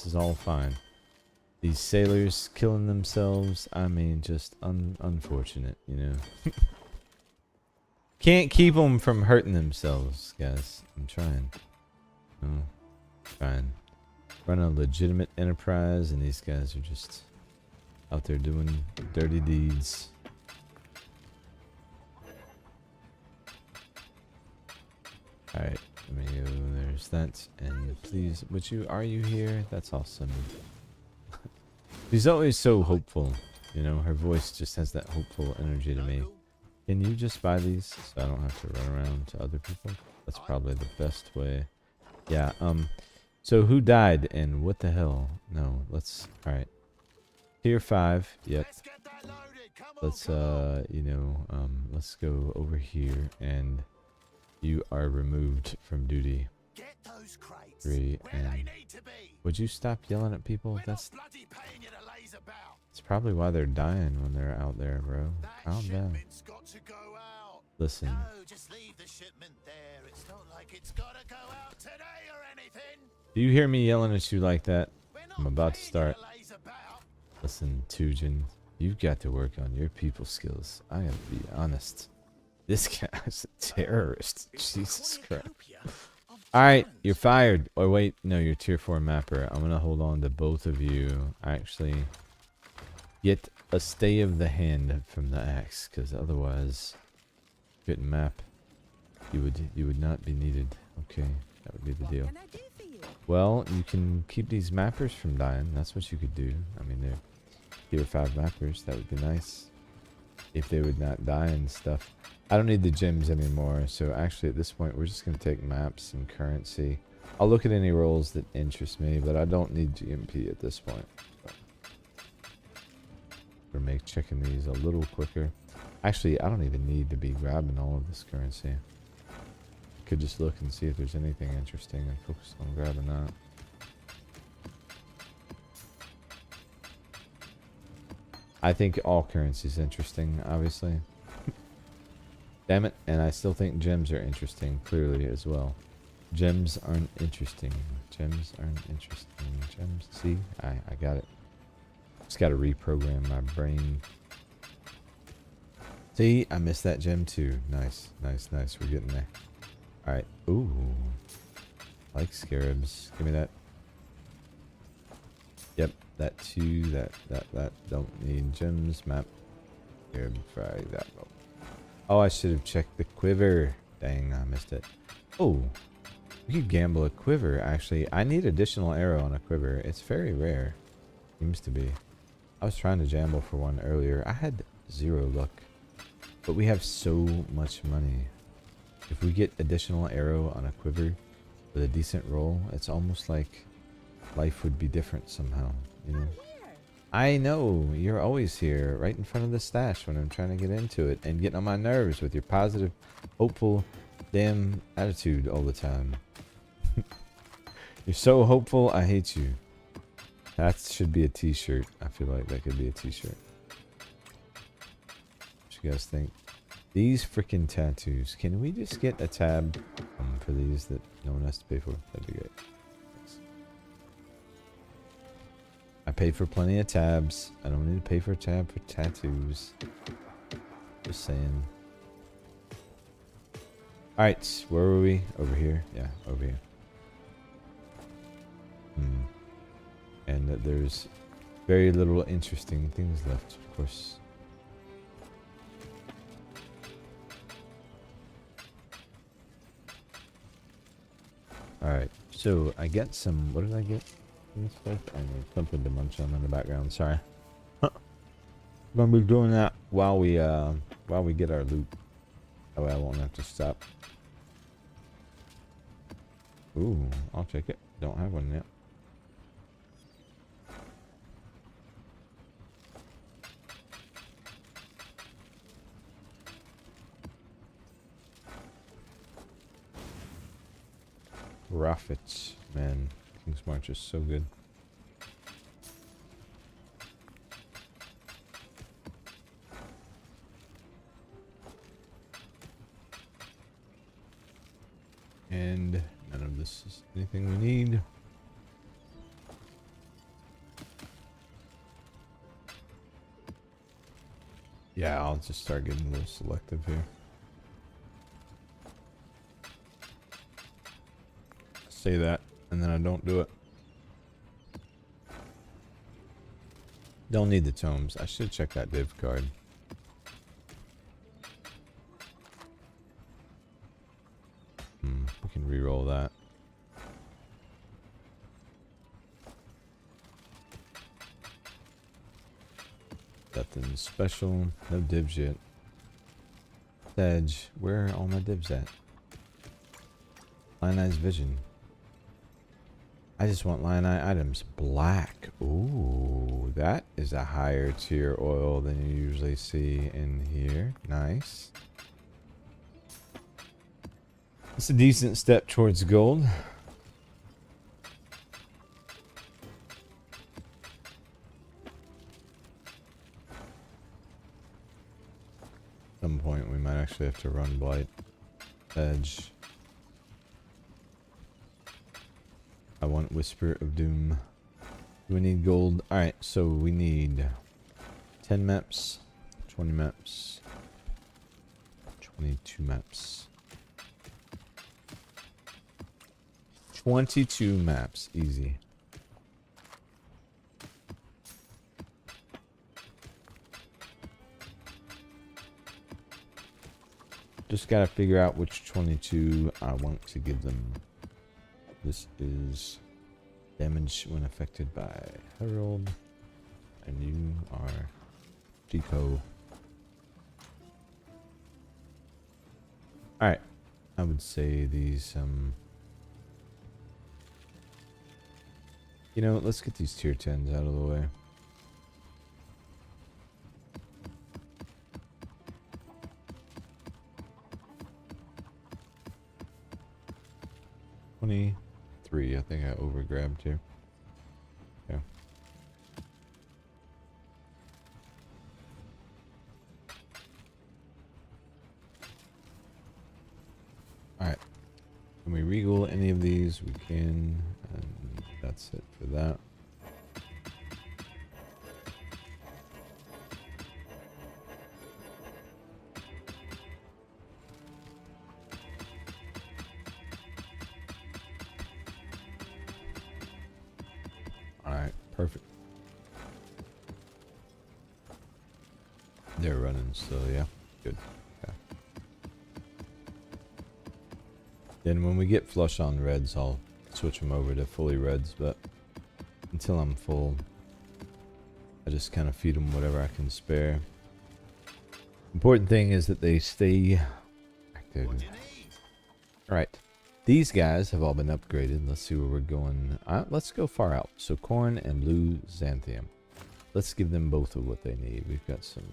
is all fine. These sailors killing themselves, I mean, just unfortunate, you know. Can't keep them from hurting themselves, guys. I'm trying. Oh, trying. Run a legitimate enterprise, and these guys are just out there doing dirty deeds. Alright, let me go. There's that. And please, are you here? That's awesome. She's always so hopeful. You know, her voice just has that hopeful energy to me. Can you just buy these so I don't have to run around to other people? That's probably the best way. Yeah, so who died and what the hell? No, let's, alright. Tier 5, yep. Let's, you know, let's go over here, and you are removed from duty. 3, and would you stop yelling at people? That's probably why they're dying when they're out there, bro. Calm down. Listen. Do you hear me yelling at you like that? I'm about to start. Listen, Tujin, you've got to work on your people skills. I gotta be honest. This guy's a terrorist. Jesus Christ. Alright, you're fired. Or wait, no, you're tier 4 mapper. I'm gonna hold on to both of you. Actually, get a stay of the hand from the axe, because otherwise, good map. You would not be needed. Okay, that would be the deal. Well, you can keep these mappers from dying. That's what you could do. I mean, they're tier 5 mappers. That would be nice. If they would not die and stuff. I don't need the gems anymore. So actually at this point, we're just going to take maps and currency. I'll look at any roles that interest me, but I don't need GMP at this point. So. We'll make checking these a little quicker. Actually, I don't even need to be grabbing all of this currency. Could just look and see if there's anything interesting and focus on grabbing that. I think all currency is interesting, obviously. Damn it, and I still think gems are interesting, clearly, as well. Gems aren't interesting. Gems aren't interesting. Gems, see? I got it. Just gotta reprogram my brain. See, I missed that gem too. Nice, nice, nice. We're getting there. Alright. Ooh. I like scarabs. Give me that. Yep, that too. That. Don't need gems. Map. Scarab fry. That. Oh, I should have checked the quiver. Dang, I missed it. Oh. We could gamble a quiver, actually. I need additional arrow on a quiver. It's very rare. Seems to be. I was trying to gamble for one earlier. I had 0 luck. But we have so much money. If we get additional arrow on a quiver with a decent roll, it's almost like life would be different somehow, you know? I know, you're always here, right in front of the stash when I'm trying to get into it, and getting on my nerves with your positive, hopeful, damn attitude all the time. You're so hopeful, I hate you. That should be a t-shirt. I feel like that could be a t-shirt. What you guys think? These freaking tattoos. Can we just get a tab for these that no one has to pay for? That'd be great. Thanks. I pay for plenty of tabs. I don't need to pay for a tab for tattoos. Just saying. Alright, where were we? Over here? Yeah, over here. And that there's very little interesting things left, of course. Alright, so I get some, what did I get? Some stuff? I need something to munch on in the background, sorry. Gonna be doing that while we get our loot. That way I won't have to stop. Ooh, I'll take it. Don't have one yet. Rockets, man. King's March is so good. And none of this is anything we need. Yeah, I'll just start getting a little selective here. Say that, and then I don't do it. Don't need the tomes. I should check that div card. We can re-roll that. Nothing special. No divs yet. Edge, where are all my divs at? Lionized Vision. I just want Lion Eye items. Black. Ooh, that is a higher tier oil than you usually see in here. Nice. It's a decent step towards gold. At some point we might actually have to run Blight. Edge. I want Whisper of Doom. Do we need gold? Alright, so we need 10 maps, 20 maps, 22 maps. 22 maps, easy. Just gotta figure out which 22 I want to give them. This is damage when affected by Herald, and you are Deco. Alright, I would say these, you know, let's get these tier 10s out of the way. I think I overgrabbed here. Yeah. Alright. Can we regal any of these? We can. And that's it for that. Perfect. They're running, so yeah, good. Okay. Then when we get flush on reds, I'll switch them over to fully reds, but until I'm full, I just kind of feed them whatever I can spare. Important thing is that they stay active. Alright. These guys have all been upgraded. Let's see where we're going. Let's go far out. So corn and blue xanthium. Let's give them both of what they need. We've got some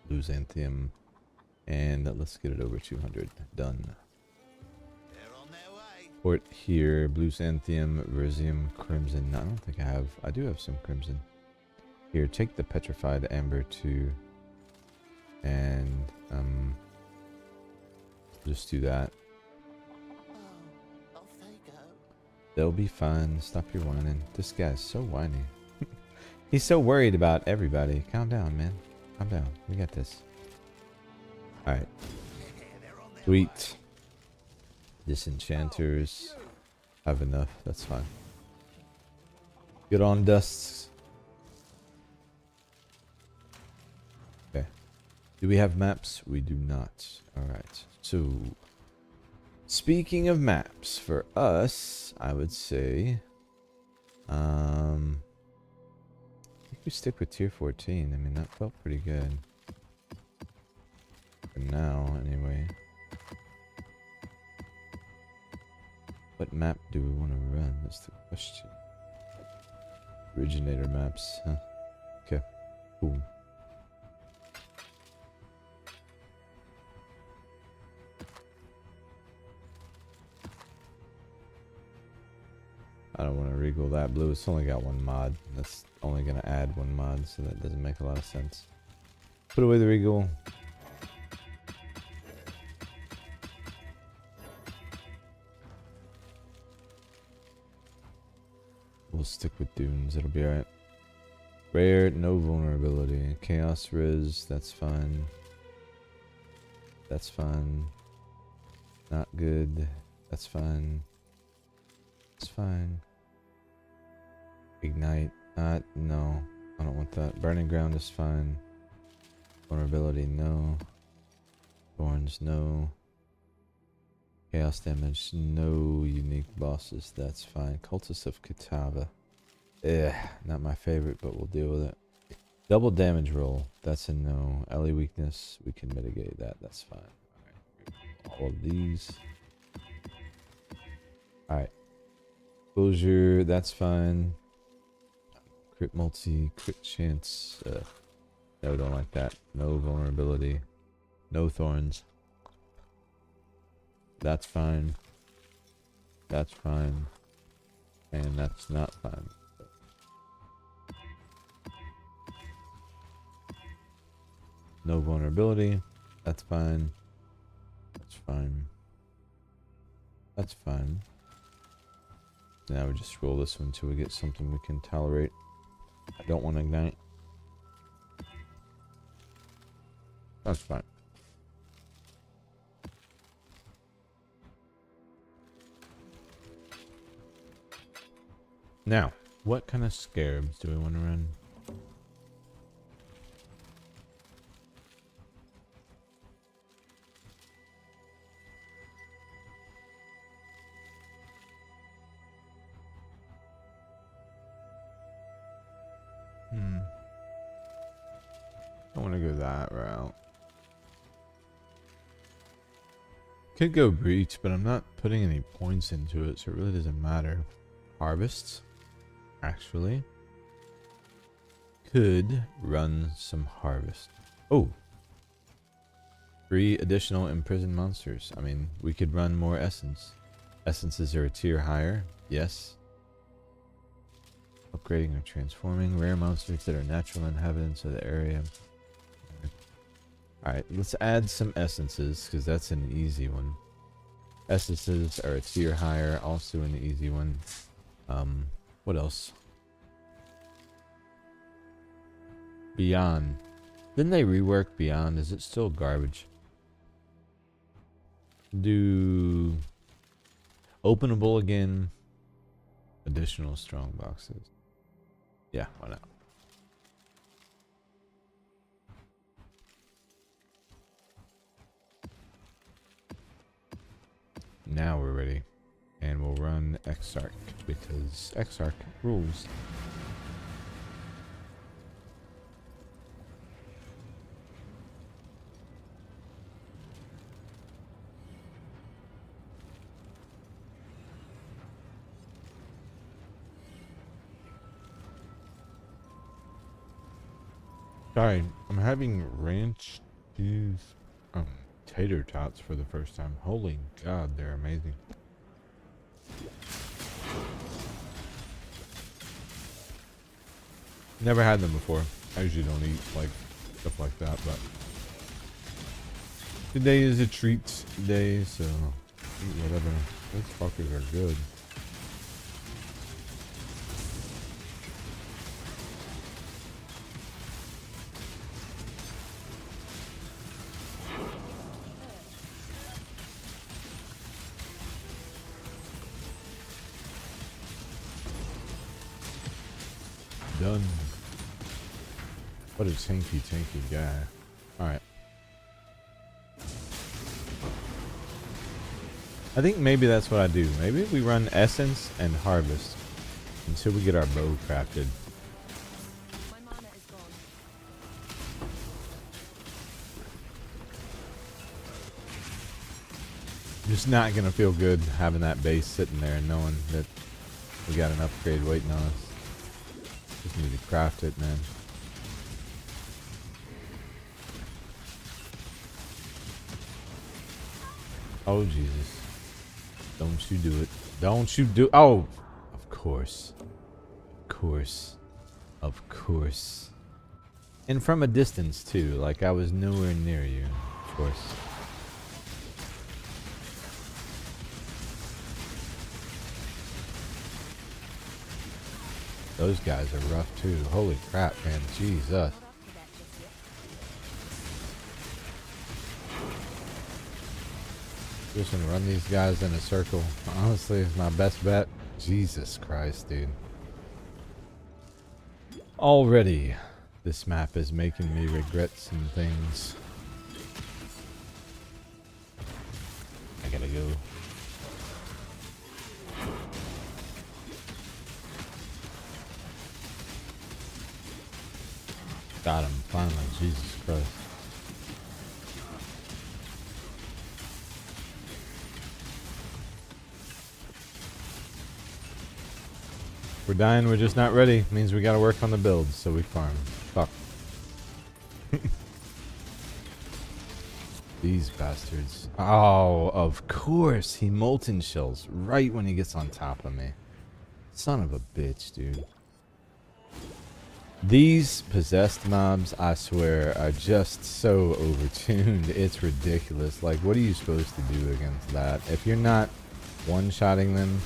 blue xanthium, and let's get it over 200. Done. They're on their way. Port here, blue xanthium, Verzium, crimson. I don't think I have. I do have some crimson. Here, take the petrified amber too, and just do that. Oh, off they go. They'll be fine. Stop your whining. This guy's so whiny. He's so worried about everybody. Calm down, man. Calm down. We got this. Alright. They're on their Sweet. Disenchanters. Have enough. That's fine. Get on dusts. Okay. Do we have maps? We do not. Alright. So, speaking of maps, for us, I would say, I think we stick with tier 14. I mean, that felt pretty good. For now, anyway. What map do we want to run? That's the question. Originator maps, huh? Okay, cool. I don't want to regal that blue. It's only got one mod. That's only going to add one mod, so that doesn't make a lot of sense. Put away the regal. We'll stick with dunes. It'll be alright. Rare, no vulnerability. Chaos Riz, that's fine. That's fine. Not good. That's fine. It's fine. Ignite. No. I don't want that. Burning Ground is fine. Vulnerability, no. Thorns, no. Chaos damage, no unique bosses, that's fine. Cultists of Kitava. Not my favorite, but we'll deal with it. Double damage roll, that's a no. Ally weakness, we can mitigate that, that's fine. Alright, all of these. Alright. Closure, that's fine. Crit multi, crit chance. No, don't like that. No vulnerability. No thorns. That's fine. That's fine. And that's not fine. No vulnerability. That's fine. That's fine. That's fine. Now we just roll this one until we get something we can tolerate. I don't want to ignite. That's fine. Now, what kind of scarabs do we want to run? I want to go that route. Could go breach, but I'm not putting any points into it, so it really doesn't matter. Harvests. Actually, could run some harvest. Oh, 3 additional imprisoned monsters. I mean, we could run more essence. Essences are a tier higher. Yes. Upgrading or transforming rare monsters that are natural inhabitants of the area. Alright, let's add some essences, because that's an easy one. Essences are a tier higher, also an easy one. What else? Beyond. Didn't they rework Beyond? Is it still garbage? Do openable again. Additional strong boxes. Yeah, why not? Now we're ready. And we'll run Exarch because Exarch rules. Sorry, I'm having ranch cheese tater tots for the first time. Holy God, they're amazing. Never had them before. I usually don't eat like stuff like that, but today is a treat day, so eat whatever. Those fuckers are good. Done. What a tanky guy. Alright. I think maybe that's what I do. Maybe we run Essence and Harvest until we get our bow crafted. My mana is gone. Just not gonna feel good having that base sitting there and knowing that we got an upgrade waiting on us. Just need to craft it, man. Oh, Jesus. Don't you do it. Don't you do... Oh! Of course. Of course. Of course. And from a distance, too. Like, I was nowhere near you. Of course. Those guys are rough, too. Holy crap, man. Jesus. Not up to that just yet. Just gonna run these guys in a circle. Honestly, is my best bet. Jesus Christ, dude. Already, this map is making me regret some things. I gotta go. Got him, finally. Jesus Christ. We're dying, we're just not ready. Means we gotta work on the builds, so we farm. Fuck. These bastards. Oh, of course. He molten shells right when he gets on top of me. Son of a bitch, dude. These possessed mobs, I swear, are just so overtuned. It's ridiculous. Like, what are you supposed to do against that? If you're not one-shotting them,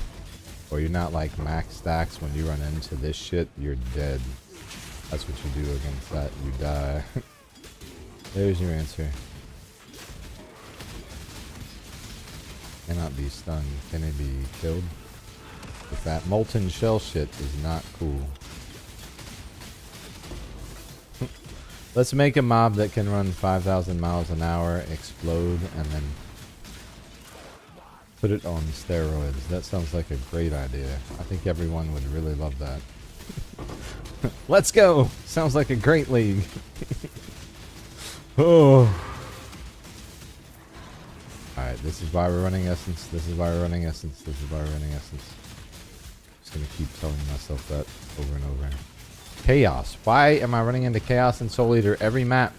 or you're not like max stacks when you run into this shit, you're dead. That's what you do against that. You die. There's your answer. Cannot be stunned. Can it be killed? If that molten shell shit is not cool. Let's make a mob that can run 5,000 miles an hour, explode, and then put it on steroids. That sounds like a great idea. I think everyone would really love that. Let's go! Sounds like a great league. Oh. Alright, this is why we're running Essence. This is why we're running Essence. This is why we're running Essence. Just gonna keep telling myself that over and over. Chaos. Why am I running into Chaos and Soul Eater every map?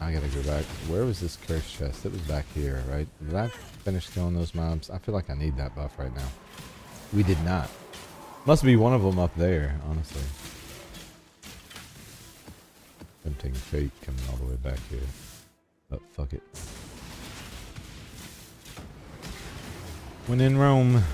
I gotta go back. Where was this cursed chest? It was back here, right? Did I finish killing those mobs? I feel like I need that buff right now. We did not. Must be one of them up there, honestly. Tempting fate coming all the way back here. But fuck it. When in Rome.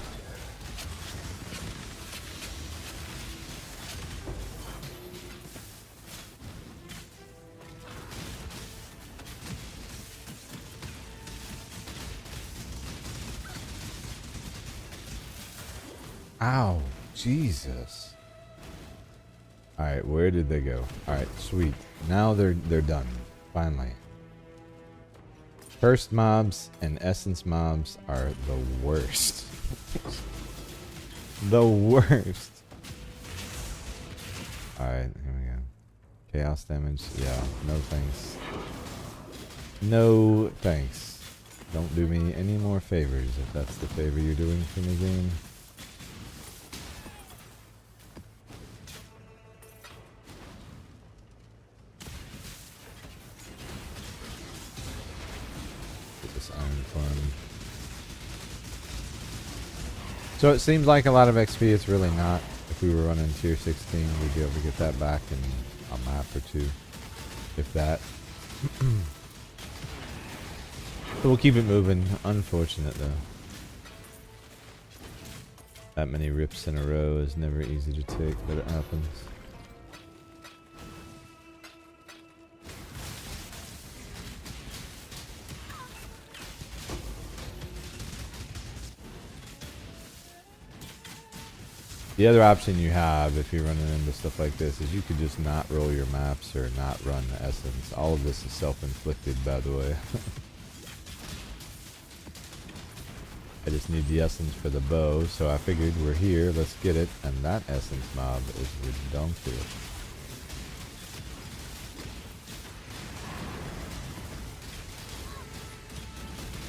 Ow, Jesus. Alright, where did they go? Alright, sweet. Now they're done. Finally. First mobs and essence mobs are the worst. The worst. Alright, here we go. Chaos damage. Yeah, no thanks. No thanks. Don't do me any more favors if that's the favor you're doing for me, game. this iron farm. So it seems like a lot of XP. It's really not. If we were running tier 16, we'd be able to get that back in a map or two, if that. So we'll keep it moving. Unfortunate though. That many rips in a row is never easy to take, but it happens. The other option you have if you're running into stuff like this is you could just not roll your maps or not run essence. All of this is self-inflicted, by the way. I just need the essence for the bow, so I figured we're here, let's get it, and that essence mob is redundant.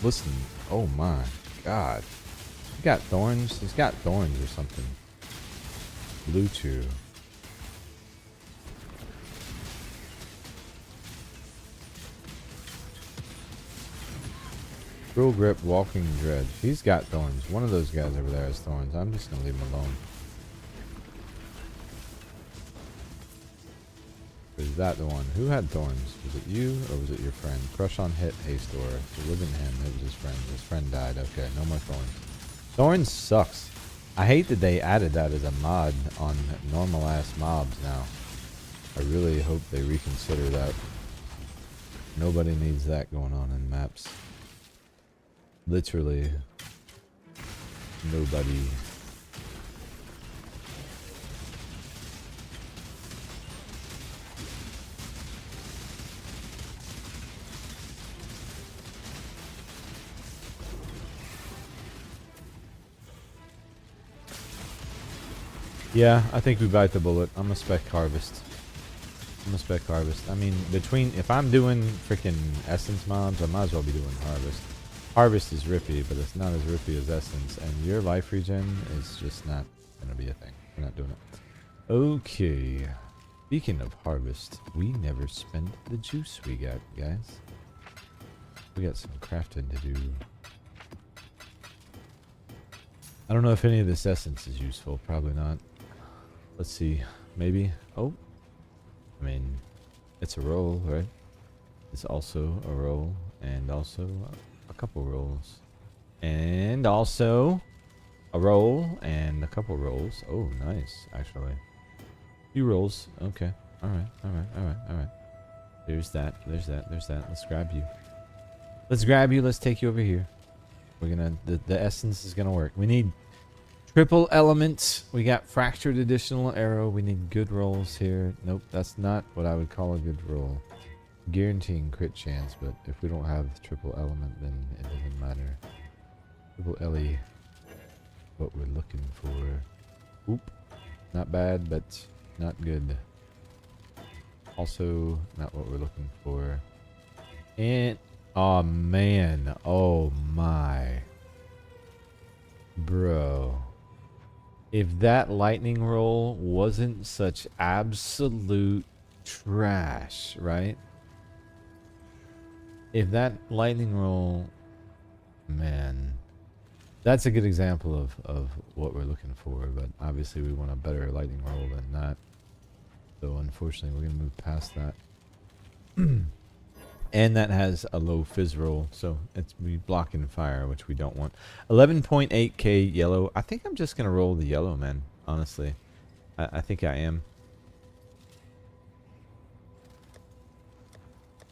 Listen, oh my god. He got thorns? He's got thorns or something. Blue chew. Cruel grip, walking dredge. He's got thorns. One of those guys over there has thorns. I'm just gonna leave him alone. Or is that the one? Who had thorns? Was it you or was it your friend? Crush on hit, haste aura. It wasn't him, it was his friend. His friend died. Okay, no more thorns. Thorns sucks. I hate that they added that as a mod on normal ass mobs now. I really hope they reconsider that. Nobody needs that going on in maps. Literally nobody. Yeah, I think we bite the bullet. I'm a spec harvest. I mean, if I'm doing freaking essence mobs, I might as well be doing harvest. Harvest is rippy, but it's not as rippy as essence, and your life regen is just not gonna be a thing. We're not doing it. Okay. Speaking of harvest, we never spent the juice we got, guys. We got some crafting to do. I don't know if any of this essence is useful. Probably not. Let's see. Maybe. Oh. I mean, it's a roll, right? It's also a roll, and also a couple rolls. And also a roll and a couple rolls. Oh, nice, actually. Few rolls. Okay. Alright. There's that. Let's grab you. Let's take you over here. We're gonna, the essence is gonna work. We need triple elements. We got fractured additional arrow. We need good rolls here. Nope, that's not what I would call a good roll. Guaranteeing crit chance, but if we don't have triple element, then it doesn't matter. Triple Ellie, what we're looking for. Oop, not bad, but not good. Also, not what we're looking for. And, oh man, oh my. Bro. If that lightning roll wasn't such absolute trash, right? If that lightning roll, man, that's a good example of what we're looking for, but obviously we want a better lightning roll than that. So unfortunately we're going to move past that. And that has a low fizz roll, so it's we blocking fire, which we don't want. 11.8k yellow. I think I'm just going to roll the yellow, man, honestly. I think I am.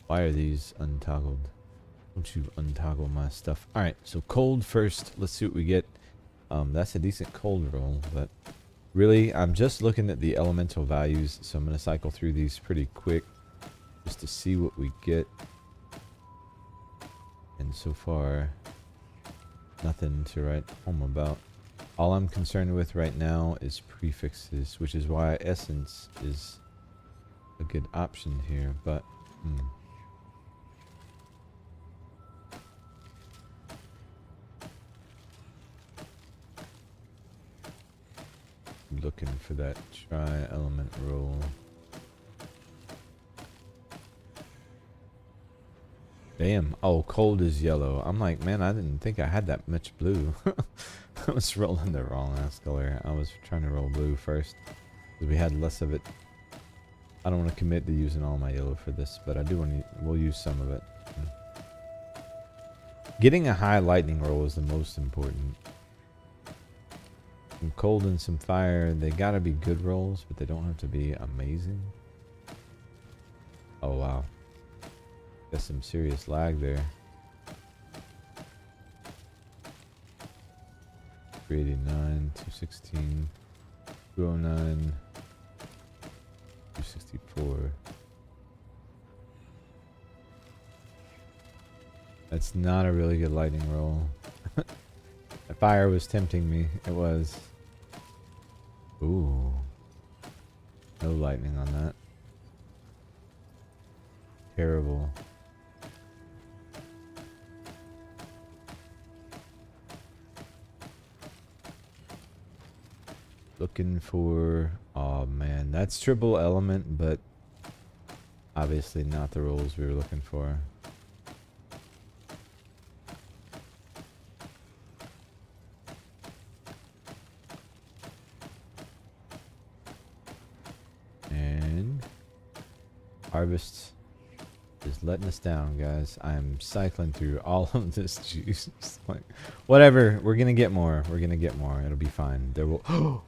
Why are these untoggled? Don't you untoggle my stuff. Alright, so cold first. Let's see what we get. That's a decent cold roll, but really, I'm just looking at the elemental values, so I'm going to cycle through these pretty quick just to see what we get. And so far, nothing to write home about. All I'm concerned with right now is prefixes, which is why essence is a good option here, but looking for that tri-element roll. Damn. Oh, cold is yellow. I'm like, man, I didn't think I had that much blue. I was rolling the wrong ass color. I was trying to roll blue first, because we had less of it. I don't want to commit to using all my yellow for this, but I do want to. We'll use some of it. Getting a high lightning roll is the most important. Some cold and some fire, they gotta be good rolls, but they don't have to be amazing. Oh wow. Got some serious lag there. 389, 216, 209, 264. That's not a really good lightning roll. The fire was tempting me. It was. Ooh. No lightning on that. Terrible. Looking for... Oh man, that's triple element, but obviously not the rolls we were looking for. And harvest is letting us down, guys. I'm cycling through all of this juice. Like, whatever, we're gonna get more. We're gonna get more. It'll be fine. There will.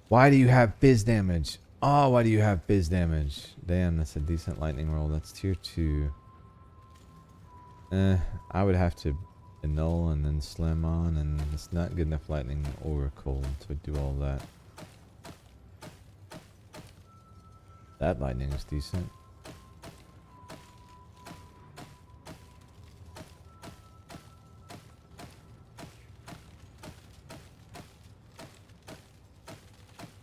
Why do you have fizz damage? Oh, why do you have fizz damage? Damn, that's a decent lightning roll. That's tier 2. I would have to annul and then slam on, and it's not good enough lightning or cold to do all that. That lightning is decent.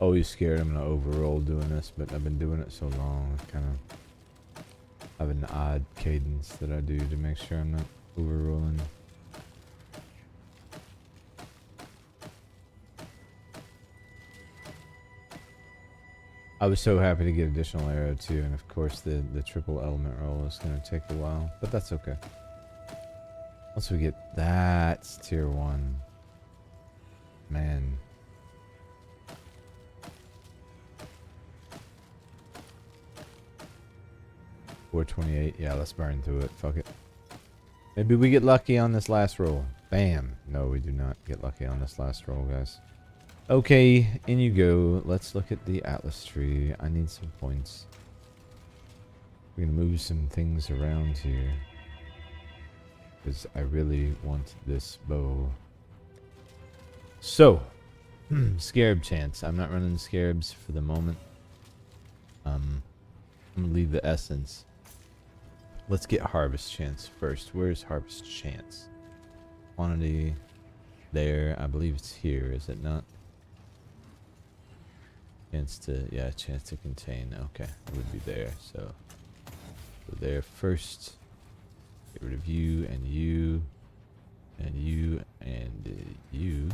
Always scared I'm gonna overroll doing this, but I've been doing it so long, I kind of have an odd cadence that I do to make sure I'm not overrolling. I was so happy to get additional arrow too, and of course the triple element roll is gonna take a while, but that's okay. Once we get that's tier 1. Man. $428. Yeah, let's burn through it. Fuck it. Maybe we get lucky on this last roll. Bam. No, we do not get lucky on this last roll, guys. Okay, in you go. Let's look at the Atlas tree. I need some points. We're gonna move some things around here, because I really want this bow. So, scarab chance. I'm not running scarabs for the moment. I'm gonna leave the essence. Let's get harvest chance first. Where's harvest chance? Quantity there. I believe it's here, is it not? Chance to, yeah, chance to contain. Okay, it would be there. So go there first. Get rid of you and you and you and you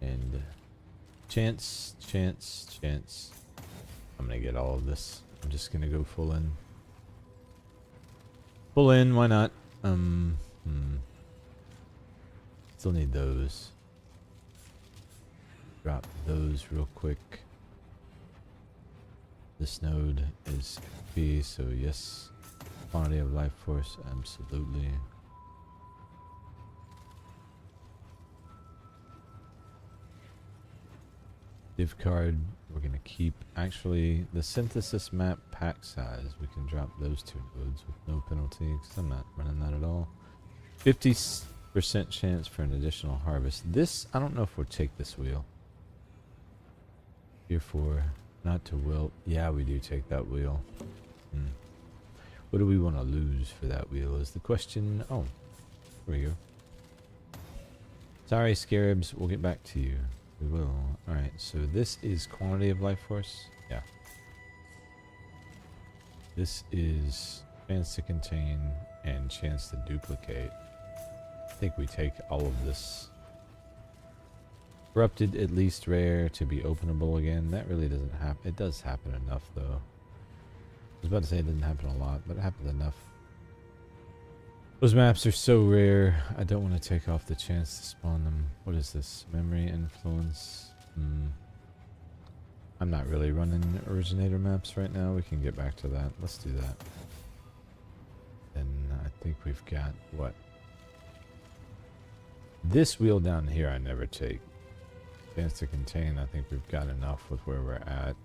and chance, chance, chance. I'm gonna get all of this. I'm just gonna go full in. Full in, why not? Still need those. Drop those real quick. This node is B, so yes. Quantity of life force, absolutely. Div card, we're gonna keep. Actually, the synthesis map pack size, we can drop those 2 nodes with no penalty, because I'm not running that at all. 50% chance for an additional harvest. This, I don't know if we'll take this wheel. Here for not to wilt. Yeah, we do take that wheel. What do we want to lose for that wheel is the question. Oh, here we go. Sorry, scarabs, we'll get back to you. We will. Alright, so this is quantity of life force. Yeah. This is chance to contain and chance to duplicate. I think we take all of this. Corrupted, at least rare, to be openable again. That really doesn't happen. It does happen enough, though. I was about to say it doesn't happen a lot, but it happens enough. Those maps are so rare. I don't want to take off the chance to spawn them. What is this? Memory influence? I'm not really running originator maps right now. We can get back to that. Let's do that. And I think we've got what? This wheel down here I never take. Chance to contain, I think we've got enough with where we're at.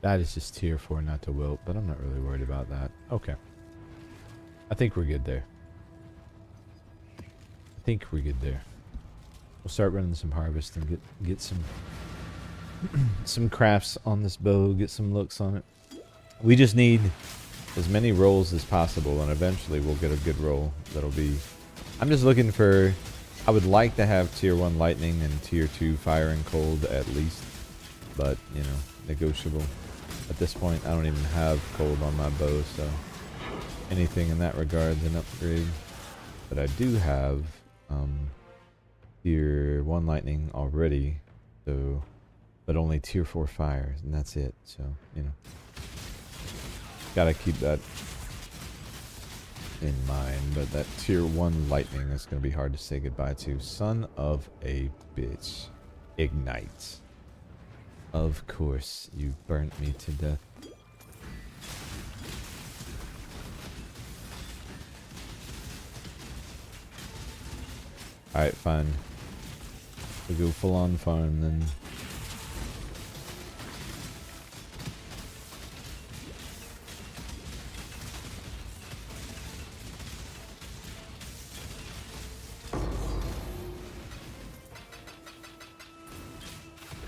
That is just tier 4 not to wilt, but I'm not really worried about that. Okay. I think we're good there. I think we're good there. We'll start running some harvest and get some some crafts on this bow, get some looks on it. We just need as many rolls as possible, and eventually we'll get a good roll. That'll be... I'm just looking for... I would like to have tier 1 lightning and tier 2 fire and cold at least, but, you know, negotiable. At this point, I don't even have cold on my bow, so anything in that regard is an upgrade. But I do have tier 1 lightning already, so, but only tier 4 fire, and that's it. So, you know, gotta keep that in mind. But that tier 1 lightning is gonna be hard to say goodbye to. Son of a bitch. Ignite. Of course, you burnt me to death. Alright, fine. We'll go full on farm then.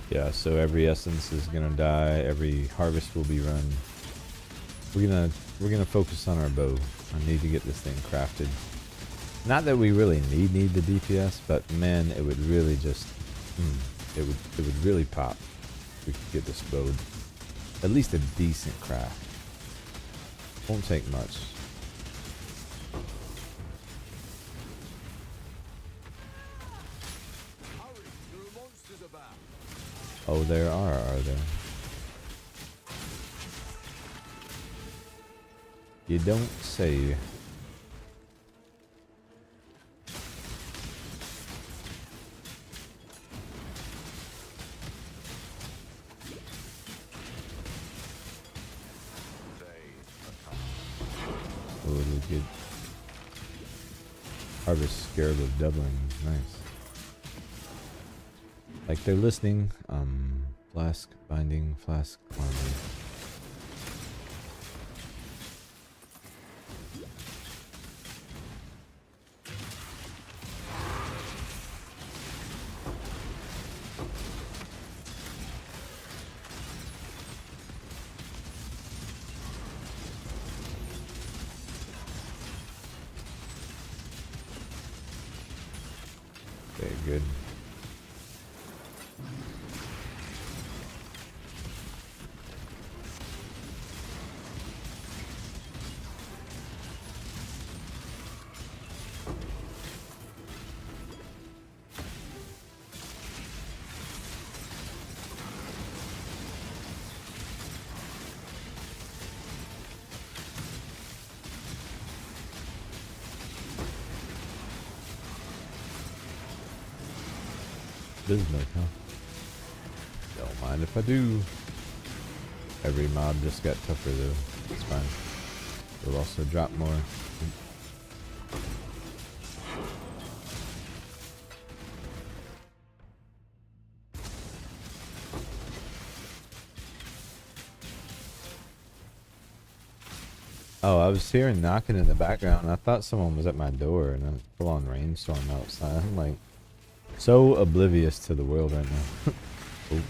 Yeah, so every essence is gonna die, every harvest will be run. We're gonna focus on our bow. I need to get this thing crafted. Not that we really need the DPS, but man, it would really just it would really pop if we could get this bow. At least a decent craft. Won't take much. Oh, there are there? You don't say. Oh, it was good. Harvest scarab of doubling. Nice. Like they're listening. Flask binding, flask climbing. Very good. Bismuth, huh? Don't mind if I do. Every mob just got tougher though. It's fine. We'll also drop more. Oh, I was hearing knocking in the background. I thought someone was at my door and a full-on rainstorm outside. I'm like, so oblivious to the world right now. Oh.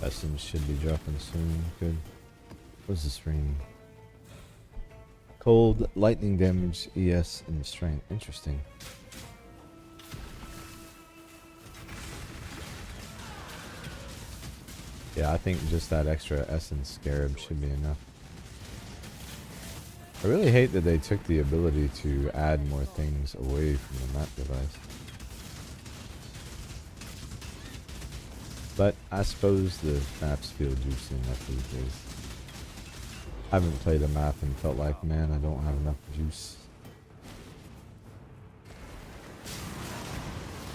Essence should be dropping soon. Good. What's the stream? Cold, lightning damage, ES, and strength. Interesting. Yeah, I think just that extra essence scarab should be enough. I really hate that they took the ability to add more things away from the map device. But I suppose the maps feel juicy enough these days. I haven't played a map and felt like, man, I don't have enough juice.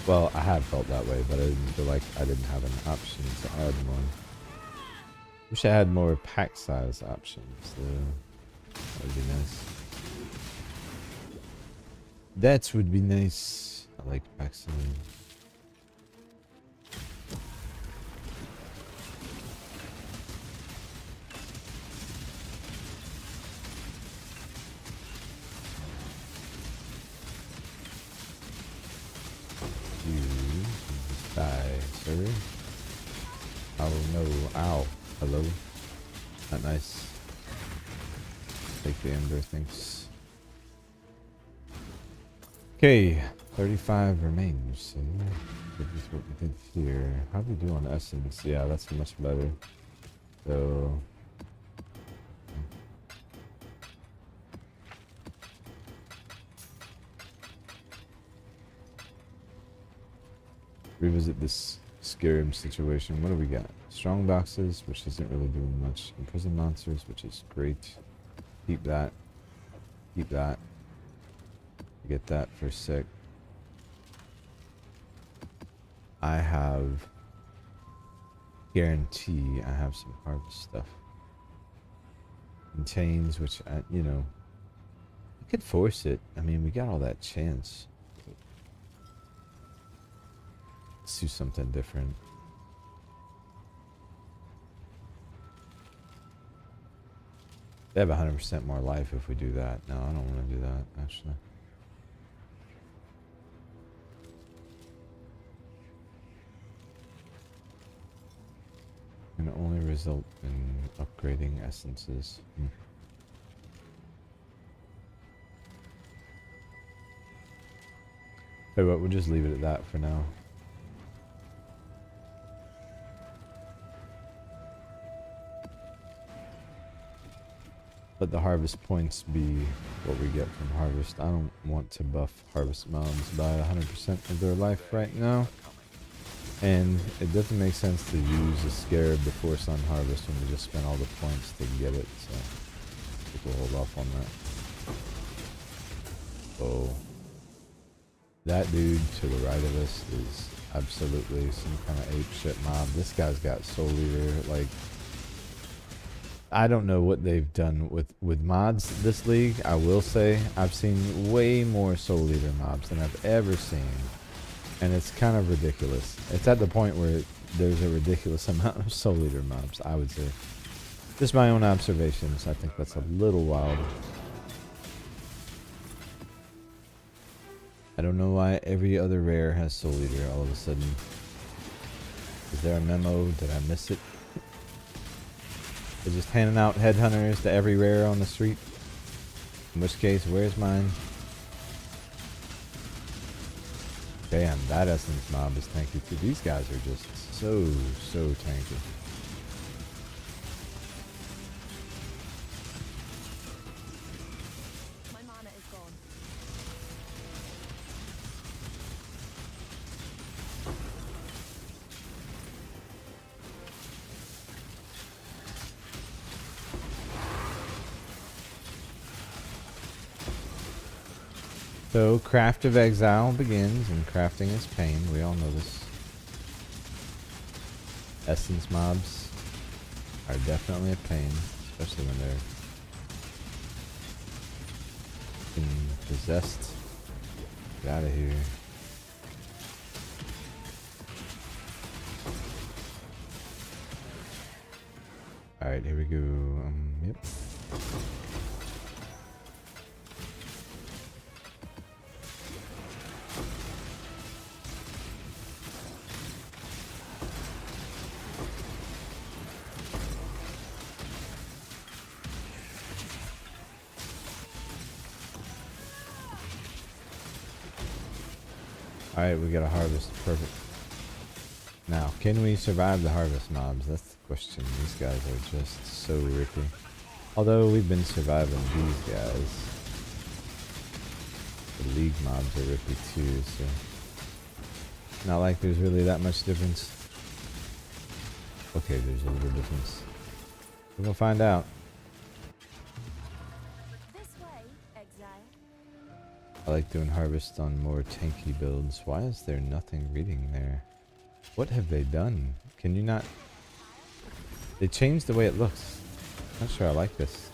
Well, I have felt that way, but I didn't feel like I didn't have an option to add one. Wish I had more pack size options. That would be nice. That would be nice. I like pack size. You just die, sir. Oh no, ow. Hello. Not nice. Take the ember, thanks. Okay, 35 remains. So this is what we did here. How do we do on essence? Yeah, that's much better. So revisit this scarab situation. What do we got? Strong boxes, which isn't really doing much. Imprison monsters, which is great. Keep that. Keep that. Get that for a sec. I have guarantee I have some harvest stuff. Contains, which I, you know, I could force it. I mean, we got all that chance. Let's do something different. They have 100% more life if we do that. No, I don't want to do that, actually. Can only result in upgrading essences. Hey, but we'll just leave it at that for now. Let the harvest points be what we get from harvest. I don't want to buff harvest mobs by 100% of their life right now. And it doesn't make sense to use a scarab to force on harvest when we just spent all the points to get it. So we'll hold off on that. Oh. That dude to the right of us is absolutely some kind of apeshit mob. This guy's got Soul Eater, like, I don't know what they've done with mods this league. I will say I've seen way more Soul Eater mobs than I've ever seen. And it's kind of ridiculous. It's at the point where there's a ridiculous amount of Soul Eater mobs, I would say. Just my own observations. I think that's a little wild. I don't know why every other rare has Soul Eater all of a sudden. Is there a memo? Did I miss it? They're just handing out headhunters to every rare on the street. In which case, where's mine? Damn, that essence mob is tanky too. These guys are just so tanky. My mana is gone. So, craft of exile begins, and crafting is pain. We all know this. Essence mobs are definitely a pain, especially when they're possessed. Get out of here. Alright, here we go. Yep. Alright, we got a harvest. Perfect. Now, can we survive the harvest mobs? That's the question. These guys are just so rippy. Although we've been surviving these guys. The league mobs are rippy too, so not like there's really that much difference. Okay, there's a little difference. We're gonna find out. This way, Exile. I like doing harvest on more tanky builds. Why is there nothing reading there? What have they done? Can you not? They changed the way it looks. Not sure I like this.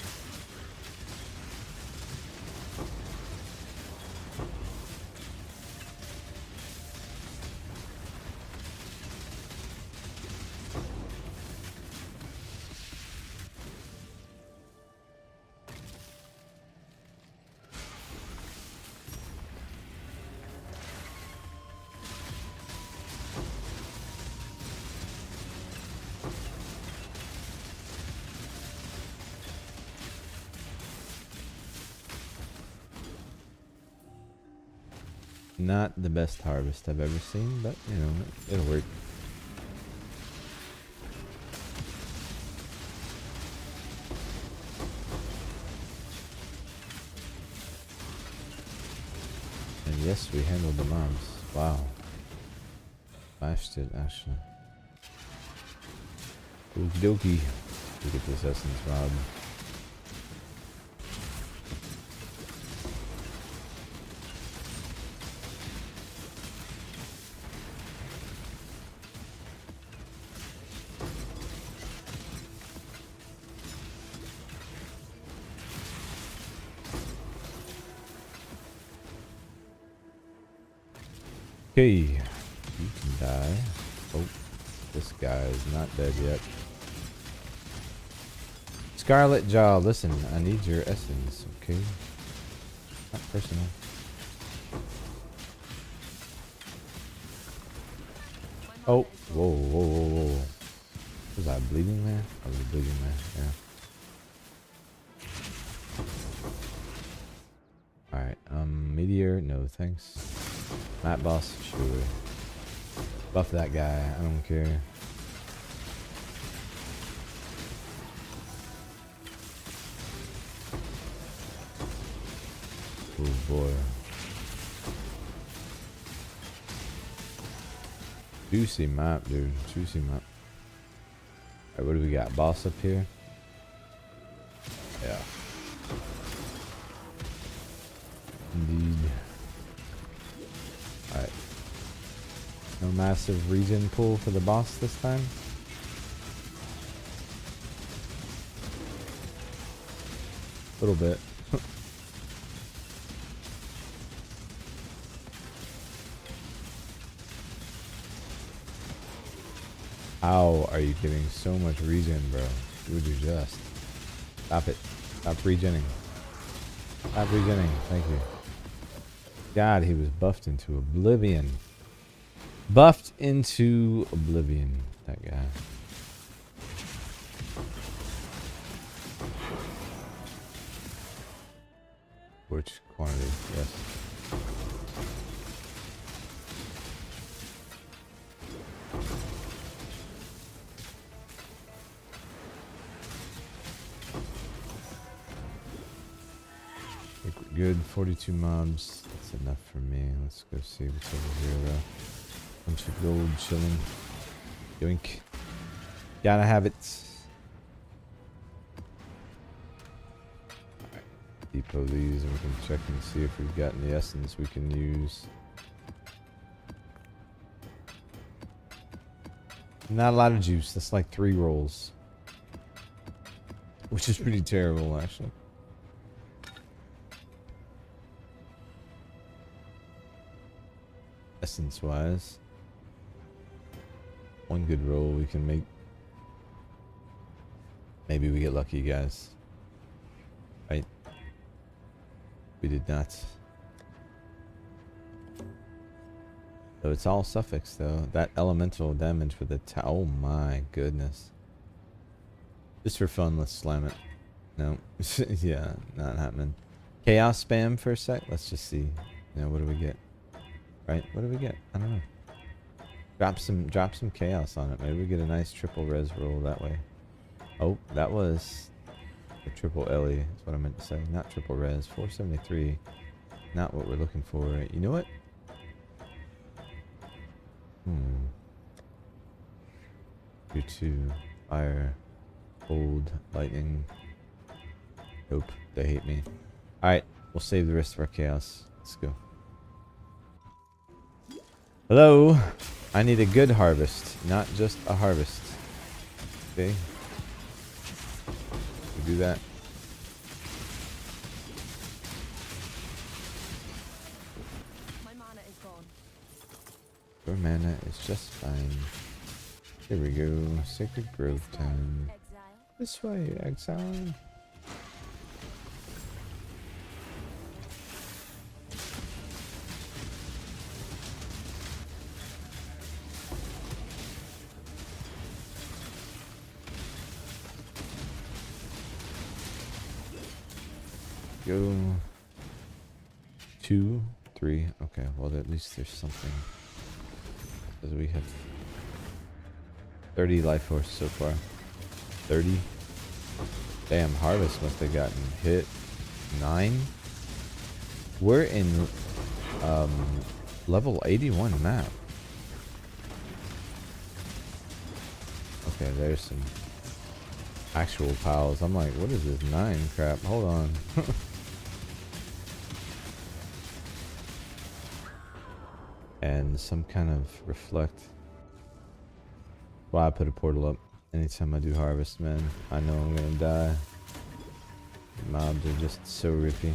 Not the best harvest I've ever seen, but you know, it'll work. And yes, we handled the mobs. Wow. Smashed it, actually. Okie dokie. We get this essence mob. Okay, you can die. Oh, this guy is not dead yet. Scarlet Jaw, listen, I need your essence, okay? Not personal. Oh, whoa, whoa, whoa, whoa. Was I bleeding there? I was bleeding there, yeah. Alright, Meteor, no thanks. Map boss, sure. Buff that guy, I don't care. Oh boy. Juicy map, dude. Juicy map. Alright, what do we got? Boss up here? Yeah. Indeed. Alright. No massive regen pool for the boss this time. A little bit. How are you getting so much regen, bro? Would you just stop it? Stop regening. Stop regening. Thank you. God, he was buffed into oblivion. Buffed into oblivion. That guy. Which quantity? Yes. Good, 42 mobs. That's enough for me. Let's go see what's over here though. Bunch of gold chilling. Yoink. Gotta have it. Alright. Depot these and we can check and see if we've got any essence we can use. Not a lot of juice. That's like 3 rolls. Which is pretty terrible actually. Essence wise, 1 good roll we can make. Maybe we get lucky, guys. Right? We did not. So it's all suffix though. That elemental damage for the oh my goodness. Just for fun, let's slam it. No. Yeah, not happening. Chaos spam for a sec. Let's just see. You know, what do we get? Right? What do we get? I don't know. Drop some chaos on it. Maybe we get a nice triple res roll that way. Oh, that was a triple Ellie, is what I meant to say. Not triple res. 473. Not what we're looking for. You know what? Tier 2. Fire. Cold. Lightning. Nope. They hate me. Alright. We'll save the rest of our chaos. Let's go. Hello. I need a good harvest, not just a harvest. Okay. We do that. My mana is gone. Your mana is just fine. Here we go. Sacred Grove time. Exile. This way, Exile. Go 2, 3. Okay, well at least there's something. Because we have 30 life force so far. 30. Damn, harvest must have gotten hit. 9. We're in level 81 map. Okay, there's some actual piles. I'm like, what is this 9 crap? Hold on. And some kind of reflect. Well, I put a portal up anytime I do harvest, man. I know I'm gonna die. The mobs are just so rippy.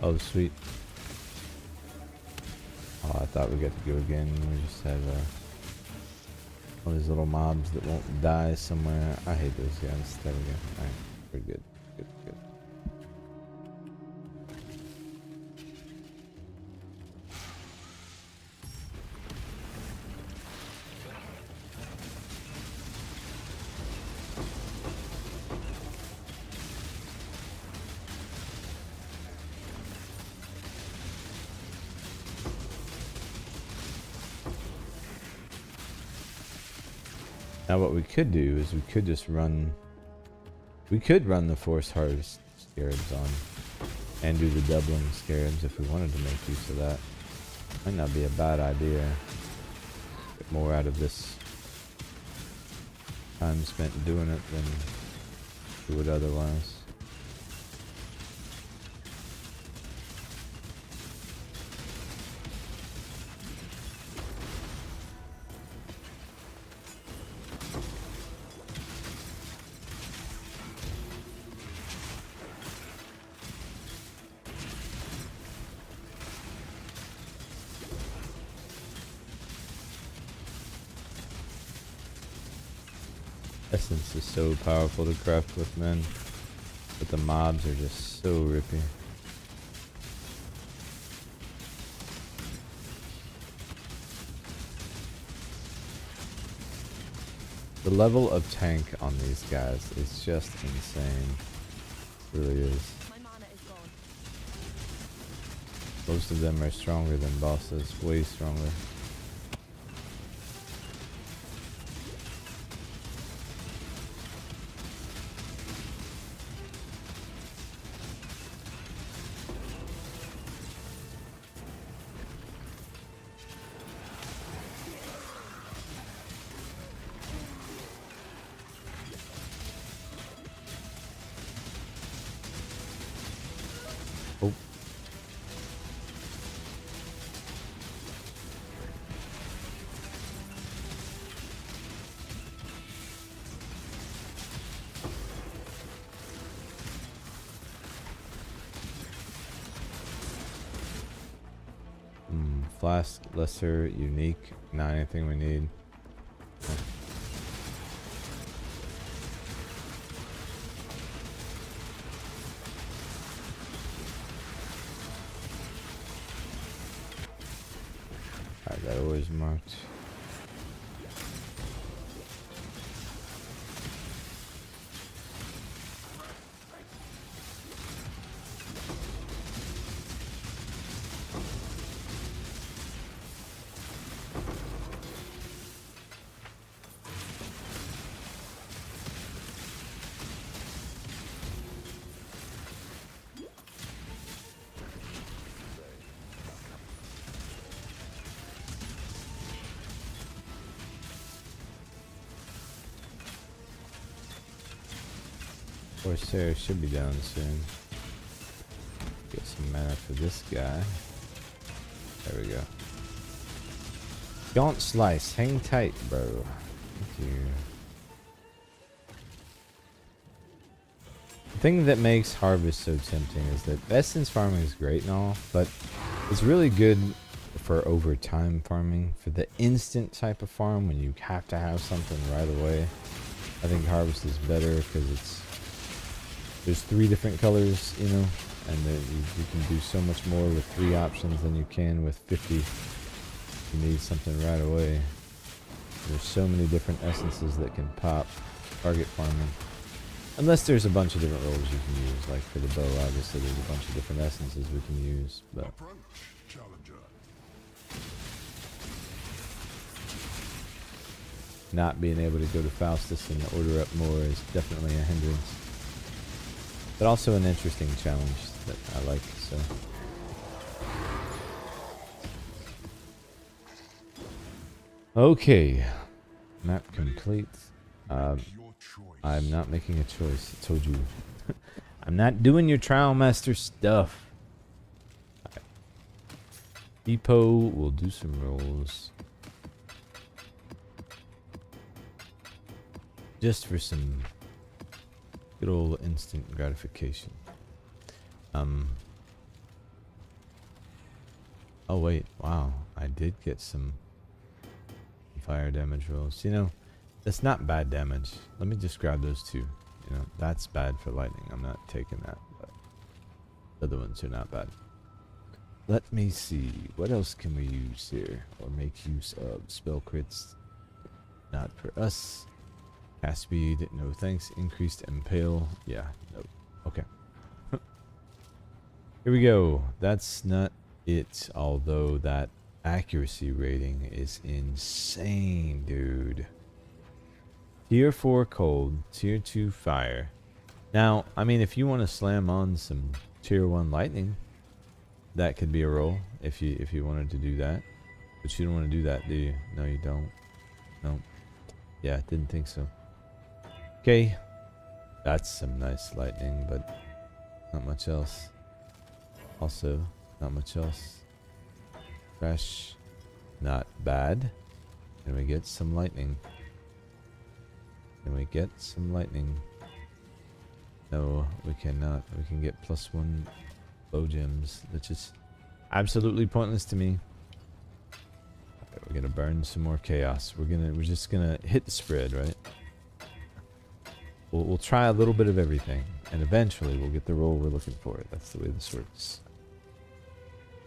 Oh, sweet. Oh, I thought we got to go again. We just have all these little mobs that won't die somewhere. I hate those guys. There we go. Alright, we're good. Good, good. Now what we could do is we could just run... We could run the Force Harvest Scarabs on. And do the doubling Scarabs if we wanted to make use of that. Might not be a bad idea. Get more out of this time spent doing it than we would otherwise. Essence is so powerful to craft with, man. But the mobs are just so rippy. The level of tank on these guys is just insane. It really is. My mana is gone. Most of them are stronger than bosses, way stronger. Oh. Flask, lesser, unique, not anything we need. Alright, That always marked. Corsair should be down soon. Get some mana for this guy. There we go. Don't slice. Hang tight, bro. Thank you. The thing that makes Harvest so tempting is that Essence farming is great and all, but it's really good for overtime farming. For the instant type of farm, when you have to have something right away, I think Harvest is better because there's 3 different colors, you know, and then you can do so much more with 3 options than you can with 50. You need something right away. There's so many different essences that can pop target farming. Unless there's a bunch of different roles you can use, like for the bow, obviously there's a bunch of different essences we can use, but not being able to go to Faustus and order up more is definitely a hindrance. But also an interesting challenge that I like, so. Okay. Map complete. I'm not making a choice. I told you. I'm not doing your trial master stuff. Right. Depot will do some rolls. Just for some good old instant gratification. Oh wait, wow, I did get some fire damage rolls. You know, that's not bad damage. Let me just grab those 2. You know, that's bad for lightning. I'm not taking that, but the other ones are not bad. Let me see, what else can we use here or make use of? Spell crits, not for us. Cast speed, no thanks. Increased impale, yeah, no. Okay. Here we go. That's not it, although that accuracy rating is insane, dude. Tier 4 cold, tier 2 fire. Now, I mean, if you want to slam on some tier 1 lightning, that could be a roll if you wanted to do that. But you don't want to do that, do you? No, you don't. No. Yeah, didn't think so. Okay, that's some nice lightning, but not much else. Also, not much else. Fresh, not bad. And we get some lightning. And we get some lightning. No, we cannot. We can get +1 bow gems, which is absolutely pointless to me. Okay, we're gonna burn some more chaos. We're just gonna hit the spread, right? We'll try a little bit of everything, and eventually we'll get the roll we're looking for. That's the way this works.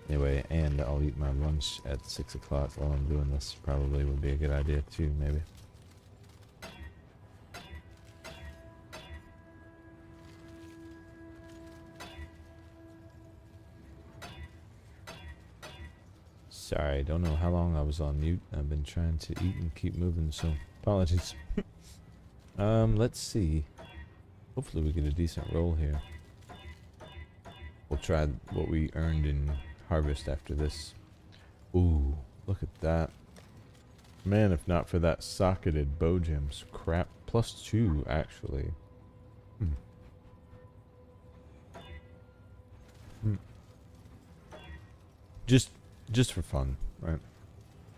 Anyway, and I'll eat my lunch at 6 o'clock while I'm doing this. Probably would be a good idea too, maybe. Sorry, don't know how long I was on mute. I've been trying to eat and keep moving, so apologies. Let's see. Hopefully we get a decent roll here. We'll try what we earned in Harvest after this. Ooh, look at that. Man, if not for that socketed bow gems. Crap. +2, actually. Just for fun, right?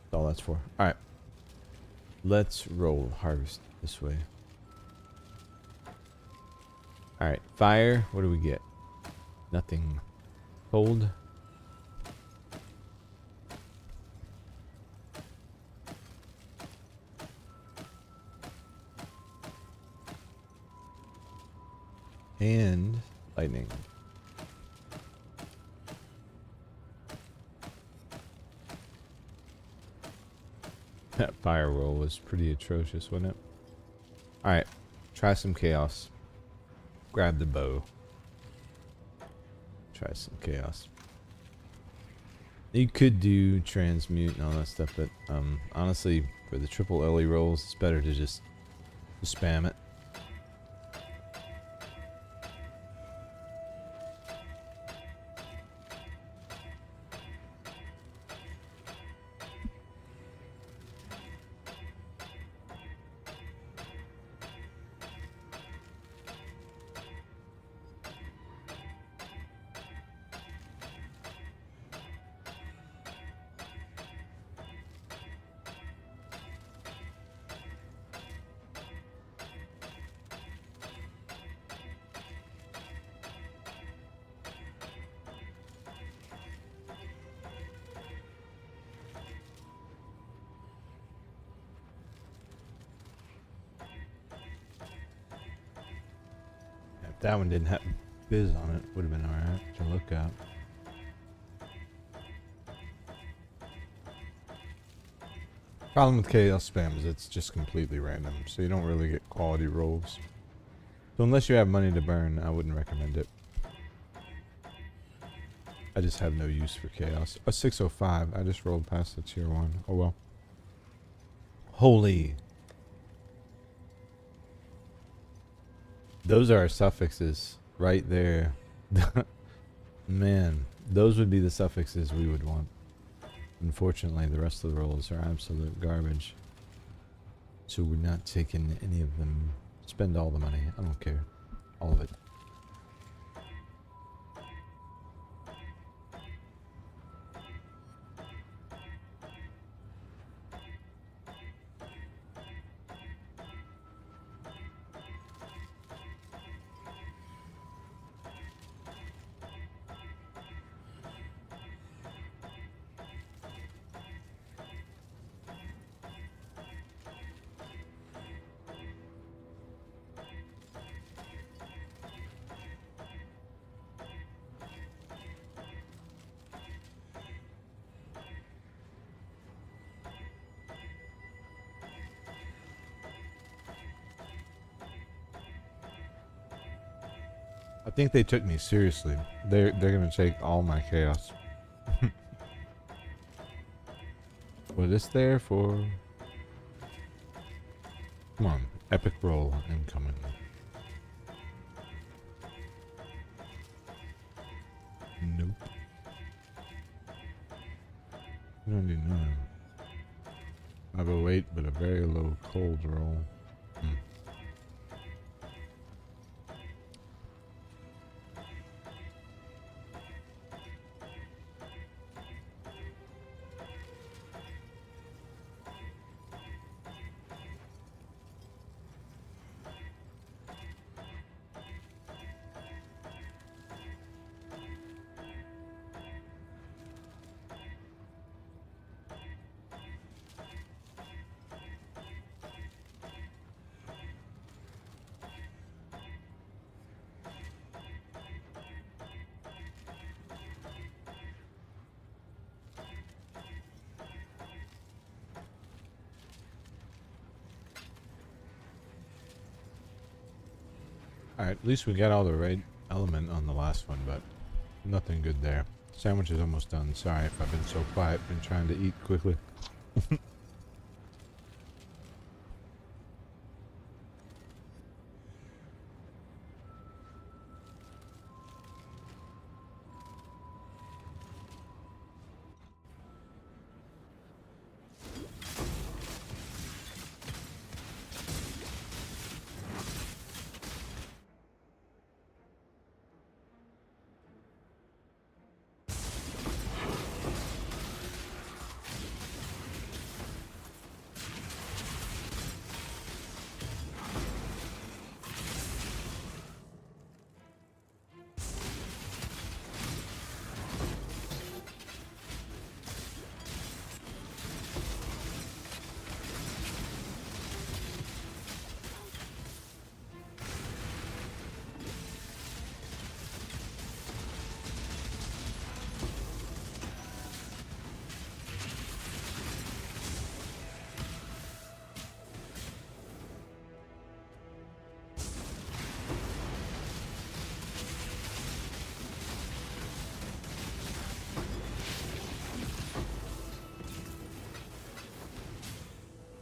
That's all that's for. Alright. Let's roll Harvest this way. Alright, fire. What do we get? Nothing. Cold. And lightning. fire roll was pretty atrocious, wasn't it? Alright, try some chaos. Grab the bow. Try some chaos. You could do transmute and all that stuff, but honestly, for the triple LE rolls, it's better to just spam it. If that one didn't have biz on it, would have been alright to look at. Problem with chaos spam is it's just completely random, so you don't really get quality rolls. So unless you have money to burn, I wouldn't recommend it. I just have no use for chaos. A 605. I just rolled past the tier 1. Oh well. Holy. Those are our suffixes right there. Man, those would be the suffixes we would want. Unfortunately, the rest of the rolls are absolute garbage. So we're not taking any of them. Spend all the money. I don't care. All of it. I think they took me seriously. They're gonna take all my chaos. Was this there for? Come on, epic roll incoming. Nope. We don't do none. 508, but a very low cold roll. Alright, at least we got all the right element on the last one, but nothing good there. Sandwich is almost done. Sorry if I've been so quiet. Been trying to eat quickly.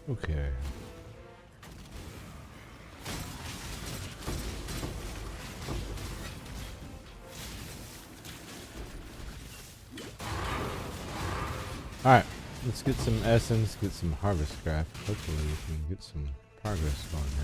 Okay. Alright, let's get some essence, get some harvest scrap. Hopefully we can get some progress going here.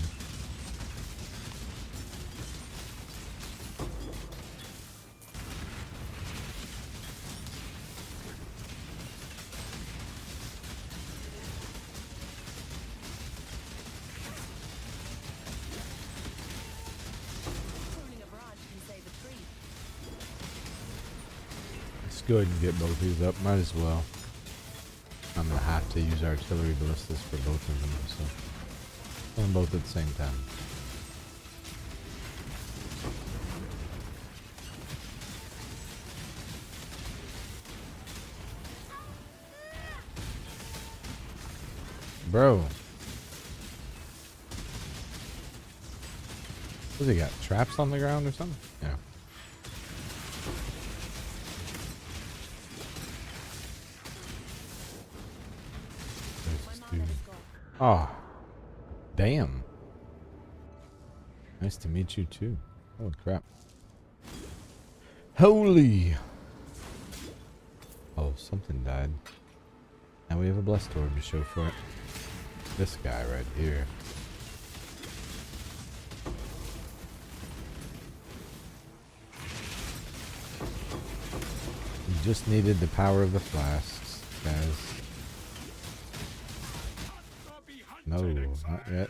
Pruning a branch can save a tree. Let's go ahead and get both these up. Might as well. I'm gonna have to use artillery ballistas for both of them, so and both at the same time. Bro. What's he got? Traps on the ground or something? Yeah. My mana is gone. Oh, damn. Nice to meet you too. Holy crap. Holy. Oh, something died. Now we have a blessed orb to show for it. This guy right here. We just needed the power of the flasks, guys. No, not yet.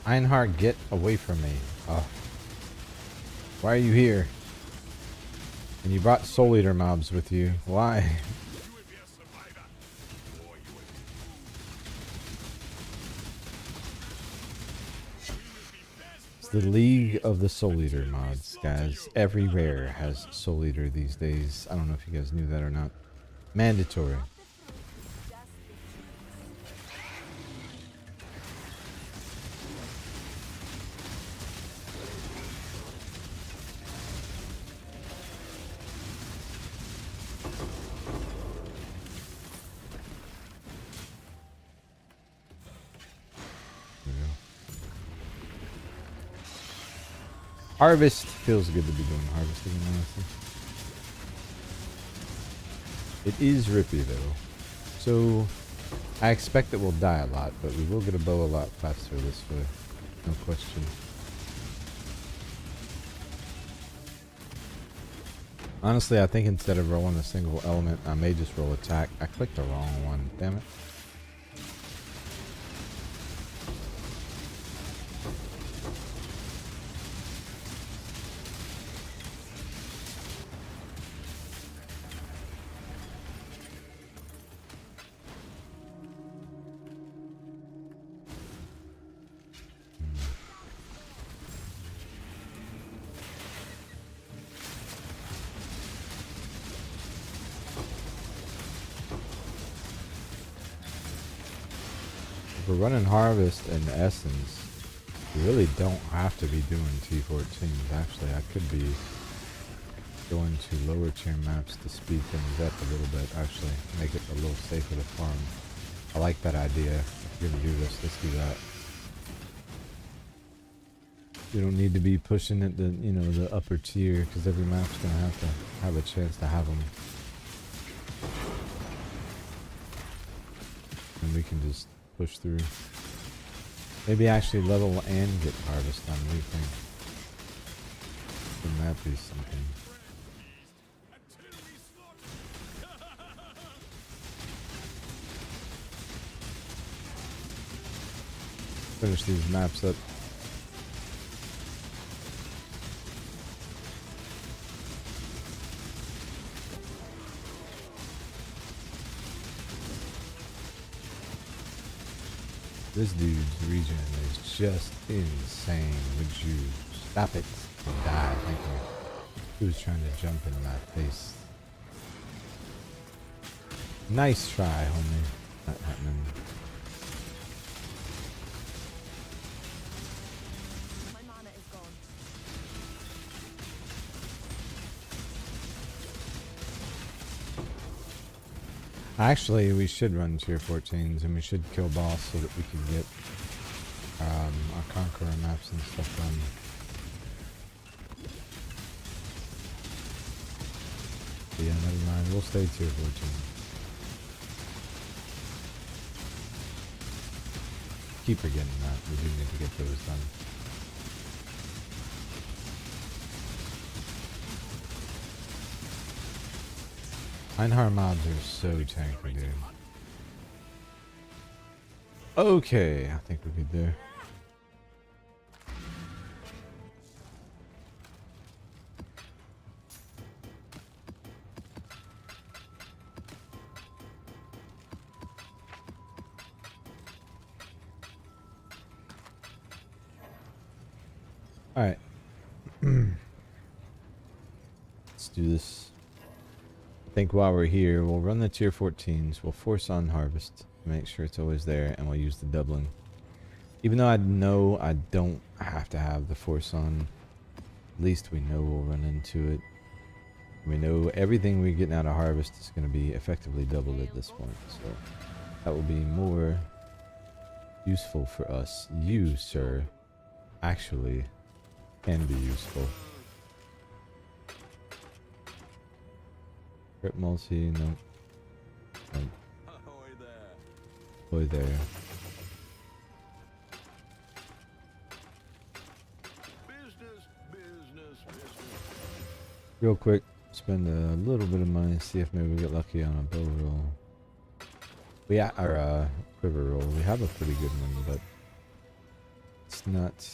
Einhard, get away from me. Oh. Why are you here? And you brought Soul Eater mobs with you. Why? It's the League of the Soul Eater mods, guys. Every rare has Soul Eater these days. I don't know if you guys knew that or not. Mandatory. Harvest feels good to be doing harvest again, honestly. It is rippy though, so I expect that we'll die a lot, but we will get a bow a lot faster this way, no question. Honestly, I think instead of rolling a single element, I may just roll attack. I clicked the wrong one, damn it. If we're running harvest and essence, you really don't have to be doing T14s. Actually, I could be going to lower tier maps to speed things up a little bit. Actually, make it a little safer to farm. I like that idea. If you're gonna do this, let's do that. You don't need to be pushing it the the upper tier, because every map's gonna have to have a chance to have them. And we can just push through. Maybe actually level and get harvest on anything. Wouldn't that be something? Finish these maps up. This dude's regen is just insane. Would you stop it and die? Thank you. He was trying to jump in my face. Nice try, homie. Not happening. My mana is gone. Actually, we should run tier 14s and we should kill boss so that we can get our Conqueror maps and stuff done. But yeah, never mind. We'll stay tier 14. Keep forgetting that. We do need to get those done. Einhar mobs are so tanky, dude. Okay, I think we're good there. Alright. Let's do this. I think while we're here, we'll run the tier 14s. We'll force on harvest. Make sure it's always there. And we'll use the doubling. Even though I know I don't have to have the force on. At least we know we'll run into it. We know everything we're getting out of harvest is going to be effectively doubled at this point. So that will be more useful for us. You, sir, actually can be useful. Crit multi, no. Nope. Ahoy there. Real quick, spend a little bit of money, see if maybe we get lucky on a bow roll. Or a quiver roll. We have a pretty good one, but it's not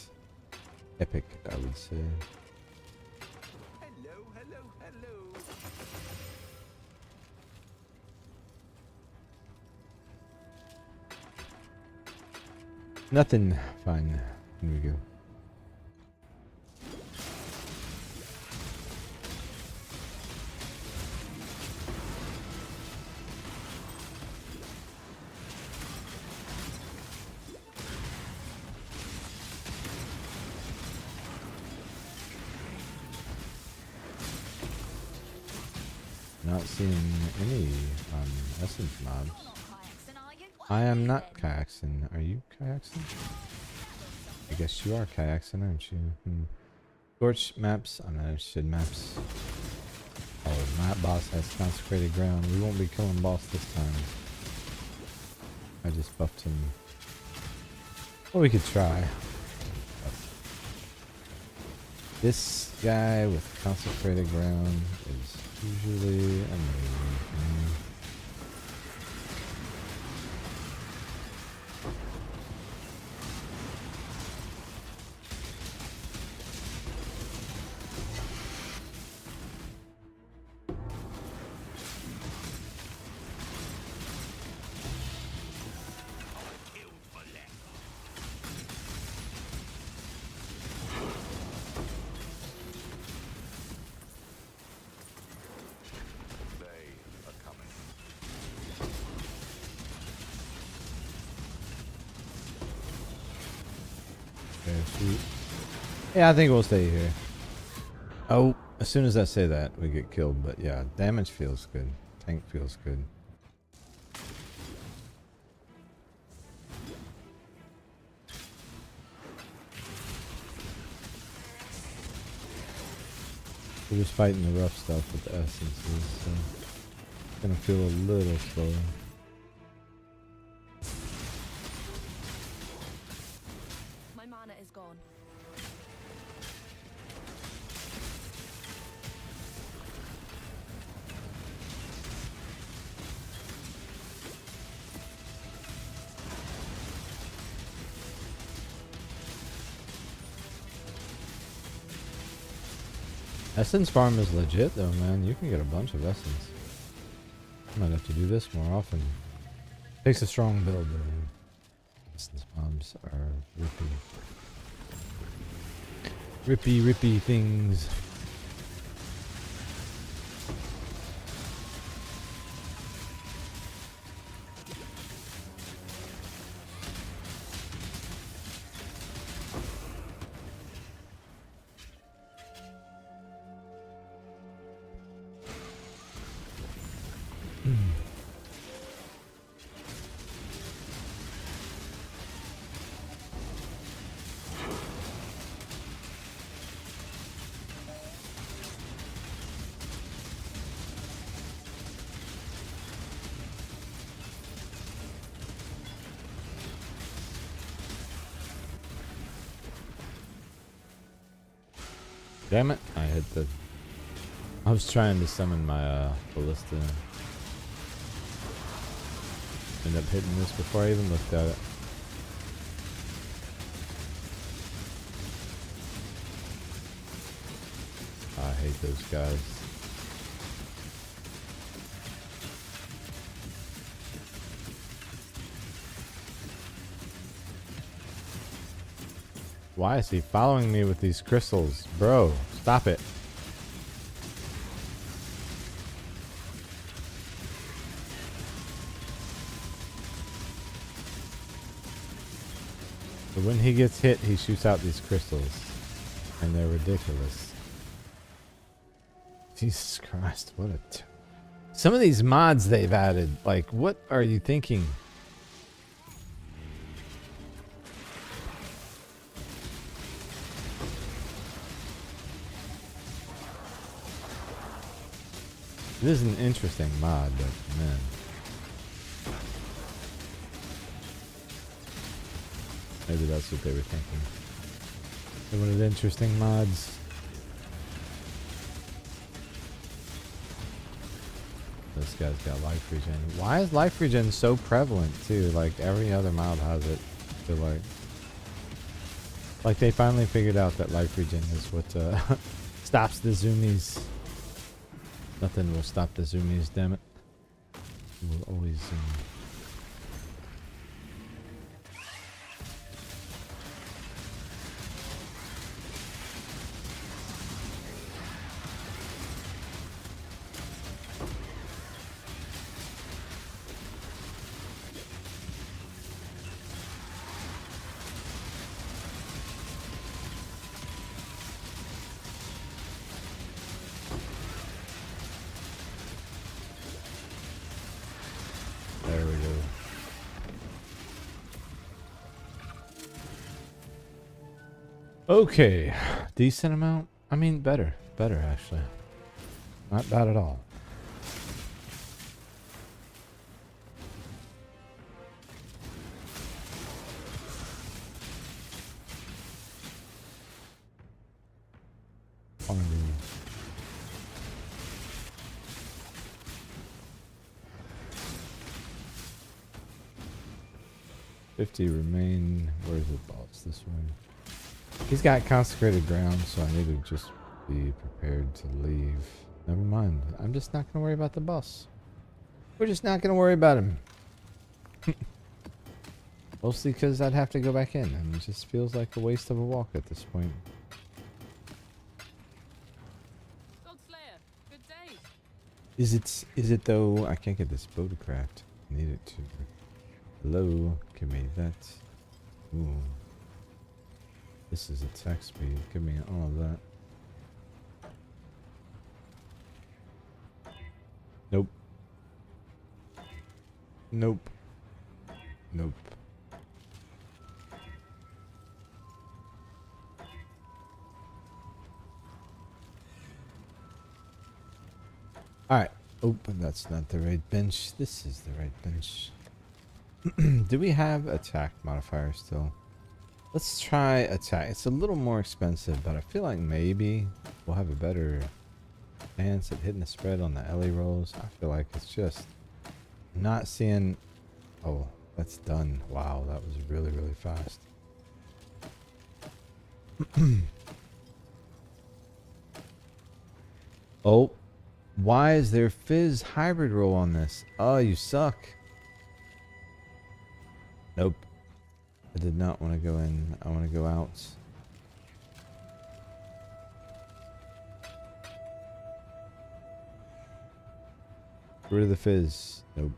epic, I would say. Hello, hello, hello. Nothing. Fine. Here we go. Not seeing any essence mobs. I am not Kayaxin. Are you Kayaxin? I guess you are Kayaxin, aren't you? Torch maps. I'm not interested in maps. Oh, map boss has consecrated ground. We won't be killing boss this time. I just buffed him. Well, we could try. This guy with consecrated ground is usually amazing. Yeah, I think we'll stay here. Oh, as soon as I say that, we get killed. But yeah, damage feels good. Tank feels good. We're just fighting the rough stuff with the essences, so it's gonna feel a little slower. My mana is gone. Essence farm is legit though, man. You can get a bunch of essence. I might have to do this more often. Takes a strong build though. Essence bombs are rippy. Rippy things. Damn it! I hit the. I was trying to summon my Ballista. Ended up hitting this before I even looked at it. I hate those guys. Why is he following me with these crystals? Bro, stop it. But when he gets hit, he shoots out these crystals. And they're ridiculous. Jesus Christ, what a... Some of these mods they've added, like, what are you thinking? This is an interesting mod, but man. Maybe that's what they were thinking. They wanted interesting mods. This guy's got life regen. Why is life regen so prevalent too? Like every other mod has it. I feel like they finally figured out that life regen is what stops the zoomies. Nothing will stop the zoomies, damn it. We'll always zoom. There we go. Okay, decent amount. I mean, better actually. Not bad at all. On the 50 remain. Where's the boss? This one. He's got consecrated ground, so I need to just be prepared to leave. Never mind. I'm just not going to worry about the boss. We're just not going to worry about him. Mostly because I'd have to go back in, and it just feels like a waste of a walk at this point. Godslayer, good day. Is it though? I can't get this bow to craft. I need it to. Hello, give me that. Ooh. This is attack speed. Give me all of that. Nope. Nope. Nope. Alright. Oh, that's not the right bench. This is the right bench. Do we have attack modifier still? Let's try attack. It's a little more expensive, but I feel like maybe we'll have a better chance at hitting the spread on the LE rolls. I feel like it's just not seeing... Oh, that's done. Wow, that was really, really fast. Oh, why is there Fizz hybrid roll on this? Oh, you suck. Nope. I did not want to go in. I want to go out. Get rid of the Fizz. Nope.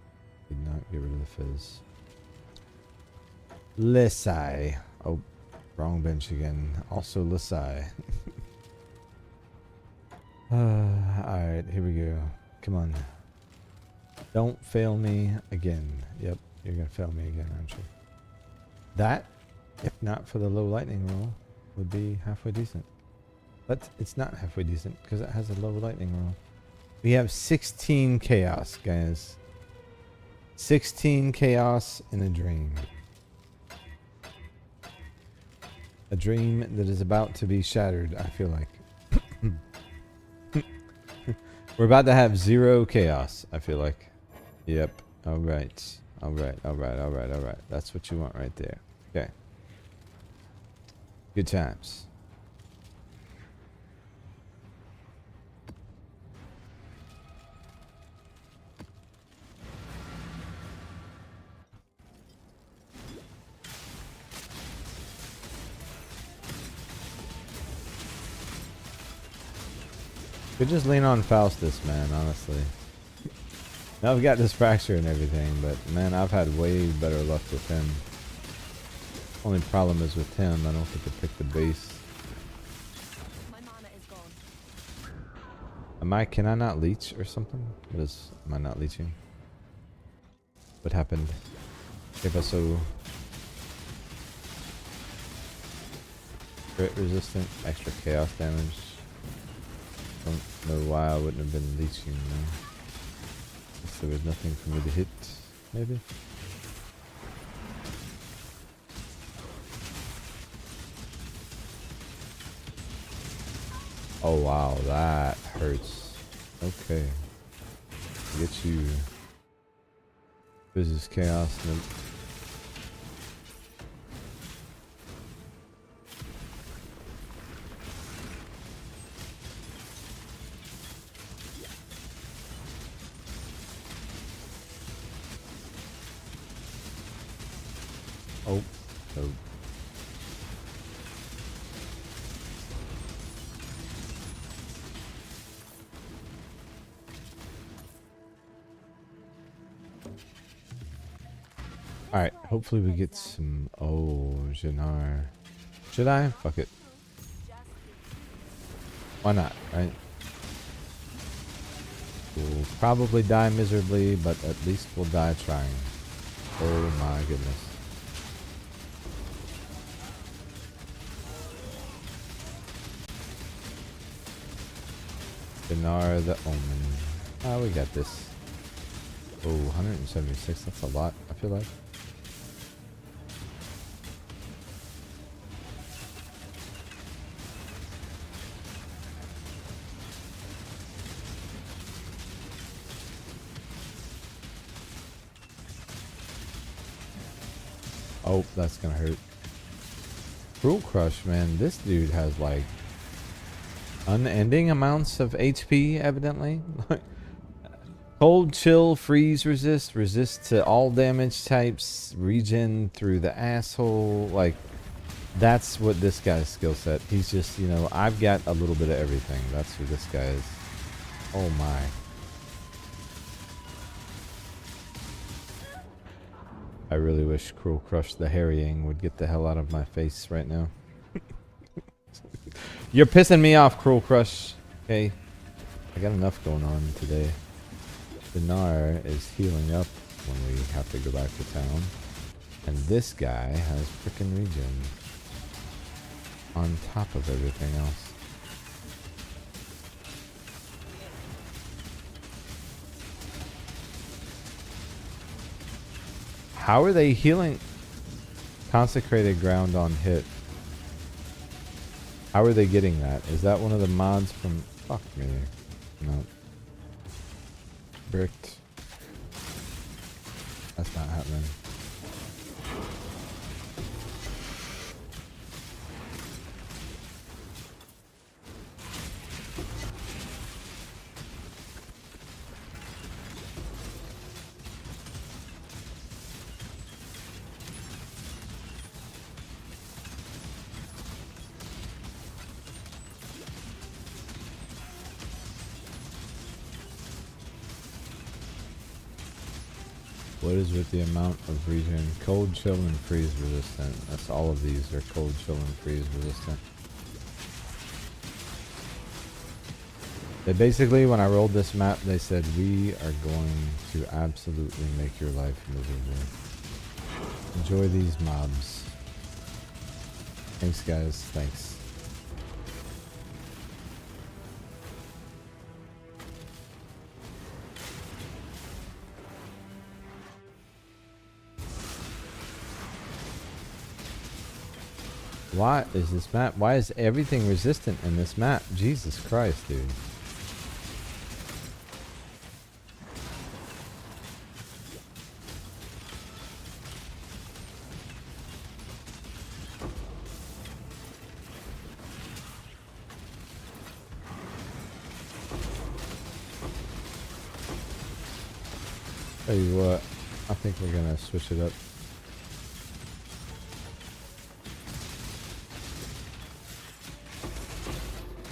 Did not get rid of the Fizz. Lissai. Oh, wrong bench again. Also Lissai. Alright, here we go. Come on. Don't fail me again. Yep, you're going to fail me again, aren't you? That, if not for the low lightning roll, would be halfway decent. But it's not halfway decent because it has a low lightning roll. We have 16 chaos, guys. 16 chaos in a dream. A dream that is about to be shattered, I feel like. We're about to have 0 chaos, I feel like. Yep. Alright. Alright, alright, alright, alright. That's what you want right there. Okay. Good times. Could just lean on Faustus, man, honestly. Now I've got this fracture and everything, but man, I've had way better luck with him. Only problem is with him, I don't get to pick the base. My mana is gone. Can I not leech or something? Am I not leeching? What happened? If I so crit resistant, extra chaos damage. Don't know why I wouldn't have been leeching though. Guess there was nothing for me to hit, maybe? Oh wow, that hurts. Okay. Get you. This is chaos. Nope. Oh, no. Alright, hopefully we get some... Oh, Jannar. Should I? Fuck it. Why not, right? We'll probably die miserably, but at least we'll die trying. Oh my goodness. Jannar the Omen. Ah, we got this. Oh, 176, that's a lot, I feel like. Oh, that's gonna hurt. Cruel Crush, man, this dude has like unending amounts of HP, evidently. Cold, chill, freeze, resist to all damage types, regen through the asshole. Like, that's what this guy's skill set. He's just, you know, I've got a little bit of everything. That's who this guy is. Oh my. I really wish Cruel Crush the Harrying would get the hell out of my face right now. You're pissing me off, Cruel Crush. Okay. I got enough going on today. Jannar is healing up when we have to go back to town. And this guy has frickin' regen. On top of everything else. How are they healing consecrated ground on hit? How are they getting that? Is that one of the mods from... Fuck me. No. Bricked. That's not happening. What is with the amount of regen? Cold, chill, and freeze resistant. That's all of these are cold, chill, and freeze resistant. They basically, when I rolled this map, they said, we are going to absolutely make your life miserable. Enjoy these mobs. Thanks, guys. Thanks. Why is this map? Why is everything resistant in this map? Jesus Christ, dude. Tell you what, I think we're gonna switch it up.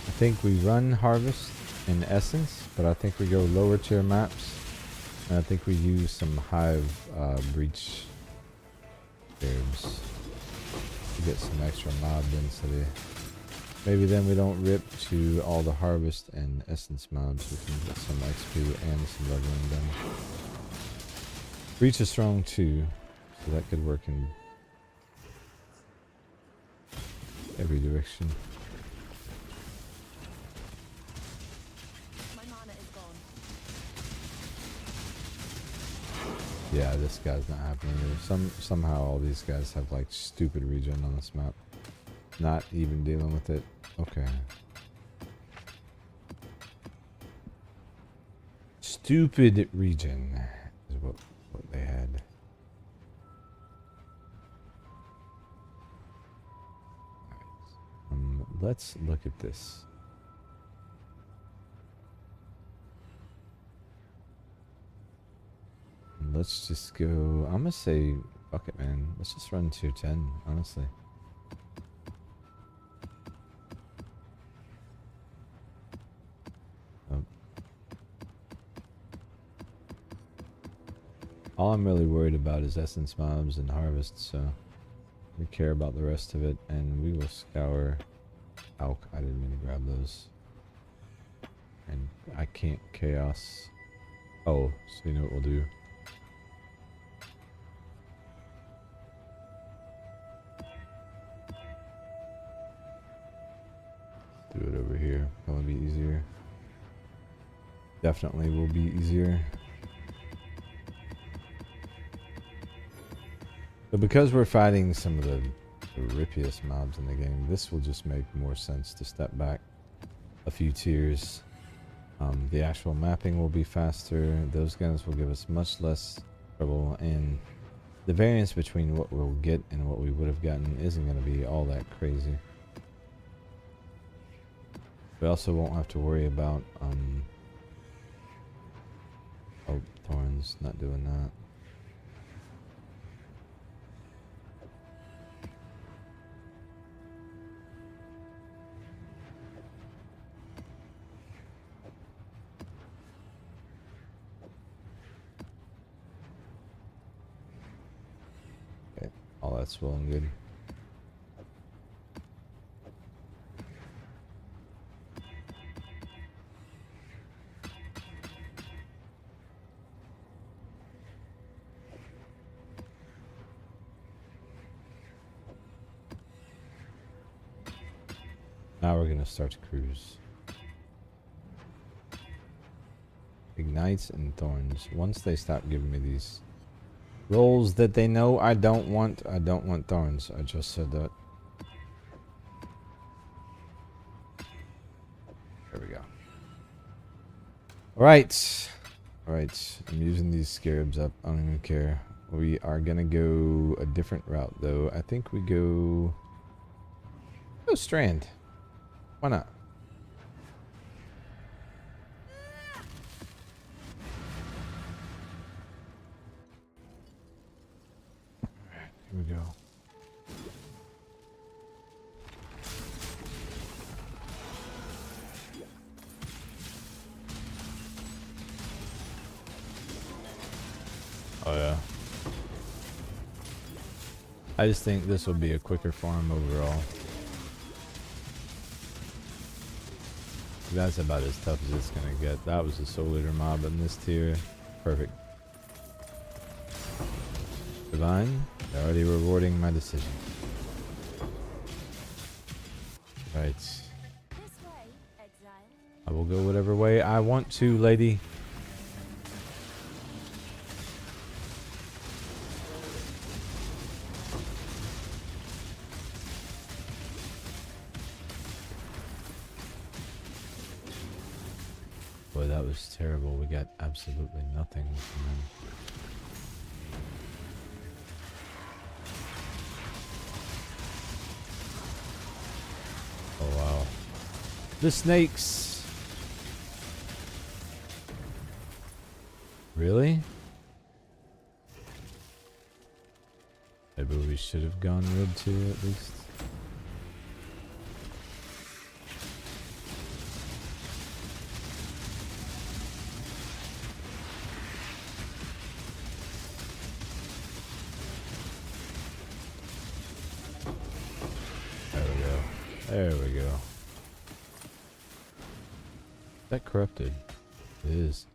I think we run Harvest in Essence, but I think we go lower tier maps. And I think we use some Hive Breach scarabs to get some extra mob density. Maybe then we don't rip to all the Harvest and Essence mobs. We can get some XP and some leveling done. Breach is strong too, so that could work in every direction. My mana is gone. Yeah, this guy's not happening either. Somehow all these guys have like stupid regen on this map. Not even dealing with it. Okay. Stupid regen is what they had. Let's look at this. Let's just go. I'm gonna say, fuck it, man. Let's just run tier 10, honestly. Oh. All I'm really worried about is essence mobs and harvest, so we care about the rest of it, and we will scour. Alk, I didn't mean to grab those. And I can't chaos. Oh, so you know what we'll do? Do it over here. That'll be easier. Definitely will be easier. But because we're fighting some of the rippiest mobs in the game, this will just make more sense to step back a few tiers. The actual mapping will be faster. Those guns will give us much less trouble, and the variance between what we'll get and what we would have gotten isn't going to be all that crazy. We also won't have to worry about oh, thorns, not doing that. Okay, all that's well and good. Now we're gonna start to cruise. Ignites and thorns. Once they stop giving me these rolls that they know I don't want thorns. I just said that. There we go. Alright. Alright. I'm using these scarabs up. I don't even care. We are gonna go a different route though. I think we go Strand. Why not? Alright, here we go. Oh yeah. I just think this will be a quicker farm overall. That's about as tough as it's gonna get. That was a soul eater mob in this tier. Perfect. Divine, they're already rewarding my decision. Right. This way, Exile. I will go whatever way I want to, lady. Boy, that was terrible. We got absolutely nothing from him. Oh wow. The snakes. Really? should have gone red 2 at least. There we go. There we go. Is that corrupted? It is.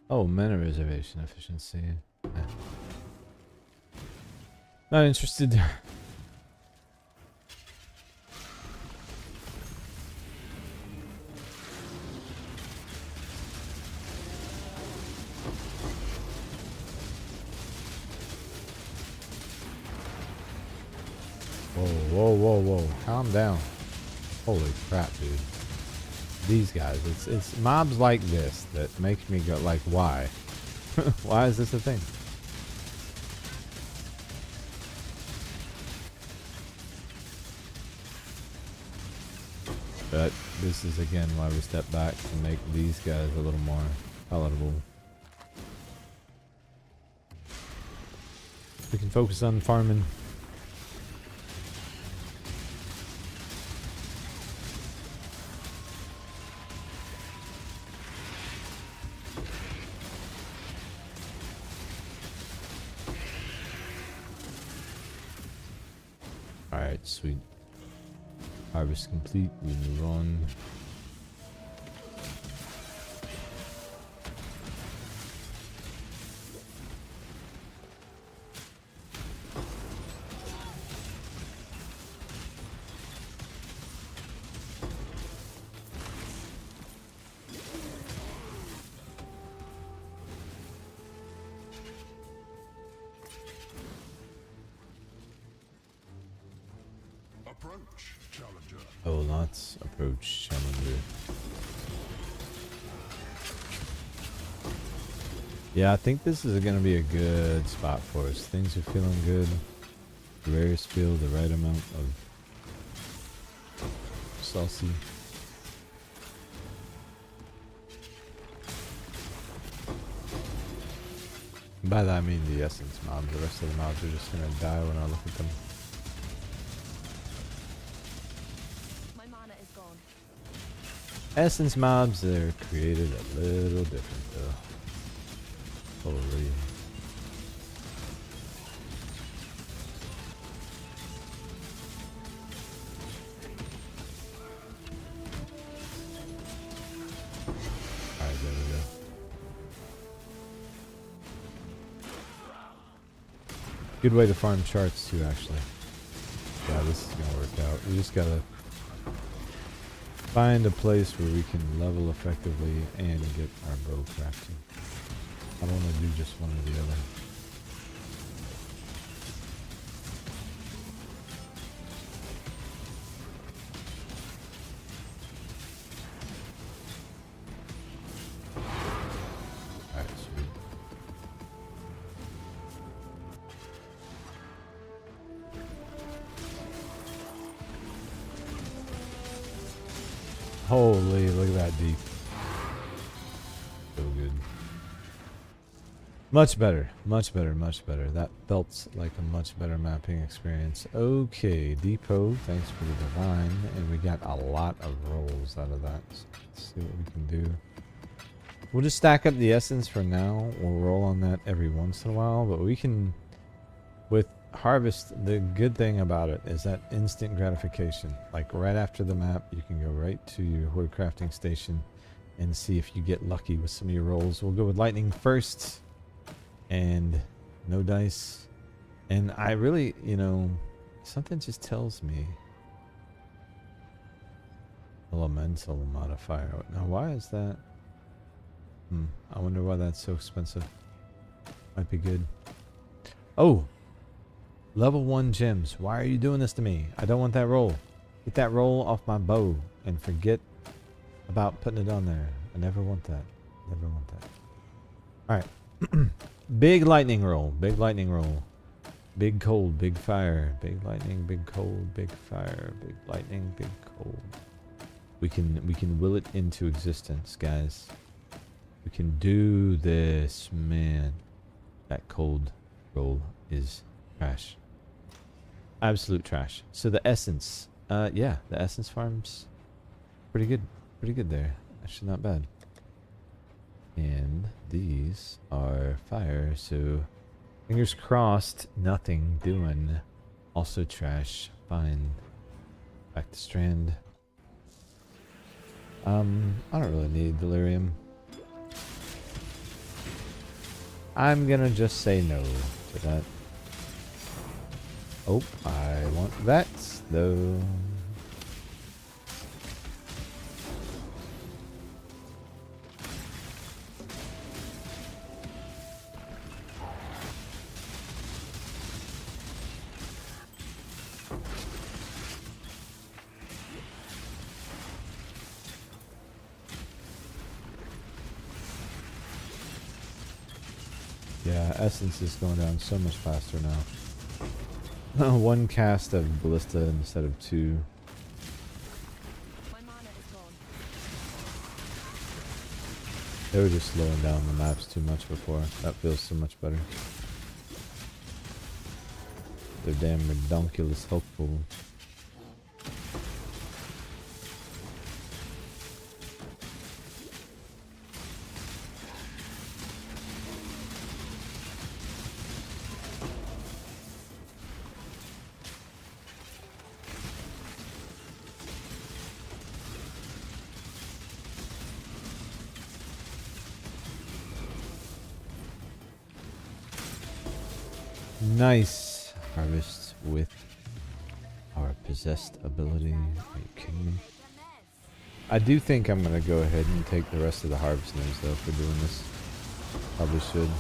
Oh, mana reservation efficiency. Not interested. Whoa, whoa, whoa, whoa. Calm down. Holy crap, dude. These guys, it's mobs like this that make me go like, why? Why is this a thing? But this is again why we step back to make these guys a little more palatable. We can focus on farming. Alright, sweet. Harvest complete, we move on. Approach, challenger. Oh, lots approach challenger. Yeah, I think this is going to be a good spot for us. Things are feeling good. The rares feel the right amount of saucy. By that I mean the essence mobs. The rest of the mobs are just going to die when I look at them. My mana is gone. Essence mobs, they're created a little different though. Holy. Alright, there we go. Good way to farm charts too, actually. Yeah, this is gonna work out. We just gotta find a place where we can level effectively and get our bow crafting. I don't want to do just one or the other. Alright, sweet. Holy, look at that deep. So good. Much better, much better, much better. That felt like a much better mapping experience. Okay, depot, thanks for the divine. And we got a lot of rolls out of that. So let's see what we can do. We'll just stack up the essence for now. We'll roll on that every once in a while. But we can, with harvest, the good thing about it is that instant gratification. Like right after the map, you can go right to your horde crafting station and see if you get lucky with some of your rolls. We'll go with lightning first. And no dice. And I really, you know, something just tells me elemental modifier. Now, why is that? I wonder why that's so expensive. Might be good. Oh, level 1 gems. Why are you doing this to me? I don't want that roll. Get that roll off my bow and forget about putting it on there. I never want that. Never want that. All right. Big lightning roll. Big lightning roll. Big cold. Big fire. Big lightning. Big cold. Big fire. Big lightning. Big cold. We can will it into existence, guys. We can do this, man. That cold roll is trash. Absolute trash. So the essence, yeah, the essence farms, pretty good there. Actually, not bad. And these are fire, so fingers crossed, nothing doing. Also trash. Fine. Back to strand. I don't really need delirium. I'm gonna just say no to that. Oh, I want that though. Yeah, essence is going down so much faster now. One cast of Ballista instead of two. My mana is gone. They were just slowing down the maps too much before. That feels so much better. They're damn redonkulous helpful. Nice harvest with our possessed ability. Are you kidding me? I do think I'm gonna go ahead and take the rest of the harvest nodes though for doing this. Probably should.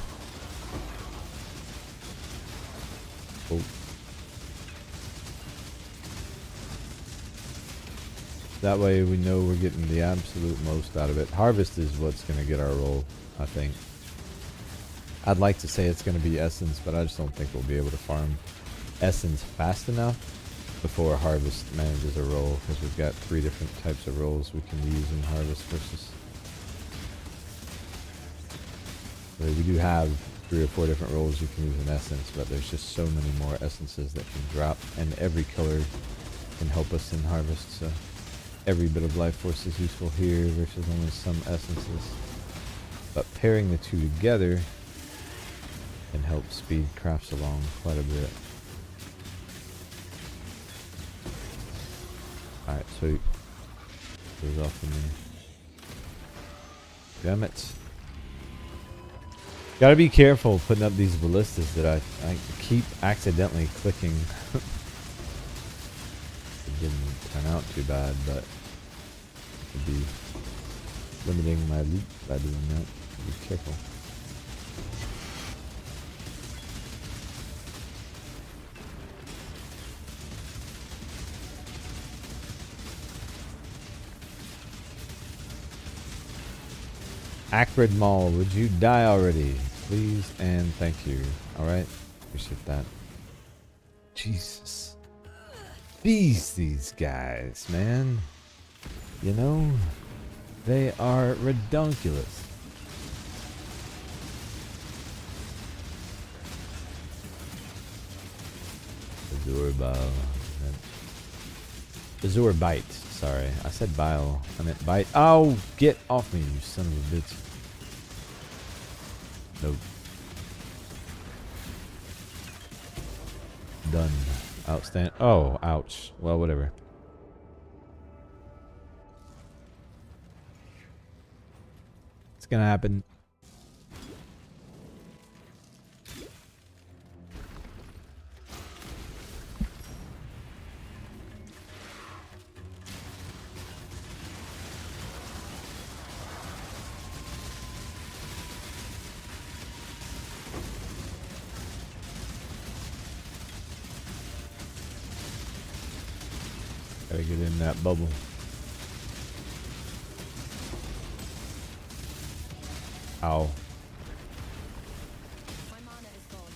Oh. That way we know we're getting the absolute most out of it. Harvest is what's gonna get our roll, I think. I'd like to say it's going to be essence, but I just don't think we'll be able to farm essence fast enough before harvest manages a roll, because we've got 3 different types of rolls we can use in harvest versus. So we do have 3 or 4 different rolls you can use in essence, but there's just so many more essences that can drop, and every color can help us in harvest. So every bit of life force is useful here versus only some essences. But pairing the 2 together can help speed crafts along quite a bit. Alright, sweet. Goes off in there. Damn it. Gotta be careful putting up these ballistas that I keep accidentally clicking. It didn't turn out too bad, but I could be limiting my loot by doing that. Be careful. Acrid Mall, would you die already? Please and thank you. Alright, appreciate that. Jesus. These guys, man. You know, they are redonkulous. Azure Bile. Azure Bite. Sorry, I said bile. I meant bite. Oh, get off me, you son of a bitch. Nope. Done. Outstand. Oh, ouch. Well, whatever. It's gonna happen. Gotta get in that bubble. Ow. My mana is gone.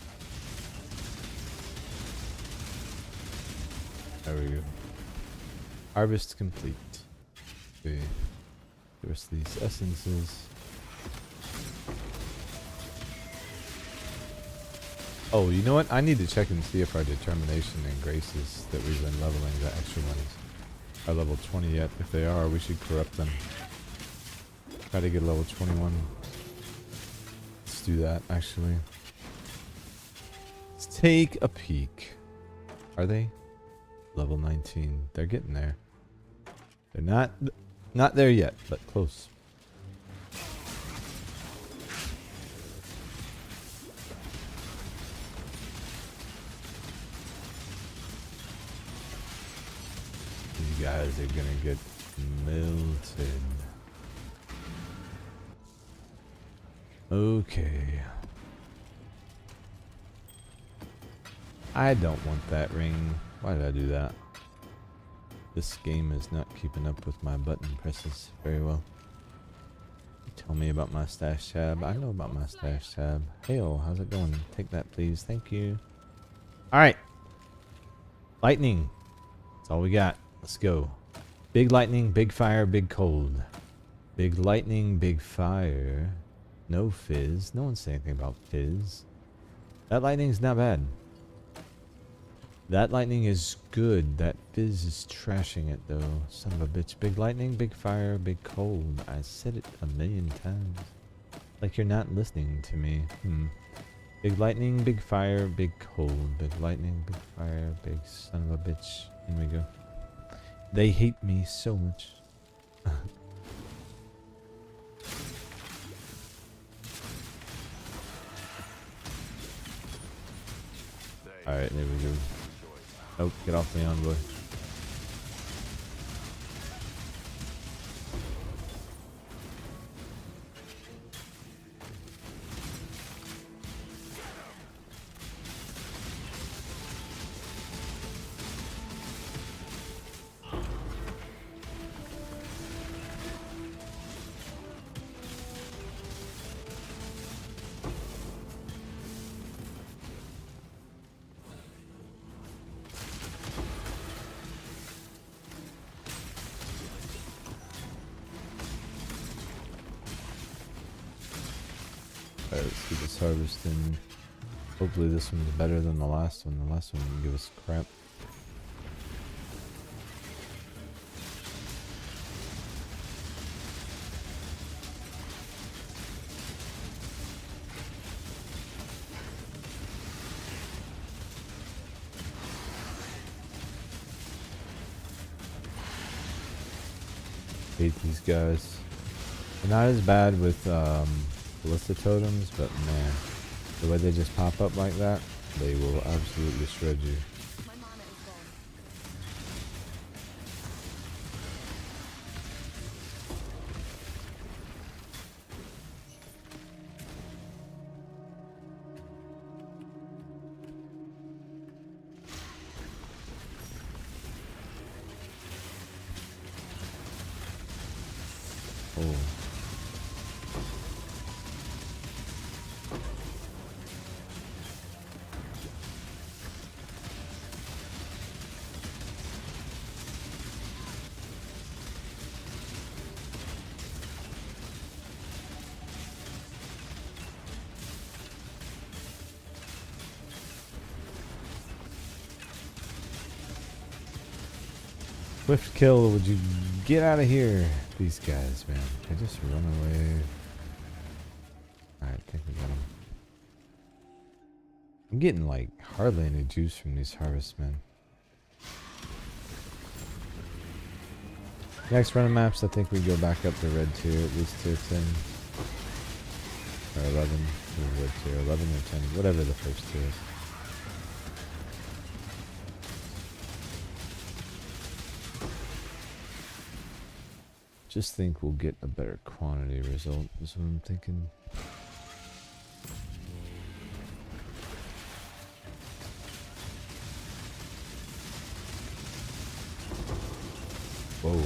There we go. Harvest complete. Okay. The rest of these essences. Oh, you know what? I need to check and see if our determination and graces that we've been leveling, the extra ones, are level 20 yet. If they are, we should corrupt them. Try to get level 21. Let's do that, actually. Let's take a peek. Are they? Level 19. They're getting there. They're not there yet, but close. These guys are gonna get melted. Okay. I don't want that ring. Why did I do that? This game is not keeping up with my button presses very well. Tell me about my stash tab. I know about my stash tab. Hail, how's it going? Take that, please. Thank you. Alright. Lightning. That's all we got. Let's go. Big lightning, big fire, big cold. Big lightning, big fire. No fizz. No one's saying anything about fizz. That lightning's not bad. That lightning is good. That fizz is trashing it though. Son of a bitch. Big lightning, big fire, big cold. I said it a million times. Like you're not listening to me. Big lightning, big fire, big cold. Big lightning, big fire, big son of a bitch. In we go. They hate me so much. Alright, there we go. Oh, get off me, envoy. Alright, let's get this harvesting. Hopefully this one's better than the last one. The last one didn't give us crap. Hate these guys. They're not as bad with Ballista totems, but man, the way they just pop up like that, they will absolutely shred you. My mana is gone. Oh. Swift kill, would you get out of here? These guys, man. They just run away. Alright, I think we got them. I'm getting like hardly any juice from these harvests, man. Next run of maps, I think we go back up to red tier, at least tier 10. Or 11. Red tier, 11 or 10, whatever the first tier is. Just think we'll get a better quantity result, is what I'm thinking. Whoa.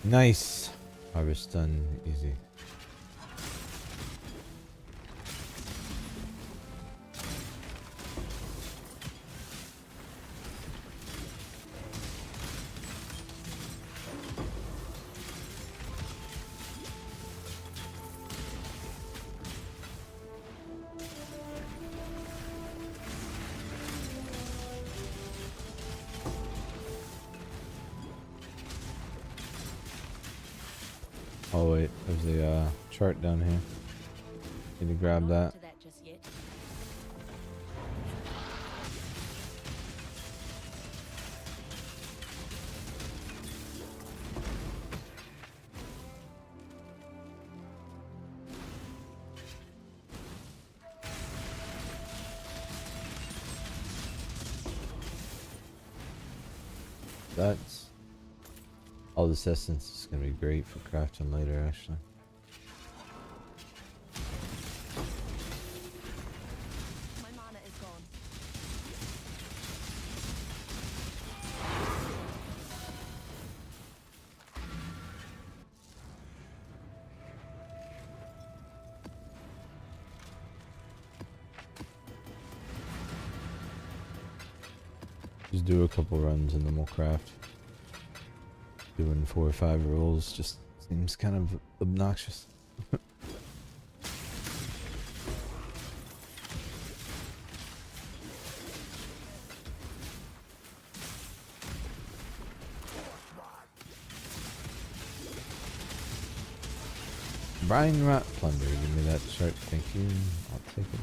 Nice. Harvest done. Easy. Oh wait, there's a chart down here. Need to grab that. To that just yet. That's all this essence is gonna be great for crafting later, actually. My mana is gone. Just do a couple runs and then we'll craft. Doing 4 or 5 rolls just seems kind of obnoxious. Brine Rat Plunder, give me that sharp, thank you. I'll take it.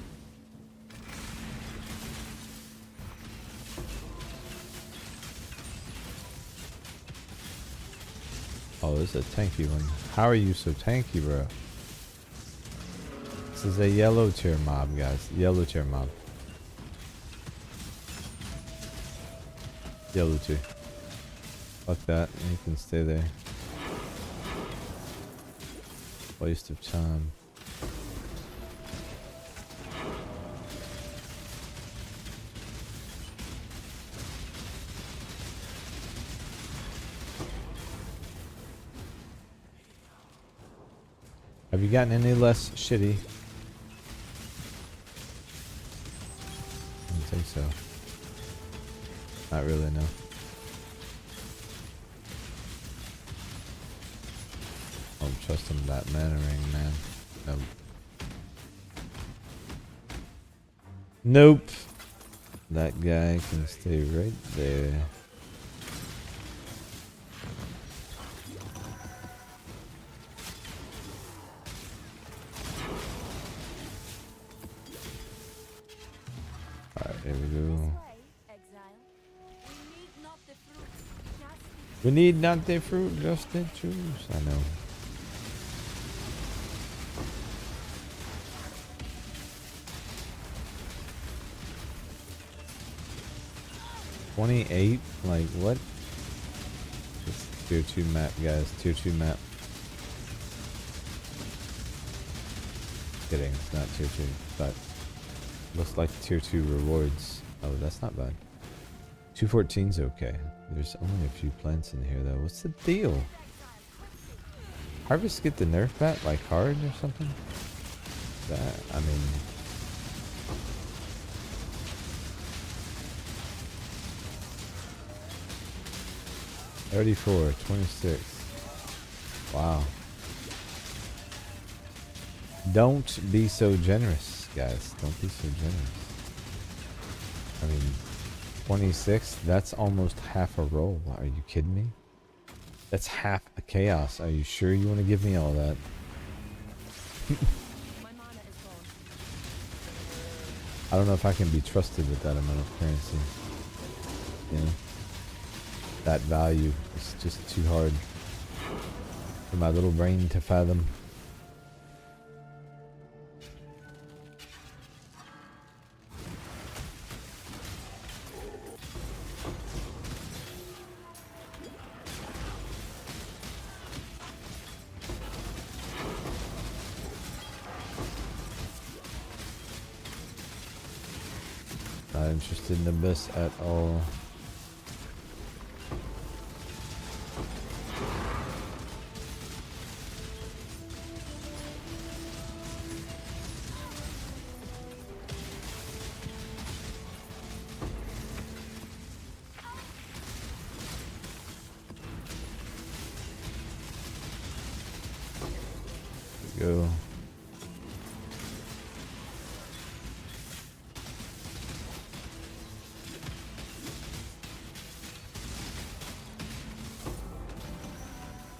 Oh, this is a tanky one. How are you so tanky, bro? This is a yellow tier mob, guys. Yellow tier mob. Yellow tier. Fuck that. You can stay there. Waste of time. Have you gotten any less shitty? I don't think so. Not really, no. I don't trust him that mana ring, man. Nope. Nope. That guy can stay right there. Here we go. We need not the fruit, just the juice. I know. $28? Like what? It's tier 2 map, guys. Tier 2 map. Kidding, it's not tier 2, but looks like tier 2 rewards. Oh, that's not bad. 214's okay. There's only a few plants in here though. What's the deal? Harvest get the nerf bat like hard or something? That, I mean... $34, $26. Wow. Don't be so generous, guys. Don't be so generous. I mean, 26, that's almost half a roll. Are you kidding me? That's half a chaos. Are you sure you want to give me all that? I don't know if I can be trusted with that amount of currency. You know? That value is just too hard for my little brain to fathom. Not interested in Abyss at all. Go.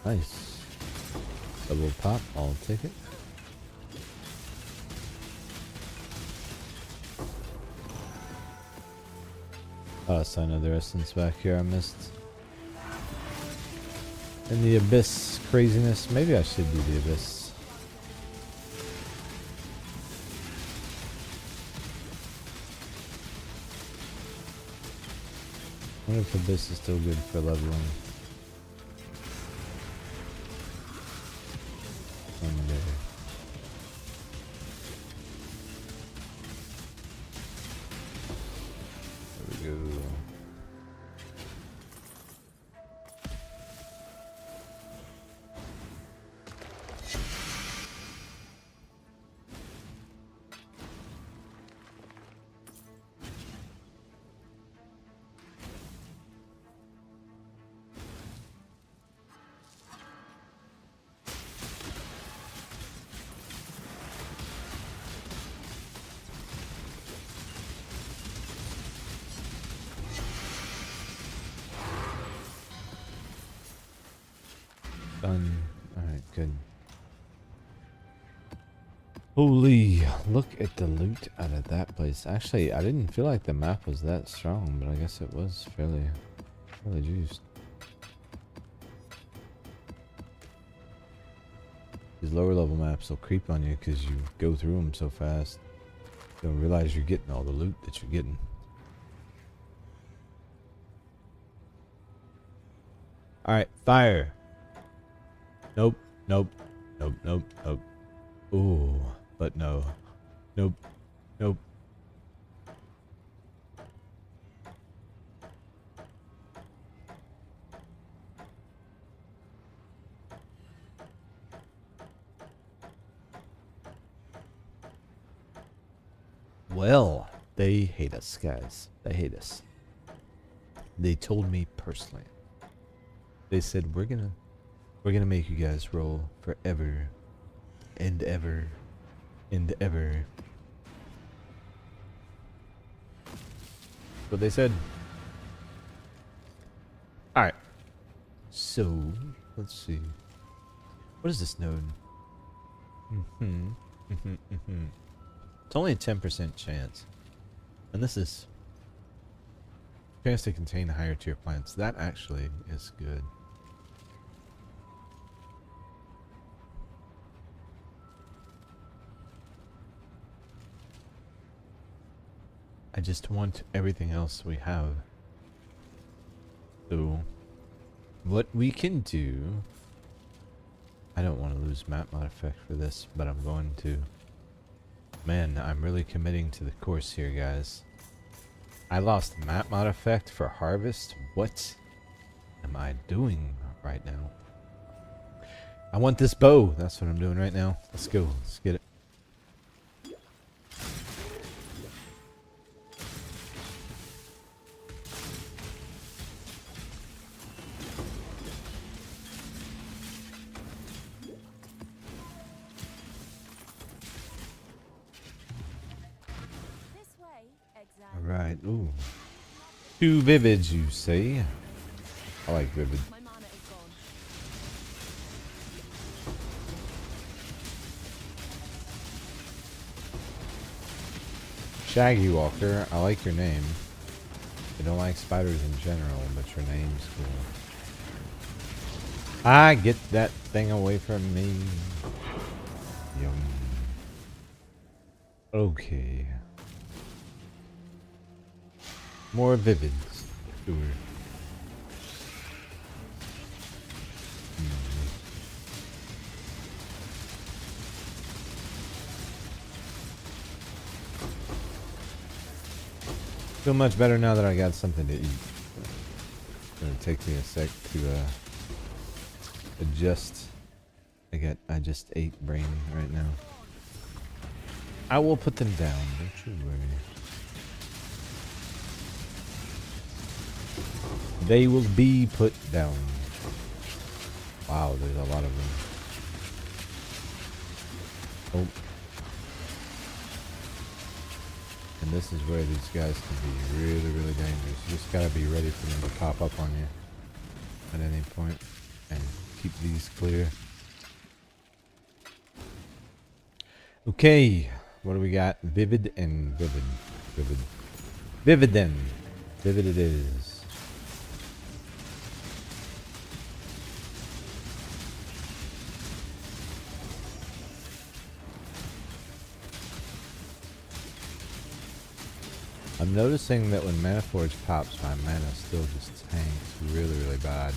Nice. Double pop, I'll take it. Oh, so another essence back here I missed. And the abyss craziness. Maybe I should do the abyss. I wonder if abyss is still good for leveling. Someday. There we go. Done. Alright, good. Holy, look at the loot out of that place. Actually, I didn't feel like the map was that strong, but I guess it was fairly juiced. These lower level maps will creep on you because you go through them so fast. You don't realize you're getting all the loot that you're getting. Alright, fire. Nope, nope, nope, nope, nope. Ooh, but no. Nope, nope. Well, they hate us, guys. They hate us. They told me personally. They said, we're gonna make you guys roll forever and ever and ever. What they said. Alright. So, let's see. What is this node? It's only a 10% chance. And this is chance to contain higher tier plants. That actually is good. I just want everything else we have. So, what we can do... I don't want to lose map mod effect for this, but I'm going to. Man, I'm really committing to the course here, guys. I lost map mod effect for harvest. What am I doing right now? I want this bow. That's what I'm doing right now. Let's go. Let's get it. Alright, ooh. Too vivid, you say? I like vivid. My mana is gone. Shaggy Walker, I like your name. I don't like spiders in general, but your name's cool. Ah, get that thing away from me. Yum. Okay. More vivids. Sure. Feel much better now that I got something to eat. It's gonna take me a sec to adjust. I just ate brain right now. I will put them down, don't you worry. They will be put down. Wow, there's a lot of them. Oh. And this is where these guys can be really, really dangerous. You just gotta be ready for them to pop up on you at any point and keep these clear. Okay, what do we got? Vivid and vivid. Vivid. Vivid then. Vivid it is. I'm noticing that when ManaForged pops, my mana still just tanks really, really bad.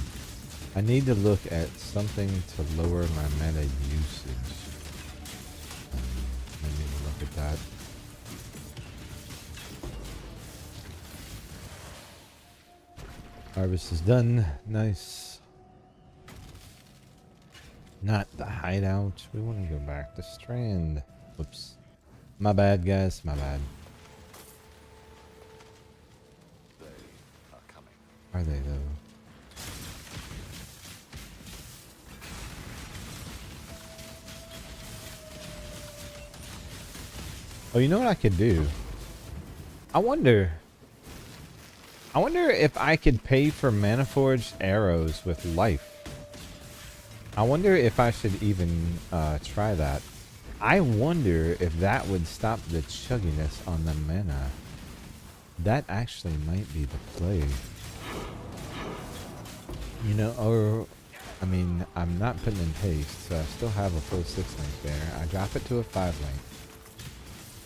I need to look at something to lower my mana usage. I need to look at that. Harvest is done. Nice. Not the hideout. We want to go back to Strand. Whoops. My bad, guys. My bad. Are they though? Oh, you know what I could do? I wonder if I could pay for ManaForged arrows with life. I wonder if I should even try that. I wonder if that would stop the chugginess on the mana. That actually might be the play. You know, or, I mean, I'm not putting in haste, so I still have a full 6 link there. I drop it to a 5 link.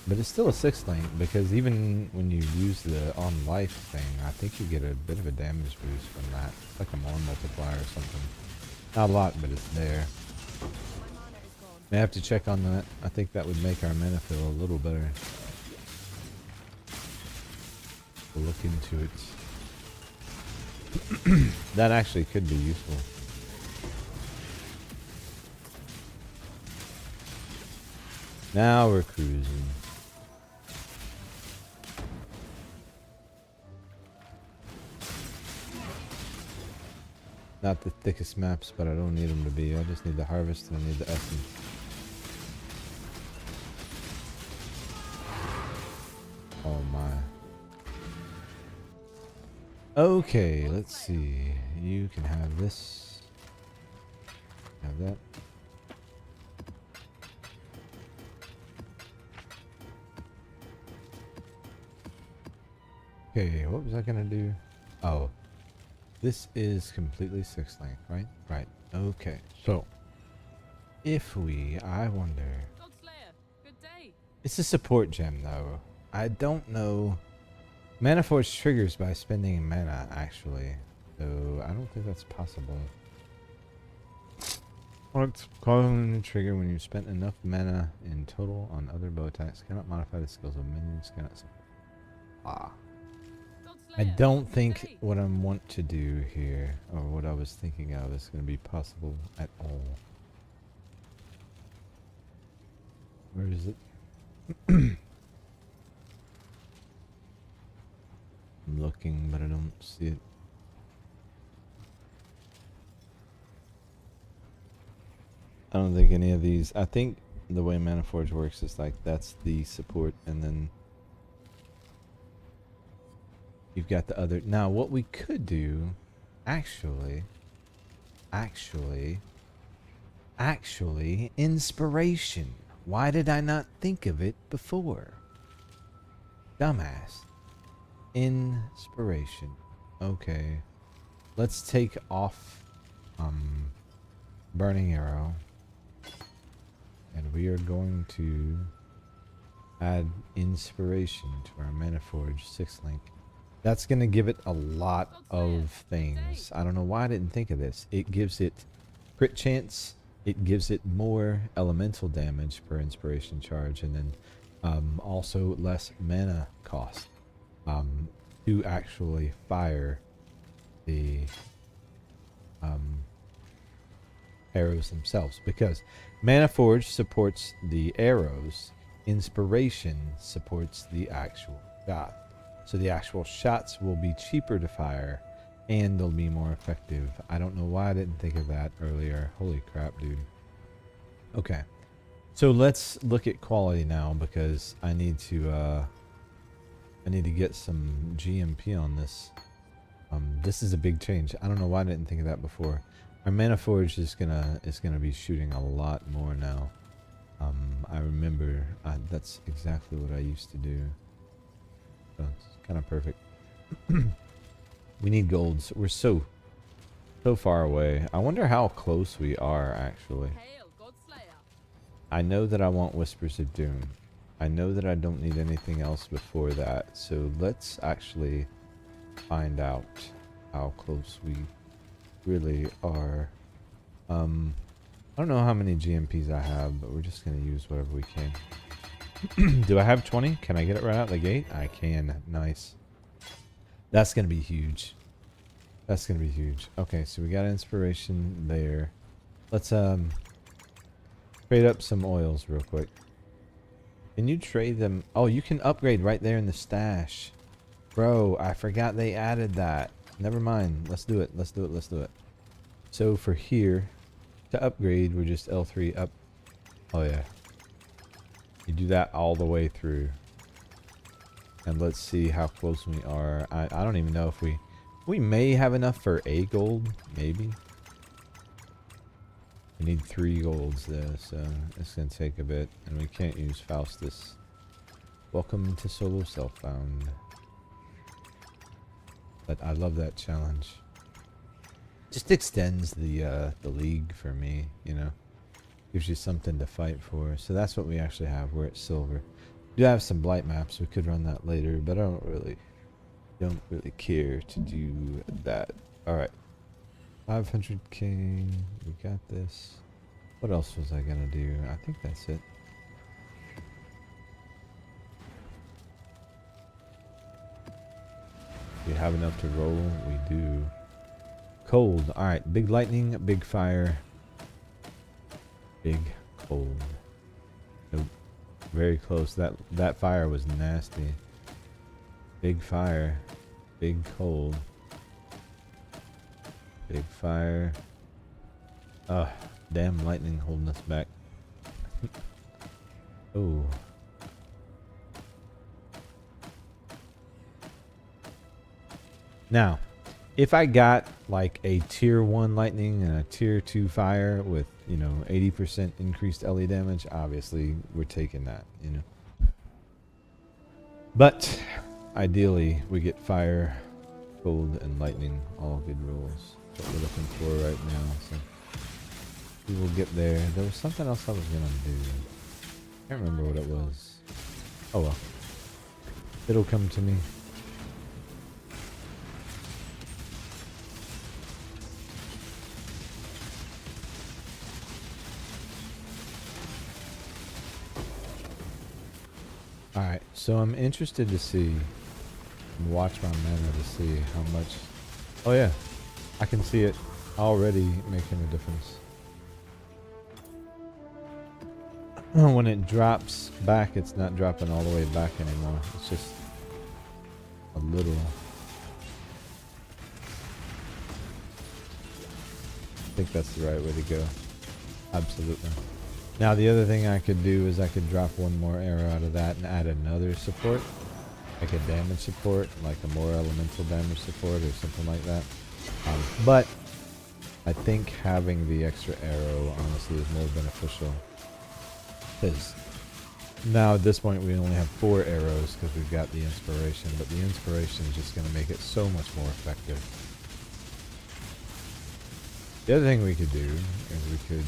But it's still a 6 link, because even when you use the on life thing, I think you get a bit of a damage boost from that. It's like a more multiplier or something. Not a lot, but it's there. May have to check on that. I think that would make our mana feel a little better. We'll look into it. That actually could be useful. Now we're cruising. Not the thickest maps, but I don't need them to be. I just need the harvest and I need the essence. Oh my. Okay, let's see. You can have this. Have that. Okay, what was I gonna do? Oh. This is completely 6 length, right? Right. Okay. So, if I wonder. Godslayer, good day. It's a support gem, though. I don't know. ManaForged triggers by spending mana, actually. So, I don't think that's possible. What's causing the trigger when you've spent enough mana in total on other bow attacks? Cannot modify the skills of minions. Cannot support. Ah. I don't think what I want to do here, or what I was thinking of, is going to be possible at all. Where is it? I'm looking, but I don't see it. I don't think any of these. I think the way ManaForge works is like that's the support, and then you've got the other. Now, what we could do, actually, inspiration. Why did I not think of it before? Dumbass. Inspiration. Okay. Let's take off Burning Arrow. And we are going to add inspiration to our ManaForged 6 link. That's going to give it a lot of things. I don't know why I didn't think of this. It gives it crit chance. It gives it more elemental damage per inspiration charge. And then also less mana cost to actually fire the arrows themselves. Because ManaForged supports the arrows. Inspiration supports the actual shot. So the actual shots will be cheaper to fire, and they'll be more effective. I don't know why I didn't think of that earlier. Holy crap, dude. Okay. So let's look at quality now, because I need to get some GMP on this. This is a big change. I don't know why I didn't think of that before. Our ManaForged is gonna be shooting a lot more now. I remember that's exactly what I used to do. So it's kind of perfect. We need golds. We're so far away. I wonder how close we are actually. Hail, Godslayer. I know that I want Whispers of Doom. I know that I don't need anything else before that. So let's actually find out how close we really are. I don't know how many GMPs I have, but we're just going to use whatever we can. Do I have 20? Can I get it right out the gate? I can. Nice. That's going to be huge. That's going to be huge. Okay, so we got inspiration there. Let's trade up some oils real quick. Can you trade them? Oh, you can upgrade right there in the stash. Bro, I forgot they added that. Never mind. Let's do it. Let's do it. Let's do it. So for here, to upgrade, we're just L3 up. Oh yeah. You do that all the way through. And let's see how close we are. I don't even know if we may have enough for a gold, maybe. We need 3 golds though, so it's gonna take a bit, and we can't use Faustus. Welcome to solo self-bound. But I love that challenge. Just extends the league for me, you know. Gives you something to fight for. So that's what we actually have. We're at silver. We do have some blight maps. We could run that later, but I don't really care to do that. All right, 500k. We got this. What else was I gonna do? I think that's it. We have enough to roll. We do. Cold. All right. Big lightning. Big fire. Big cold. Nope. Very close. That fire was nasty. Big fire. Big cold. Big fire. Oh, damn lightning holding us back. Oh. Now, if I got like a tier 1 lightning and a tier 2 fire with, you know, 80% increased LE damage, obviously we're taking that, you know. But ideally we get fire, cold, and lightning, all good rolls. That's what we're looking for right now. So we will get there. There was something else I was gonna do. Can't remember what it was. Oh well. It'll come to me. Alright, so I'm interested to see and watch my mana to see how much. Oh yeah, I can see it already making a difference. When it drops back, it's not dropping all the way back anymore. It's just a little. I think that's the right way to go. Absolutely. Now the other thing I could do is I could drop one more arrow out of that and add another support. Like a damage support, like a more elemental damage support or something like that. But I think having the extra arrow honestly is more beneficial. Because now at this point we only have 4 arrows because we've got the inspiration. But the inspiration is just going to make it so much more effective. The other thing we could do is we could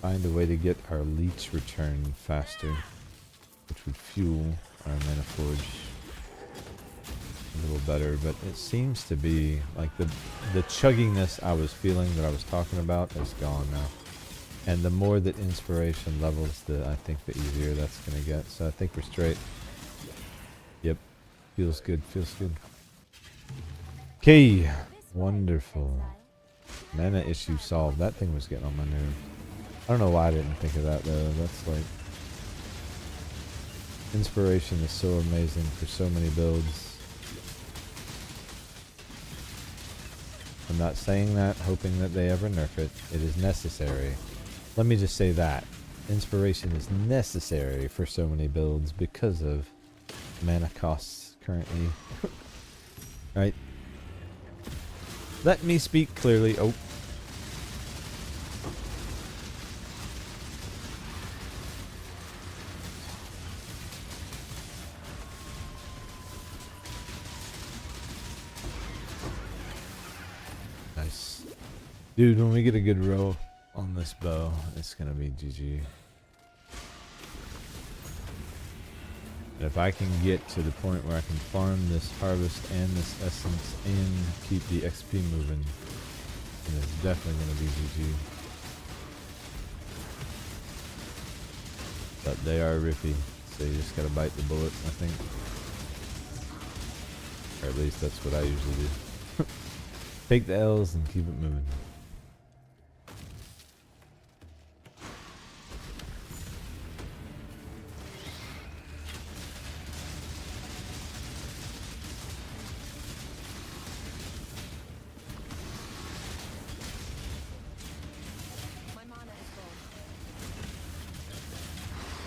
find a way to get our leech return faster, which would fuel our ManaForged a little better. But it seems to be like the chugginess I was feeling that I was talking about is gone now. And the more that inspiration levels, I think the easier that's going to get. So I think we're straight. Yep. Feels good. Feels good. Okay. Wonderful. Mana issue solved. That thing was getting on my nerve. I don't know why I didn't think of that though. That's like, inspiration is so amazing for so many builds. I'm not saying that hoping that they ever nerf it. It is necessary. Let me just say that. Inspiration is necessary for so many builds because of mana costs currently. Right? Let me speak clearly. Oh. Dude, when we get a good roll on this bow, it's gonna be GG. And if I can get to the point where I can farm this harvest and this essence and keep the XP moving, then it's definitely gonna be GG. But they are rippy, so you just gotta bite the bullet, I think. Or at least that's what I usually do. Take the L's and keep it moving. My mana is full.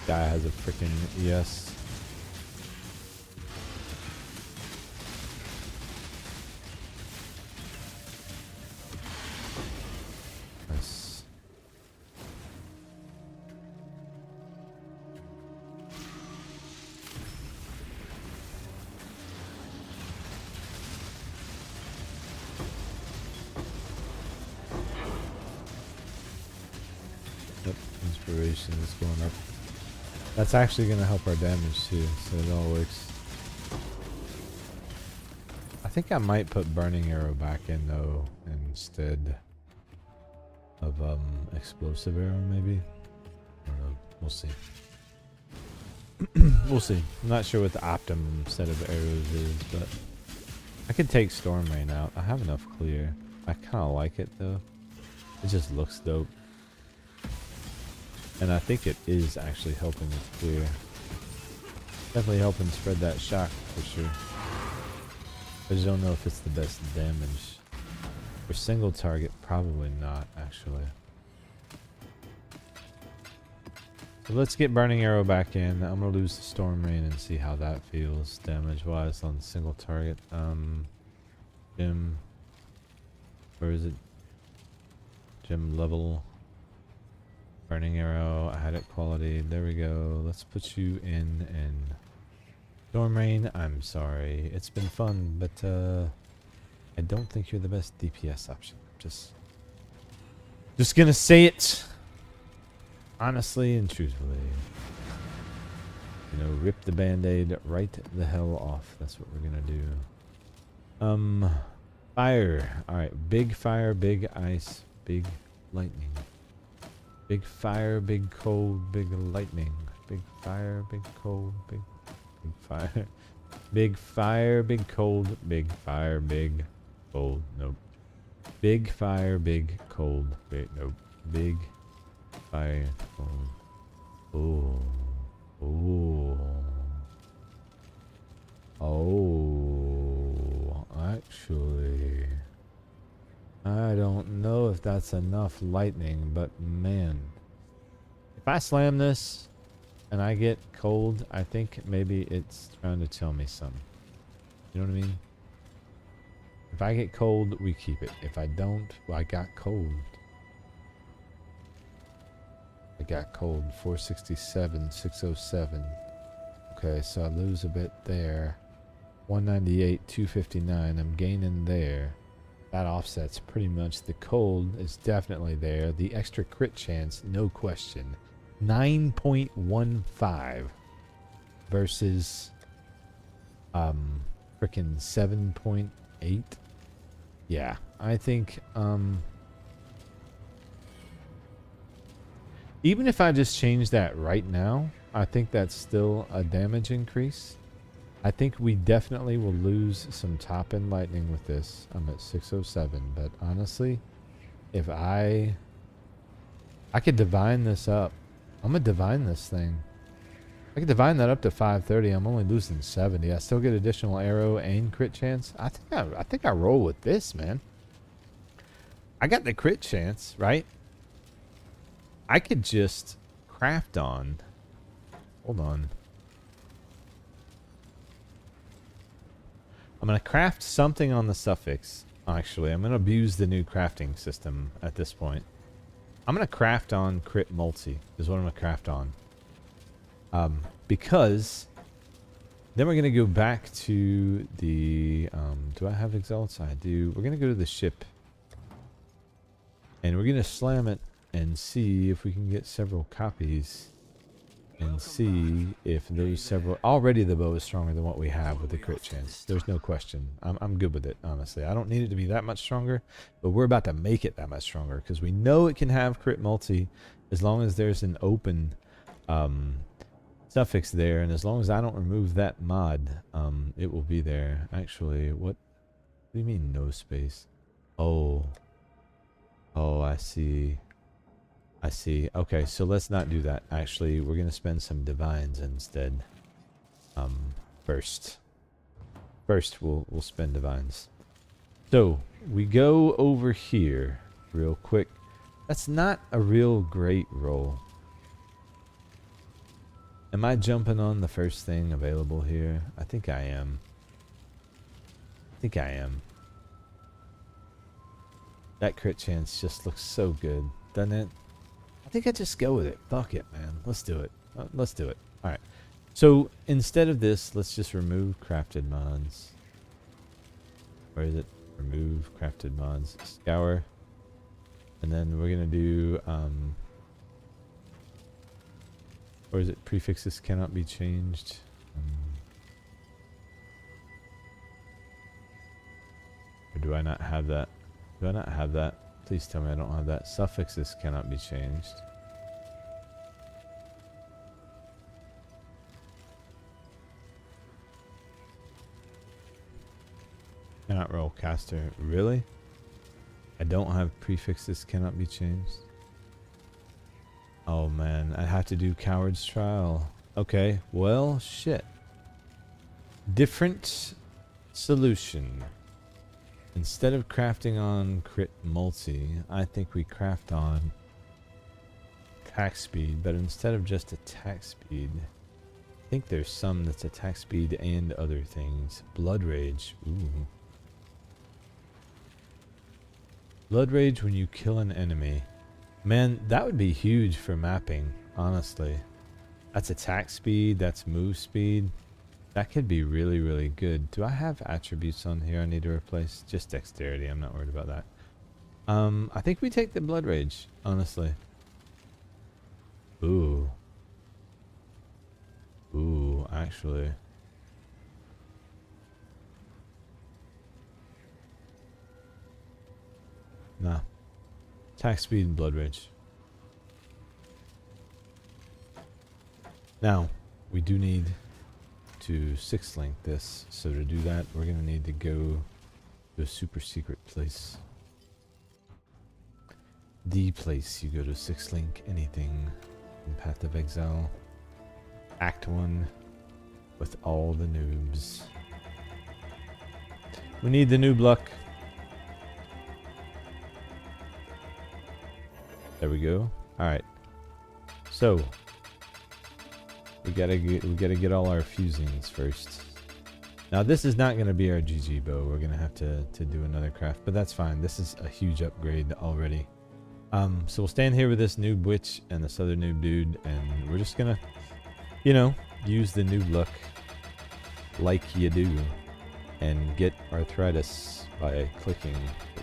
Guy has a freaking ES. Nice. Yep, inspiration is going up. That's actually going to help our damage too, so it all works. I think I might put Burning Arrow back in though, instead of Explosive Arrow maybe. I don't know, we'll see. We'll see. I'm not sure what the optimum set of arrows is, but I could take Storm Rain out. I have enough clear. I kind of like it though. It just looks dope. And I think it is actually helping with clear. Definitely helping spread that shock for sure. I just don't know if it's the best damage. For single target, probably not actually. So let's get Burning Arrow back in. I'm gonna lose the Storm Rain and see how that feels damage wise on single target. Gym. Where is it? Gym level. Burning Arrow, I had it quality. There we go. Let's put you in and Storm Rain, I'm sorry. It's been fun, but I don't think you're the best DPS option. Just gonna say it honestly and truthfully. You know, rip the band-aid right the hell off. That's what we're gonna do. Fire. Alright, big fire, big ice, big lightning. Big fire, big cold, big lightning. Big fire, big cold, big fire. Big fire, big cold, big fire, big cold. Nope. Big fire, big cold, big nope. Big fire, cold. Oh. Oh. Oh. Actually, I don't know if that's enough lightning, but man, if I slam this and I get cold, I think maybe it's trying to tell me something. You know what I mean? If I get cold, we keep it. If I don't, well, I got cold. I got cold. 467, 607. Okay, so I lose a bit there. 198, 259. I'm gaining there. That offsets pretty much. The cold is definitely there. The extra crit chance, no question. 9.15 versus freaking 7.8. Yeah, I think even if I just change that right now, I think that's still a damage increase. I think we definitely will lose some top end lightning with this. I'm at 607, but honestly, if I could divine this up. I'm gonna divine this thing. I could divine that up to 530. I'm only losing 70. I still get additional arrow and crit chance. I think I roll with this, man. I got the crit chance, right? I could just craft on. Hold on. I'm going to craft something on the suffix. Actually, I'm going to abuse the new crafting system at this point. I'm going to craft on crit multi is what I'm going to craft on. Because then we're going to go back to the... do I have Exalts? I do. We're going to go to the ship. And we're going to slam it and see if we can get several copies. And see if those several... Already the bow is stronger than what we have with the crit chance. There's no question. I'm good with it, honestly. I don't need it to be that much stronger, but we're about to make it that much stronger because we know it can have crit multi as long as there's an open suffix there, and as long as I don't remove that mod, it will be there. Actually, what do you mean no space? Oh, I see. I see. Okay, so let's not do that. Actually, we're gonna spend some divines instead. First we'll spend divines. So we go over here real quick. That's not a real great roll. Am I jumping on the first thing available here? I think I am. That crit chance just looks so good, doesn't it? I think I just go with it. Fuck it, man. Let's do it. Let's do it. Alright. So, instead of this, let's just remove crafted mods. Where is it? Remove crafted mods. Scour. And then we're going to do... or is it prefixes cannot be changed? Or do I not have that? Do I not have that? Please tell me I don't have that. Suffixes cannot be changed. Cannot roll caster. Really? I don't have prefixes cannot be changed. Oh man, I have to do Coward's Trial. Okay, well, shit. Different solution. Instead of crafting on crit multi, I think we craft on attack speed, but instead of just attack speed, I think there's some that's attack speed and other things. Blood Rage. Ooh. Blood Rage when you kill an enemy. Man, that would be huge for mapping, honestly. That's attack speed, that's move speed. That could be really, really good. Do I have attributes on here I need to replace? Just dexterity, I'm not worried about that. I think we take the Blood Rage, honestly. Ooh. Ooh, actually. Nah. Attack speed and Blood Rage. Now, we do need to 6-link this. So to do that, we're going to need to go to a super secret place. The place you go to 6-link anything in Path of Exile. Act 1 with all the noobs. We need the noob luck. There we go. All right. So we gotta get all our fusings first. Now this is not gonna be our GG bow. We're gonna have to do another craft, but that's fine. This is a huge upgrade already. So we'll stand here with this noob witch and this other noob dude, and we're just gonna, you know, use the noob luck like you do, and get arthritis by clicking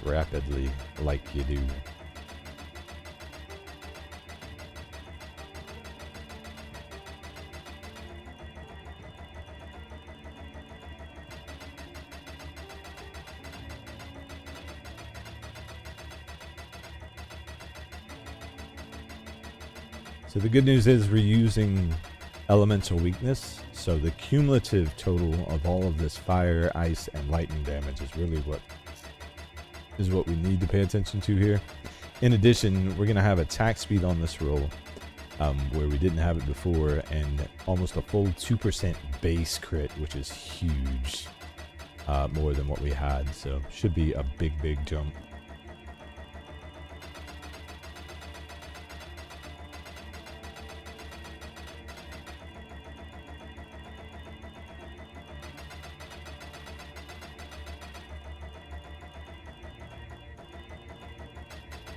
rapidly like you do. So the good news is we're using elemental weakness, so the cumulative total of all of this fire, ice, and lightning damage is really what we need to pay attention to here. In addition, we're going to have attack speed on this roll, where we didn't have it before, and almost a full 2% base crit, which is huge, more than what we had, so should be a big jump.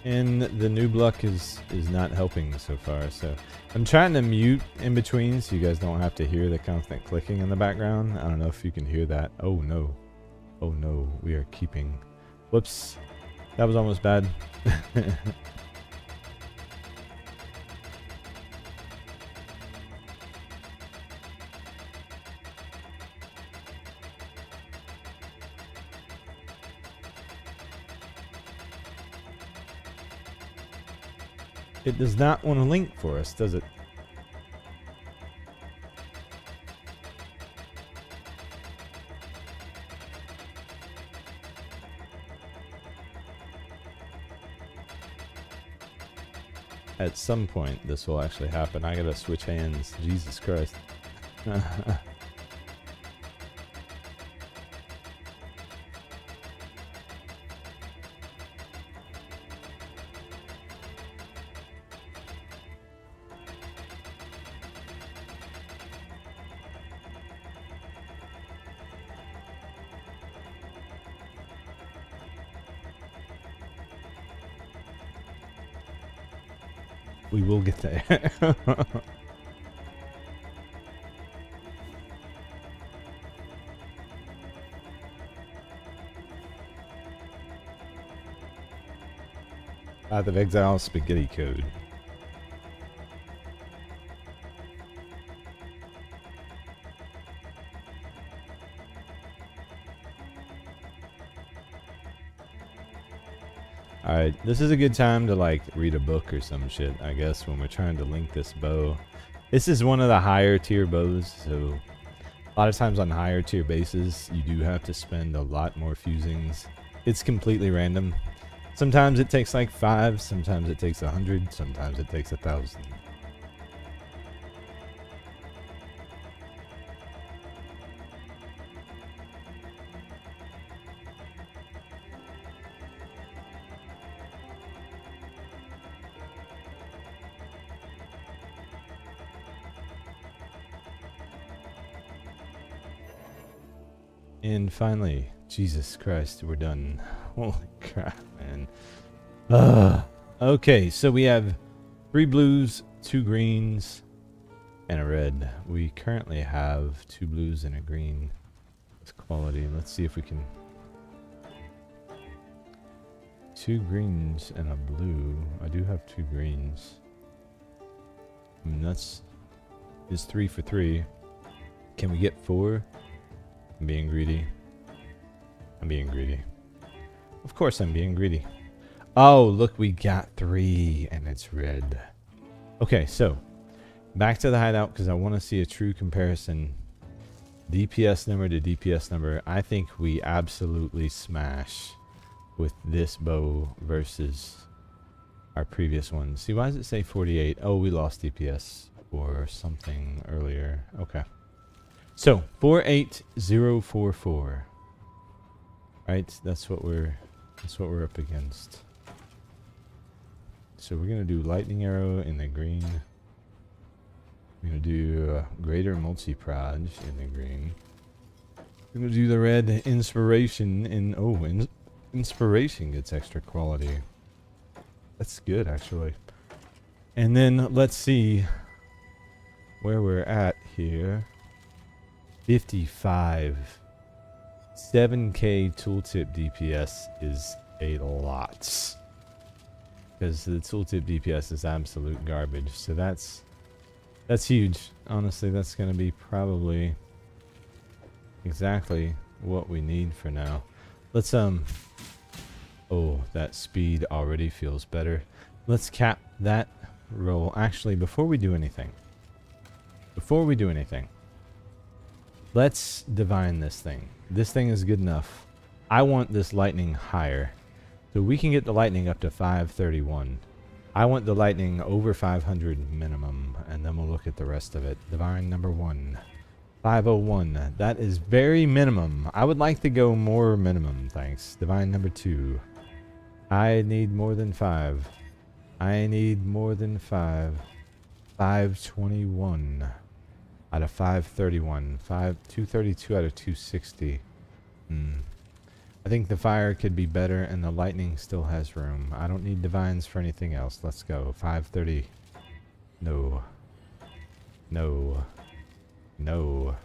And the noob luck is not helping so far, so I'm trying to mute in between so you guys don't have to hear the constant clicking in the background. I don't know if you can hear that. Oh no, we are keeping, whoops, That was almost bad. It does not want to link for us, does it? At some point, this will actually happen. I gotta switch hands. Jesus Christ. We will get there. Path of Exile spaghetti code. Alright, this is a good time to like read a book or some shit, I guess, when we're trying to link this bow. This is one of the higher tier bows, so a lot of times on higher tier bases, you do have to spend a lot more fusings. It's completely random. Sometimes it takes like 5, sometimes it takes 100, sometimes it takes 1,000. And finally, Jesus Christ, we're done. Holy crap, man. Okay, so we have 3 blues, 2 greens, and a red. We currently have 2 blues and a green. It's quality. Let's see if we can... 2 greens and a blue. I do have 2 greens. I mean, that's... is 3 for 3. Can we get 4? I'm being greedy. I'm being greedy. Of course I'm being greedy. Oh, look, we got 3 and it's red. Okay, so back to the hideout because I want to see a true comparison. DPS number to DPS number. I think we absolutely smash with this bow versus our previous one. See, why does it say 48? Oh, we lost DPS or something earlier. Okay. So 48044. Right, that's what we're up against. So we're gonna do lightning arrow in the green. We're gonna do greater multi-proj in the green. We're gonna do the red inspiration in inspiration gets extra quality. That's good actually. And then let's see where we're at here. 55. 7k tooltip DPS is a lot. Because the tooltip DPS is absolute garbage. So that's huge. Honestly, that's going to be probably exactly what we need for now. Let's oh, that speed already feels better. Let's cap that roll. Actually, before we do anything, let's divine this thing. This thing is good enough. I want this lightning higher. So we can get the lightning up to 531. I want the lightning over 500 minimum, and then we'll look at the rest of it. Divine number 1. 501. That is very minimum. I would like to go more minimum, thanks. Divine number 2. I need more than 5. I need more than 5. 521 out of 531. 232 out of 260. I think the fire could be better and the lightning still has room. I don't need divines for anything else. Let's go. 530. No. No. No.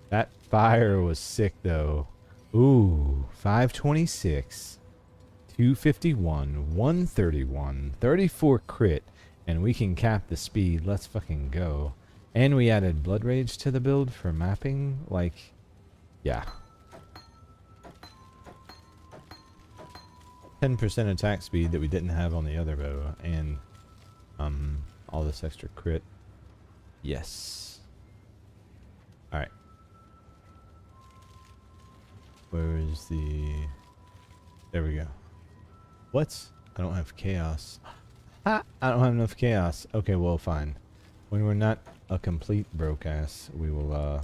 That fire was sick though. Ooh. 526. 251, 131, 34 crit, and we can cap the speed. Let's fucking go. And we added Blood Rage to the build for mapping. Like, yeah. 10% attack speed that we didn't have on the other bow, and all this extra crit. Yes. All right. Where is the? There we go. What? I don't have chaos. Ah, I don't have enough chaos. Okay, well, fine. When we're not a complete broke ass, we will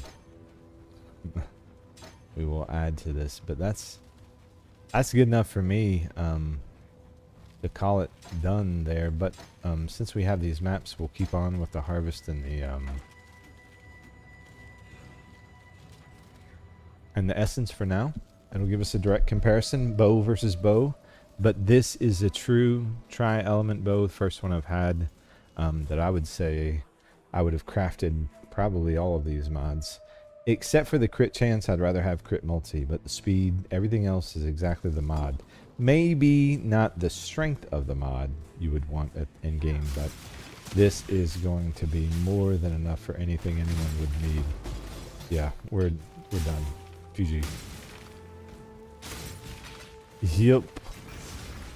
we will add to this. But that's good enough for me to call it done there. But since we have these maps, we'll keep on with the harvest and the essence for now. It'll give us a direct comparison, bow versus bow. But this is a true tri-element bow, the first one I've had, that I would say I would have crafted probably all of these mods. Except for the crit chance, I'd rather have crit multi, but the speed, everything else is exactly the mod. Maybe not the strength of the mod you would want in game, but this is going to be more than enough for anything anyone would need. Yeah, we're done. GG. Yep.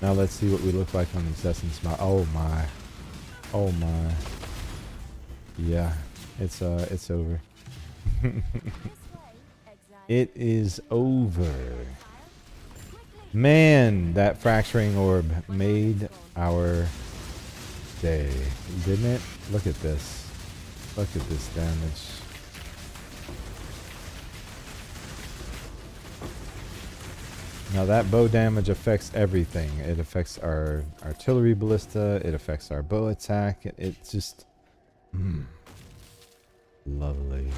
Now let's see what we look like on this essence mod. Oh my. Oh my. Yeah, it's over. It is over. Man, that fracturing orb made our day, didn't it? Look at this. Look at this damage. Now that bow damage affects everything. It affects our artillery ballista. It affects our bow attack. It's just lovely.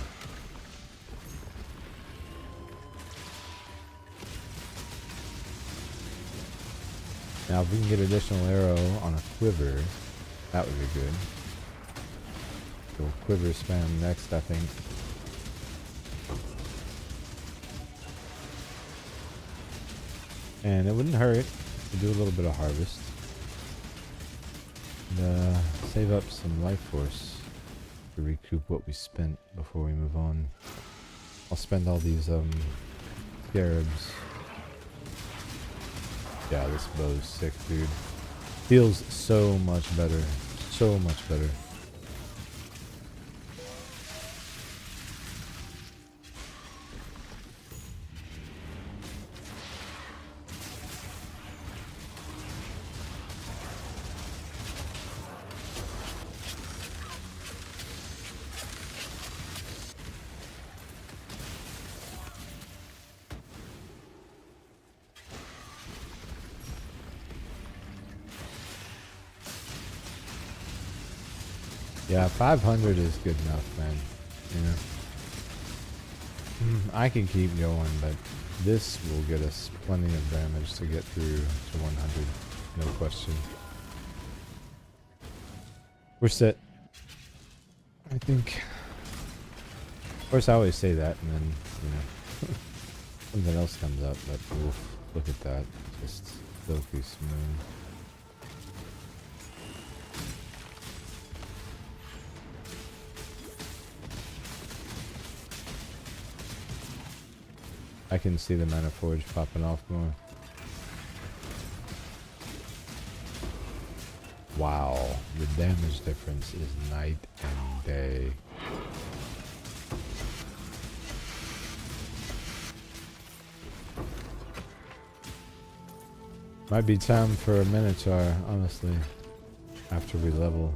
Now if we can get additional arrow on a quiver, that would be good. So quiver spam next, I think. And it wouldn't hurt to do a little bit of harvest. And save up some life force to recoup what we spent before we move on. I'll spend all these scarabs. Yeah, this bow's sick, dude. Feels so much better. So much better. Yeah, 500 is good enough, man. You know, I can keep going, but this will get us plenty of damage to get through to 100, no question. We're set, I think. Of course, I always say that, and then something else comes up. But oof, look at that, just silky smooth. I can see the ManaForged popping off more. Wow, the damage difference is night and day. Might be time for a Minotaur, honestly, after we level.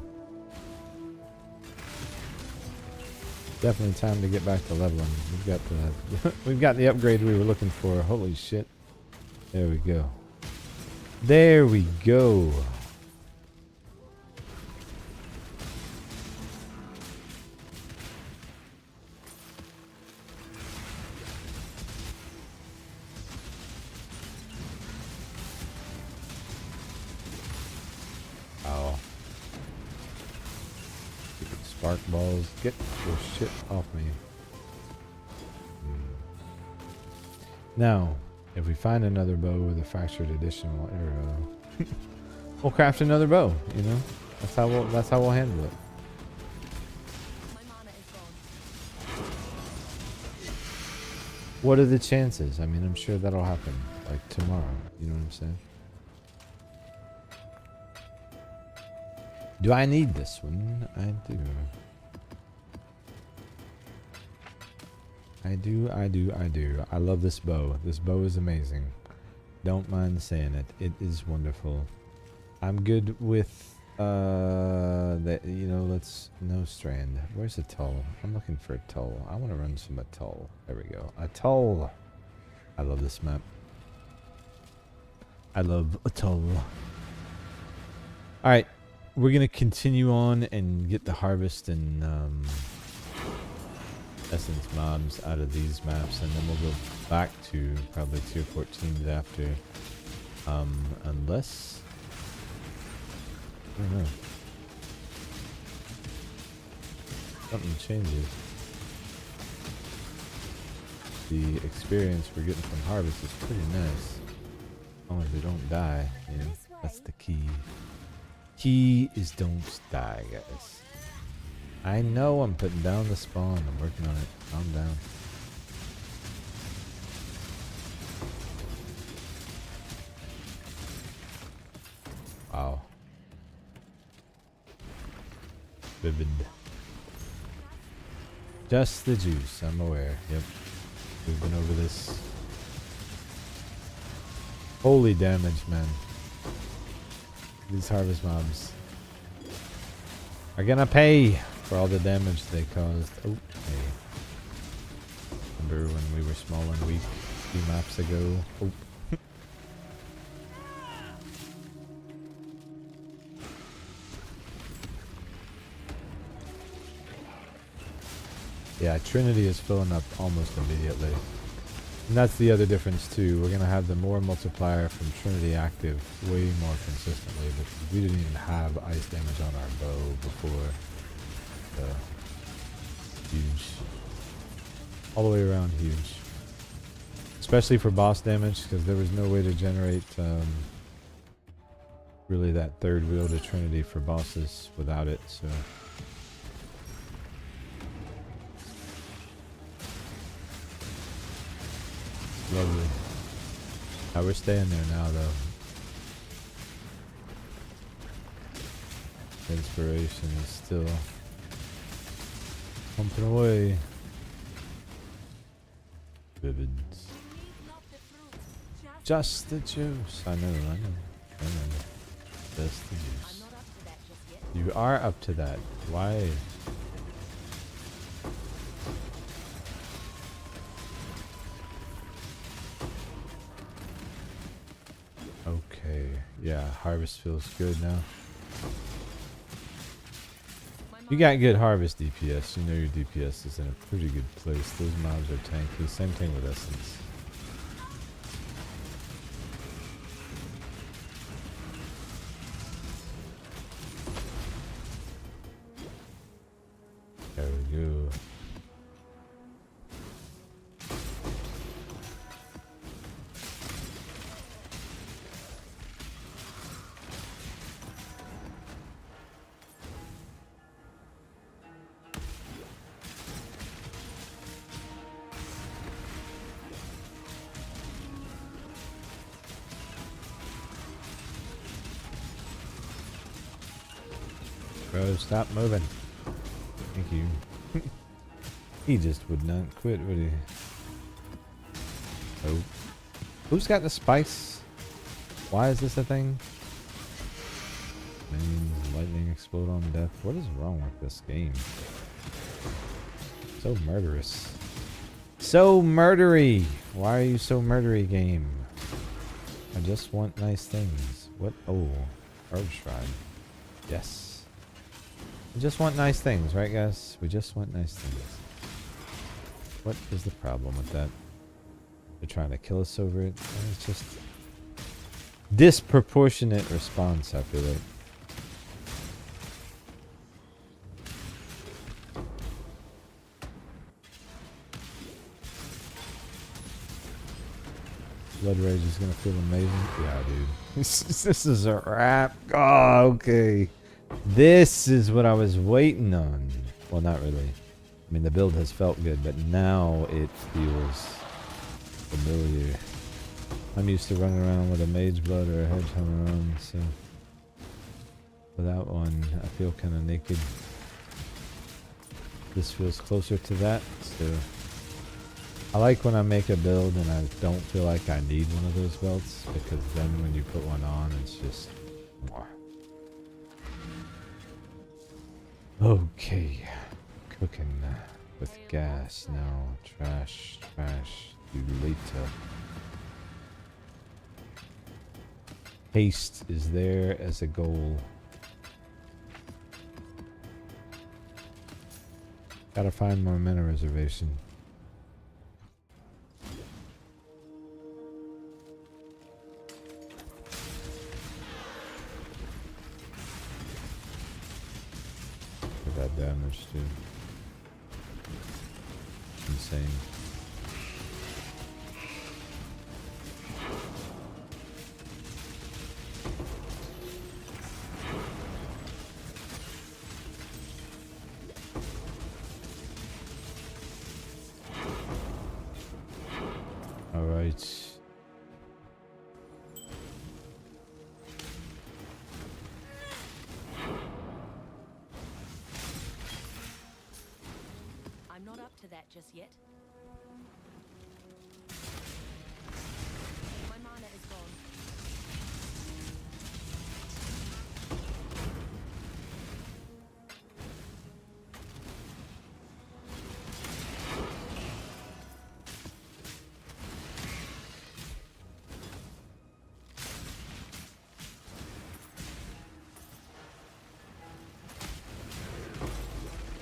Definitely time to get back to leveling. We've got the upgrade we were looking for. Holy shit. There we go. There we go. Oh. Spark balls, get your shit off me. Now, If we find another bow with a fractured additional arrow, we'll craft another bow. You know, that's how we'll handle it. My mana is gone. What are the chances? I mean, I'm sure that'll happen like tomorrow. You know what I'm saying? Do I need this one? I do. I do. I love this bow. This bow is amazing. Don't mind saying it. It is wonderful. I'm good with that, you know, let's no strand. Where's Atoll? I'm looking for Atoll. I want to run some Atoll. There we go. Atoll. I love this map. I love Atoll. Alright. We're gonna continue on and get the harvest and essence mobs out of these maps, and then we'll go back to probably tier 14s after, unless I don't know, something changes. The experience we're getting from harvest is pretty nice, as long as we don't die. You know, that's the key. Key is don't die, guys. I know I'm putting down the spawn. I'm working on it. Calm down. Wow. Vivid. Just the juice. I'm aware. Yep. We've been over this. Holy damage, man. These harvest mobs are gonna pay for all the damage they caused. Oh, hey. Remember when we were small and weak a few maps ago? Oh. Yeah, Trinity is filling up almost immediately. And that's the other difference too. We're gonna have the more multiplier from Trinity active way more consistently, because we didn't even have ice damage on our bow before. So huge. All the way around huge. Especially for boss damage, because there was no way to generate really that third wheel to Trinity for bosses without it, so. Lovely. Now we're staying there now though. Inspiration is still pumping away. Vivid. Just the juice. I know. Just the juice. You are up to that. Why? Okay, yeah, harvest feels good now. You got good harvest DPS, you know your DPS is in a pretty good place. Those mobs are tanky, same thing with Essence. There we go. Bro, stop moving. Thank you. He just would not quit, would he? Oh. Who's got the spice? Why is this a thing? Minions, lightning explode on death. What is wrong with this game? So murderous. So murdery! Why are you so murdery, game? I just want nice things. What? Oh. Herb Shrine. Yes. We just want nice things, right guys? We just want nice things. What is the problem with that? They're trying to kill us over it? It's just disproportionate response, I feel like. Blood Rage is gonna feel amazing. Yeah, dude. This is a wrap. Oh, okay. This is what I was waiting on. Well, not really. I mean, the build has felt good, but now it feels familiar. I'm used to running around with a Mage Blood or a HeadHunter on, so without one, I feel kind of naked. This feels closer to that, so I like when I make a build and I don't feel like I need one of those belts, because then when you put one on, it's just more. Okay, cooking with gas now. Trash, do later. Haste is there as a goal. Gotta find more mana reservation. For that damage too. Insane. Alright. I'm not up to that just yet. My mana is gone.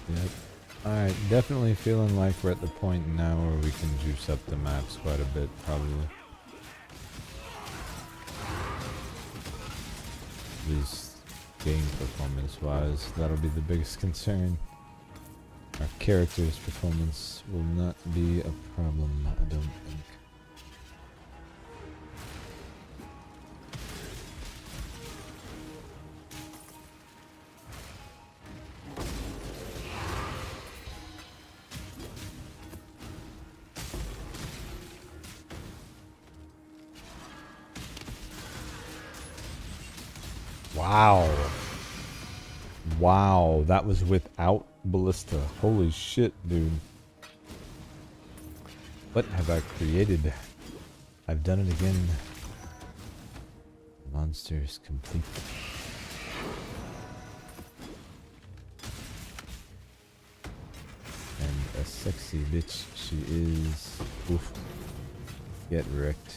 Yep. Alright, definitely feeling like we're at the point now where we can juice up the maps quite a bit, probably. At least game performance wise, that'll be the biggest concern. Our character's performance will not be a problem, I don't think. Wow. Wow, that was without Ballista. Holy shit, dude. What have I created? I've done it again. Monster is complete. And a sexy bitch she is. Oof. Get wrecked.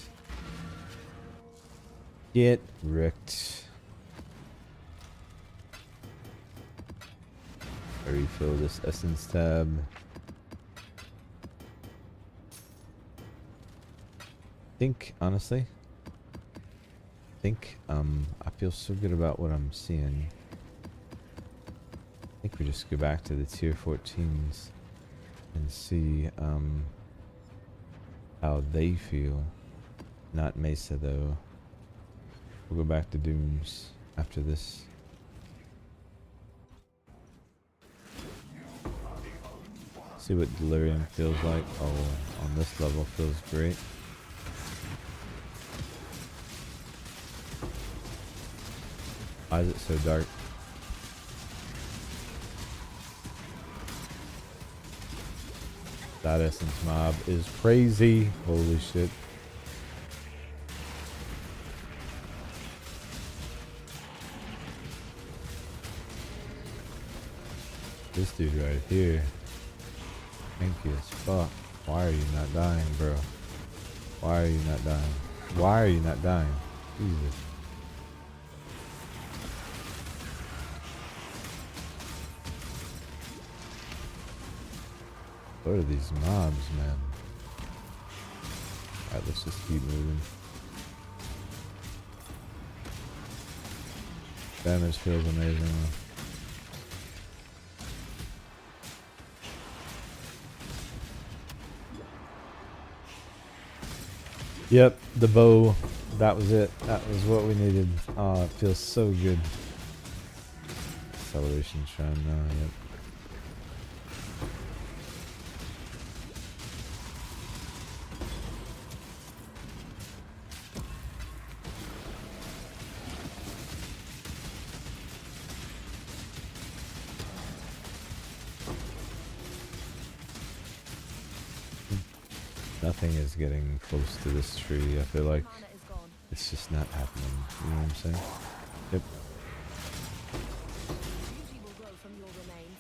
Get wrecked. I refill this essence tab. Honestly, I feel so good about what I'm seeing. I think we just go back to the tier 14s and see how they feel. Not Mesa though. We'll go back to Dooms after this. See what Delirium feels like. Oh, on this level feels great. Why is it so dark? That essence mob is crazy. Holy shit. This dude right here. Tanky as fuck. Why are you not dying, bro? Why are you not dying? Why are you not dying? Jesus. What are these mobs, man? Alright, let's just keep moving. Damage feels amazing. Yep, the bow. That was it. That was what we needed. Oh, it feels so good. Acceleration shrine now, yep. Nothing is getting close to this tree. I feel like Mana is gone. it's just not happening. You know what I'm saying? Yep. Beauty will grow from your remains.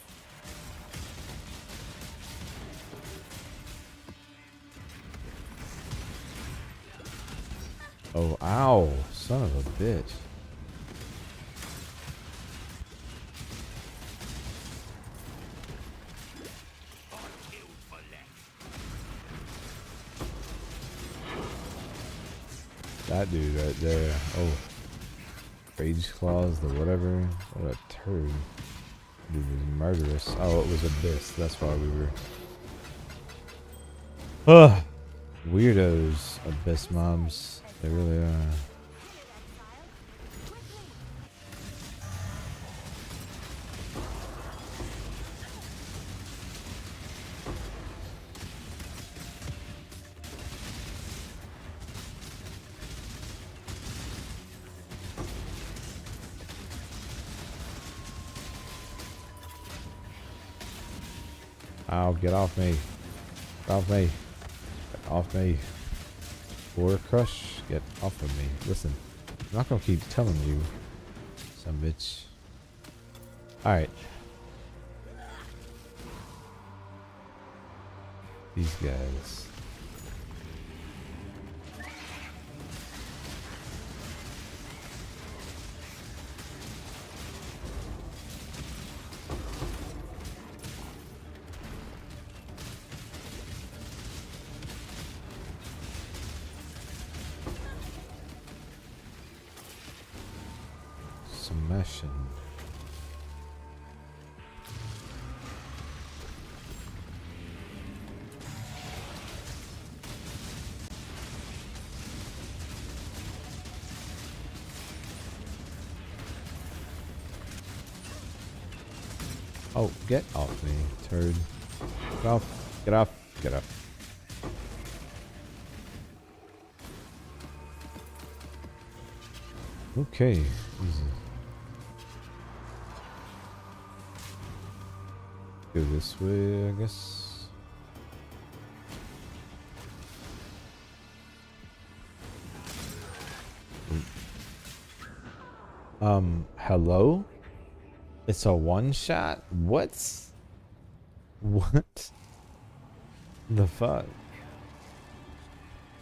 Oh, ow. Son of a bitch. That dude right there. Oh. Rage claws, the whatever. What a turd. Dude was murderous. Oh, it was Abyss. That's why we were. Ugh. Weirdos. Abyss mobs. They really are. Ow, get off me. Get off me. Get off me. War Crush, get off of me. Listen, I'm not gonna keep telling you, some bitch. Alright. These guys. Smashing. Oh, get off me, turd. Get off, get off, get off. Okay, easy. Go this way, I guess. Hello? It's a one shot? What? What? The fuck?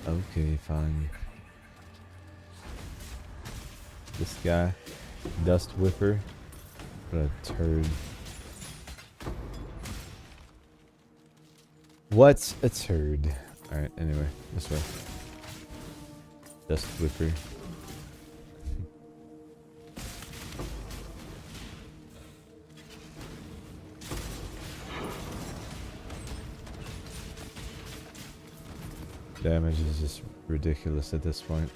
Okay, fine. This guy, Dust Whipper. What a turd. What's a turd? Alright, anyway, this way. Dust Whipper. Damage is just ridiculous at this point.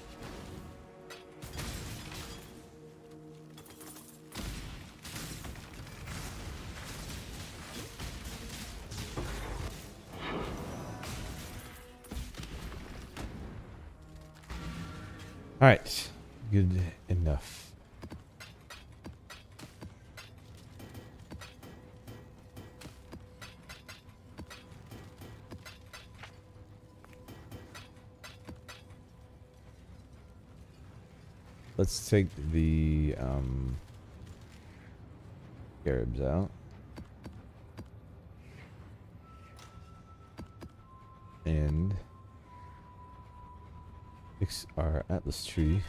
Alright, good enough. Let's take the scarabs out. And fix our Atlas tree.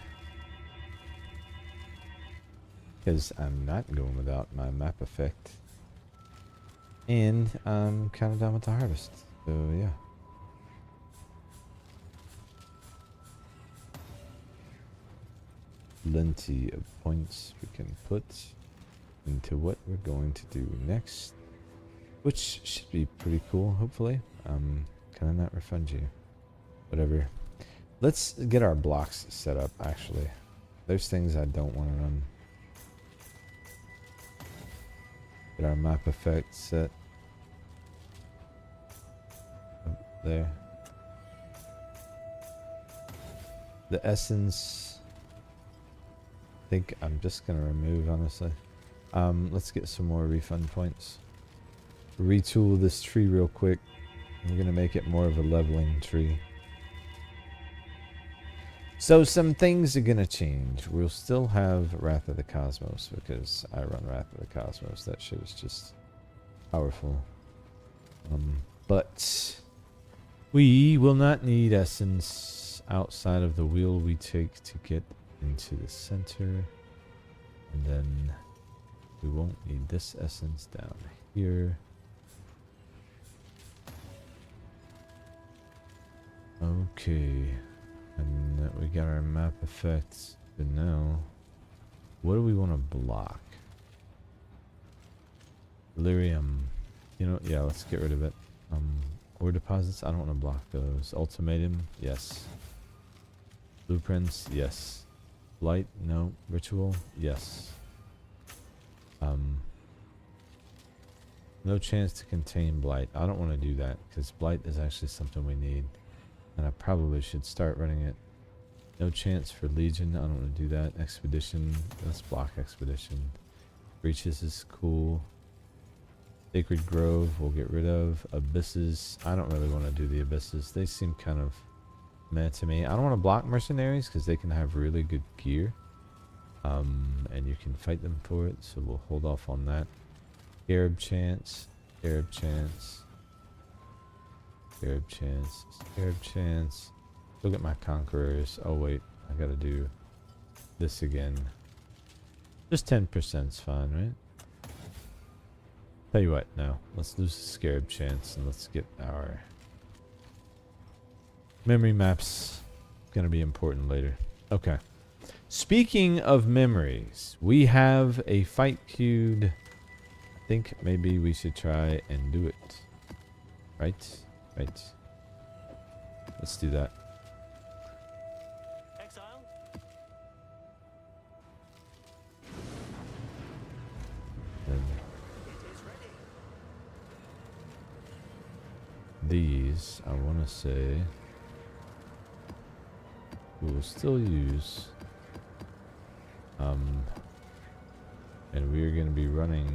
Because I'm not going without my map effect. And I'm kind of done with the harvest. So yeah. Plenty of points we can put into what we're going to do next, which should be pretty cool. Hopefully, can I not refund you? Whatever. Let's get our blocks set up, actually. There's things I don't want to run. Get our map effect set. Up there. The essence, I think I'm just going to remove, honestly. Let's get some more refund points. Retool this tree real quick. We're going to make it more of a leveling tree. So some things are going to change. We'll still have Wrath of the Cosmos because I run Wrath of the Cosmos. That shit is just powerful. But we will not need essence outside of the wheel we take to get into the center. And then we won't need this essence down here. Okay. And we got our map effects. But now, what do we want to block? Delirium. You know, yeah, let's get rid of it. Ore deposits, I don't want to block those. Ultimatum, yes. Blueprints, yes. Light, no. Ritual, yes. No chance to contain blight. I don't want to do that because blight is actually something we need. And I probably should start running it. No chance for Legion. I don't want to do that. Expedition. Let's block Expedition. Breaches is cool. Sacred Grove we'll get rid of. Abysses. I don't really want to do the Abysses. They seem kind of meh to me. I don't want to block Mercenaries because they can have really good gear. And you can fight them for it. So we'll hold off on that. Scarab Chance. Scarab Chance. Scarab Chance. Scarab Chance. Look at my Conquerors. Oh wait, I gotta do this again. Just 10% is fine, right? Tell you what, now let's lose the Scarab Chance and let's get our memory maps. Gonna be important later. Okay. Speaking of memories, we have a fight queued. I think maybe we should try and do it. Right? Right. Let's do that. Exile. Then It is ready. these, I want to say, we will still use. And we are going to be running.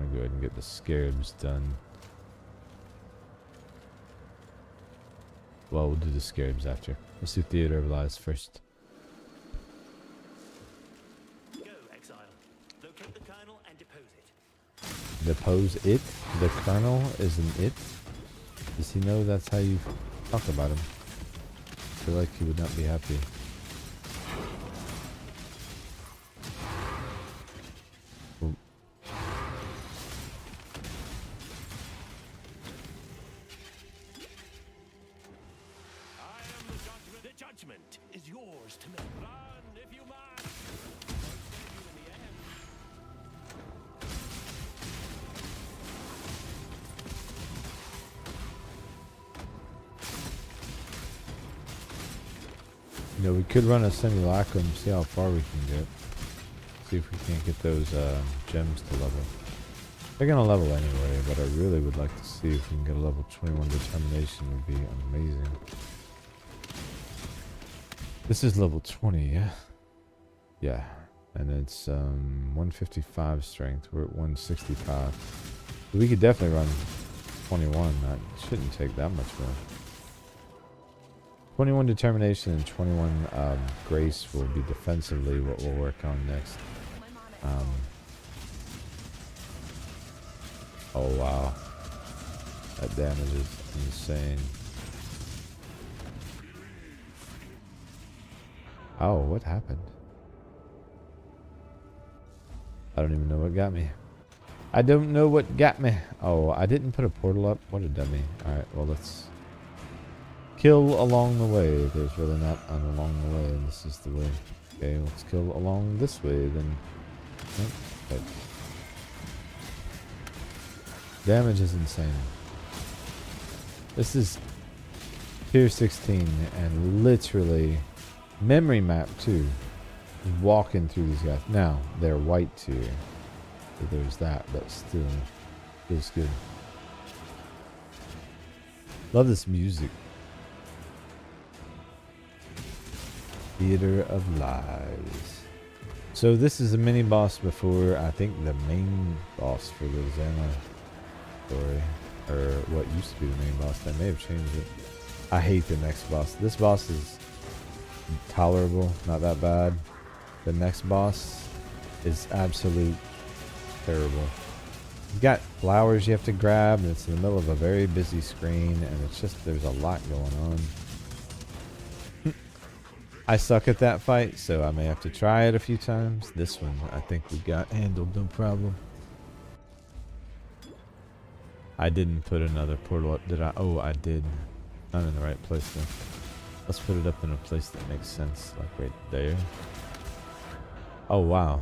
I'm going to go ahead and get the scarabs done. Well, we'll do the scarabs after. Let's do Theater of Lies first. Go, Exile. Locate the Colonel and depose it. Depose it? The Colonel is an it? Does he know that's how you talk about him? I feel like he would not be happy. Ooh. I am the judgment. The judgment is yours to make. Run if you must. Won't save you in the end. You know, we could run a simulacrum, see how far we can get. See if we can't get those gems to level. They're gonna level anyway, but I really would like to see if we can get a level 21 determination. Would be amazing. This is level 20, yeah? Yeah. And it's 155 strength. We're at 165. We could definitely run 21. That shouldn't take that much more. 21 determination and 21 grace will be defensively what we'll work on next. Oh wow, that damage is insane. Oh, what happened? I don't even know what got me. I don't know what got me. Oh, I didn't put a portal up. What a dummy. Alright, well let's kill along the way. There's really not an along the way. This is the way. Okay, let's kill along this way then. Nope. Okay. Damage is insane. This is Tier 16 and literally memory map too. Walking through these guys. Now, they're white tier. So there's that, but still feels good. Love this music. Theater of Lies. So this is a mini boss before, I think, the main boss for the Zana story. Or what used to be the main boss. They may have changed it. I hate the next boss. This boss is tolerable, not that bad. The next boss is absolute terrible. You've got flowers you have to grab, and it's in the middle of a very busy screen, and it's just, there's a lot going on. I suck at that fight, so I may have to try it a few times. This one, I think we got handled, no problem. I didn't put another portal up, did I? Oh, I did. Not in the right place, though. Let's put it up in a place that makes sense, like right there. Oh, wow.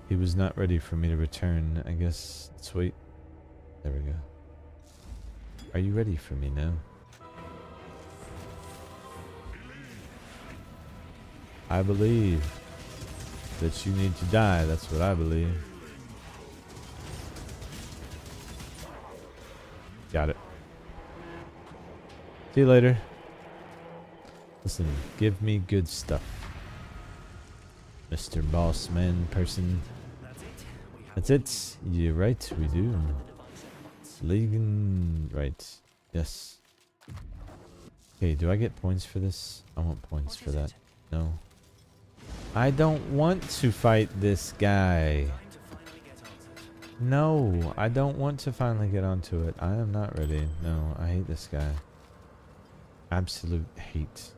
He was not ready for me to return, I guess. Sweet. There we go. Are you ready for me now? I believe that you need to die. That's what I believe. Got it. See you later. Listen, give me good stuff, Mr. Bossman person. That's it. You're right, we do. Legan, right. Yes. Okay, do I get points for this? I want points for that. No. I don't want to fight this guy. No, I don't want to finally get onto it. I am not ready. No, I hate this guy. Absolute hate.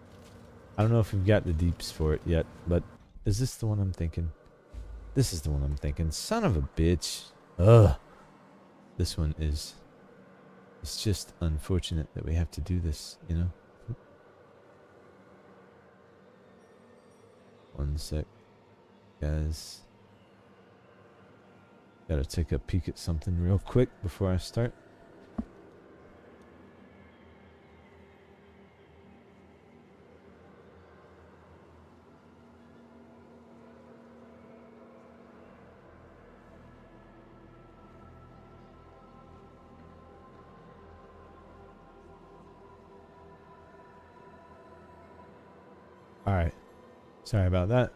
I don't know if we've got the deeps for it yet, but is this the one I'm thinking? This is the one I'm thinking. Son of a bitch. Ugh. This one is... It's just unfortunate that we have to do this, you know? One sec, guys. Gotta take a peek at something real quick before I start. Alright. Sorry about that.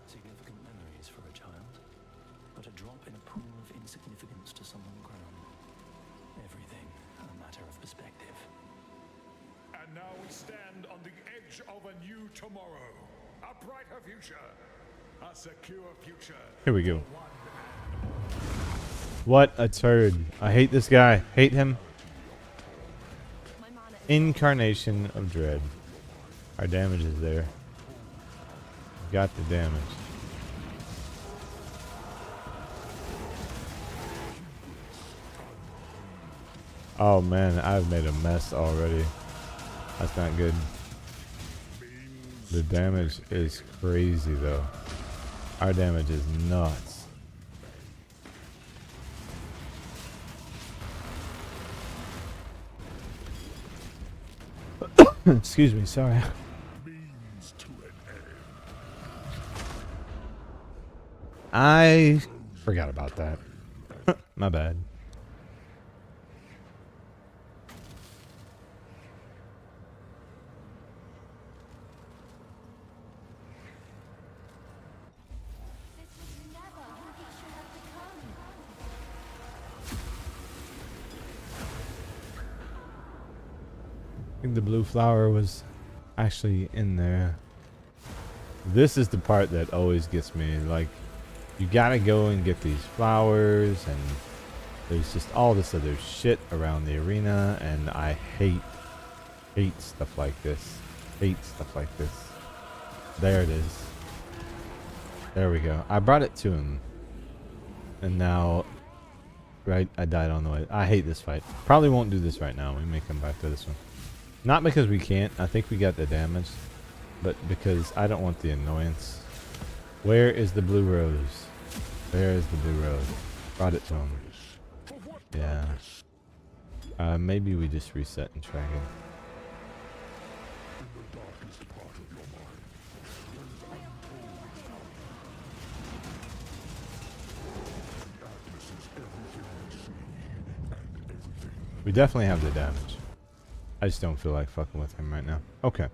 Significant memories for a child, but a drop in a pool of insignificance to someone grown. Everything a matter of perspective. And now we stand on the edge of a new tomorrow. A brighter future. A secure future. Here we go. What a turd. I hate this guy. Hate him. My mana is Incarnation of Dread. Our damage is there. Got the damage. Oh man, I've made a mess already. That's not good. The damage is crazy though. Our damage is nuts. Excuse me, sorry. I forgot about that. My bad. this was never who he should have become. I think the blue flower was actually in there. This is the part that always gets me. Like, you gotta go and get these flowers, and there's just all this other shit around the arena, and I hate stuff like this. Hate stuff like this. There it is. There we go. I brought it to him. And now, right, I died on the way. I hate this fight. Probably won't do this right now. We may come back to this one. Not because we can't. I think we got the damage. But because I don't want the annoyance. Where is the blue rose? Where is the blue rose? Brought it to him. Yeah. Maybe we just reset and try again. We definitely have the damage. I just don't feel like fucking with him right now. Okay.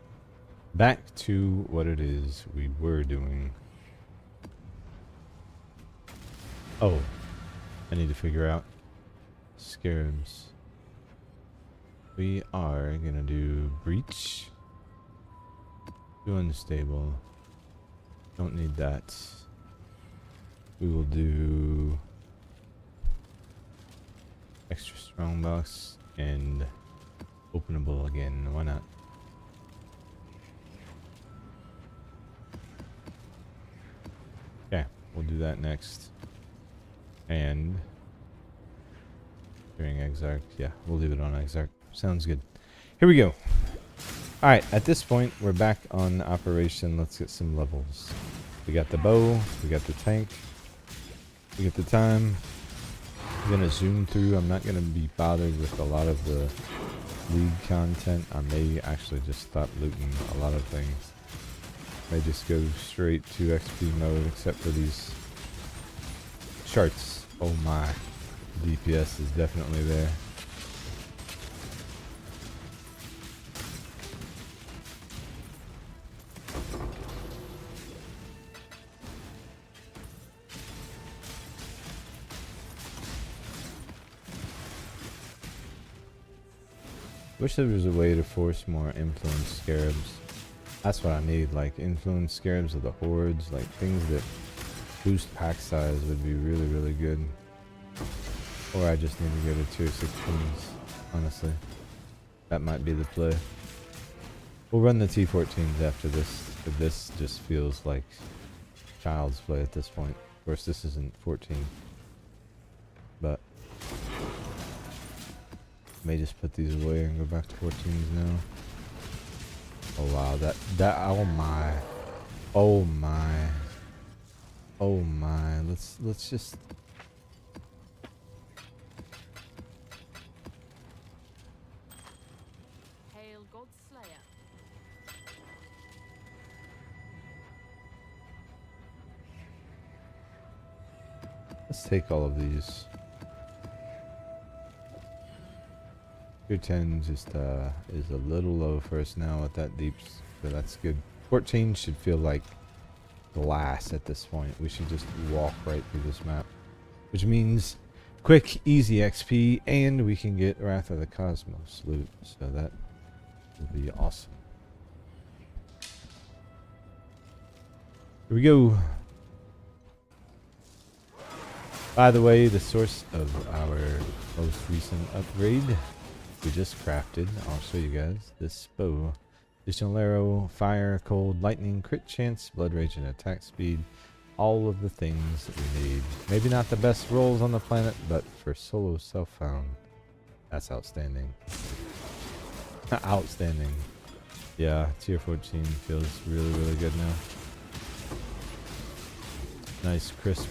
Back to what it is we were doing. Oh. I need to figure out scarabs. We are gonna do breach. Do unstable. Don't need that. We will do extra strong box and openable again. Why not? Okay, we'll do that next. And during Exarch, yeah, we'll leave it on Exarch. Sounds good. Here we go. Alright, at this point, we're back on operation. Let's get some levels. We got the bow, we got the tank, we got the time. I'm gonna zoom through. I'm not gonna be bothered with a lot of the league content. I may actually just stop looting a lot of things. May just go straight to XP mode, except for these charts. Oh my, DPS is definitely there. Wish there was a way to force more influence scarabs. That's what I need, like influence scarabs of the hordes, like things that boost pack size would be really, really good. Or I just need to go to tier 16s, honestly. That might be the play. We'll run the T14s after this, but this just feels like child's play at this point. Of course, this isn't 14, but may just put these away and go back to 14s now. Oh wow, that, oh my, oh my, oh my, let's just, Hail God Slayer. let's take all of these. Tier 10 just is a little low for us now at that deeps, so that's good. 14 should feel like glass at this point. We should just walk right through this map, which means quick, easy XP, and we can get Wrath of the Cosmos loot, so that will be awesome. Here we go. By the way, the source of our most recent upgrade we just crafted, I'll show you guys, this bow. Additional arrow, fire, cold, lightning, crit chance, blood rage, and attack speed. All of the things that we need. Maybe not the best rolls on the planet, but for solo self-found, that's outstanding. Outstanding. Yeah, tier 14 feels really, really good now. Nice, crisp.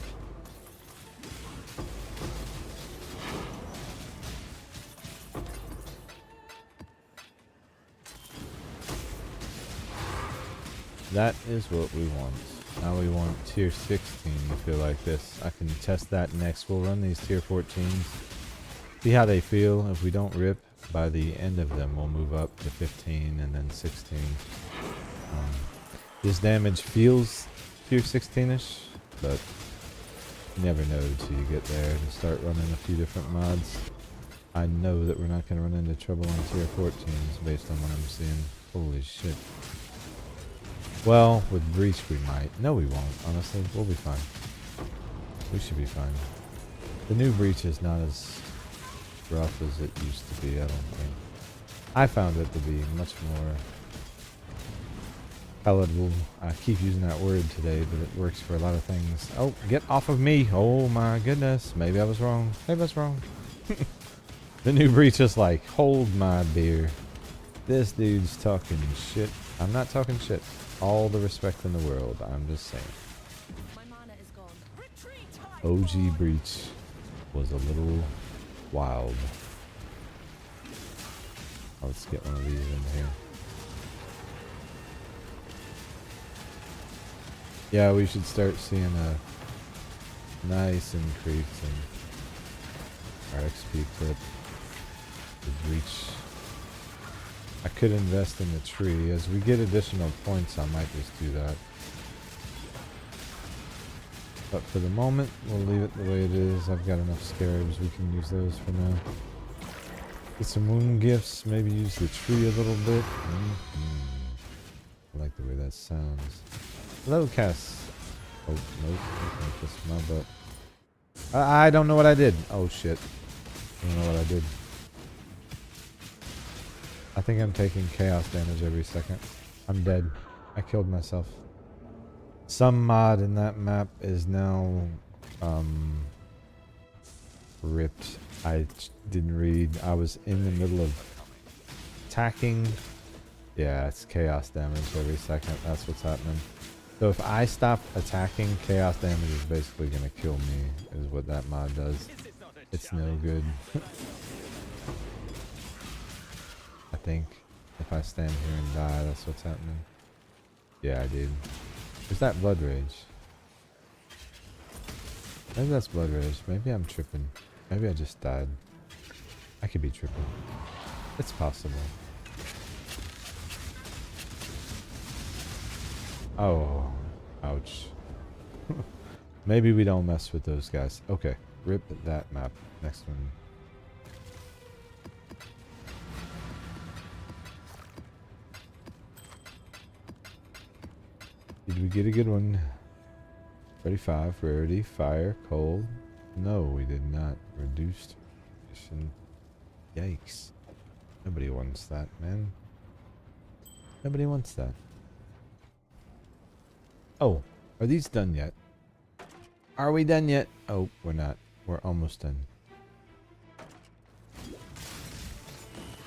That is what we want. Now we want tier 16 to feel like this. I can test that next. We'll run these tier 14s. See how they feel. If we don't rip, by the end of them we'll move up to 15 and then 16. This damage feels tier 16ish, but you never know till you get there and start running a few different mods. I know that we're not going to run into trouble on tier 14s based on what I'm seeing. Holy shit. Well, with Breach we might. No, we won't, honestly. We'll be fine. We should be fine. The new Breach is not as rough as it used to be, I don't think. I found it to be much more palatable. I keep using that word today, but it works for a lot of things. Oh, get off of me! Oh my goodness. Maybe I was wrong. Maybe I was wrong. The new Breach is like, hold my beer. This dude's talking shit. I'm not talking shit. All the respect in the world, I'm just saying. My mana is gone. OG Breach was a little wild. Oh, let's get one of these in here. Yeah, we should start seeing a nice increase in our XP clip. We'd reach. I could invest in the tree. As we get additional points, I might just do that. But for the moment, we'll leave it the way it is. I've got enough scarabs. We can use those for now. Get some wound gifts. Maybe use the tree a little bit. I like the way that sounds. Hello, Cass. Oh, nope. Okay, that's my butt. I don't know what I did. Oh, shit. I don't know what I did. I think I'm taking chaos damage every second. I'm dead. I killed myself. Some mod in that map is now ripped. I didn't read. I was in the middle of attacking. Yeah, it's chaos damage every second. That's what's happening. So if I stop attacking, chaos damage is basically going to kill me, is what that mod does. It's no good. I think if I stand here and die, that's what's happening. Yeah, I did. Is that blood rage? Maybe that's blood rage. Maybe I'm tripping. Maybe I just died. I could be tripping. It's possible. Oh, ouch. Maybe we don't mess with those guys. Okay, rip that map. Next one. Did we get a good one? 35, rarity, fire, cold. No, we did not. Reduced. Yikes. Nobody wants that, man. Nobody wants that. Oh, are these done yet? Are we done yet? Oh, we're not. We're almost done.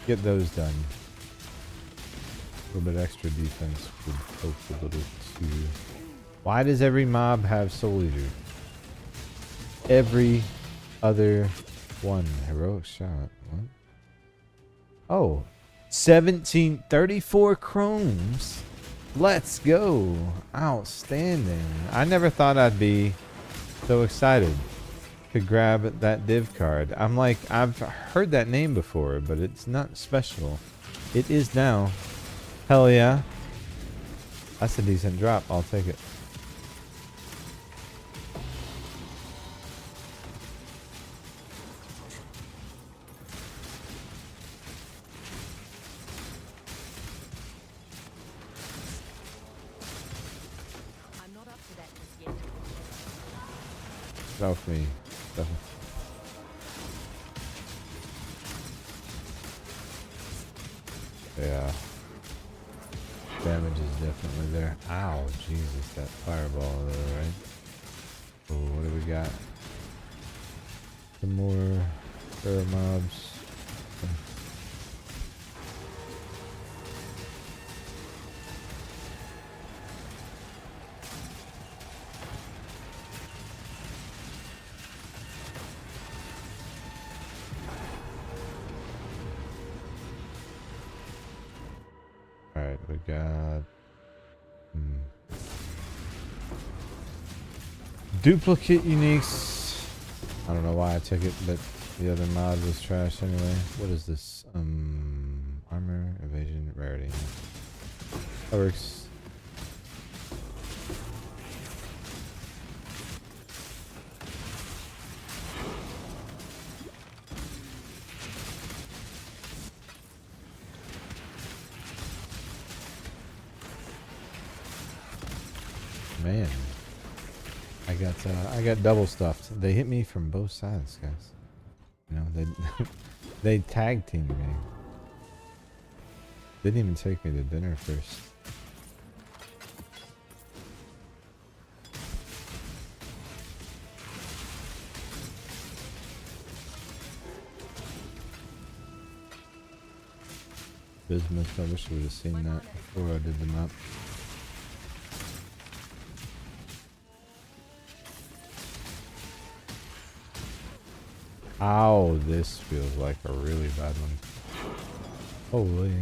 Get those done. A little bit extra defense would help a little too. Why does every mob have Soul Eater? Every other one. Heroic shot. What? Oh. 1734 chromes. Let's go. Outstanding. I never thought I'd be so excited to grab that div card. I'm like, I've heard that name before, but it's not special. It is now. Hell yeah. That's a decent drop. I'll take it. I'm not up to that just yet. Get off me. Definitely. Yeah. Damage is definitely there. Ow, Jesus, that fireball though, right? Oh, what do we got? Some more fur mobs. Alright, we got duplicate uniques. I don't know why I took it, but the other mod was trash anyway. What is this? Armor, evasion, rarity. That works. Man, I got double stuffed. They hit me from both sides, guys. You know, they they tag teamed me. Didn't even take me to dinner first. Bismuth, I wish I would have seen that before I did the map. Ow, this feels like a really bad one. Holy.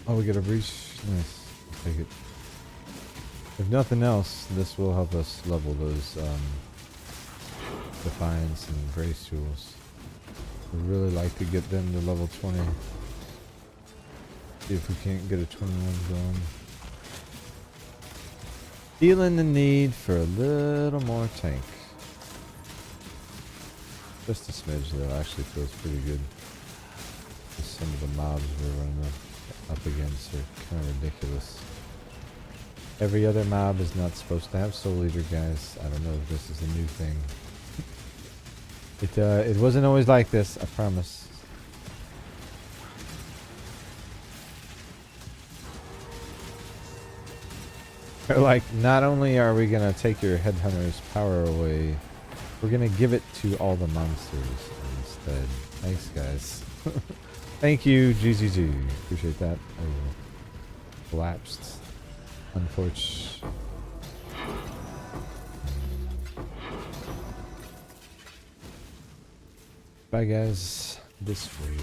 Oh, we got a breach. Nice. Take it. If nothing else, this will help us level those Defiance and Grace tools. We'd really like to get them to level 20. See if we can't get a 21 going. Feeling the need for a little more tank. Just a smidge though, actually feels pretty good. Just some of the mobs we're running up against are kind of ridiculous. Every other mob is not supposed to have Soul Eater, guys. I don't know if this is a new thing. It wasn't always like this, I promise. Like, not only are we gonna take your Headhunter's power away, we're gonna give it to all the monsters instead. Thanks, guys. Thank you, GGG. Appreciate that. Oh, collapsed. Unfortunate. Bye, guys. This way.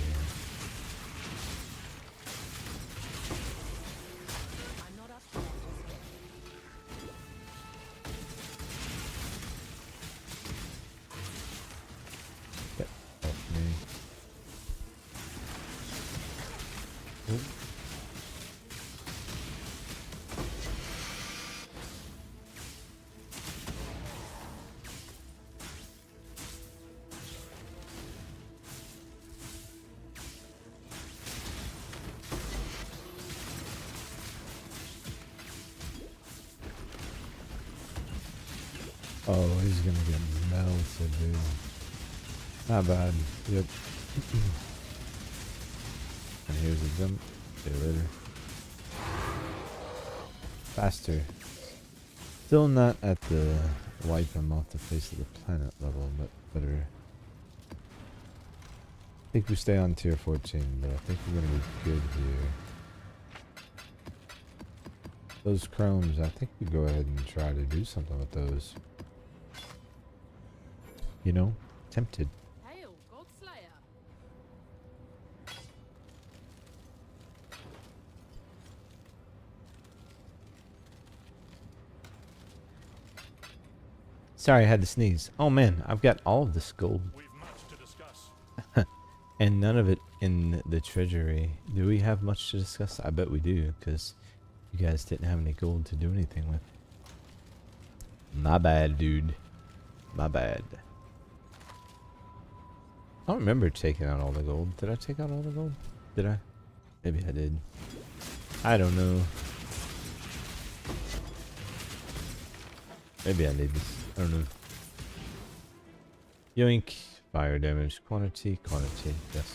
Oh, he's gonna get melted, dude. Not bad. Yep. And here's a jump. See you later. Faster. Still not at the wipe him off the face of the planet level, but better. I think we stay on tier 14, but I think we're gonna be good here. Those chromes, I think we go ahead and try to do something with those. You know, tempted. Hail, Godslayer. Sorry, I had to sneeze. Oh man, I've got all of this gold. We've much to discuss. And none of it in the treasury. Do we have much to discuss? I bet we do, because you guys didn't have any gold to do anything with. My bad, dude. My bad. I don't remember taking out all the gold. Did I take out all the gold? Did I? Maybe I did. I don't know. Maybe I need this. I don't know. Yoink. Fire damage. Quantity. Quantity. Yes.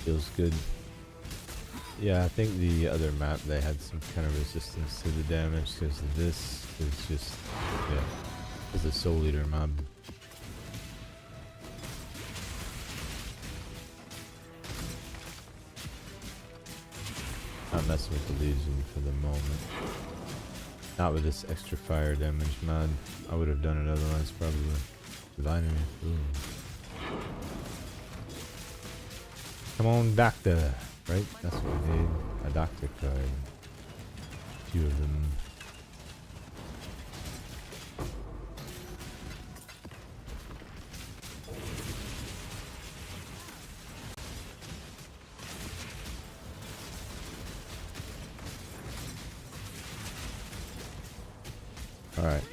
Feels good. Yeah, I think the other map they had some kind of resistance to the damage because this is just, yeah, it's a Soul Eater mob. Not messing with the Legion for the moment. Not with this extra fire damage mod. I would have done it otherwise probably. Diviner. Ooh. Come on, doctor. Right? That's what we need. A doctor card. A few of them. Alright.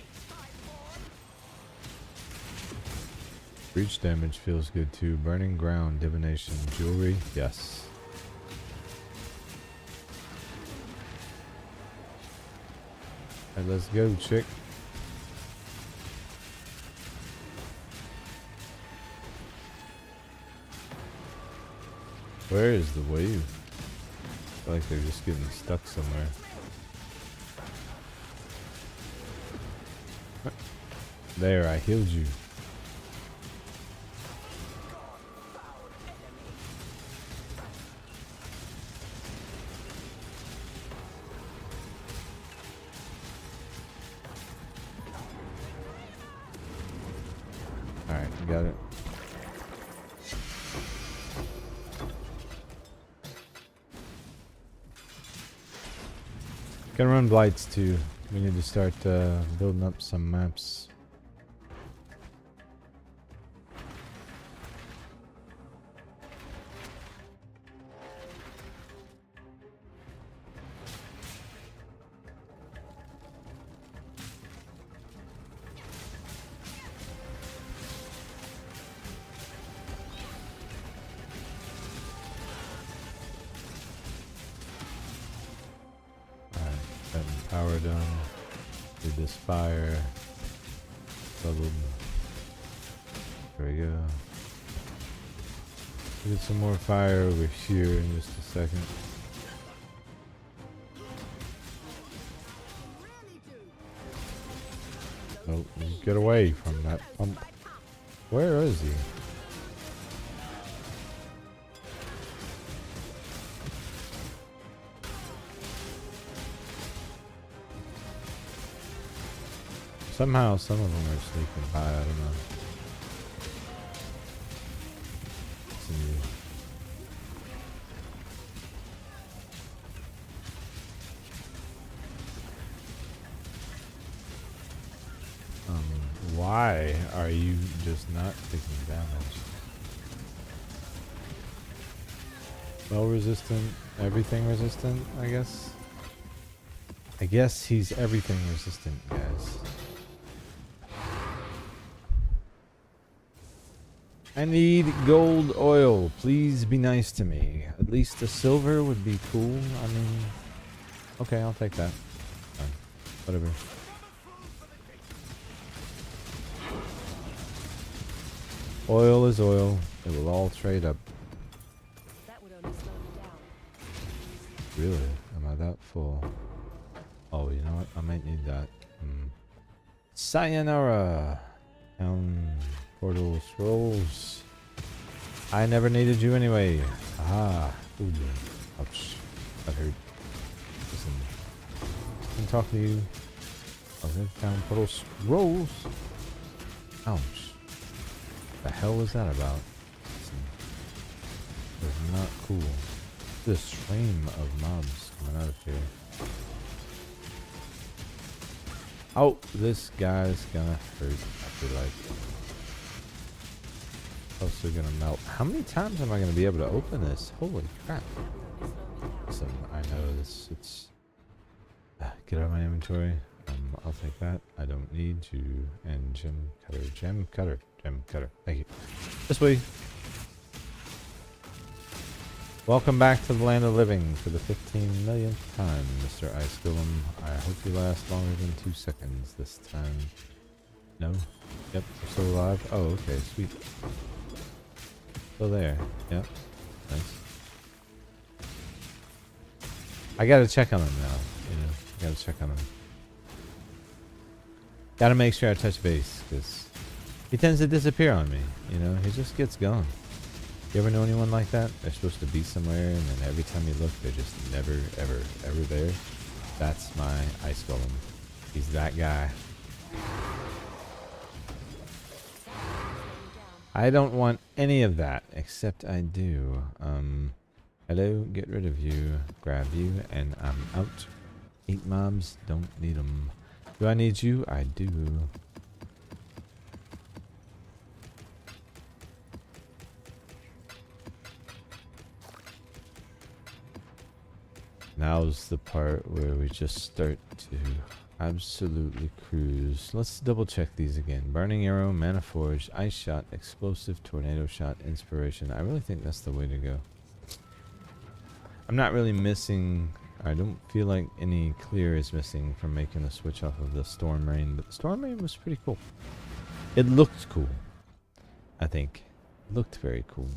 Breach damage feels good too. Burning ground, divination, jewelry. Yes. Alright, let's go, chick. Where is the wave? I feel like they're just getting stuck somewhere. There, I healed you. got it. Gonna run blights too. We need to start building up some maps. Power done. Did this fire. Bubbled. There we go. We'll get some more fire over here in just a second. Oh, get away from that pump. Where is he? Somehow some of them are sleeping by, I don't know. Let's see. Why are you just not taking damage? Well resistant, everything resistant, I guess. I guess he's everything resistant, guys. I need gold oil. Please be nice to me. At least a silver would be cool. I mean, okay, I'll take that. Fine. Whatever. Oil is oil. It will all trade up. That would only slow me down. Really? Am I that full? Oh, you know what? I might need that. Sayonara. Portal scrolls. I never needed you anyway. Aha. Ooh. Ouch. That hurt. Listen. I can talk to you. Okay, found portal scrolls. Ouch. The hell was that about? Listen. It's not cool. This stream of mobs coming out of here. Oh, this guy's gonna hurt, I feel like. Also gonna melt. How many times am I gonna be able to open this? Holy crap. Listen, I know this, it's... Get out of my inventory. I'll take that. I don't need to. And gem cutter. Thank you. This way. Welcome back to the land of living for the 15 millionth time, Mr. Ice Golem. I hope you last longer than 2 seconds this time. No? Yep, we're still alive. Oh, okay, sweet. Still there. Yep. Nice. I gotta check on him now. You know, I gotta check on him. Gotta make sure I touch base, because he tends to disappear on me. You know, he just gets gone. You ever know anyone like that? They're supposed to be somewhere, and then every time you look, they're just never, ever, ever there. That's my Ice Golem. He's that guy. I don't want any of that, except I do. Hello, get rid of you, grab you, and I'm out. 8 mobs, don't need them. Do I need you? I do. Now's the part where we just start to absolutely cruise. Let's double check these again. Burning Arrow, ManaForged, Ice Shot, Explosive, Tornado Shot, Inspiration. I really think that's the way to go. I'm not really missing... I don't feel like any clear is missing from making the switch off of the Storm Rain, but the Storm Rain was pretty cool. It looked cool, I think. It looked very cool.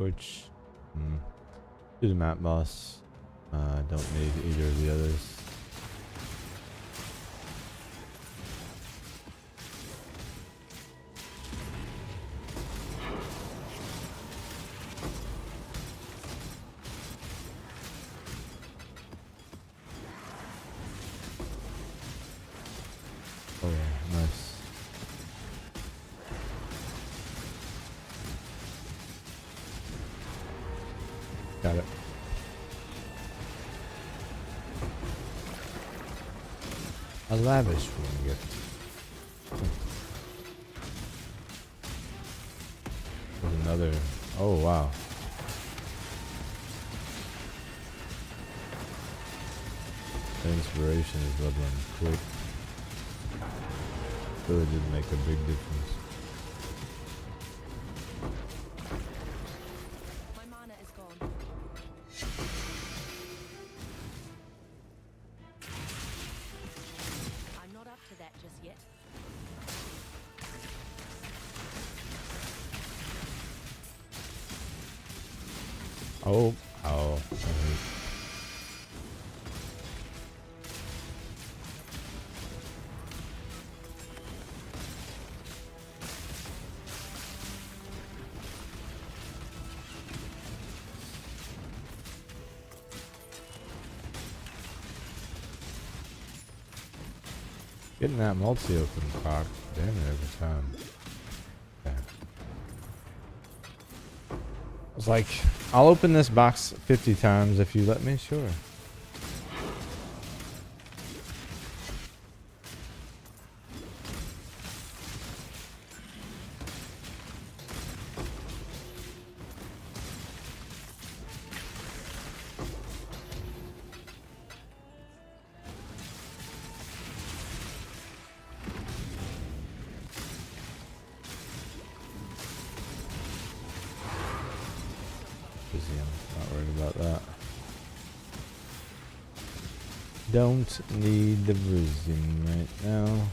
torch. Do the map boss. Don't need either of the others. Oh, nice. Got it. A lavish one gift. There's another. Oh wow. The inspiration is leveling quick. Really did make a big difference. My mana is gone. I'm not up to that just yet. Oh, oh. Getting that multi open cock, damn it every time. Okay. I was like, I'll open this box 50 times if you let me, sure. Not worried about that. Don't need the bruising right now.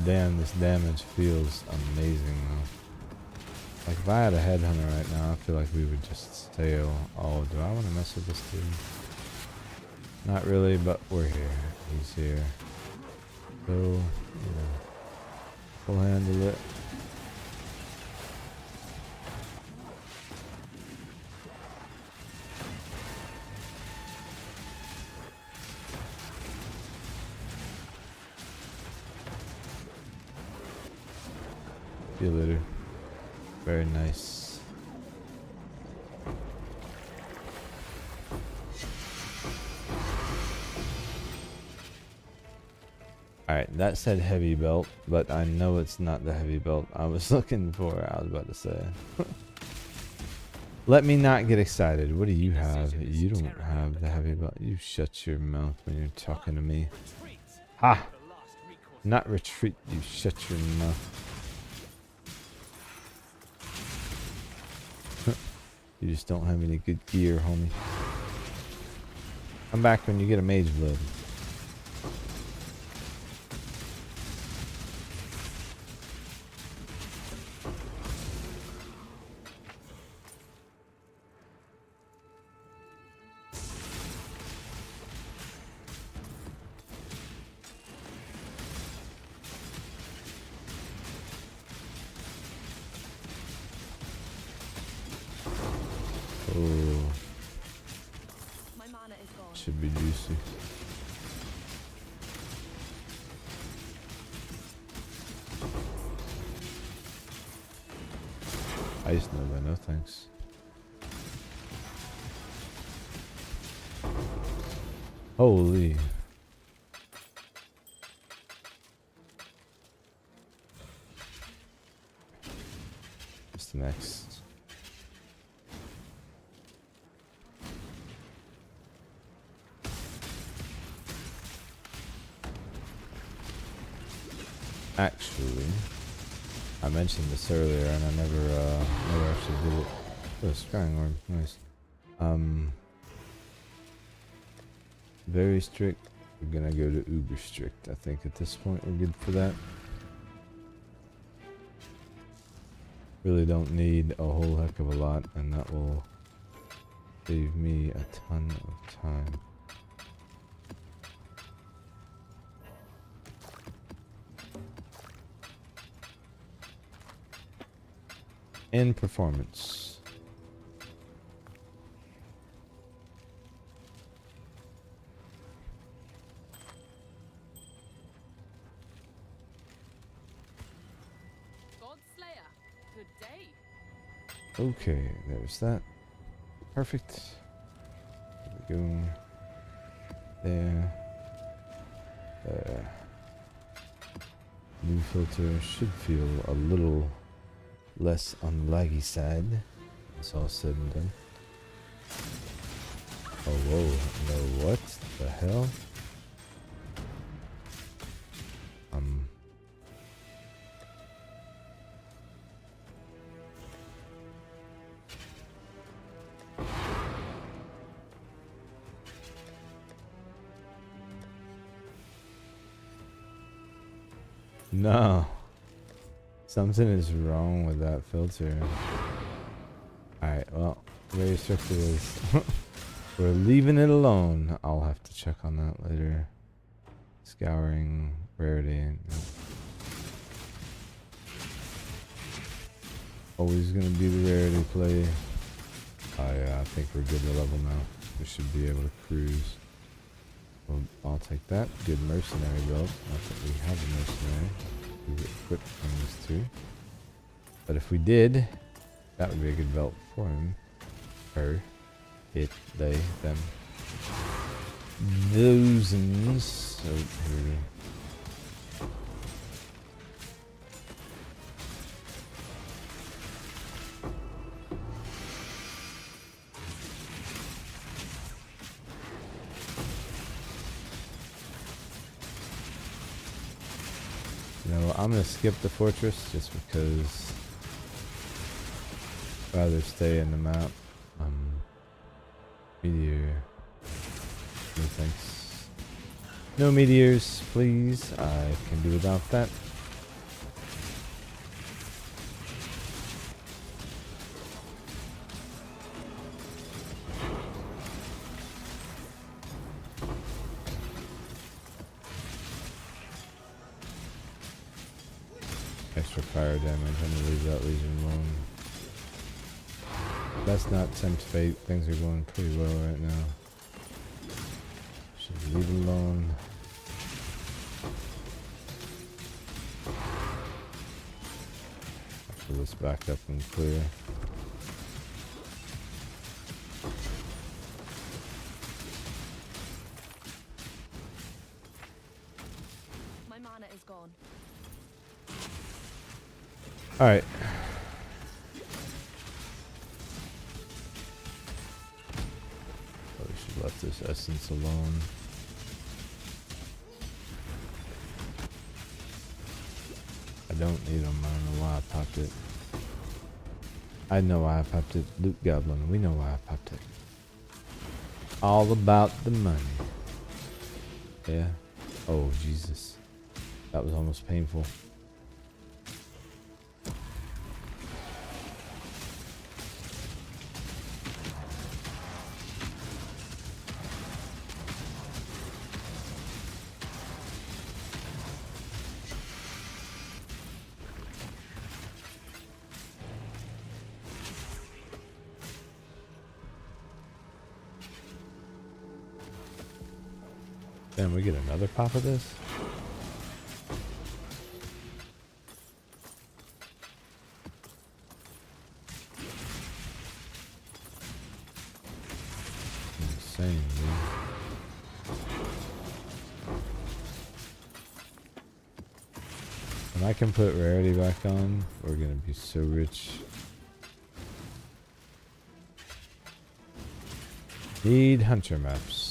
Damn, this damage feels amazing though. Like if I had a headhunter right now, I feel like we would just stay all. Do I want to mess with this dude? Not really, but we're here. He's here. So, you know, we'll handle it. See you later. Very nice. Alright, that said heavy belt, but I know it's not the heavy belt I was looking for, I was about to say. Let me not get excited. What do you have? You don't have the heavy belt. You shut your mouth when you're talking to me. Ha! Not retreat, you shut your mouth. You just don't have any good gear, homie. Come back when you get a mage blood. Oh, My mana is gone. should be juicy. Ice Nova, no thanks. Holy. What's the next? Actually, I mentioned this earlier and I never actually did it. Oh, scrying orb, nice. Very strict We're gonna go to uber strict. I think at this point we're good for that. Really don't need a whole heck of a lot, and that will save me a ton of time. And performance. Good day. Okay, there's that. Perfect. There we go. There. There. New filter should feel a little less on the laggy side. It's all said and done. Oh, whoa. No, what the hell? No. Something is wrong with that filter. Alright, well, very restricted is. We're leaving it alone. I'll have to check on that later. Scouring, rarity. Always gonna be the rarity play. Oh yeah, I think we're good to level now. We should be able to cruise. Well, I'll take that. Good mercenary belt. Not that we have a mercenary. We get equipped things too. But if we did, that would be a good belt for him. Her. It. They. Them. Those. So here we go. I'm gonna skip the fortress just because I'd rather stay in the map. Meteor. No thanks. No meteors, please. I can do without that. Extra fire damage. I'm gonna leave that legion alone. That's not tempt fate. Things are going pretty well right now. Should leave it alone. Actually, let's back up and clear. My mana is gone. Alright. Probably should have left this essence alone. I don't need them. I don't know why I popped it. I know why I popped it. Loot Goblin. We know why I popped it. All about the money. Yeah. Oh, Jesus. That was almost painful. Then we get another pop of this. Insane, dude. When I can put rarity back on, we're gonna be so rich. Need hunter maps.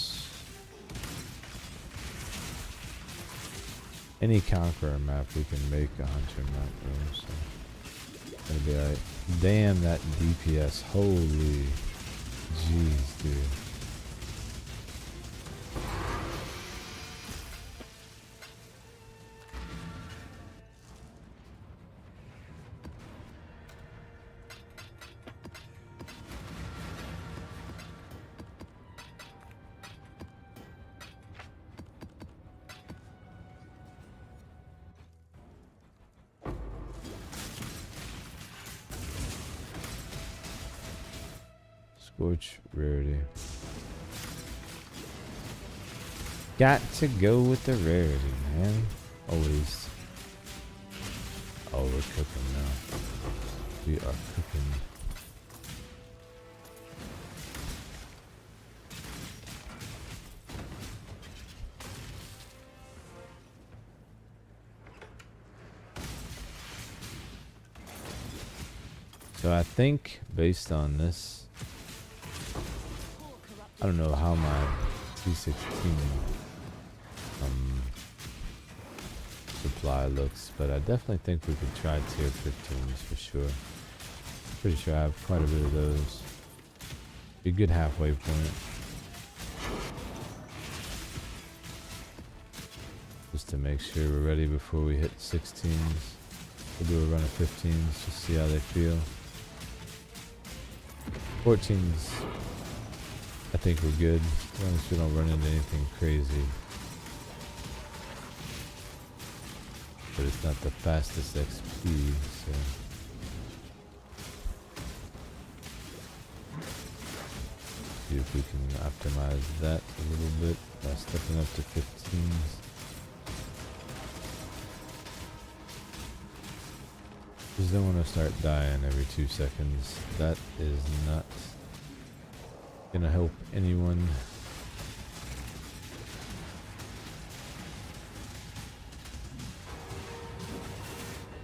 Any conqueror map we can make a hunter map for, so it'll be like, damn that DPS, holy jeez, dude. Scorch rarity. Got to go with the rarity, man. Always. Oh, we're cooking now. We are cooking. So I think based on this, I don't know how my T16 supply looks, but I definitely think we could try tier 15s for sure. Pretty sure I have quite a bit of those. Be a good halfway point. Just to make sure we're ready before we hit 16s. We'll do a run of 15s, just see how they feel. 14s, I think we're good, as long as we don't run into anything crazy. But it's not the fastest XP, so. See if we can optimize that a little bit by stepping up to 15s. Just don't want to start dying every 2 seconds. That is not gonna help anyone.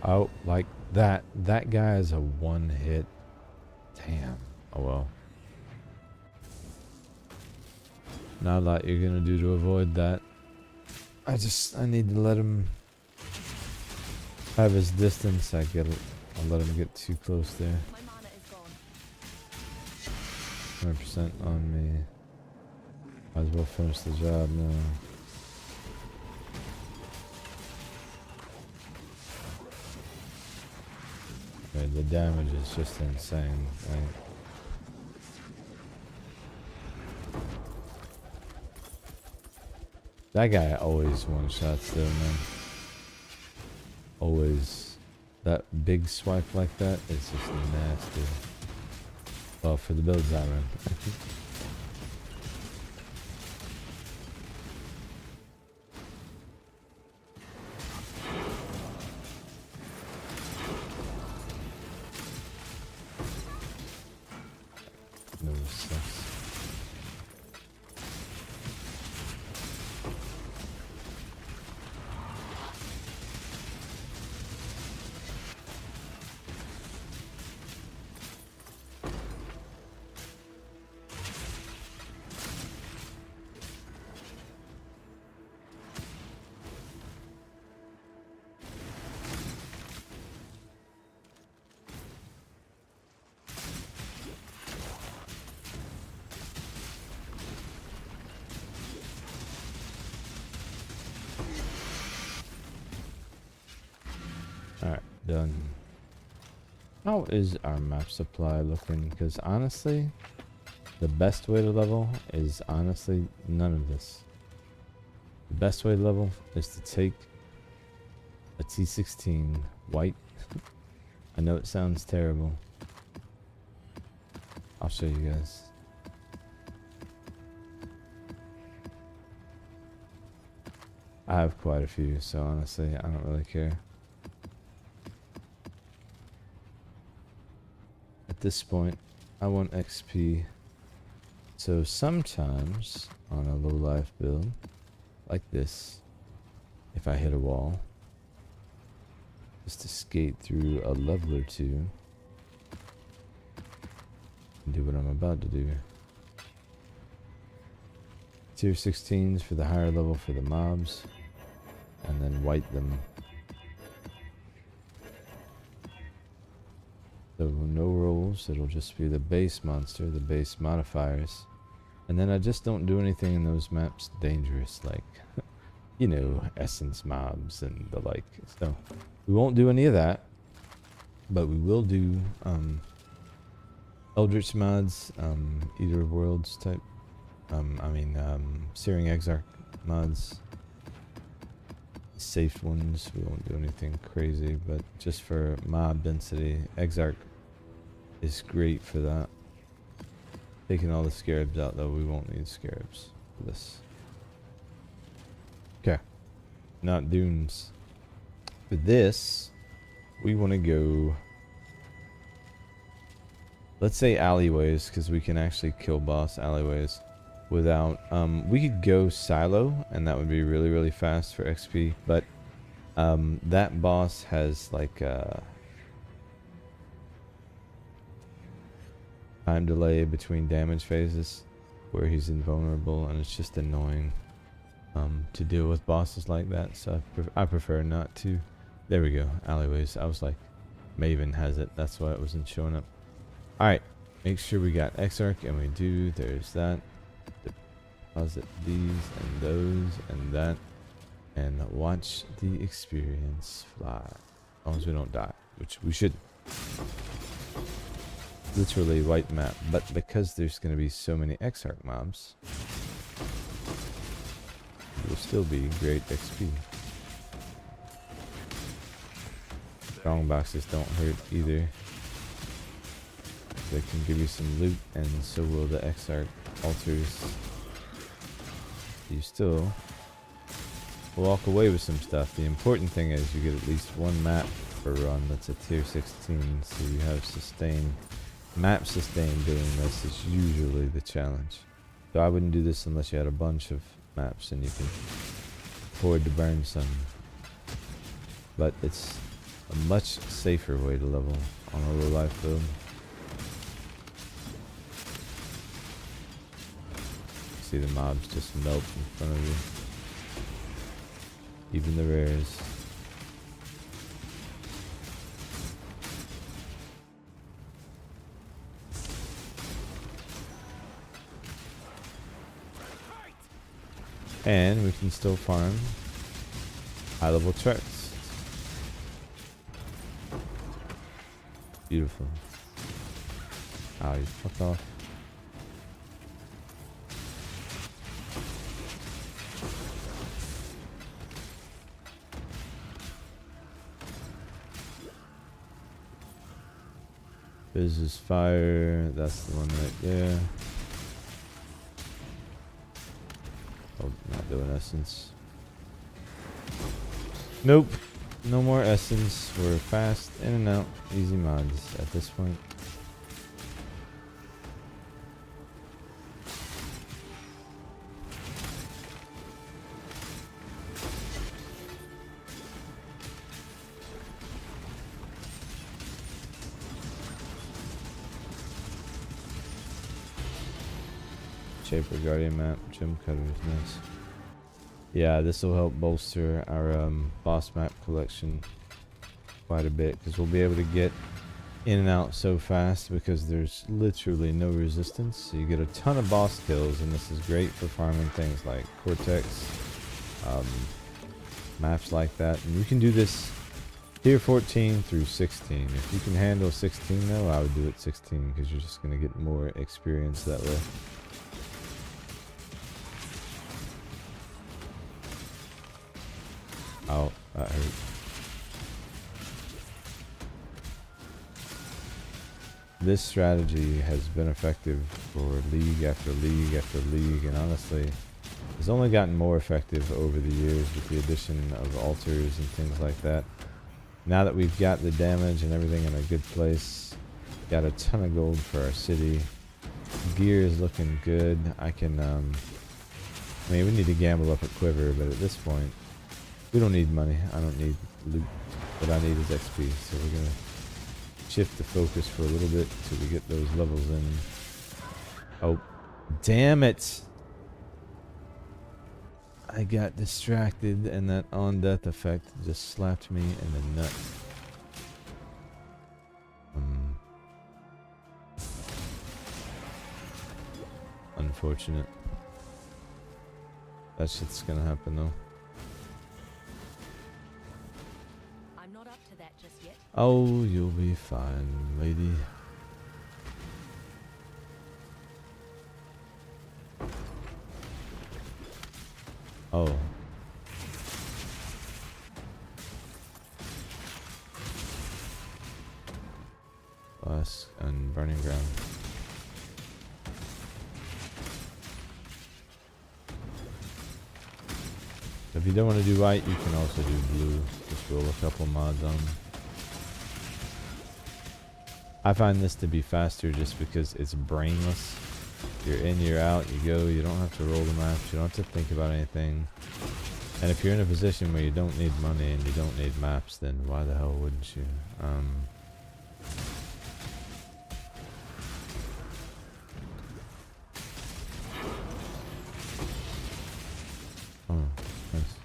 Oh, like that. That guy is a one hit. Damn. Oh well. Not a lot you're gonna do to avoid that. I need to let him have his distance. I'll let him get too close there. My mana is gone. 100% on me. Might as well finish the job now. Okay, the damage is just insane, right? That guy always one-shots though, man. Always. That big swipe like that is just nasty. Well, for the builds I run. No sucks. Alright, done. How is our map supply looking? Because honestly, the best way to level is honestly none of this. The best way to level is to take a T16 white. I know it sounds terrible. I'll show you guys. I have quite a few, so honestly, I don't really care. At this point, I want XP. So sometimes on a low life build like this, if I hit a wall, just to skate through a level or two and do what I'm about to do. Tier 16s for the higher level for the mobs, and then white them. So no rolls, it'll just be the base monster, the base modifiers. And then I just don't do anything in those maps dangerous, like, you know, essence mobs and the like. So we won't do any of that, but we will do Eldritch mods, Eater of Worlds type, Searing Exarch mods. Safe ones, we won't do anything crazy, but just for mob density, Exarch is great for that. Taking all the scarabs out though, we won't need scarabs for this. Okay. Not dunes. For this, we want to go, let's say alleyways, because we can actually kill boss alleyways without, we could go silo, and that would be really, really fast for XP, but that boss has like time delay between damage phases where he's invulnerable, and it's just annoying to deal with bosses like that, so I prefer not to. There we go, alleyways. I was like, Maven has it, that's why it wasn't showing up. Alright, make sure we got Exarch, and we do. There's that. Deposit these and those and that, and watch the experience fly. As long as we don't die, which we should. Literally white map, but because there's going to be so many Exarch mobs, it will still be great XP. Strong boxes don't hurt either. They can give you some loot, and so will the Exarch altars. You still walk away with some stuff. The important thing is you get at least one map per run that's a tier 16, so you have sustain. Map sustain doing this is usually the challenge. So I wouldn't do this unless you had a bunch of maps and you can afford to burn some. But it's a much safer way to level on a low life build. See the mobs just melt in front of you. Even the rares. And we can still farm high level trucks. Beautiful. Oh, you fucked off. This is fire. That's the one right there. Oh, not doing essence. Nope. No more essence. We're fast in and out. Easy mods at this point. Shaper Guardian map, Gem Cutter is nice. Yeah, this will help bolster our boss map collection quite a bit, because we'll be able to get in and out so fast because there's literally no resistance. So you get a ton of boss kills, and this is great for farming things like Cortex, maps like that. And you can do this tier 14 through 16. If you can handle 16 though, I would do it 16 because you're just going to get more experience that way. Oh, that hurt. This strategy has been effective for league after league after league, and honestly, it's only gotten more effective over the years with the addition of altars and things like that. Now that we've got the damage and everything in a good place, got a ton of gold for our city. Gear is looking good. I can, I mean, we need to gamble up at Quiver, but at this point, we don't need money. I don't need loot. What I need is XP. So we're going to shift the focus for a little bit till we get those levels in. Oh, damn it. I got distracted and that on death effect just slapped me in the nut. Unfortunate. That shit's gonna happen though. Oh, you'll be fine, lady. Oh. Us and burning ground. If you don't want to do white, you can also do blue. Just roll a couple mods on them. I find this to be faster just because it's brainless. You're in, you're out, you go. You don't have to roll the maps. You don't have to think about anything. And if you're in a position where you don't need money and you don't need maps, then why the hell wouldn't you? Oh, nice.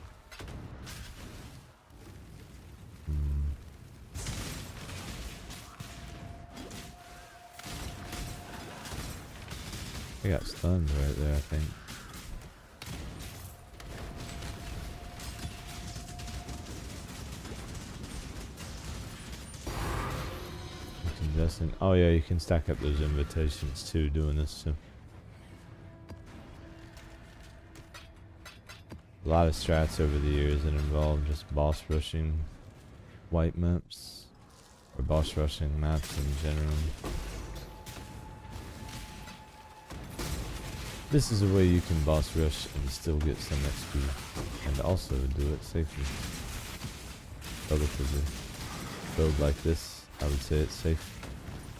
I got stunned right there, I think. Oh yeah, you can stack up those invitations too doing this, so. A lot of strats over the years that involve just boss rushing white maps, or boss rushing maps in general. This is a way you can boss rush and still get some XP, and also do it safely. Relatively. Build like this, I would say it's safe.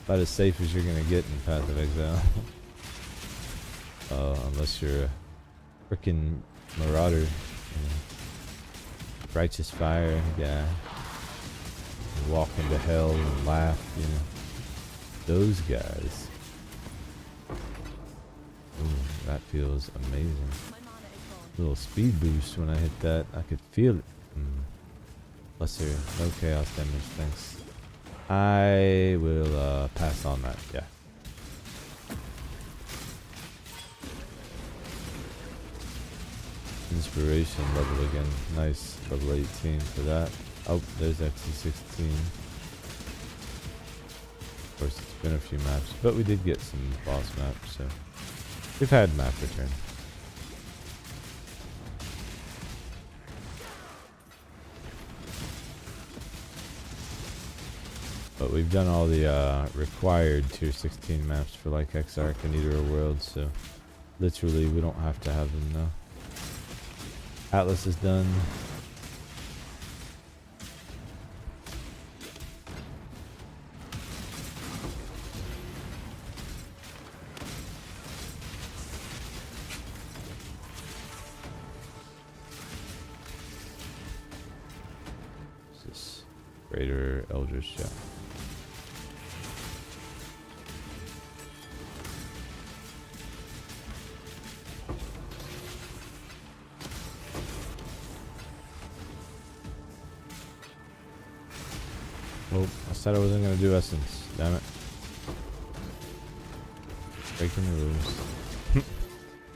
About as safe as you're gonna get in Path of Exile. Unless you're a frickin' marauder, you know, righteous fire guy. You walk into hell and laugh, you know. Those guys. Ooh, that feels amazing. My mana is gone. Little speed boost when I hit that. I could feel it. Lesser, no chaos damage, thanks. I will pass on that, yeah. Inspiration level again. Nice, level 18 for that. Oh, there's XC16. Of course, it's been a few maps, but we did get some boss maps, so we've had map return. But we've done all the required tier 16 maps for like Exarch and Eater of Worlds, so literally we don't have to have them now. Atlas is done. What's this? Greater Eldritch, yeah. Oh, I said I wasn't gonna do Essence. Damn it. Breaking the rules.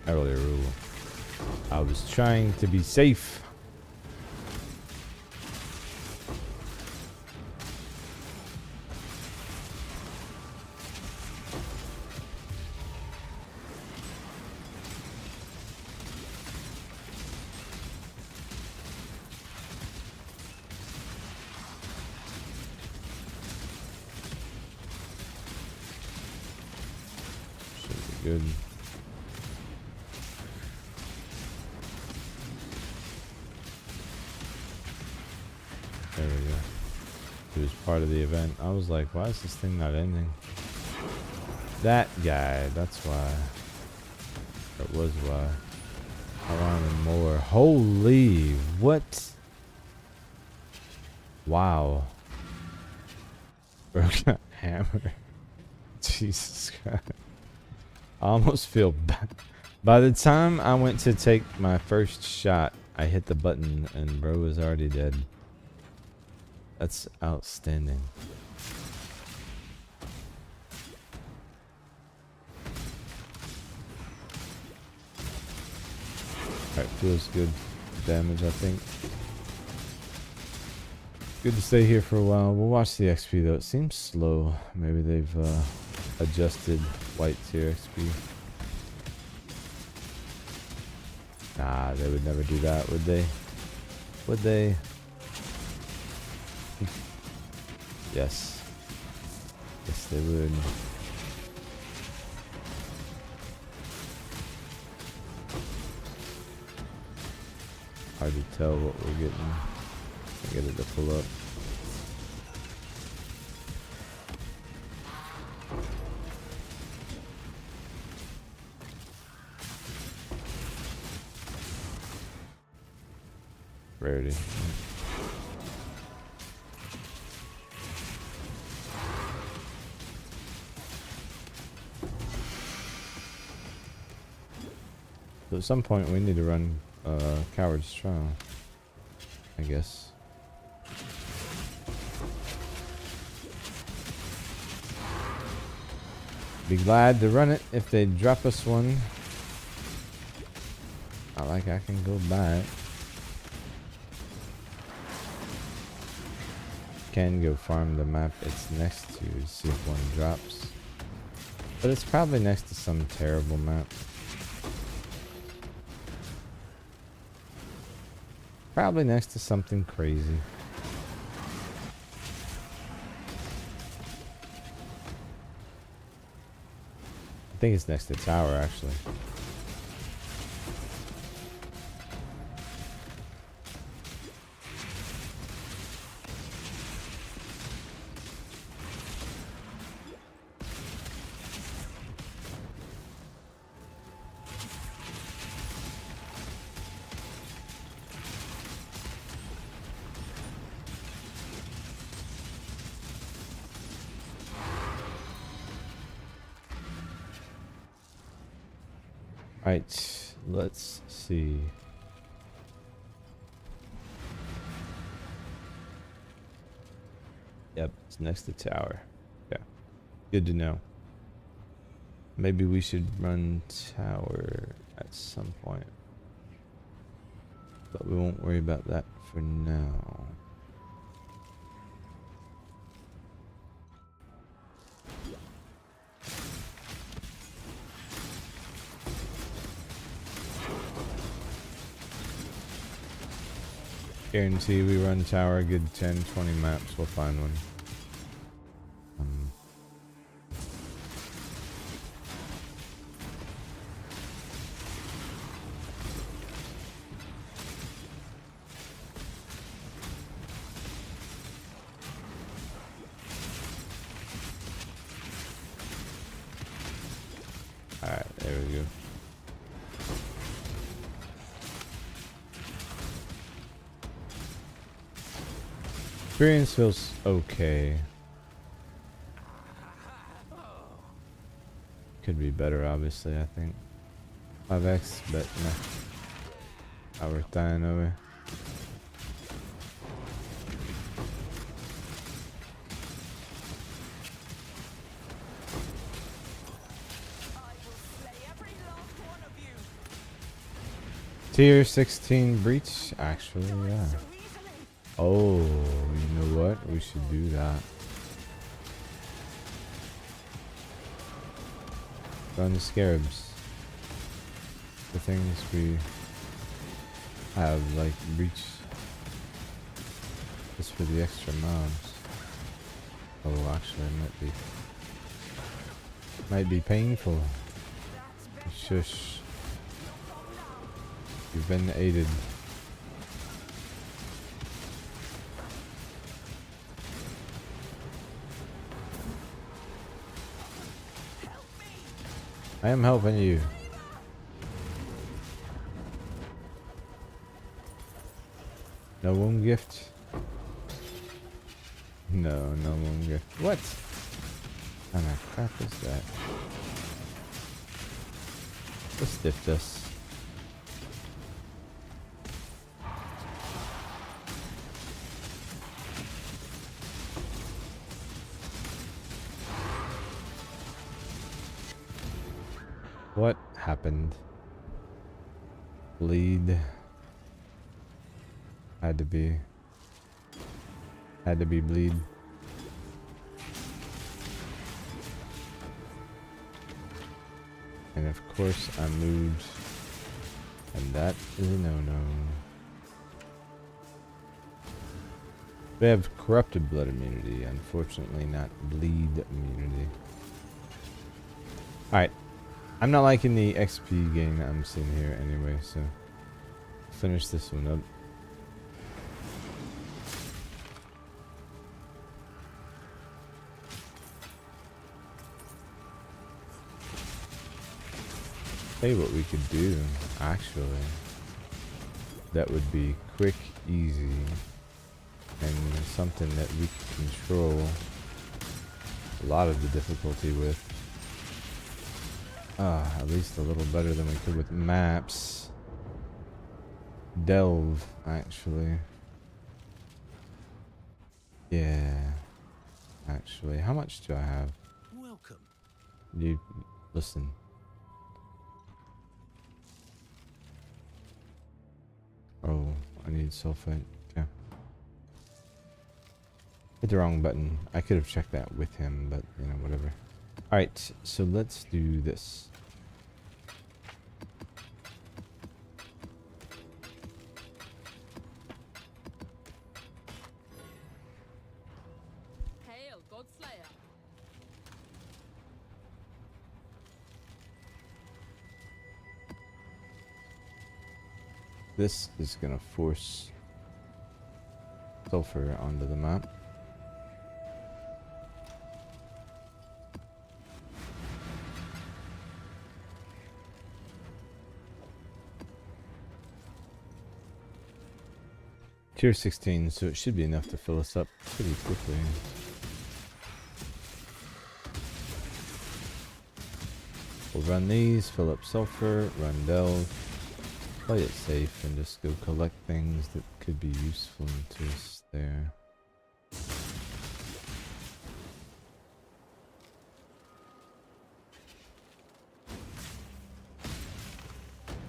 Not really a rule. I was trying to be safe. Good. There we go. He was part of the event. I was like, why is this thing not ending? That guy, that's why. That was why. I wanted more. Holy, what? Wow. Broke a hammer. Jesus Christ. I almost feel bad. By the time I went to take my first shot, I hit the button and bro was already dead. That's outstanding. Alright, feels good. Damage, I think. Good to stay here for a while. We'll watch the XP though. It seems slow. Maybe they've adjusted white tier XP. Nah, they would never do that, would they? Would they? Yes. Yes, they would. Hard to tell what we're getting. I get it to pull up. Rarity. So at some point we need to run Coward's Trial, I guess. Be glad to run it if they drop us one. Not like I can go buy it. Can go farm the map it's next to see if one drops. But it's probably next to some terrible map. Probably next to something crazy. I think it's next to tower actually. Right, let's see. Yep, it's next to tower. Yeah, good to know. Maybe we should run tower at some point. But we won't worry about that for now. Guarantee we run tower a good 10-20 maps, we'll find one. Alright, there we go. Experience feels okay. Could be better, obviously, I think. 5x, but nah. We're dying over. Tier 16 breach, actually, yeah. Oh, you know what? We should do that. Run the scarabs. The things we have, like breach. Just for the extra mobs. Oh, actually, it might be painful. Shush. You've been aided. I am helping you. No wound gift? No wound gift. What kind of crap is that? Let's stiff this. What happened? Bleed. Had to be bleed. And of course I moved. And that is a no-no. We have corrupted blood immunity, unfortunately not bleed immunity. Alright. I'm not liking the XP gain that I'm seeing here anyway, so finish this one up. Tell you what we could do, actually. That would be quick, easy, and something that we could control a lot of the difficulty with. At least a little better than we could with maps. Delve, actually. Yeah. Actually, how much do I have? Welcome. You listen. Oh, I need sulfite. Okay. Hit the wrong button. I could have checked that with him, but you know, whatever. Alright, so let's do this. Hail, Godslayer. This is gonna force sulfur onto the map. Tier 16, so it should be enough to fill us up pretty quickly. We'll run these, fill up sulfur, run delve, play it safe, and just go collect things that could be useful to us there.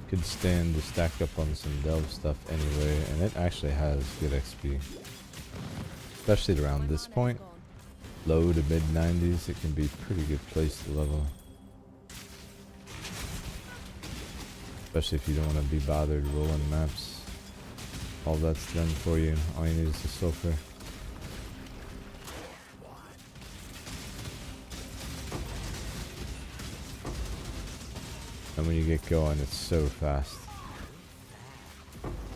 Could stand to stack up on some delve stuff anyway, and it actually has good XP. Especially around this point, low to mid 90s, it can be a pretty good place to level. Especially if you don't want to be bothered rolling maps. All that's done for you. All you need is the sulfur. And when you get going, it's so fast.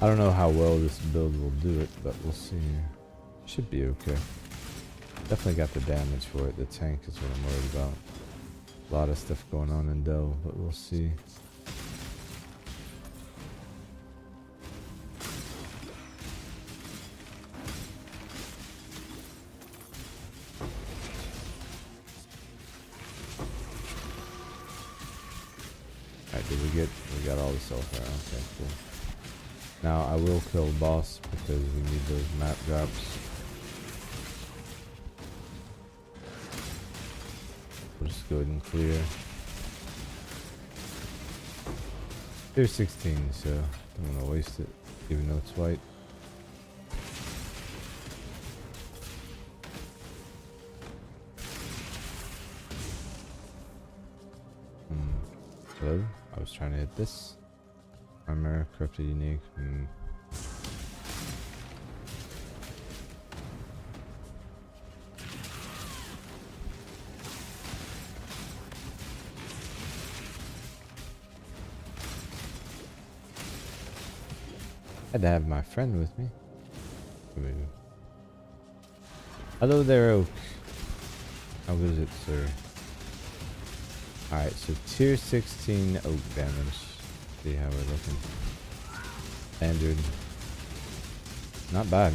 I don't know how well this build will do it, but we'll see. Should be okay. Definitely got the damage for it. The tank is what I'm worried about. A lot of stuff going on in Delve, but we'll see. We got all the sulfur. Okay, cool. Now I will kill boss because we need those map drops. We'll just go ahead and clear. Tier 16, so don't want to waste it, even though it's white. Hello? I was trying to hit this. Armor, corrupted unique. Had to have my friend with me. Here we go. Hello there, Oak. How is it, sir? Alright, so tier 16 oak damage. See how we're looking. Standard. Not bad.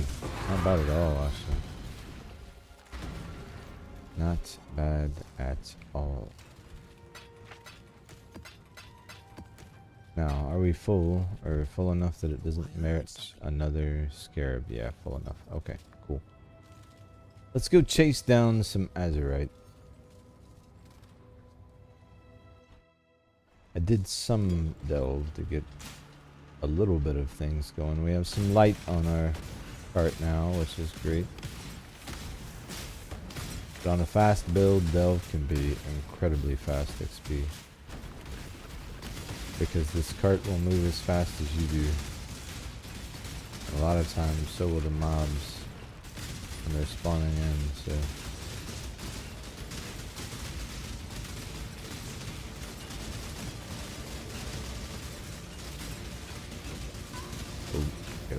Not bad at all, actually. Not bad at all. Now, are we full, or full enough that it doesn't merit another scarab? Yeah, full enough. Okay, cool. Let's go chase down some azurite. I did some delve to get a little bit of things going. We have some light on our cart now, which is great. But on a fast build, delve can be incredibly fast XP. Because this cart will move as fast as you do. And a lot of times, so will the mobs when they're spawning in, so...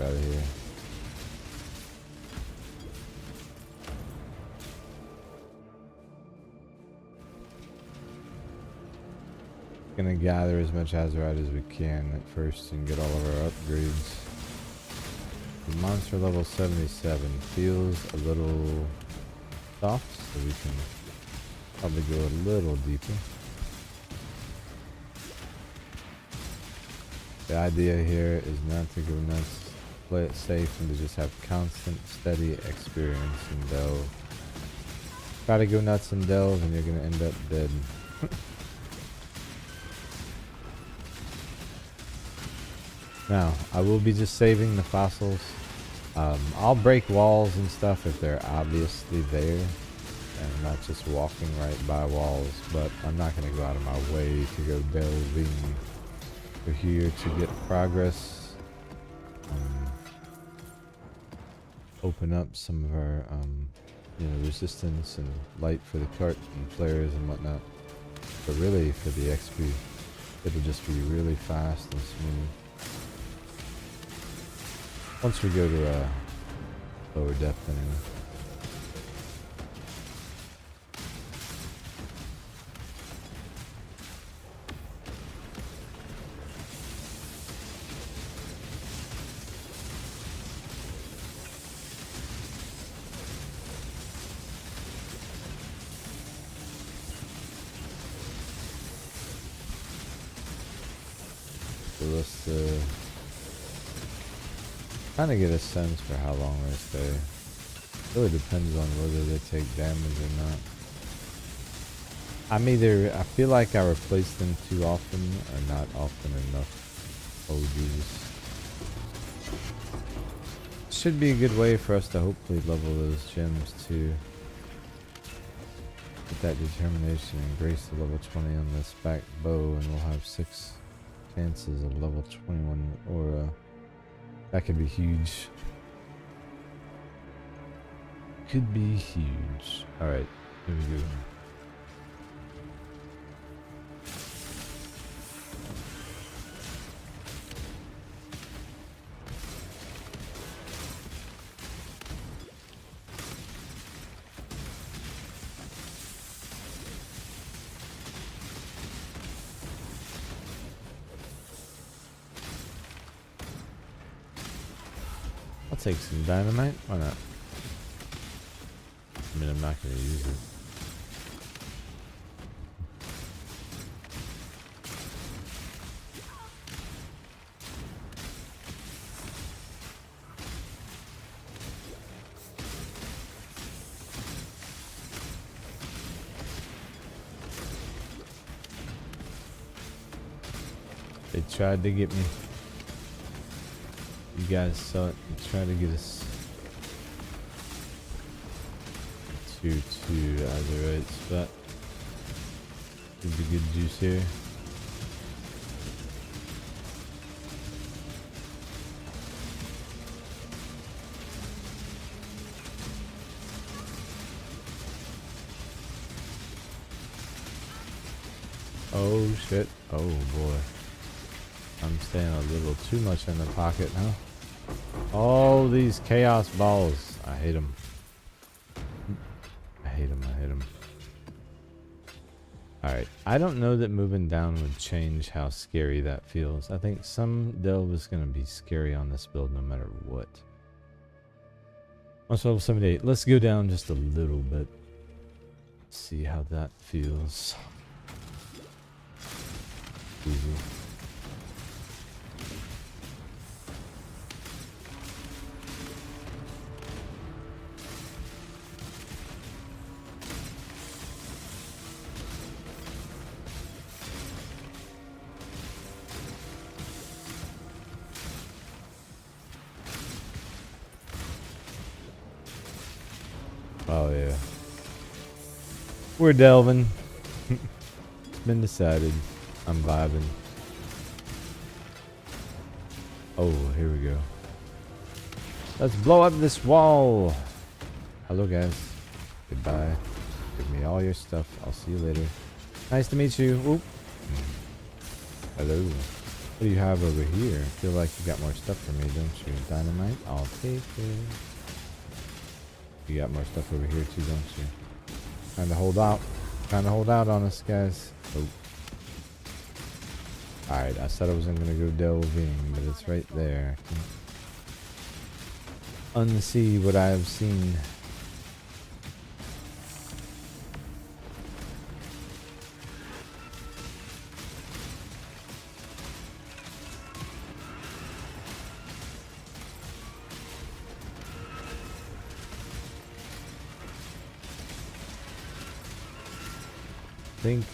out of here. Gonna gather as much azurite as we can at first and get all of our upgrades. The monster level 77 feels a little soft, so we can probably go a little deeper. The idea here is not to go nuts, play it safe, and to just have constant, steady experience in delve. Try to go nuts and delve, and you're gonna end up dead. Now, I will be just saving the fossils. I'll break walls and stuff if they're obviously there and not just walking right by walls, but I'm not going to go out of my way to go delving. We're here to get progress. Open up some of our resistance and light for the cart and flares and whatnot. But really, for the XP, it'll just be really fast and smooth. Once we go to a lower depth anyway. So let's kind of get a sense for how long they stay. Really depends on whether they take damage or not. I feel like I replace them too often or not often enough. Oh geez. Should be a good way for us to hopefully level those gems too. Get that determination and grace to level 20 on this back bow, and we'll have 6 chances of level 21 aura. That could be huge. Could be huge. Alright, here we go. I'll take some dynamite. Why not? I mean, I'm not going to use it. They tried to get me. You guys saw it. They tried to get us to azurites, but could be good juice here. Oh shit. Oh boy. I'm staying a little too much in the pocket now. Oh, these chaos balls. I hate them. I hate them. I hate them. Alright. I don't know that moving down would change how scary that feels. I think some delve is going to be scary on this build no matter what. Once level 78. Let's go down just a little bit. See how that feels. Easy. Oh yeah. We're delving. It's been decided. I'm vibing. Oh, here we go. Let's blow up this wall. Hello guys. Goodbye. Give me all your stuff. I'll see you later. Nice to meet you. Oop. Hello. What do you have over here? I feel like you got more stuff for me, don't you? Dynamite? I'll take it. You got more stuff over here too, don't you? Trying to hold out. Trying to hold out on us, guys. Oh. Alright, I said I wasn't going to go delving, but it's right there. I can unsee what I have seen. Think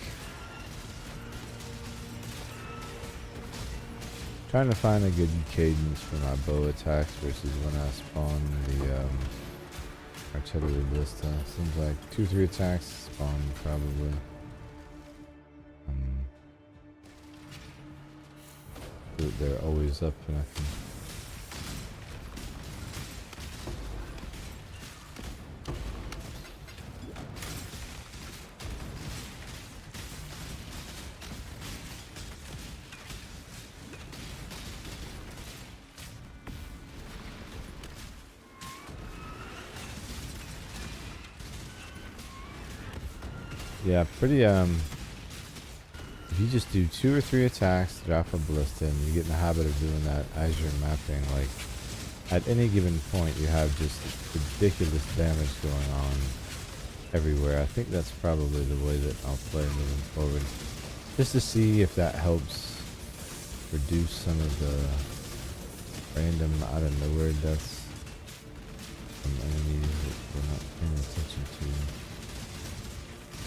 trying to find a good cadence for my bow attacks versus when I spawn the artillery ballista. Seems like 2-3 attacks spawn probably. They're always up and I can. Yeah, pretty, if you just do 2 or 3 attacks, drop a ballista, and you get in the habit of doing that as you're mapping, like, at any given point, you have just ridiculous damage going on everywhere. I think that's probably the way that I'll play moving forward. Just to see if that helps reduce some of the random out-of-nowhere deaths from enemies that we're not paying attention to.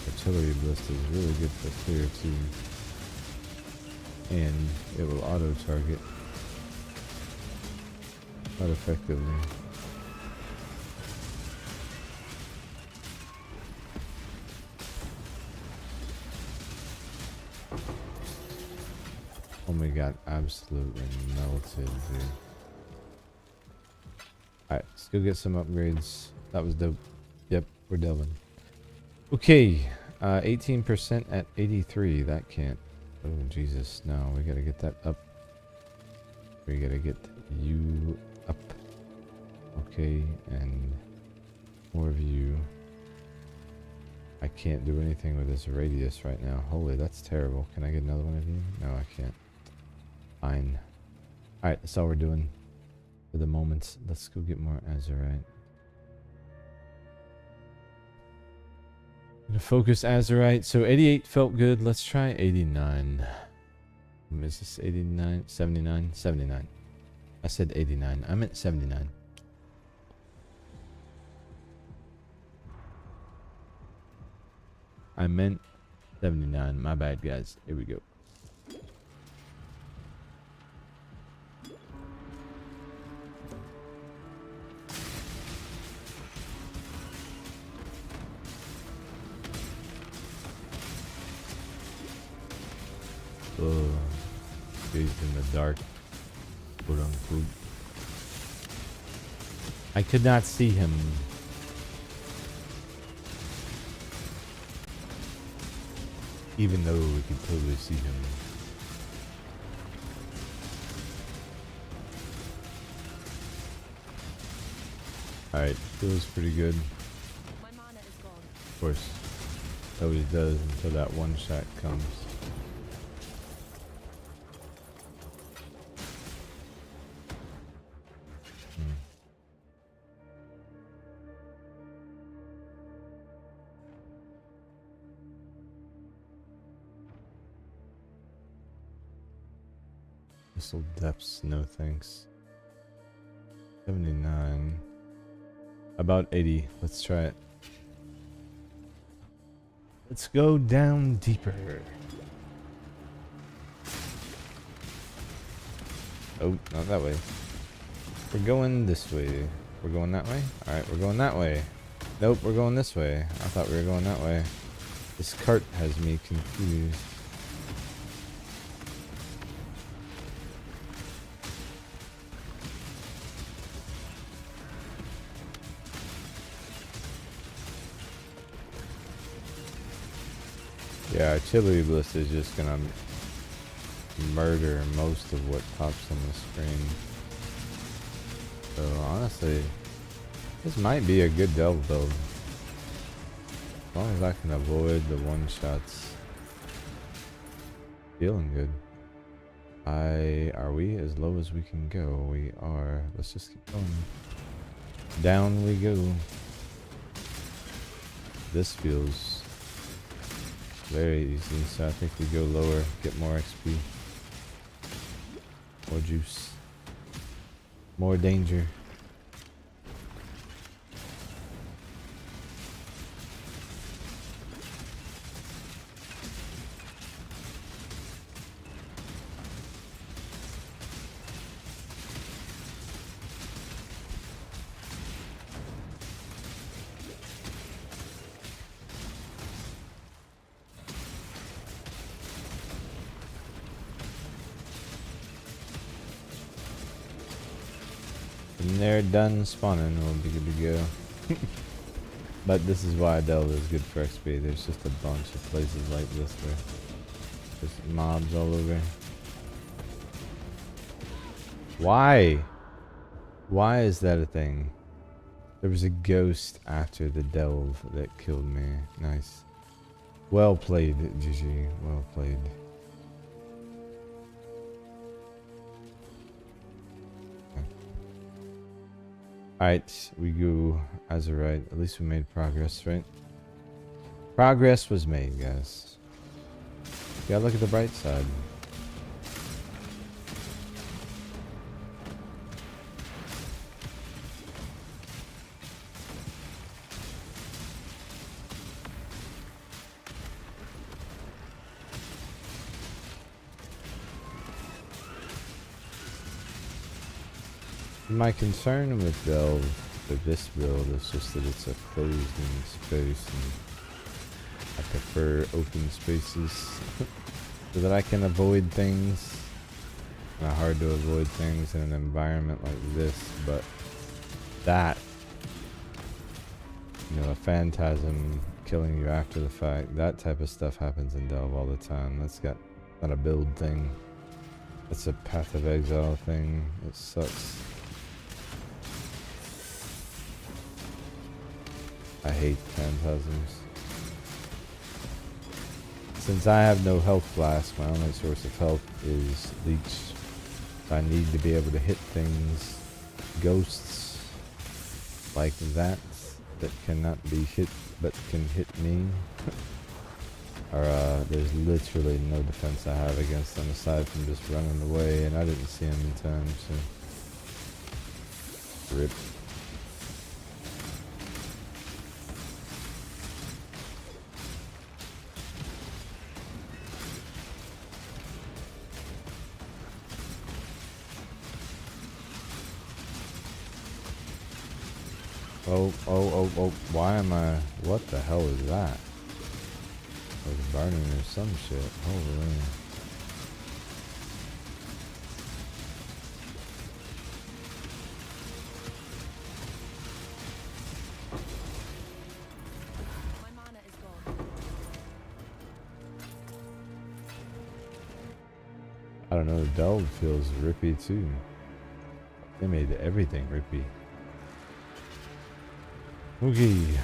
Artillery ballista is really good for clear too, and it will auto target quite effectively. Oh my god, absolutely melted, dude. Alright, let's go get some upgrades. That was dope. Yep, we're delving. Okay, 18% at 83. That can't. Oh, Jesus. No, we gotta get that up. We gotta get you up. Okay, and more of you. I can't do anything with this radius right now. Holy, that's terrible. Can I get another one of you? No, I can't. Fine. Alright, that's all we're doing for the moment. Let's go get more Azurite. Gonna focus Azurite. So 88 felt good. Let's try 89. Is this 89? 79? 79. I said 89. I meant 79. I meant 79. My bad, guys. Here we go. Oh, he's in the dark, quote unquote. I could not see him. Even though we could totally see him. Alright, feels pretty good. My mana is gone. Of course, it always does until that one shot comes. Missile depths, no thanks. 79. About 80. Let's try it. Let's go down deeper. Oh, not that way. We're going this way. We're going that way? Alright, we're going that way. Nope, we're going this way. I thought we were going that way. This cart has me confused. Yeah, artillery ballista is just gonna murder most of what pops on the screen. So honestly, this might be a good delve build. As long as I can avoid the one-shots. Feeling good. Are we as low as we can go? We are. Let's just keep going. Down we go. This feels very easy, so I think we go lower, get more XP. More juice. More danger. When they're done spawning, we'll be good to go. But this is why Delve is good for XP. There's just a bunch of places like this where there's mobs all over. Why? Why is that a thing? There was a ghost after the Delve that killed me. Nice. Well played, GG. Well played. Alright, we go Azurite. At least we made progress, right? Progress was made, guys. You gotta look at the bright side. My concern with Delve for this build is just that it's a closed-in space, and I prefer open spaces so that I can avoid things. It's not hard to avoid things in an environment like this, but that, you know, a phantasm killing you after the fact, that type of stuff happens in Delve all the time. That's not a build thing. That's a Path of Exile thing. It sucks. I hate phantasms. Since I have no health flask, my only source of health is leech. So I need to be able to hit things, ghosts like that cannot be hit but can hit me. Or there's literally no defense I have against them aside from just running away, and I didn't see him in time, so rip. Oh, why am I, what the hell is that? I was burning or some shit, holy. My mana is gone. I don't know, Delve feels rippy too. They made everything rippy. Okay.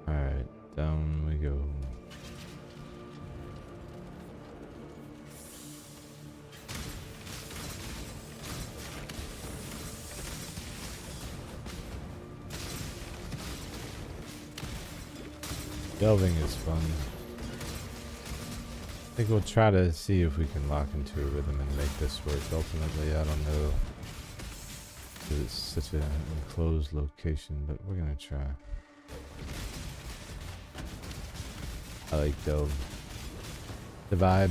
Alright, down we go. Delving is fun. I think we'll try to see if we can lock into a rhythm and make this work. Ultimately, I don't know, because it's such an enclosed location, but we're gonna try. I like the vibe.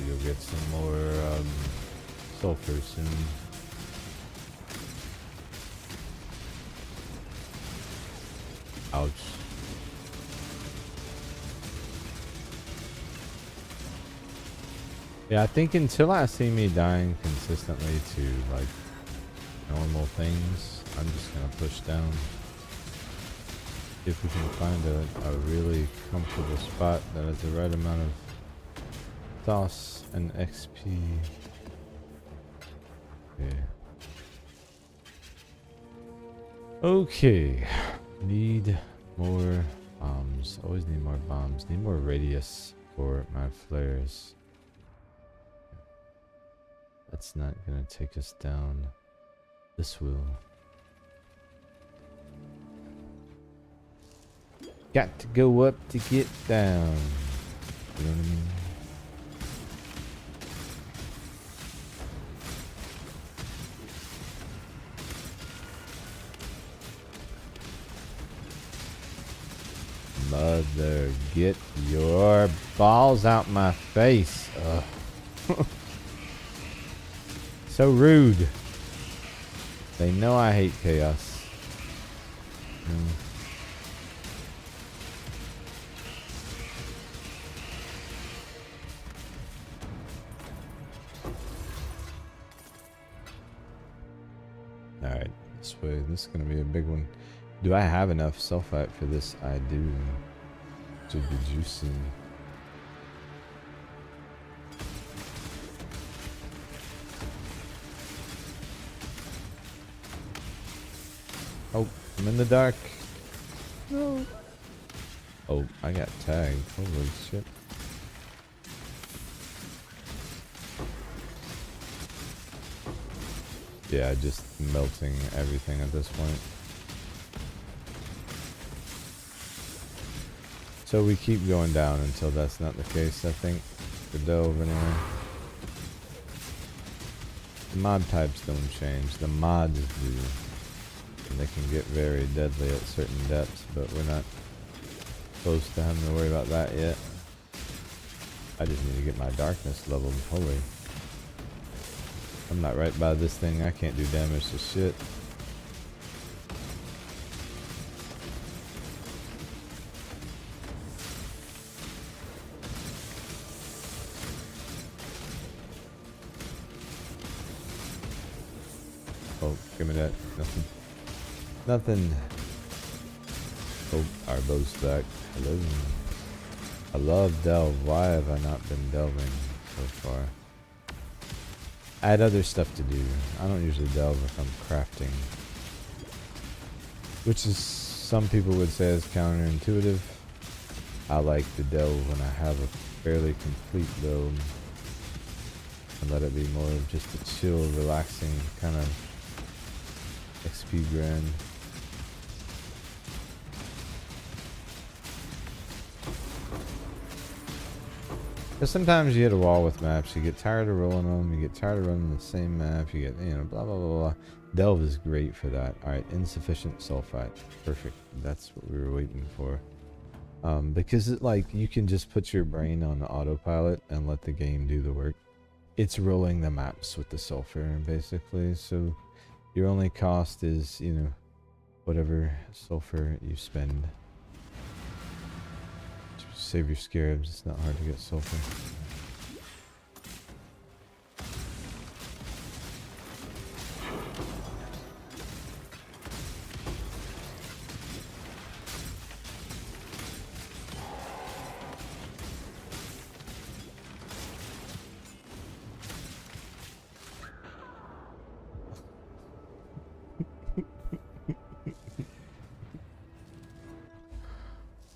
You'll get some more sulfur soon. Ouch. Yeah, I think until I see me dying consistently to like normal things, I'm just gonna push down. If we can find a really comfortable spot that has the right amount of sauce and XP. Yeah. Okay. Need more bombs. Always need more bombs. Need more radius for my flares. That's not gonna take us down. This will. Got to go up to get down. You know what I mean? Mother, get your balls out my face. Ugh. So rude. They know I hate chaos. Alright, this way. This is going to be a big one. Do I have enough sulfite for this? I do. Should be juicy. Oh, I'm in the dark. No. Oh, I got tagged. Holy shit. Yeah, just melting everything at this point. So we keep going down until that's not the case, I think. The delve anyway. The mod types don't change. The mods do. And they can get very deadly at certain depths, but we're not close to having to worry about that yet. I just need to get my darkness leveled. Holy. I'm not right by this thing. I can't do damage to shit. Oh, give me that. Nothing. Nothing. Oh, our bow's back. Hello. I love delve. Why have I not been delving so far? I had other stuff to do. I don't usually delve if I'm crafting. Which is, some people would say is counterintuitive. I like to delve when I have a fairly complete build. And let it be more of just a chill, relaxing kind of XP grind. Because sometimes you hit a wall with maps, you get tired of rolling them, you get tired of running the same map, you get, you know, blah, blah, blah, blah. Delve is great for that. Alright, insufficient sulfite. Perfect. That's what we were waiting for. Because it, like, you can just put your brain on autopilot and let the game do the work. It's rolling the maps with the sulfur, basically, so your only cost is, you know, whatever sulfur you spend. Save your scarabs, it's not hard to get sulfur.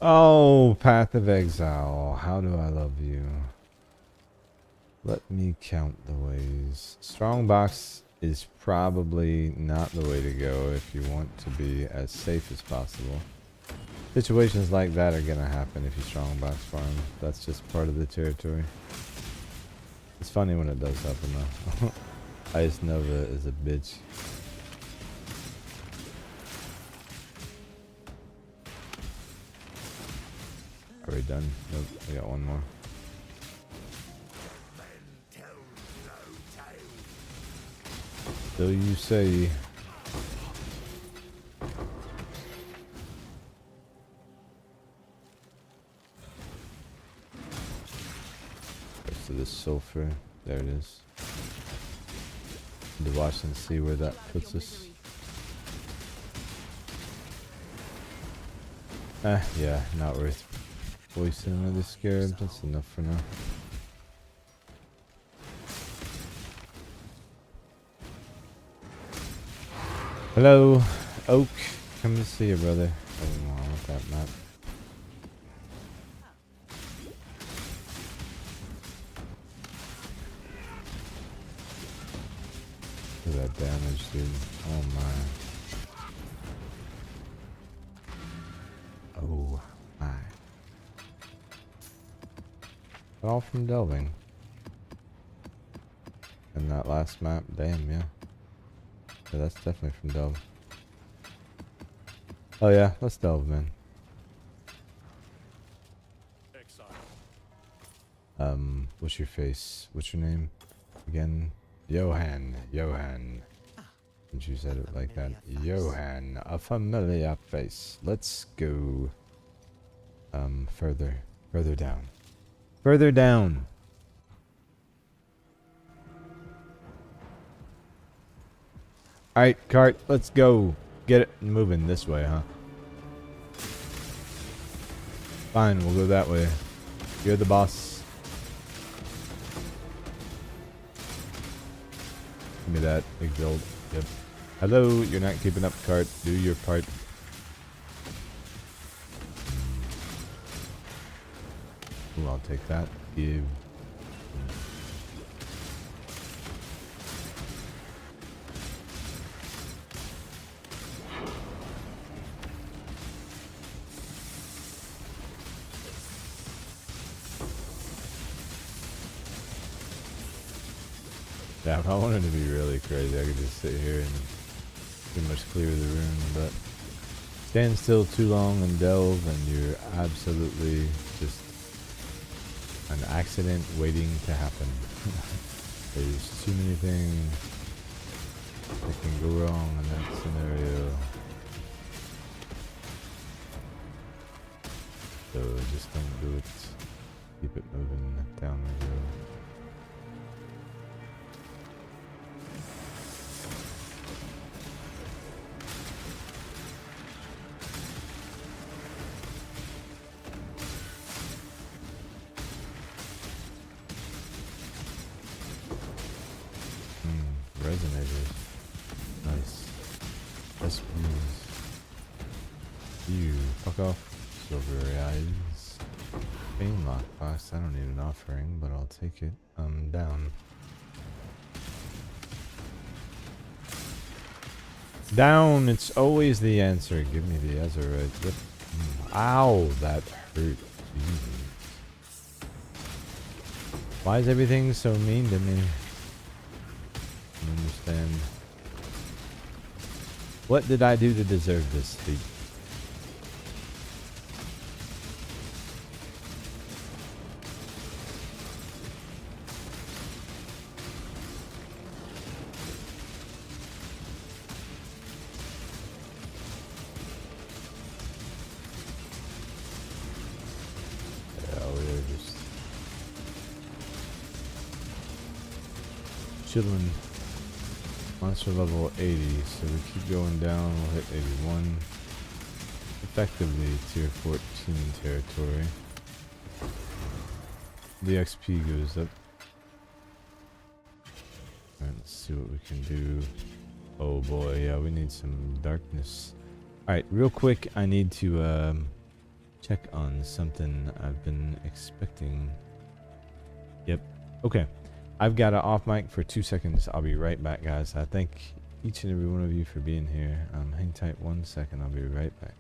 Oh, Path of Exile. How do I love you? Let me count the ways. Strongbox is probably not the way to go if you want to be as safe as possible. Situations like that are gonna happen if you strongbox farm. That's just part of the territory. It's funny when it does happen though. Ice Nova is a bitch. Are we done? Nope, we got one more. So you say. So this sulfur, there it is. To watch and see where that puts us. Yeah, not worth wasting another scarab. That's enough for now. Hello, Oak. Come to see you, brother. Oh, I want that map. Look at that damage, dude. Oh my. Oh my. All from delving. And that last map, damn, yeah. Yeah, that's definitely from delve. Oh yeah, let's delve, man. What's your face? What's your name? Again? Johan. Johan. And you said it like that. Johan. A familiar face. Let's go. Further. Further down. Further down. Alright, cart, let's go. Get it moving this way, huh? Fine, we'll go that way. You're the boss. Give me that, Exalt. Yep. Hello, you're not keeping up, cart. Do your part. Ooh, I'll take that. Give. Yeah, if I wanted to be really crazy, I could just sit here and pretty much clear the room, but stand still too long and delve and you're absolutely just an accident waiting to happen. There's too many things that can go wrong in that scenario. So just don't do it. Keep it moving. Down we go. Resonators. Nice. Yes, please. You. Fuck off. Silvery eyes. Pain lockbox. I don't need an offering, but I'll take it. Down. Down. It's always the answer. Give me the Azurite. Yep. Ow. That hurt. Jesus. Why is everything so mean to me? Understand. What did I do to deserve this feat? Yeah, we are just chilling. Monster level 80, so we keep going down, we'll hit 81. Effectively tier 14 territory. The XP goes up. Alright, let's see what we can do. Oh boy, yeah, we need some darkness. Alright, real quick, I need to check on something I've been expecting. Yep. Okay. I've got an off mic for 2 seconds. I'll be right back, guys. I thank each and every one of you for being here. Hang tight 1 second. I'll be right back.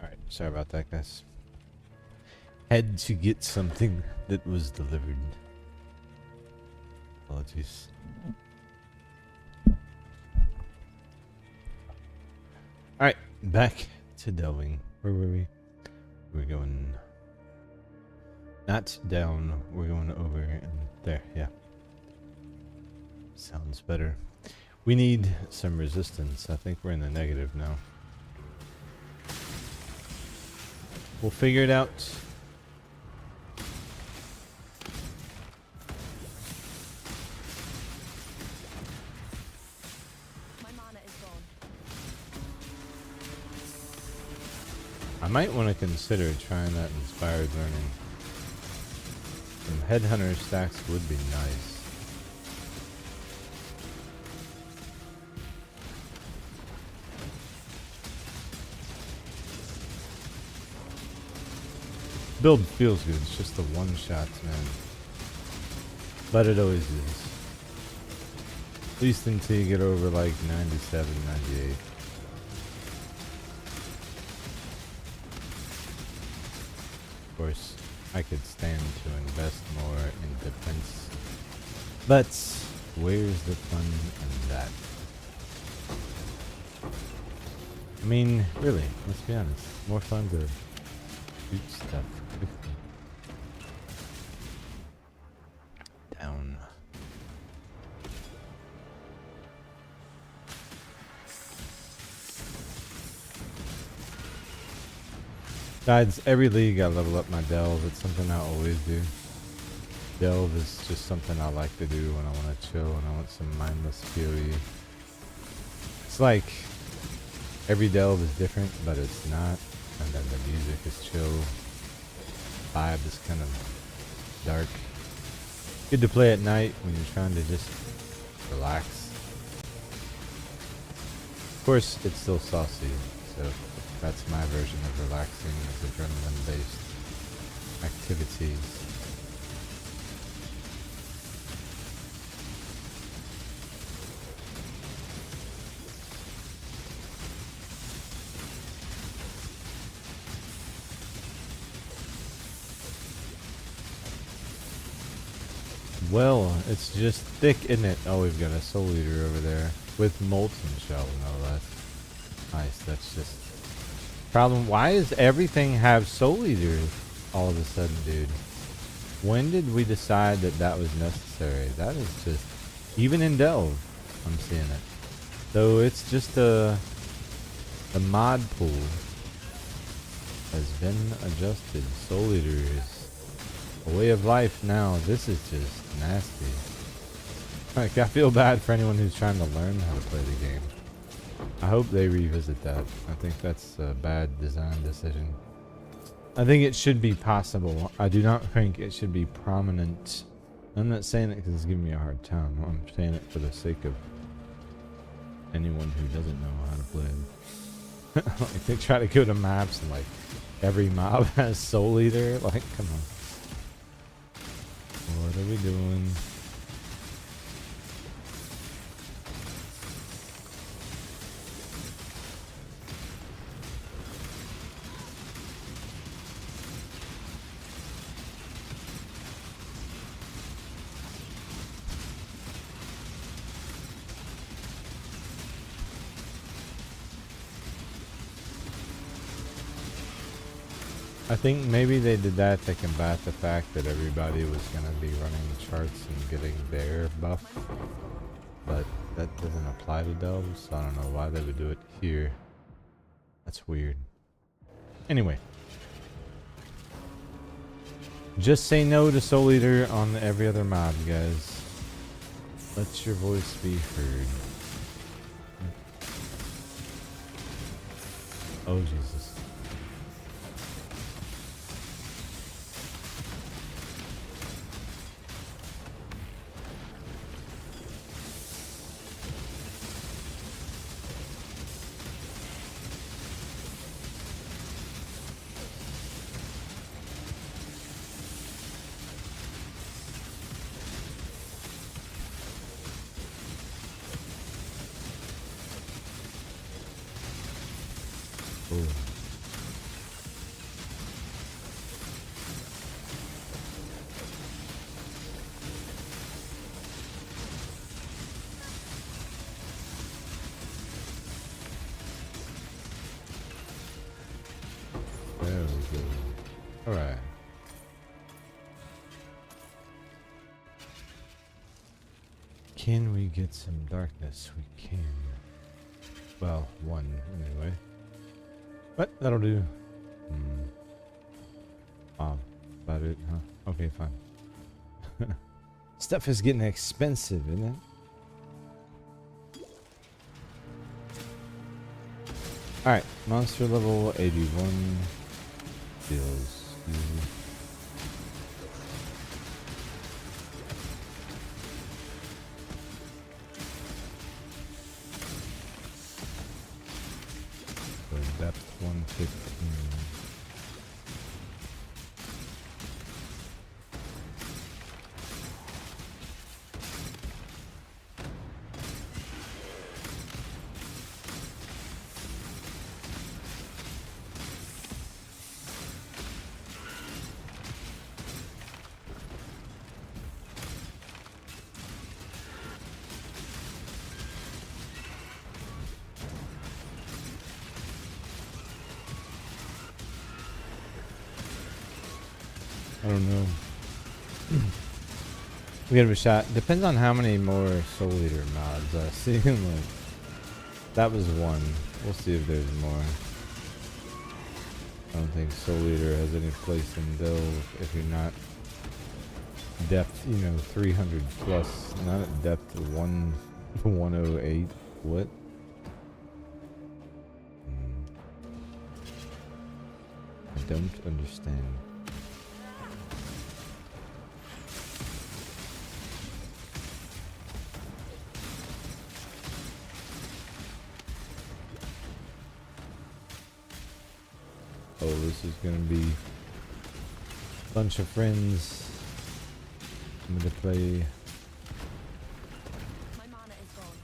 Alright, sorry about that, guys. Had to get something that was delivered. Apologies. Alright, back to delving. Where were we? We're going not down, we're going over and there, yeah. Sounds better. We need some resistance. I think we're in the negative now. We'll figure it out. My mana is gone. I might want to consider trying that inspired learning. Some HeadHunter stacks would be nice. Build feels good, it's just the one shot, man. But it always is. At least until you get over like 97, 98. Of course, I could stand to invest more in defense. But where's the fun in that? I mean, really, let's be honest. More fun to shoot stuff quickly. Down. Besides, every league I level up my delve. It's something I always do. Delve is just something I like to do when I want to chill and I want some mindless POE. It's like every delve is different, but it's not. And then the music is chill. Vibe is kind of dark. Good to play at night when you're trying to just relax. Of course, it's still saucy, so that's my version of relaxing as adrenaline-based activities. Well, it's just thick, isn't it? Oh, we've got a soul eater over there with molten shell, no less. Nice, that's just problem. Why does everything have soul eaters all of a sudden, dude? When did we decide that that was necessary? That is just, even in Delve, I'm seeing it. So it's just the mod pool has been adjusted. Soul eaters. A way of life now. This is just nasty. Like, I feel bad for anyone who's trying to learn how to play the game. I hope they revisit that. I think that's a bad design decision. I think it should be possible. I do not think it should be prominent. I'm not saying it because it's giving me a hard time. I'm saying it for the sake of anyone who doesn't know how to play. Like, they try to go to maps and like every mob has soul eater. Like, come on. What are we doing? I think maybe they did that to combat the fact that everybody was going to be running charts and getting their buff. But that doesn't apply to delves, so I don't know why they would do it here. That's weird. Anyway. Just say no to Soul Eater on every other mob, guys. Let your voice be heard. Oh, Jesus. There we go. Alright. Can we get some darkness? We can. Well, one anyway. But that'll do. About it, huh? Okay, fine. Stuff is getting expensive, isn't it? Alright, monster level 81. Feels easy. So depth 115. I don't know. We give it a shot. Depends on how many more Soul Eater mods I see. Like, that was one. We'll see if there's more. I don't think Soul Eater has any place in Delve if you're not depth, 300 plus, not at depth 108. What? I don't understand. Oh, this is gonna be a bunch of friends. I'm gonna play. My mana is gone.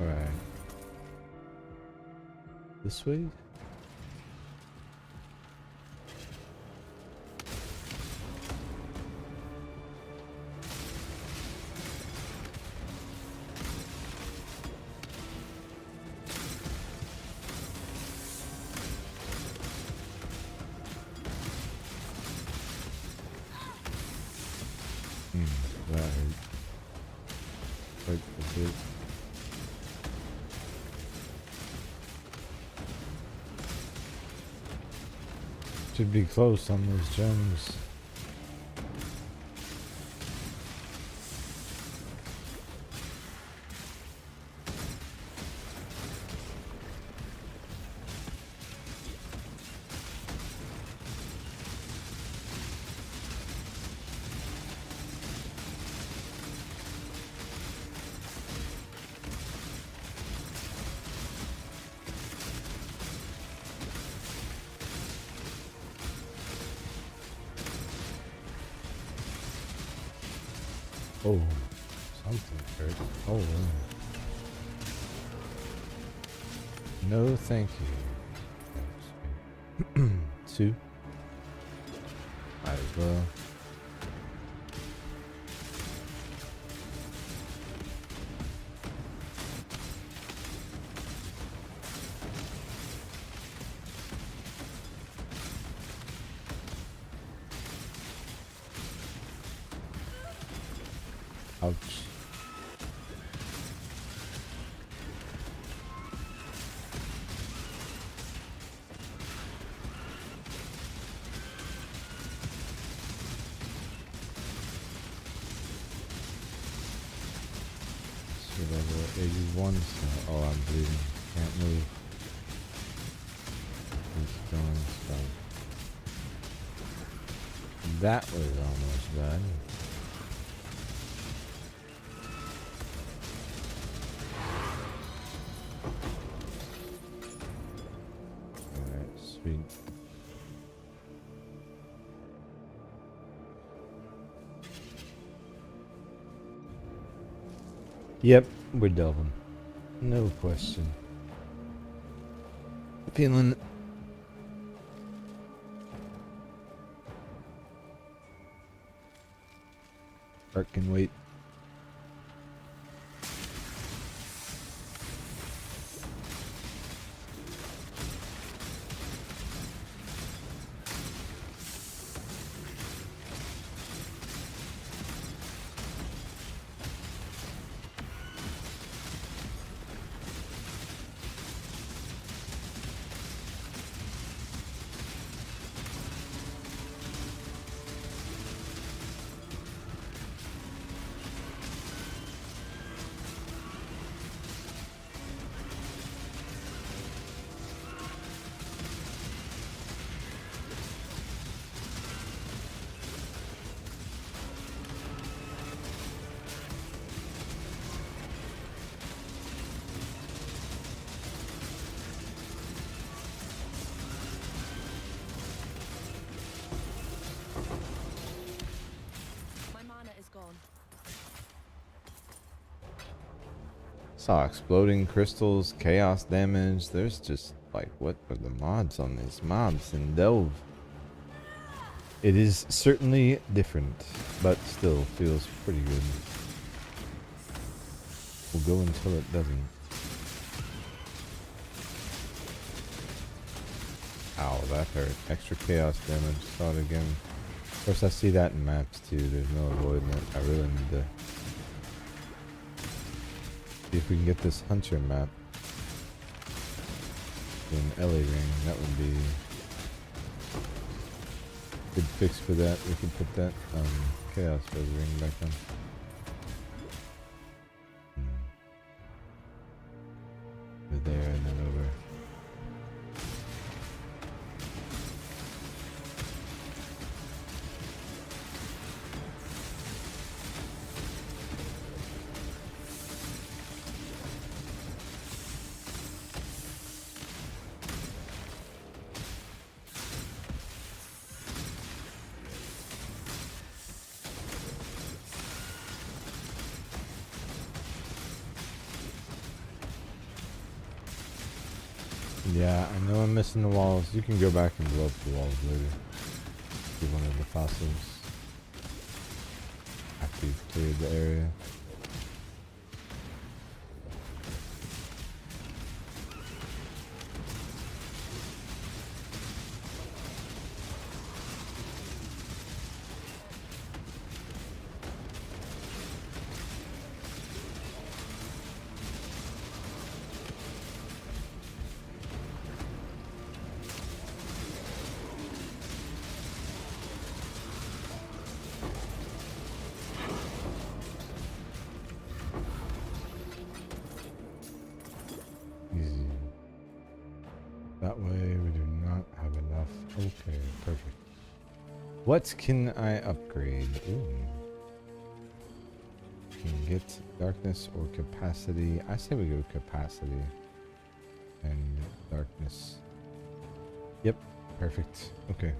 Alright. This way? That hurt. Quite a bit. Should be close on those gems. Oh, something hurt. Oh, wow. No, thank you. Two. Might as well. Ouch. So level 81. So, oh, I'm bleeding. Can't move. Keeps going. So. That was almost bad. Sweet. Yep, we're delving. No question. Feeling. Art can wait. Saw exploding crystals, chaos damage. There's just Like, what are the mods on these mobs in Delve? It is certainly different, but still feels pretty good. We'll go until it doesn't. Ow, that hurt. Extra chaos damage. Saw it again. Of course, I see that in maps too. There's no avoiding it. I really need to see if we can get this Hunter map. Do an Ellie ring. That would be a good fix for that. We could put that chaos res ring back on. Over there and then over. Yeah, I know I'm missing the walls. You can go back and blow up the walls later. Do one of the fossils after you've cleared the area. Easy. That way we do not have enough. Okay, perfect. What can I upgrade? Ooh. Can get darkness or capacity. I say we go capacity and darkness. Yep, perfect. Okay.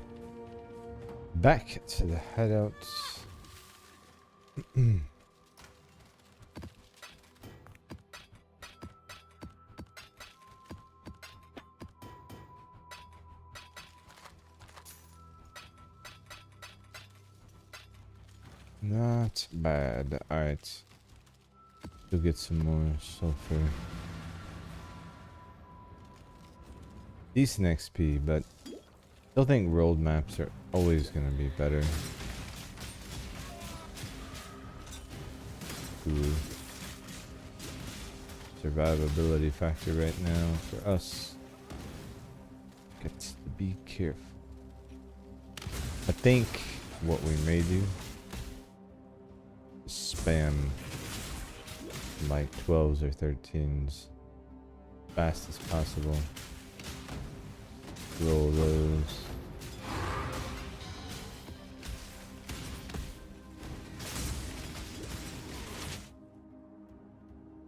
Back to the hideouts. Not bad. Alright. We'll get some more sulfur. Decent XP, but still think world maps are always going to be better. Ooh. Survivability factor right now for us. Got to be careful. I think what we may do is spam like 12s or 13s fast as possible. Roll those.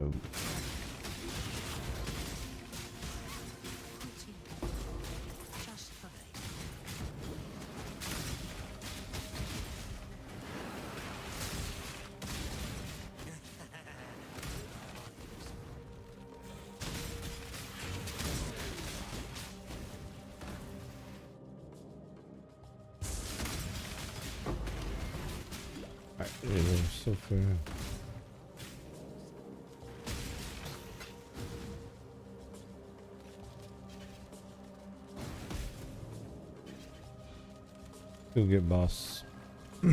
Oh. So far. Go get boss. Oh.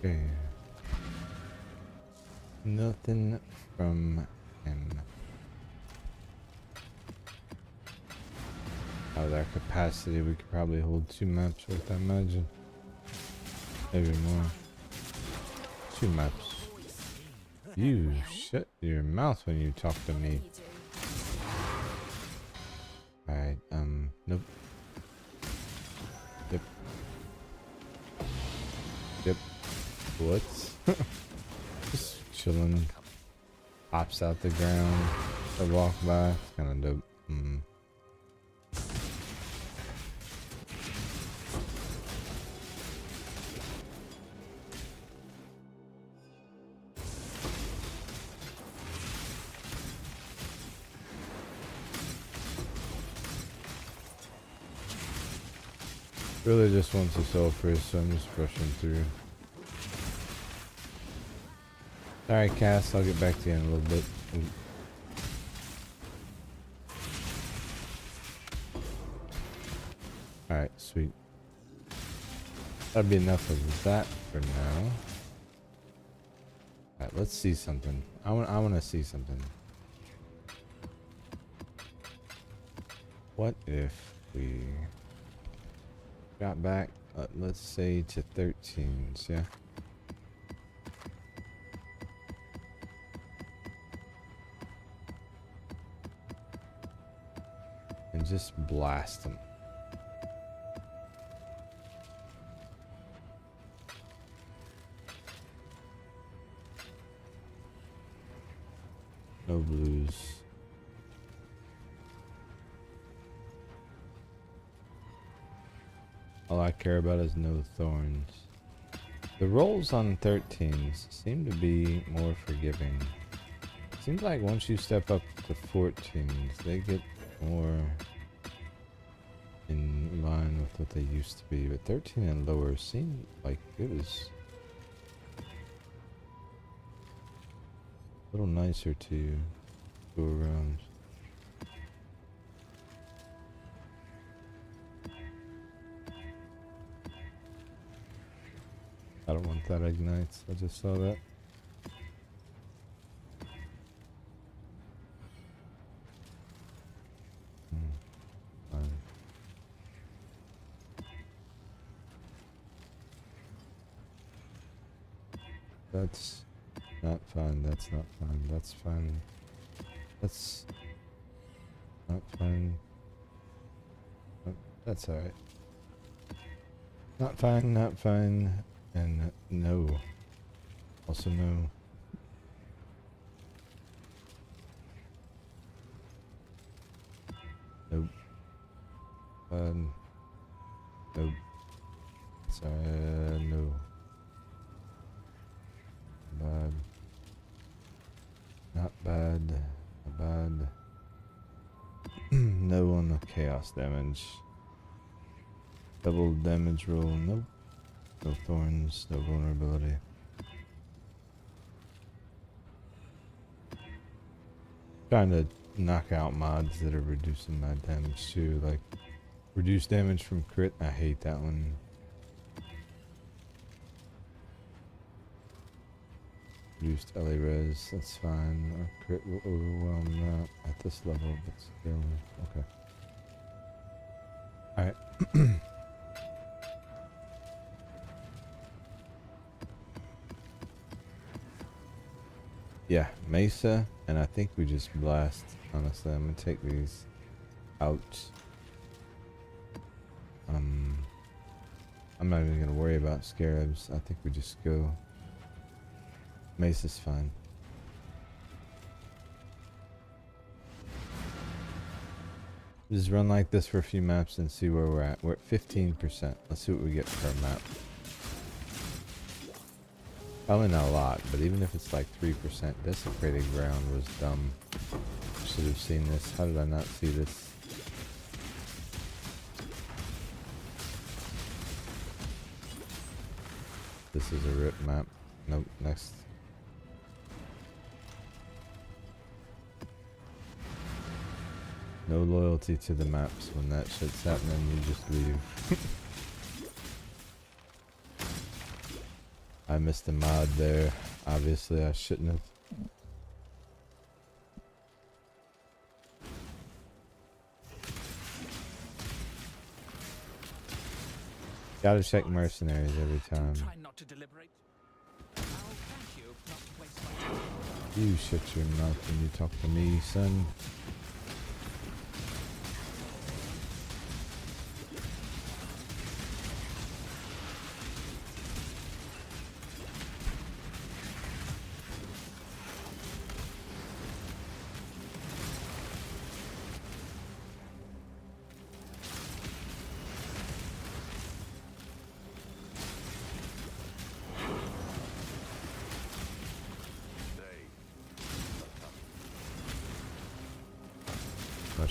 Okay. Nothing from him. Out of our capacity, we could probably hold 2 maps worth, I imagine. Maybe more. 2 maps. You shut your mouth when you talk to me. Alright, nope. Yep. Yep. What? Just chilling. Pops out the ground. I walk by. It's kind of dope. Really just wants to sell first, so I'm just rushing through. Alright, Cass, I'll get back to you in a little bit. Alright, sweet. That'd be enough of that for now. Alright, let's see something. I want to see something. What if we got back, let's say, to 13s, yeah? And just blast them. No blues. All I care about is no thorns. The rolls on 13s seem to be more forgiving. Seems like once you step up to 14s, they get more in line with what they used to be. But 13 and lower seemed like it was a little nicer to go around. I don't want that ignites. I just saw that. Fine. That's not fine. That's not fine. That's fine. That's not fine. Oh, that's alright. Not fine. Not fine. And no. Also no. Nope. Nope. Sorry, no. Bad. Not bad. Not bad. No on the chaos damage. Double damage roll. Nope. No thorns, no vulnerability. Trying to knock out mods that are reducing my damage too, like reduce damage from crit. I hate that one. Reduced LA res, that's fine. Our crit will overwhelm that at this level, but still, okay. Alright. Yeah, Mesa, and I think we just blast. Honestly, I'm gonna take these out. I'm not even gonna worry about scarabs. I think we just go. Mesa's fine. Just run like this for a few maps and see where we're at. We're at 15%. Let's see what we get per map. Probably not a lot, but even if it's like 3%, desecrated ground was dumb. Should have seen this. How did I not see this? This is a rip map. Nope, next. No loyalty to the maps. When that shit's happening, you just leave. I missed a mod there. Obviously, I shouldn't have. Gotta check mercenaries every time. Try not to deliberate. I'll thank you not to waste my time. You shut your mouth when you talk to me, son.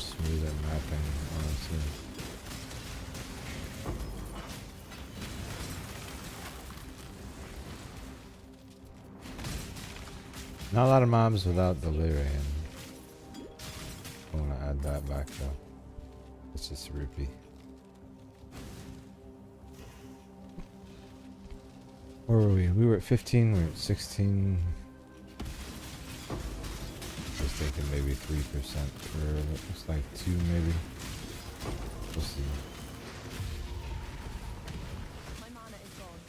smooth at mapping, honestly. Not a lot of mobs without delirium. I want to add that back though. It's just a rupee. Where were we? We were at 15, we were at 16. Just thinking maybe 3% for, it looks like 2 maybe. We'll see. My mana is gone.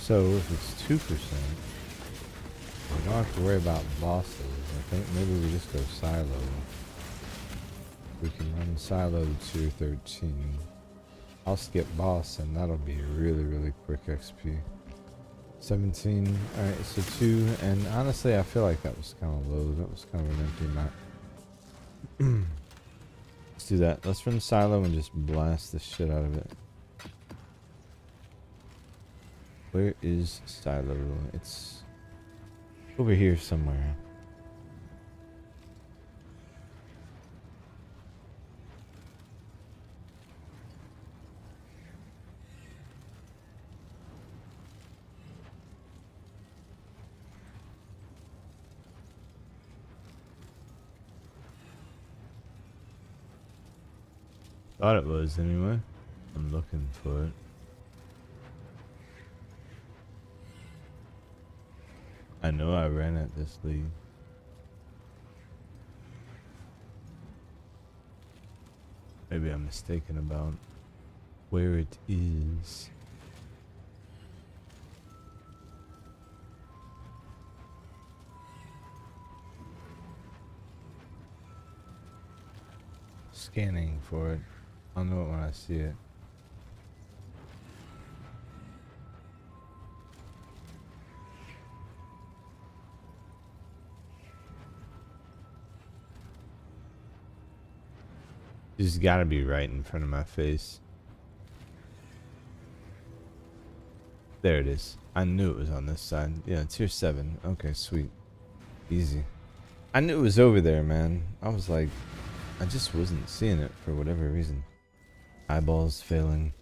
So if it's 2%, we don't have to worry about bosses. I think maybe we just go silo. We can run silo to tier 13. I'll skip boss and that'll be really quick XP. 17, alright, so 2, and honestly I feel like that was kind of low. That was kind of an empty map. Let's do that. Let's run silo and just blast the shit out of it. Where is silo? It's over here somewhere. Thought it was anyway. I'm looking for it. I know I ran at this league. Maybe I'm mistaken about where it is. Scanning for it. I'll know it when I see it. Just gotta be right in front of my face. There it is. I knew it was on this side. Yeah, tier 7. Okay, sweet. Easy. I knew it was over there, man. I was like, I just wasn't seeing it for whatever reason. Eyeballs failing.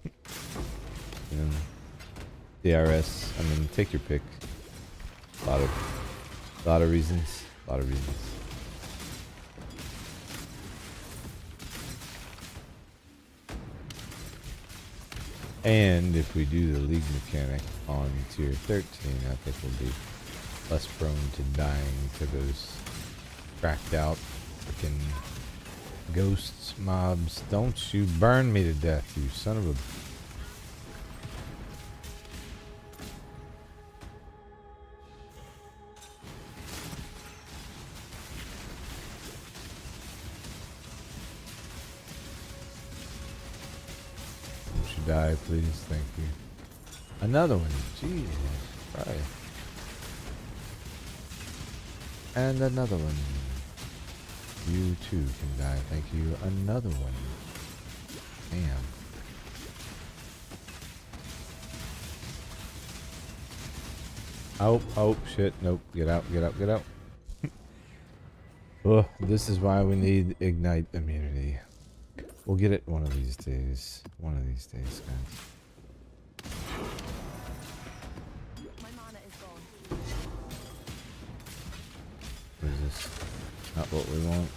You know, DRS. I mean, take your pick. A lot of reasons. A lot of reasons. And if we do the league mechanic on tier 13, I think we'll be less prone to dying to those cracked out freaking ghosts, mobs. Don't you burn me to death, you son of a... Die, please. Thank you. Another one. Jesus Christ. And another one. You too can die. Thank you. Another one. Damn. Oh, shit. Nope. Get out, get out, get out. Oh, this is why we need Ignite immunity. We'll get it one of these days. One of these days, guys. My mana is gone. What is this? Not what we want.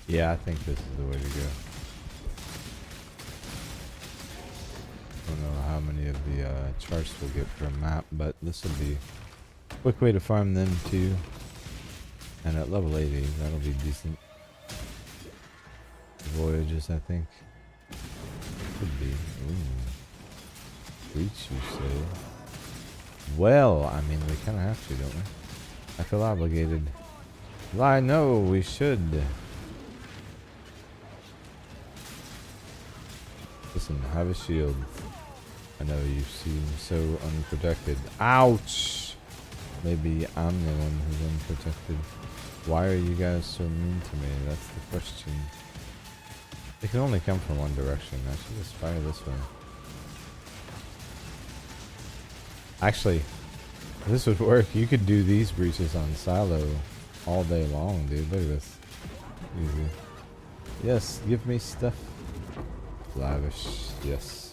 Yeah, I think this is the way to go. I don't know how many of the charts we'll get per map, but this will be a quick way to farm them too. And at level 80, that'll be decent. voyages, I think. Could be. Ooh. Breach, you say? Well, I mean, we kind of have to, don't we? I feel obligated. Well, I know we should. Listen, have a shield. I know you seem so unprotected. Ouch! Maybe I'm the one who's unprotected. Why are you guys so mean to me? That's the question. It can only come from one direction. I should just fire this way. Actually, this would work. You could do these breaches on silo all day long, dude. Look at this. Easy. Yes, give me stuff. Lavish. Yes.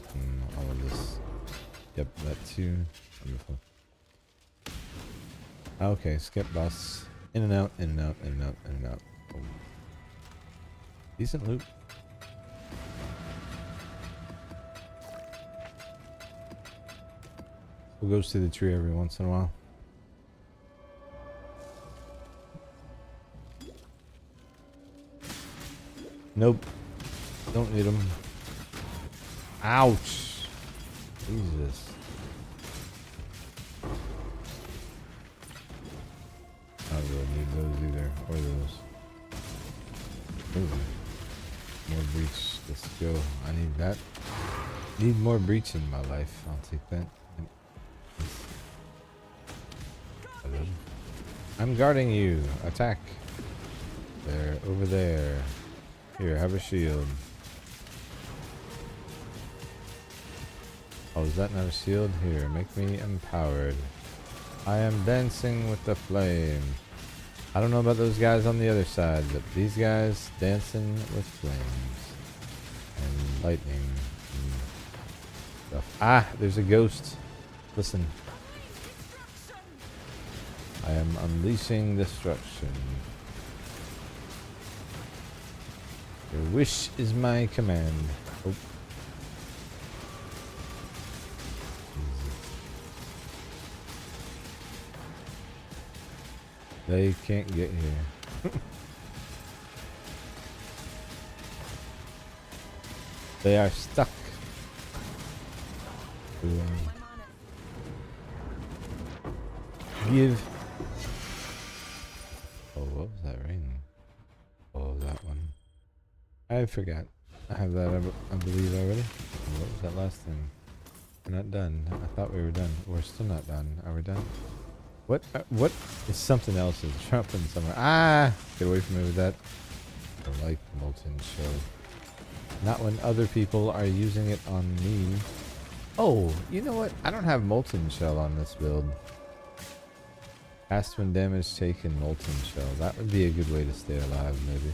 All of this. Yep, that too. Wonderful. Okay, skip bus. In and out, in and out, in and out, in and out. Oh. Decent loot. We'll go see the tree every once in a while. Nope. Don't need them. Ouch. Jesus. I don't really need those either. Or those. Ooh. More breach. Let's go. I need that. Need more breach in my life. I'll take that. I'm guarding you. Attack. There. Over there. Here, have a shield. Oh, is that not a shield? Here, make me empowered. I am dancing with the flame. I don't know about those guys on the other side, but these guys dancing with flames. And lightning. And stuff. Ah, there's a ghost. Listen. I am unleashing destruction. Your wish is my command. Oh. They can't get here. They are stuck. Give. Oh, what was that ring? Oh, that one. I forgot. I have that, I believe, already. What was that last thing? We're not done. I thought we were done. We're still not done. Are we done? What is something else is dropping somewhere? Ah! Get away from me with that. I like molten shell. Not when other people are using it on me. Oh, you know what? I don't have molten shell on this build. Cast when damage taken, molten shell. That would be a good way to stay alive, maybe.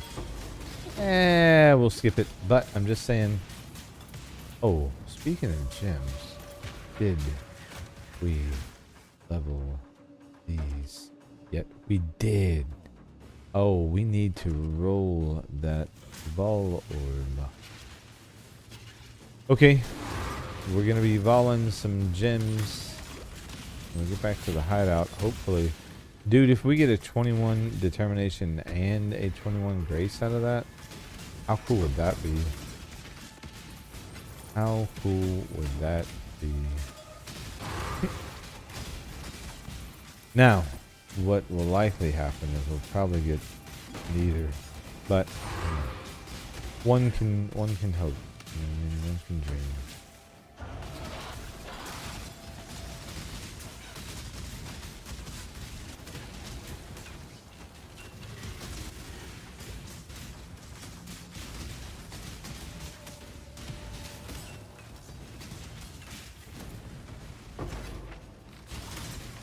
We'll skip it. But I'm just saying. Oh, speaking of gems, did we level these? Yet we did. Oh, we need to roll that vol orb. Okay, we're gonna be voling some gems. We'll get back to the hideout, hopefully. Dude, if we get a 21 determination and a 21 grace out of that, how cool would that be? How cool would that be? Now, what will likely happen is we'll probably get neither. But one can hope. One can dream.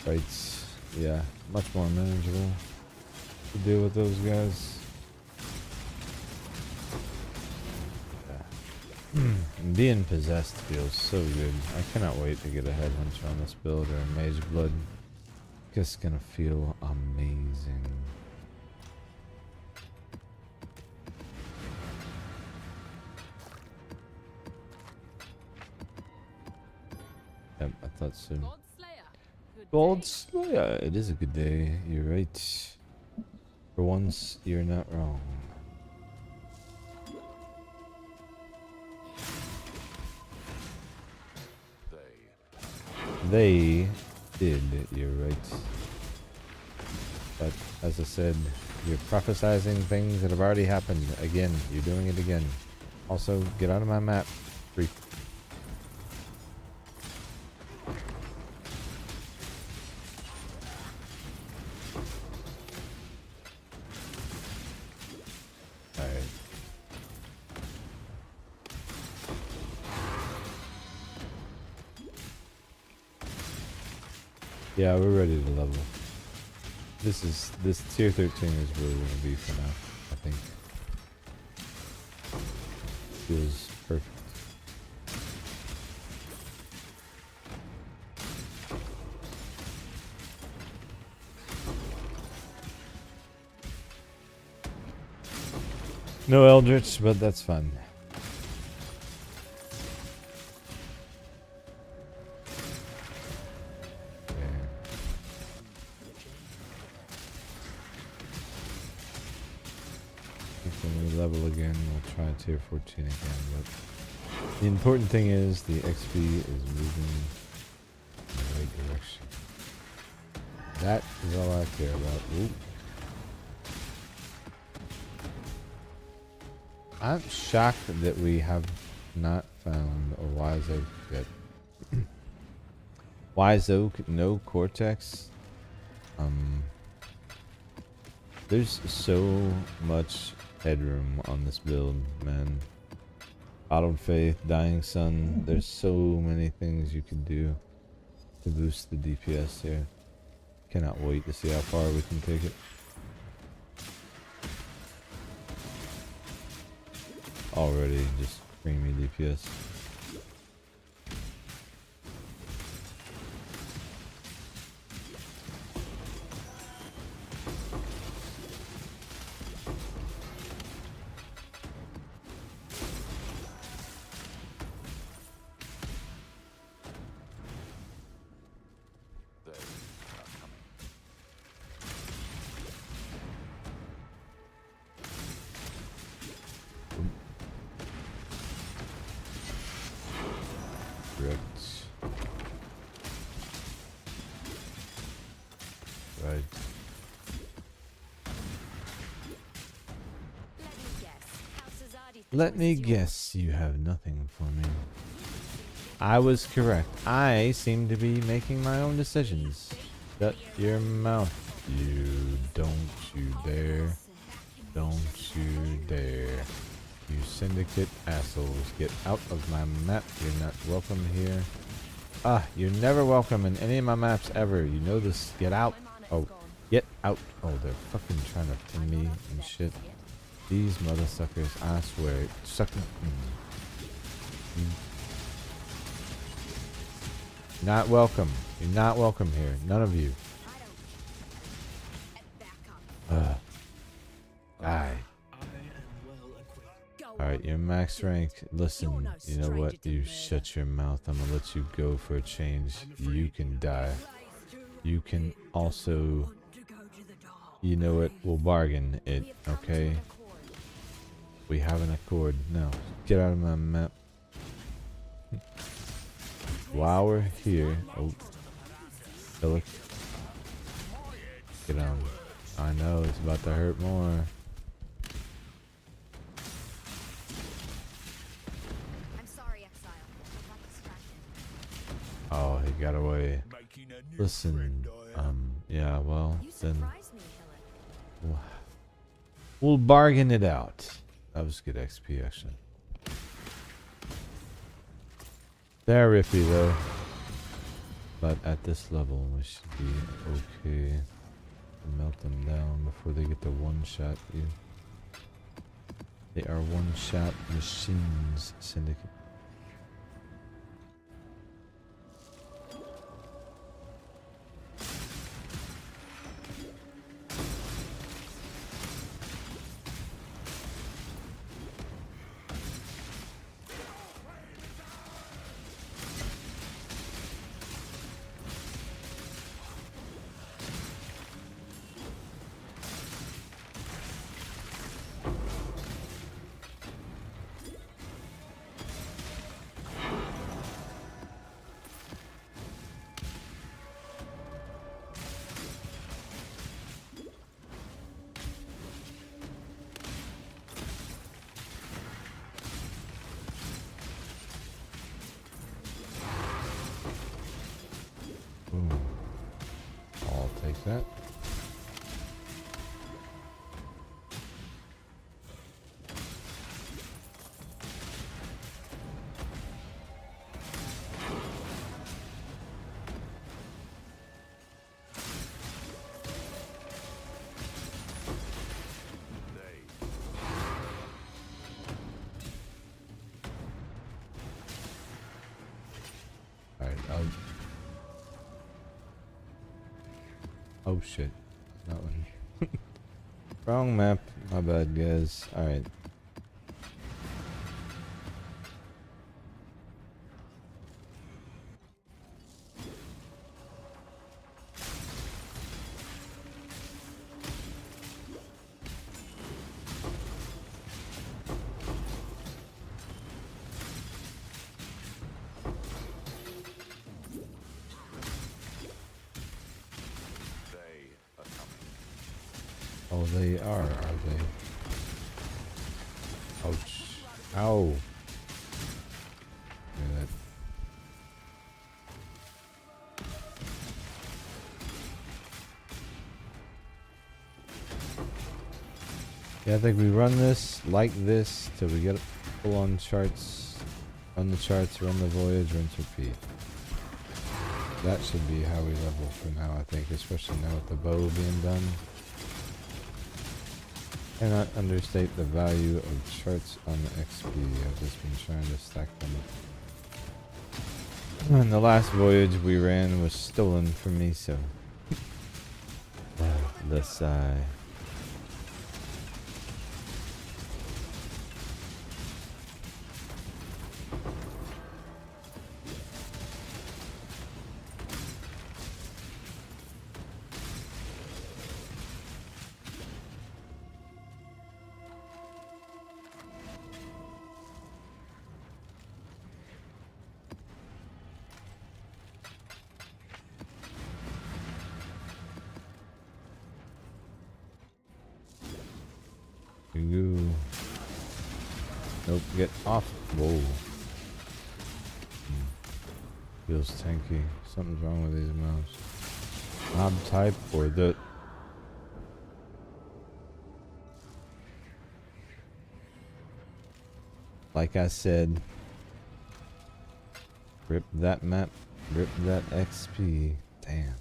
Fights, yeah, much more manageable to deal with those guys. Yeah. Being possessed feels so good. I cannot wait to get a HeadHunter on this build or a Mage Blood. Just gonna feel amazing. Yep, I thought so. Gold Slayer. It is a good day. You're right. For once, you're not wrong. They did, you're right. But as I said, you're prophesizing things that have already happened. Again, you're doing it again. Also, get out of my map, freak. Alright. Yeah, we're ready to level. This tier 13 is where we're gonna be for now, I think. Feels perfect. No Eldritch, but that's fun. When we level again, we'll try tier 14 again, but the important thing is the XP is moving in the right direction. That is all I care about. Ooh. I'm shocked that we have not found a Wise Oak yet. Wise Oak, no Cortex. There's so much headroom on this build, man. Bottled Faith, Dying Sun. There's so many things you can do to boost the DPS here. Cannot wait to see how far we can take it. Already just creamy DPS. Right. Let me guess, you have nothing for me. I was correct. I seem to be making my own decisions. Shut your mouth. You don't you dare. Don't you dare. You syndicate assholes. Get out of my map. You're not welcome here. Ah, you're never welcome in any of my maps ever. You know this. Get out. Oh, get out. Oh, they're fucking trying to pin me and shit. These mother suckers, I swear. Sucking. Not welcome. You're not welcome here. None of you. Die. Alright, you're max rank. Listen, you know what? You shut your mouth. I'm gonna let you go for a change. You can die. You can also, you know what? We'll bargain it, okay? We have an accord. No, get out of my map. While we're here, oh, Philip, get on. I know it's about to hurt more. I'm sorry, Exile. I got distracted. Oh, he got away. Listen, yeah, well, then we'll bargain it out. That was good XP, actually. They're rippy, though. But at this level, we should be okay. Melt them down before they get to one-shot you. They are one-shot machines, Syndicate. Boom. I'll take that. Alright, oh shit. That one. Wrong map. My bad, guys. Alright. Oh, they are they? Ouch. Ow. Look at that. Yeah, I think we run this like this till we get full on charts. Run the charts, run the voyage, rinse, repeat. That should be how we level for now, I think, especially now with the bow being done. Cannot understate the value of charts on the XP. I've just been trying to stack them up. And the last voyage we ran was stolen from me, so the sigh. You nope, get off. Whoa. Feels tanky. Something's wrong with these mouse. Knob type or the like I said, rip that map, rip that XP. Damn.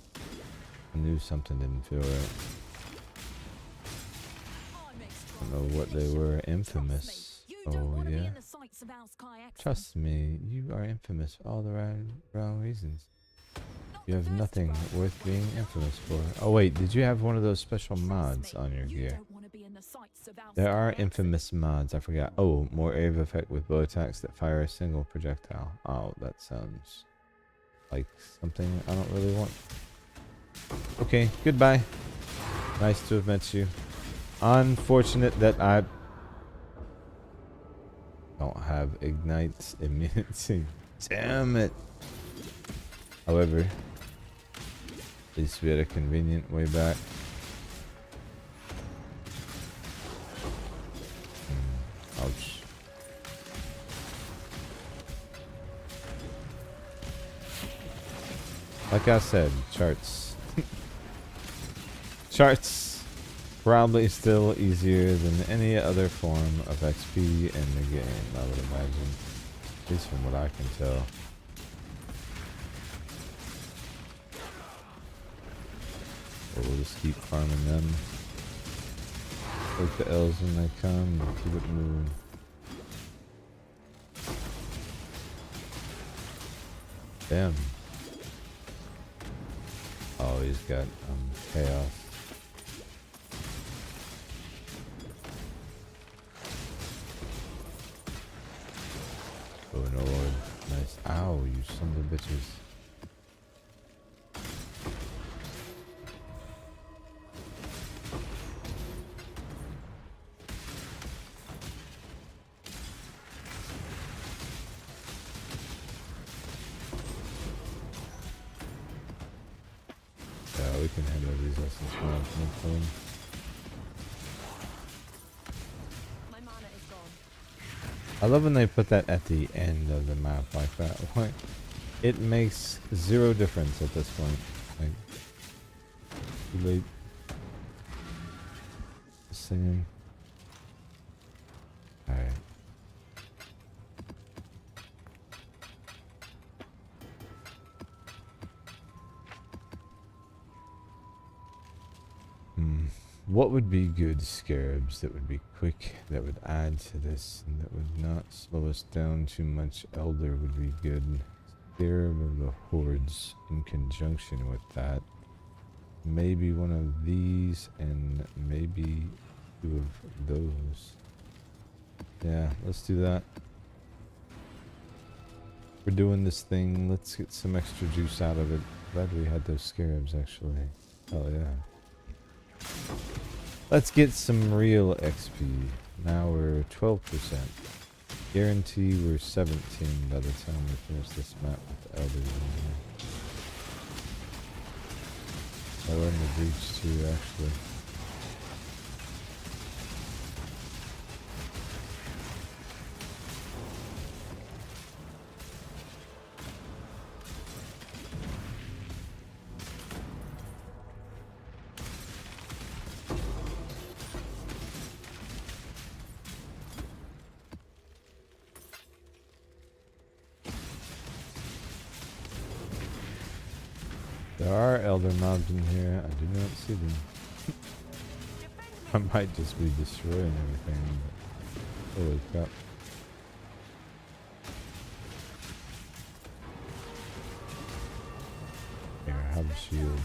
I knew something didn't feel right. I don't know what they were. Infamous. Oh yeah. Trust me, you are infamous for all the wrong reasons. You have nothing worth being infamous for. Oh wait, did you have one of those special mods on your gear? There are infamous mods, I forgot. Oh, more area effect with bow attacks that fire a single projectile. Oh, that sounds like something I don't really want. Okay, goodbye. Nice to have met you. Unfortunate that I don't have Ignite's immunity. Damn it. However, at least we had a convenient way back. Ouch. Like I said, charts. Charts. Probably still easier than any other form of XP in the game, I would imagine. At least from what I can tell. But we'll just keep farming them. Take the L's when they come and keep it moving. Damn. Oh, he's got chaos. Oh no, Lord. Nice. Ow, you son of a bitches. Yeah, we can handle these lessons well, no problem. I love when they put that at the end of the map like that. Like, It makes zero difference at this point. Like, too late. Singing. Alright. What would be good scarabs that would be quick, that would add to this, and that would not slow us down too much? Elder would be good. Scarab of the Hordes in conjunction with that. Maybe one of these, and maybe two of those. Yeah, let's do that. We're doing this thing. Let's get some extra juice out of it. Glad we had those scarabs, actually. Hell yeah. Let's get some real XP. Now we're 12%. Guarantee we're 17 by the time we finish this map with the elders in here. Oh, we're in the breach too, actually. There are elder mobs in here. I do not see them. I might just be destroying everything, but holy crap. Here, have a shield.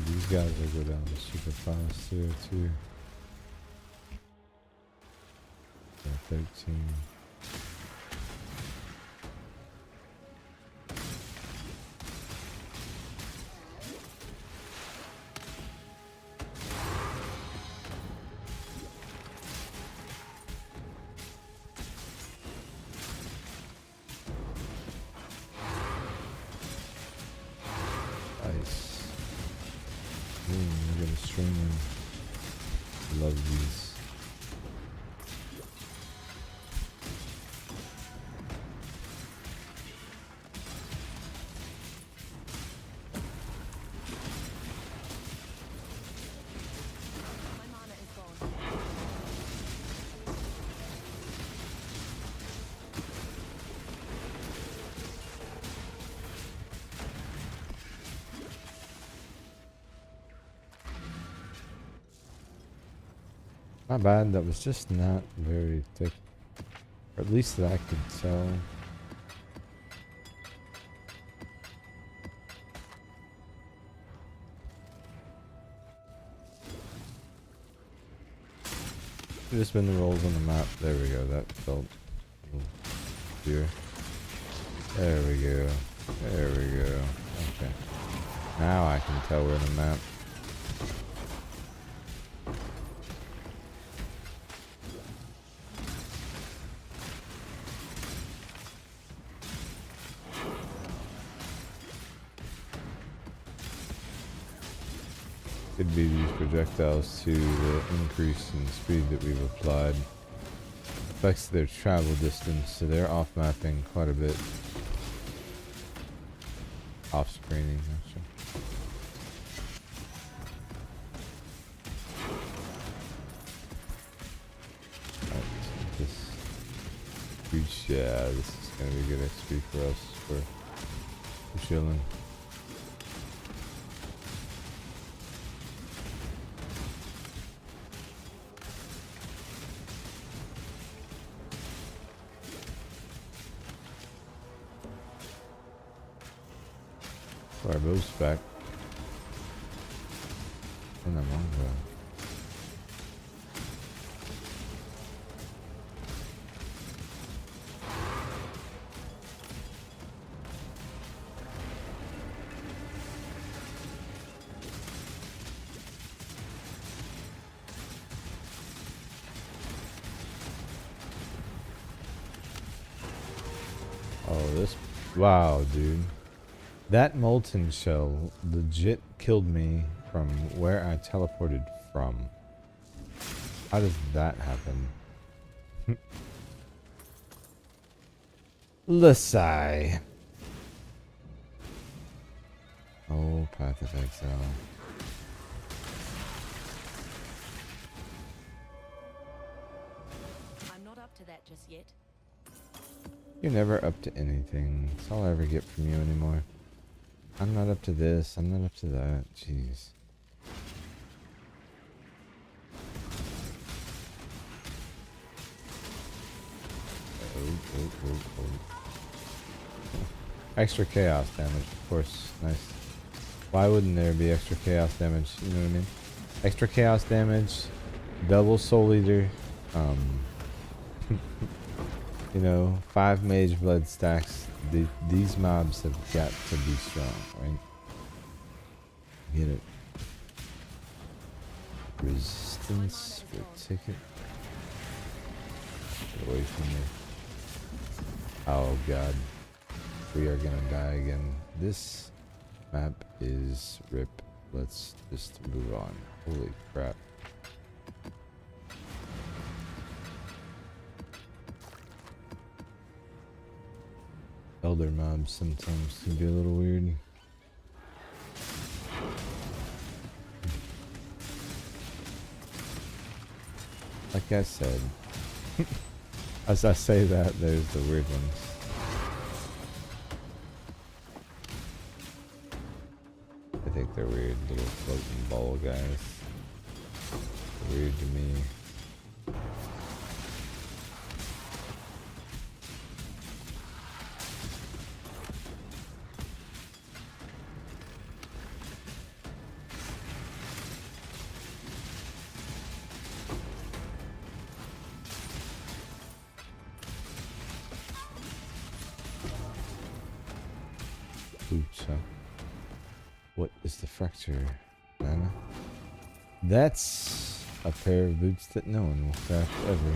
These guys will go down super fast here too. Yeah, 13. Nice. We're gonna stream them. Love these. My mana is gone. Not bad, that was just not very thick. Or at least that I could tell. Just been the rolls on the map. There we go, that felt a little clear. There we go. There we go. Okay. Now I can tell we're in the map. Could be these projectiles too, the increase in speed that we've applied affects their travel distance, so they're off mapping quite a bit. Off screening actually. Alright, this breach, yeah, this is gonna be good XP for us for chilling. Our bow's back. And I'm on go. Oh, this... Wow, dude. That molten shell legit killed me from where I teleported from. How does that happen? Lasai. Oh, Path of Exile. I'm not up to that just yet. You're never up to anything. That's all I ever get from you anymore. I'm not up to this. I'm not up to that. Jeez. Oh. Extra chaos damage, of course. Nice. Why wouldn't there be extra chaos damage? You know what I mean? Extra chaos damage, double soul eater, you know, 5 mage blood stacks. These mobs have got to be strong, right? Get it. Resistance for ticket. Get away from me. Oh god. We are gonna die again. This map is rip. Let's just move on. Holy crap. Elder mobs sometimes can be a little weird. Like I said, as I say that, there's the weird ones. I think they're weird little floating ball guys. Weird to me. Boots, huh? What is the fracture, Nana? That's a pair of boots that no one will craft ever.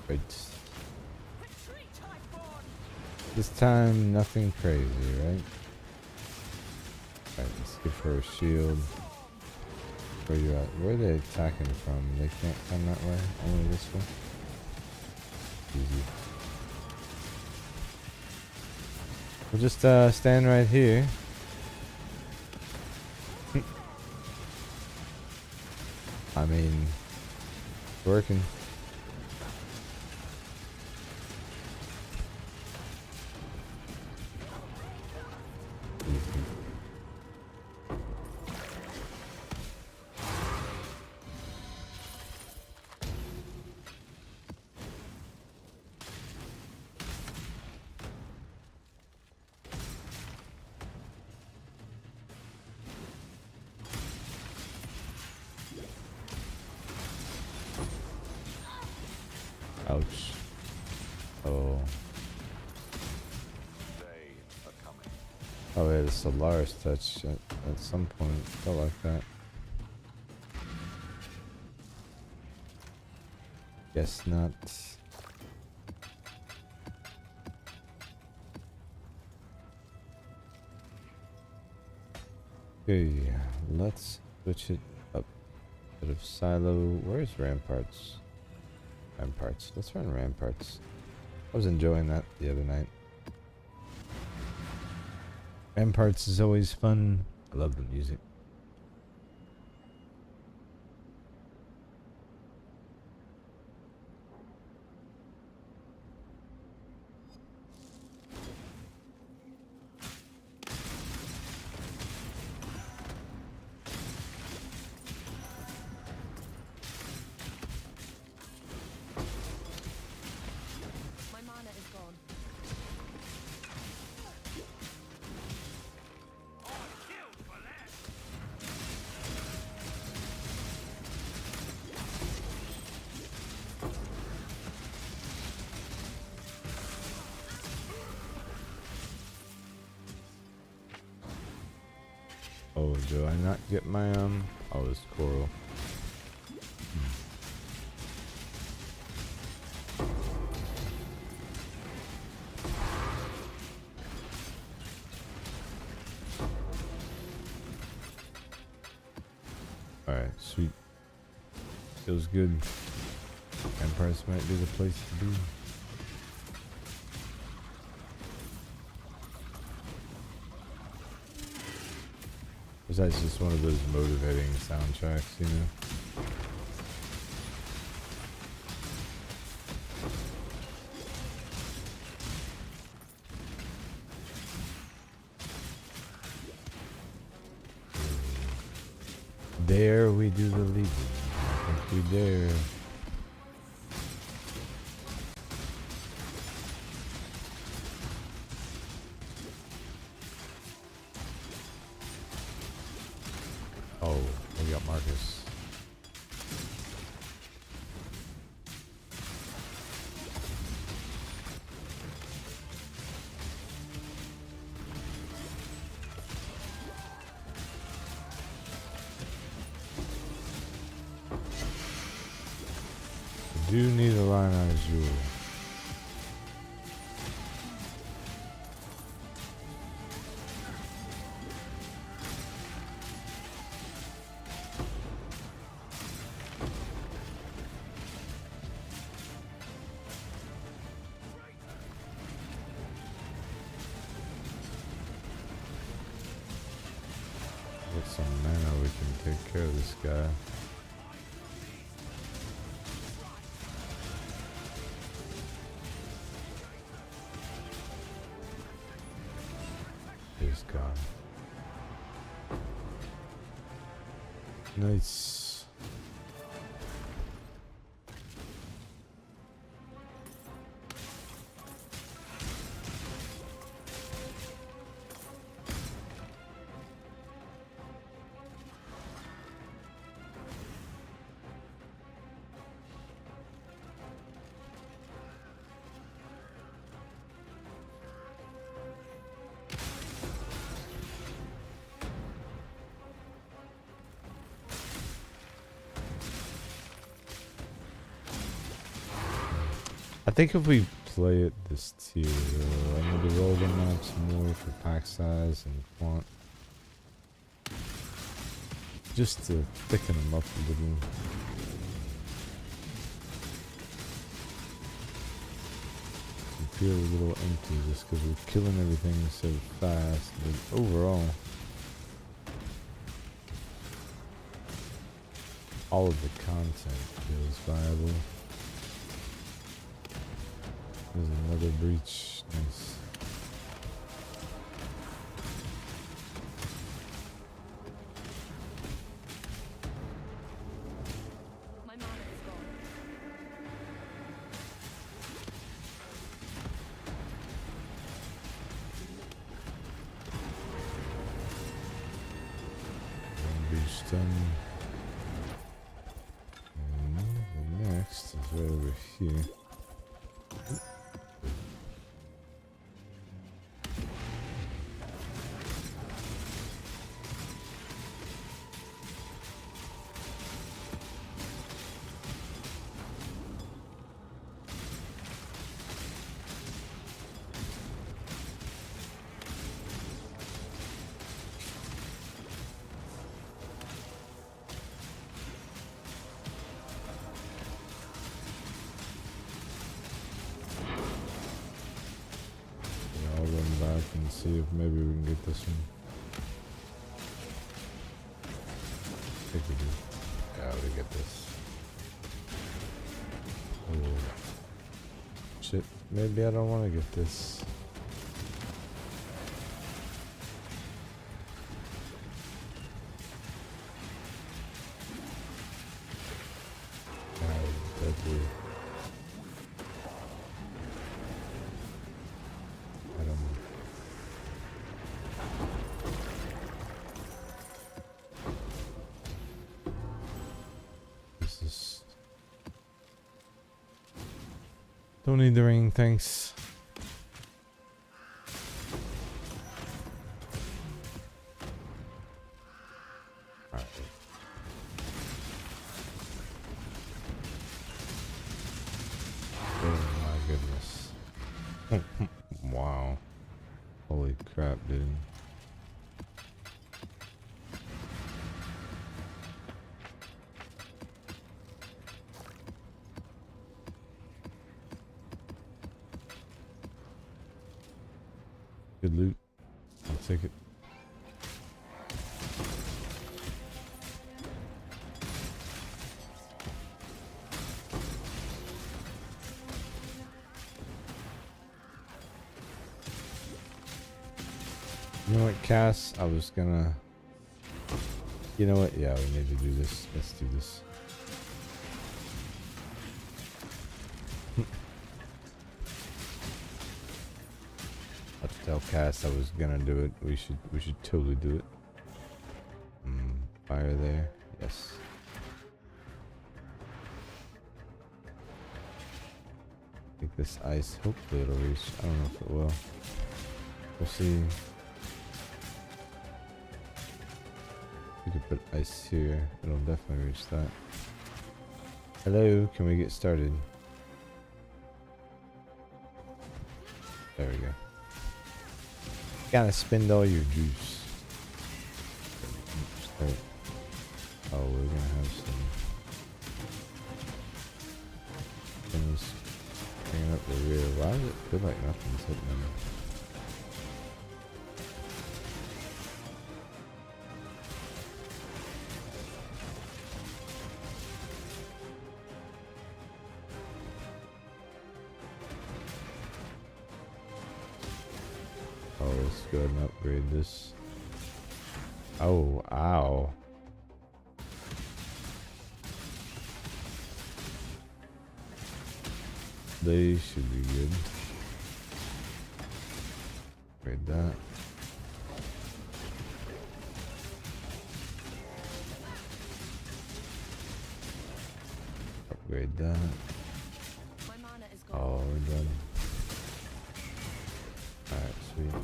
Right. This time, nothing crazy, right? Alright, let's give her a shield. Where you at? Where are they attacking from? They can't come that way? Only this way? Easy. We'll just stand right here. I mean, it's working. Ouch. Oh. Oh yeah, the Solaris touch at some point felt like that. Guess not. Okay, let's switch it up. Bit of silo. Where's ramparts? Ramparts. Let's run ramparts. I was enjoying that the other night. Ramparts is always fun. I love the music. Oh, do I not get my oh, it's coral. Alright, sweet. Feels good. Empress might be the place to be. Besides, just one of those motivating soundtracks, you know? Dare we do the leaping? I think we dare. Oh, we got Marcus. I do need a line on his jewel. With some mana, we can take care of this guy. He's gone. Nice. I think if we play it this tier, I need to roll the maps more for pack size and quant. Just to thicken them up a little. I feel a little empty just because we're killing everything so fast, but overall, all of the content feels viable. There's another breach. Nice. My mana is gone. One breach done. And the next is right over here. And see if maybe we can get this one. I think we do. Yeah, we get this. Oh. Shit, maybe I don't want to get this. Deadly. Don't need the ring, thanks. Wow. Holy crap, dude. Good loot. I'll take it. You know what, Cass? I was gonna... You know what? Yeah, we need to do this. Let's do this. I'll tell Cass I was gonna do it. We should totally do it. Fire there. Yes. I think this ice, hopefully it'll reach. I don't know if it will. We'll see. We could put ice here. It'll definitely reach that. Hello, can we get started? There we go. Gotta spend all your juice. Start. Oh, we're gonna have some things bringing up the rear. Why does it feel like nothing's hitting them? Oh, let's go ahead and upgrade this. Oh, ow. They should be good. Upgrade that. Upgrade that. My mana is gone. Oh, we're done. Alright, sweet.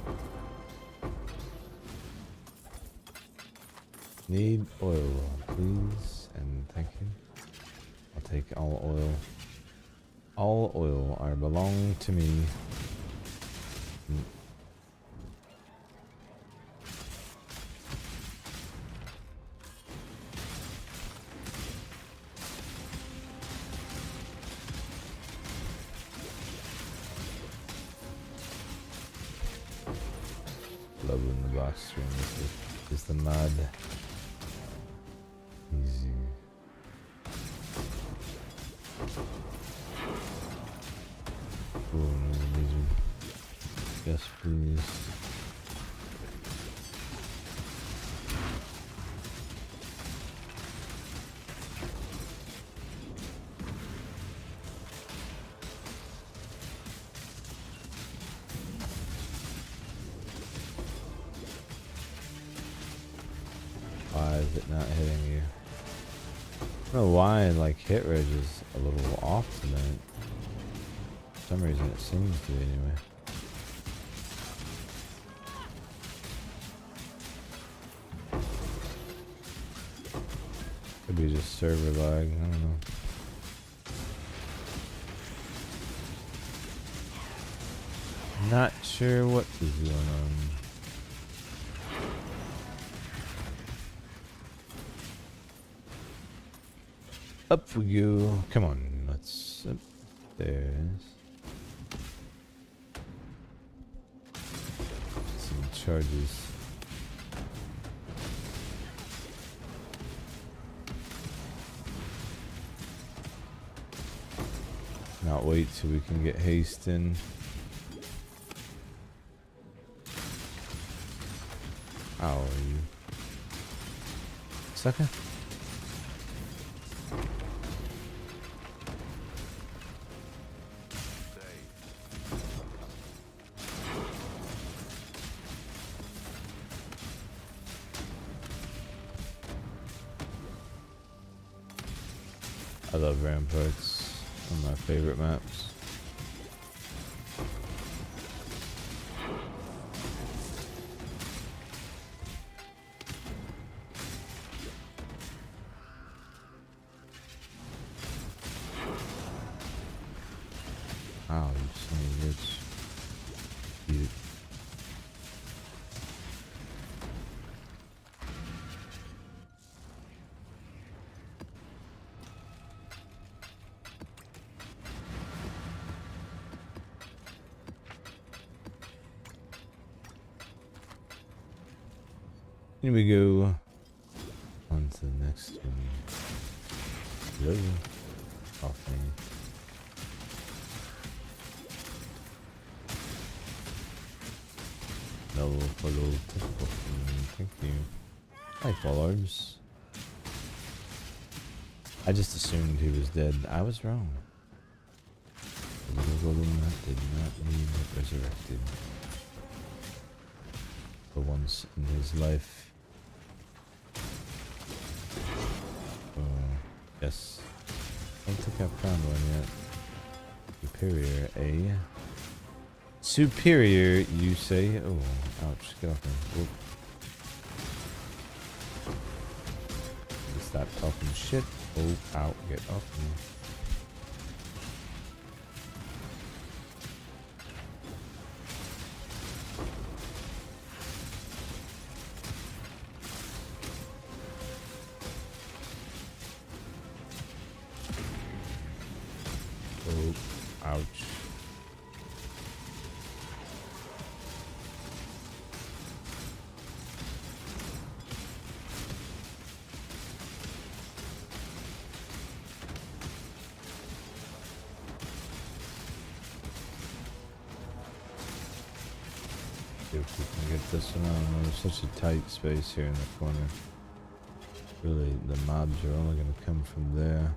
Need oil, please, and thank you. I'll take all oil. All oil are belong to me. Loving the box stream is the mud. Easy. Oh, no, lizard. Yes, please. Why is it not hitting you? I don't know why, like, hit reg is a little off tonight. For some reason it seems to anyway. Could be just server lag, I don't know. Not sure what is going on. Up we go. Come on, let's up there. Some charges. Not wait till we can get haste in. Ow, you sucker. I love ramparts, one of my favorite maps. Wow, you son of a bitch. Here we go. On to the next one. Hello. AllFlame. No, hello. Thank you. Hi, followers. I just assumed he was dead. I was wrong. The little golem did not need resurrected. For once in his life. Yes. I don't think I've found one yet. Superior, eh? Superior, you say? Oh, ouch. Get off me. Whoop. Stop talking shit. Oh, out. Get off me. Oh, ouch. See if we can get this one on. There's such a tight space here in the corner. Really, the mobs are only going to come from there.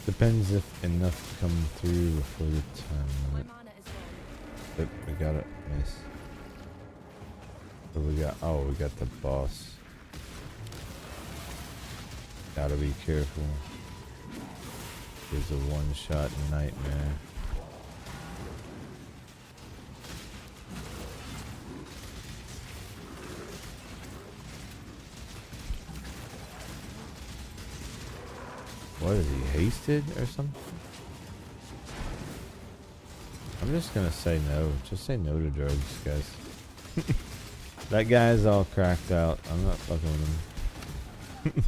Depends if enough come through before the time My limit. mana is gone. Yep, we got it. Nice. What we got? Oh, we got the boss. Gotta be careful. There's a one-shot nightmare. What is he, hasted or something? I'm just gonna say no. Just say no to drugs, guys. That guy's all cracked out. I'm not fucking with him.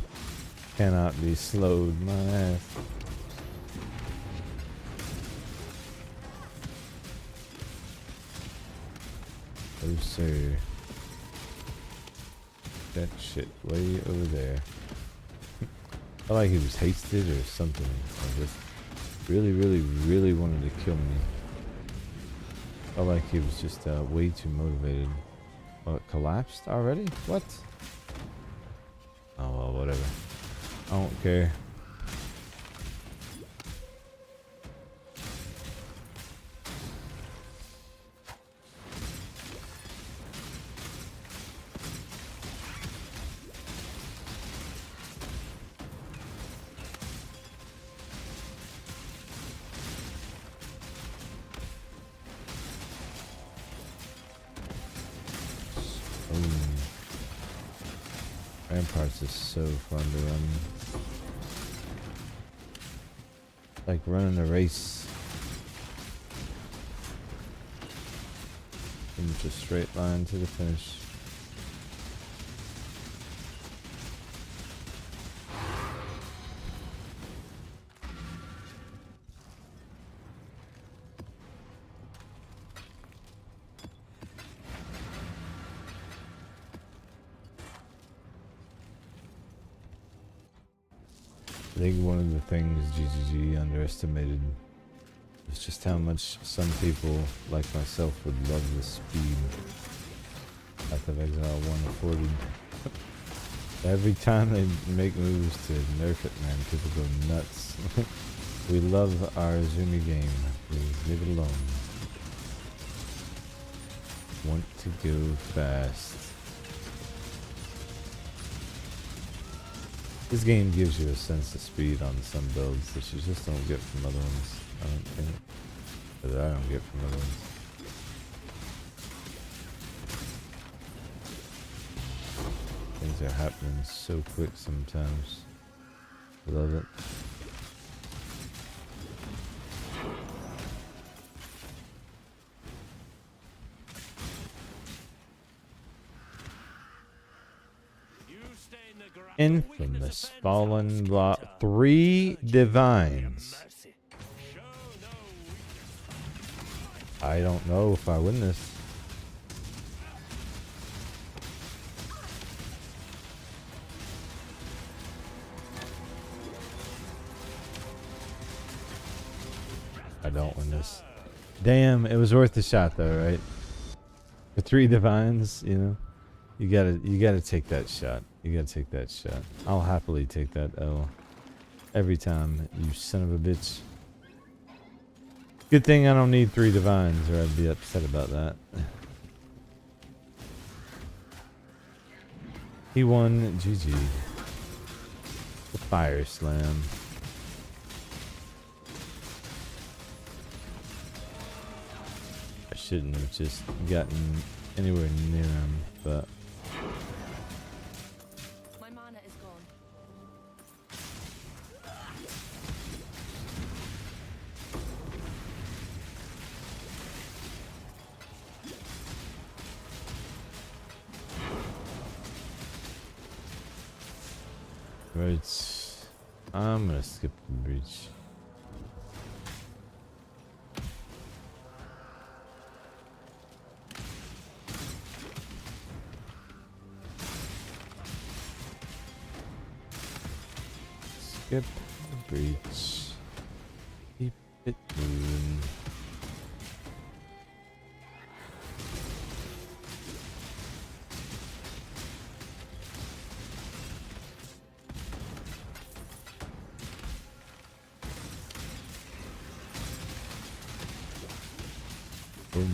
Cannot be slowed, my ass. Oh, sir. That shit way over there. I like he was hasted or something. I just really wanted to kill me. I like he was just way too motivated. Oh, it collapsed already? What? Oh well, whatever. I don't care. Ramparts is so fun to run. Like running a race. In just a straight line to the finish. I think one of the things GGG underestimated was just how much some people, like myself, would love the speed Path of Exile 1 afforded. Every time they make moves to nerf it, man, people go nuts. We love our Zoomy game. Please leave it alone. Want to go fast. This game gives you a sense of speed on some builds that you just don't get from other ones. I don't think. That I don't get from other ones. Things are happening so quick sometimes. Love it. Infamous fallen block. 3 divines. I don't know if I win this. goodness. Damn, it was worth the shot though, right? For 3 divines, you know, you gotta take that shot. You gotta take that shot. I'll happily take that L every time, you son of a bitch. Good thing I don't need 3 divines, or I'd be upset about that. He won. GG. The fire slam. I shouldn't have just gotten anywhere near him, but My mana is gone. right. I'm gonna skip the breach. Skip the breach. Keep it moving. Boom.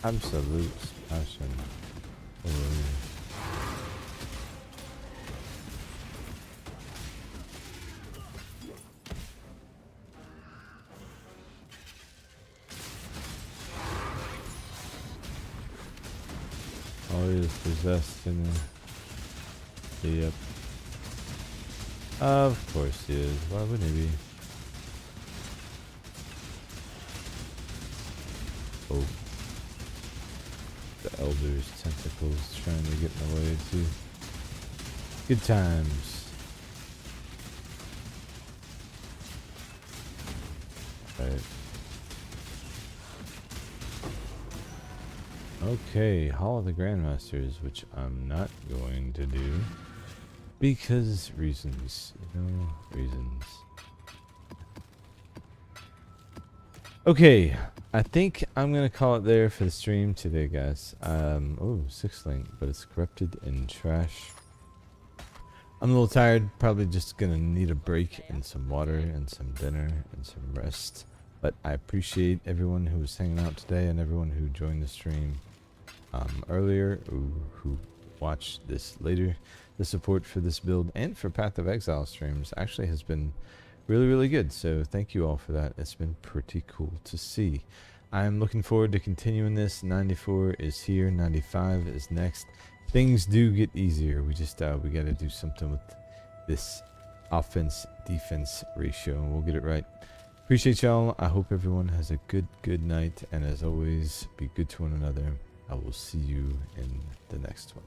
Absolute passion. Oh. Oh, he is possessed in the... Yep. Of course he is. Why wouldn't he be? Oh. The Elder's tentacles trying to get in the way too. Good times. Right. Okay, Hall of the Grandmasters, which I'm not going to do. Because reasons. You know, reasons. Okay, I think I'm gonna call it there for the stream today, guys. Oh, 6 link, but it's corrupted and trash. I'm a little tired, probably just gonna need a break and some water and some dinner and some rest. But I appreciate everyone who was hanging out today and everyone who joined the stream earlier, who watched this later. The support for this build and for Path of Exile streams actually has been really good, so thank you all for that. It's been pretty cool to see. I'm looking forward to continuing this. 94 is here, 95 is next. Things do get easier. We just we got to do something with this offense defense ratio, and we'll get it right. Appreciate y'all. I hope everyone has a good night, and as always, be good to one another. I will see you in the next one.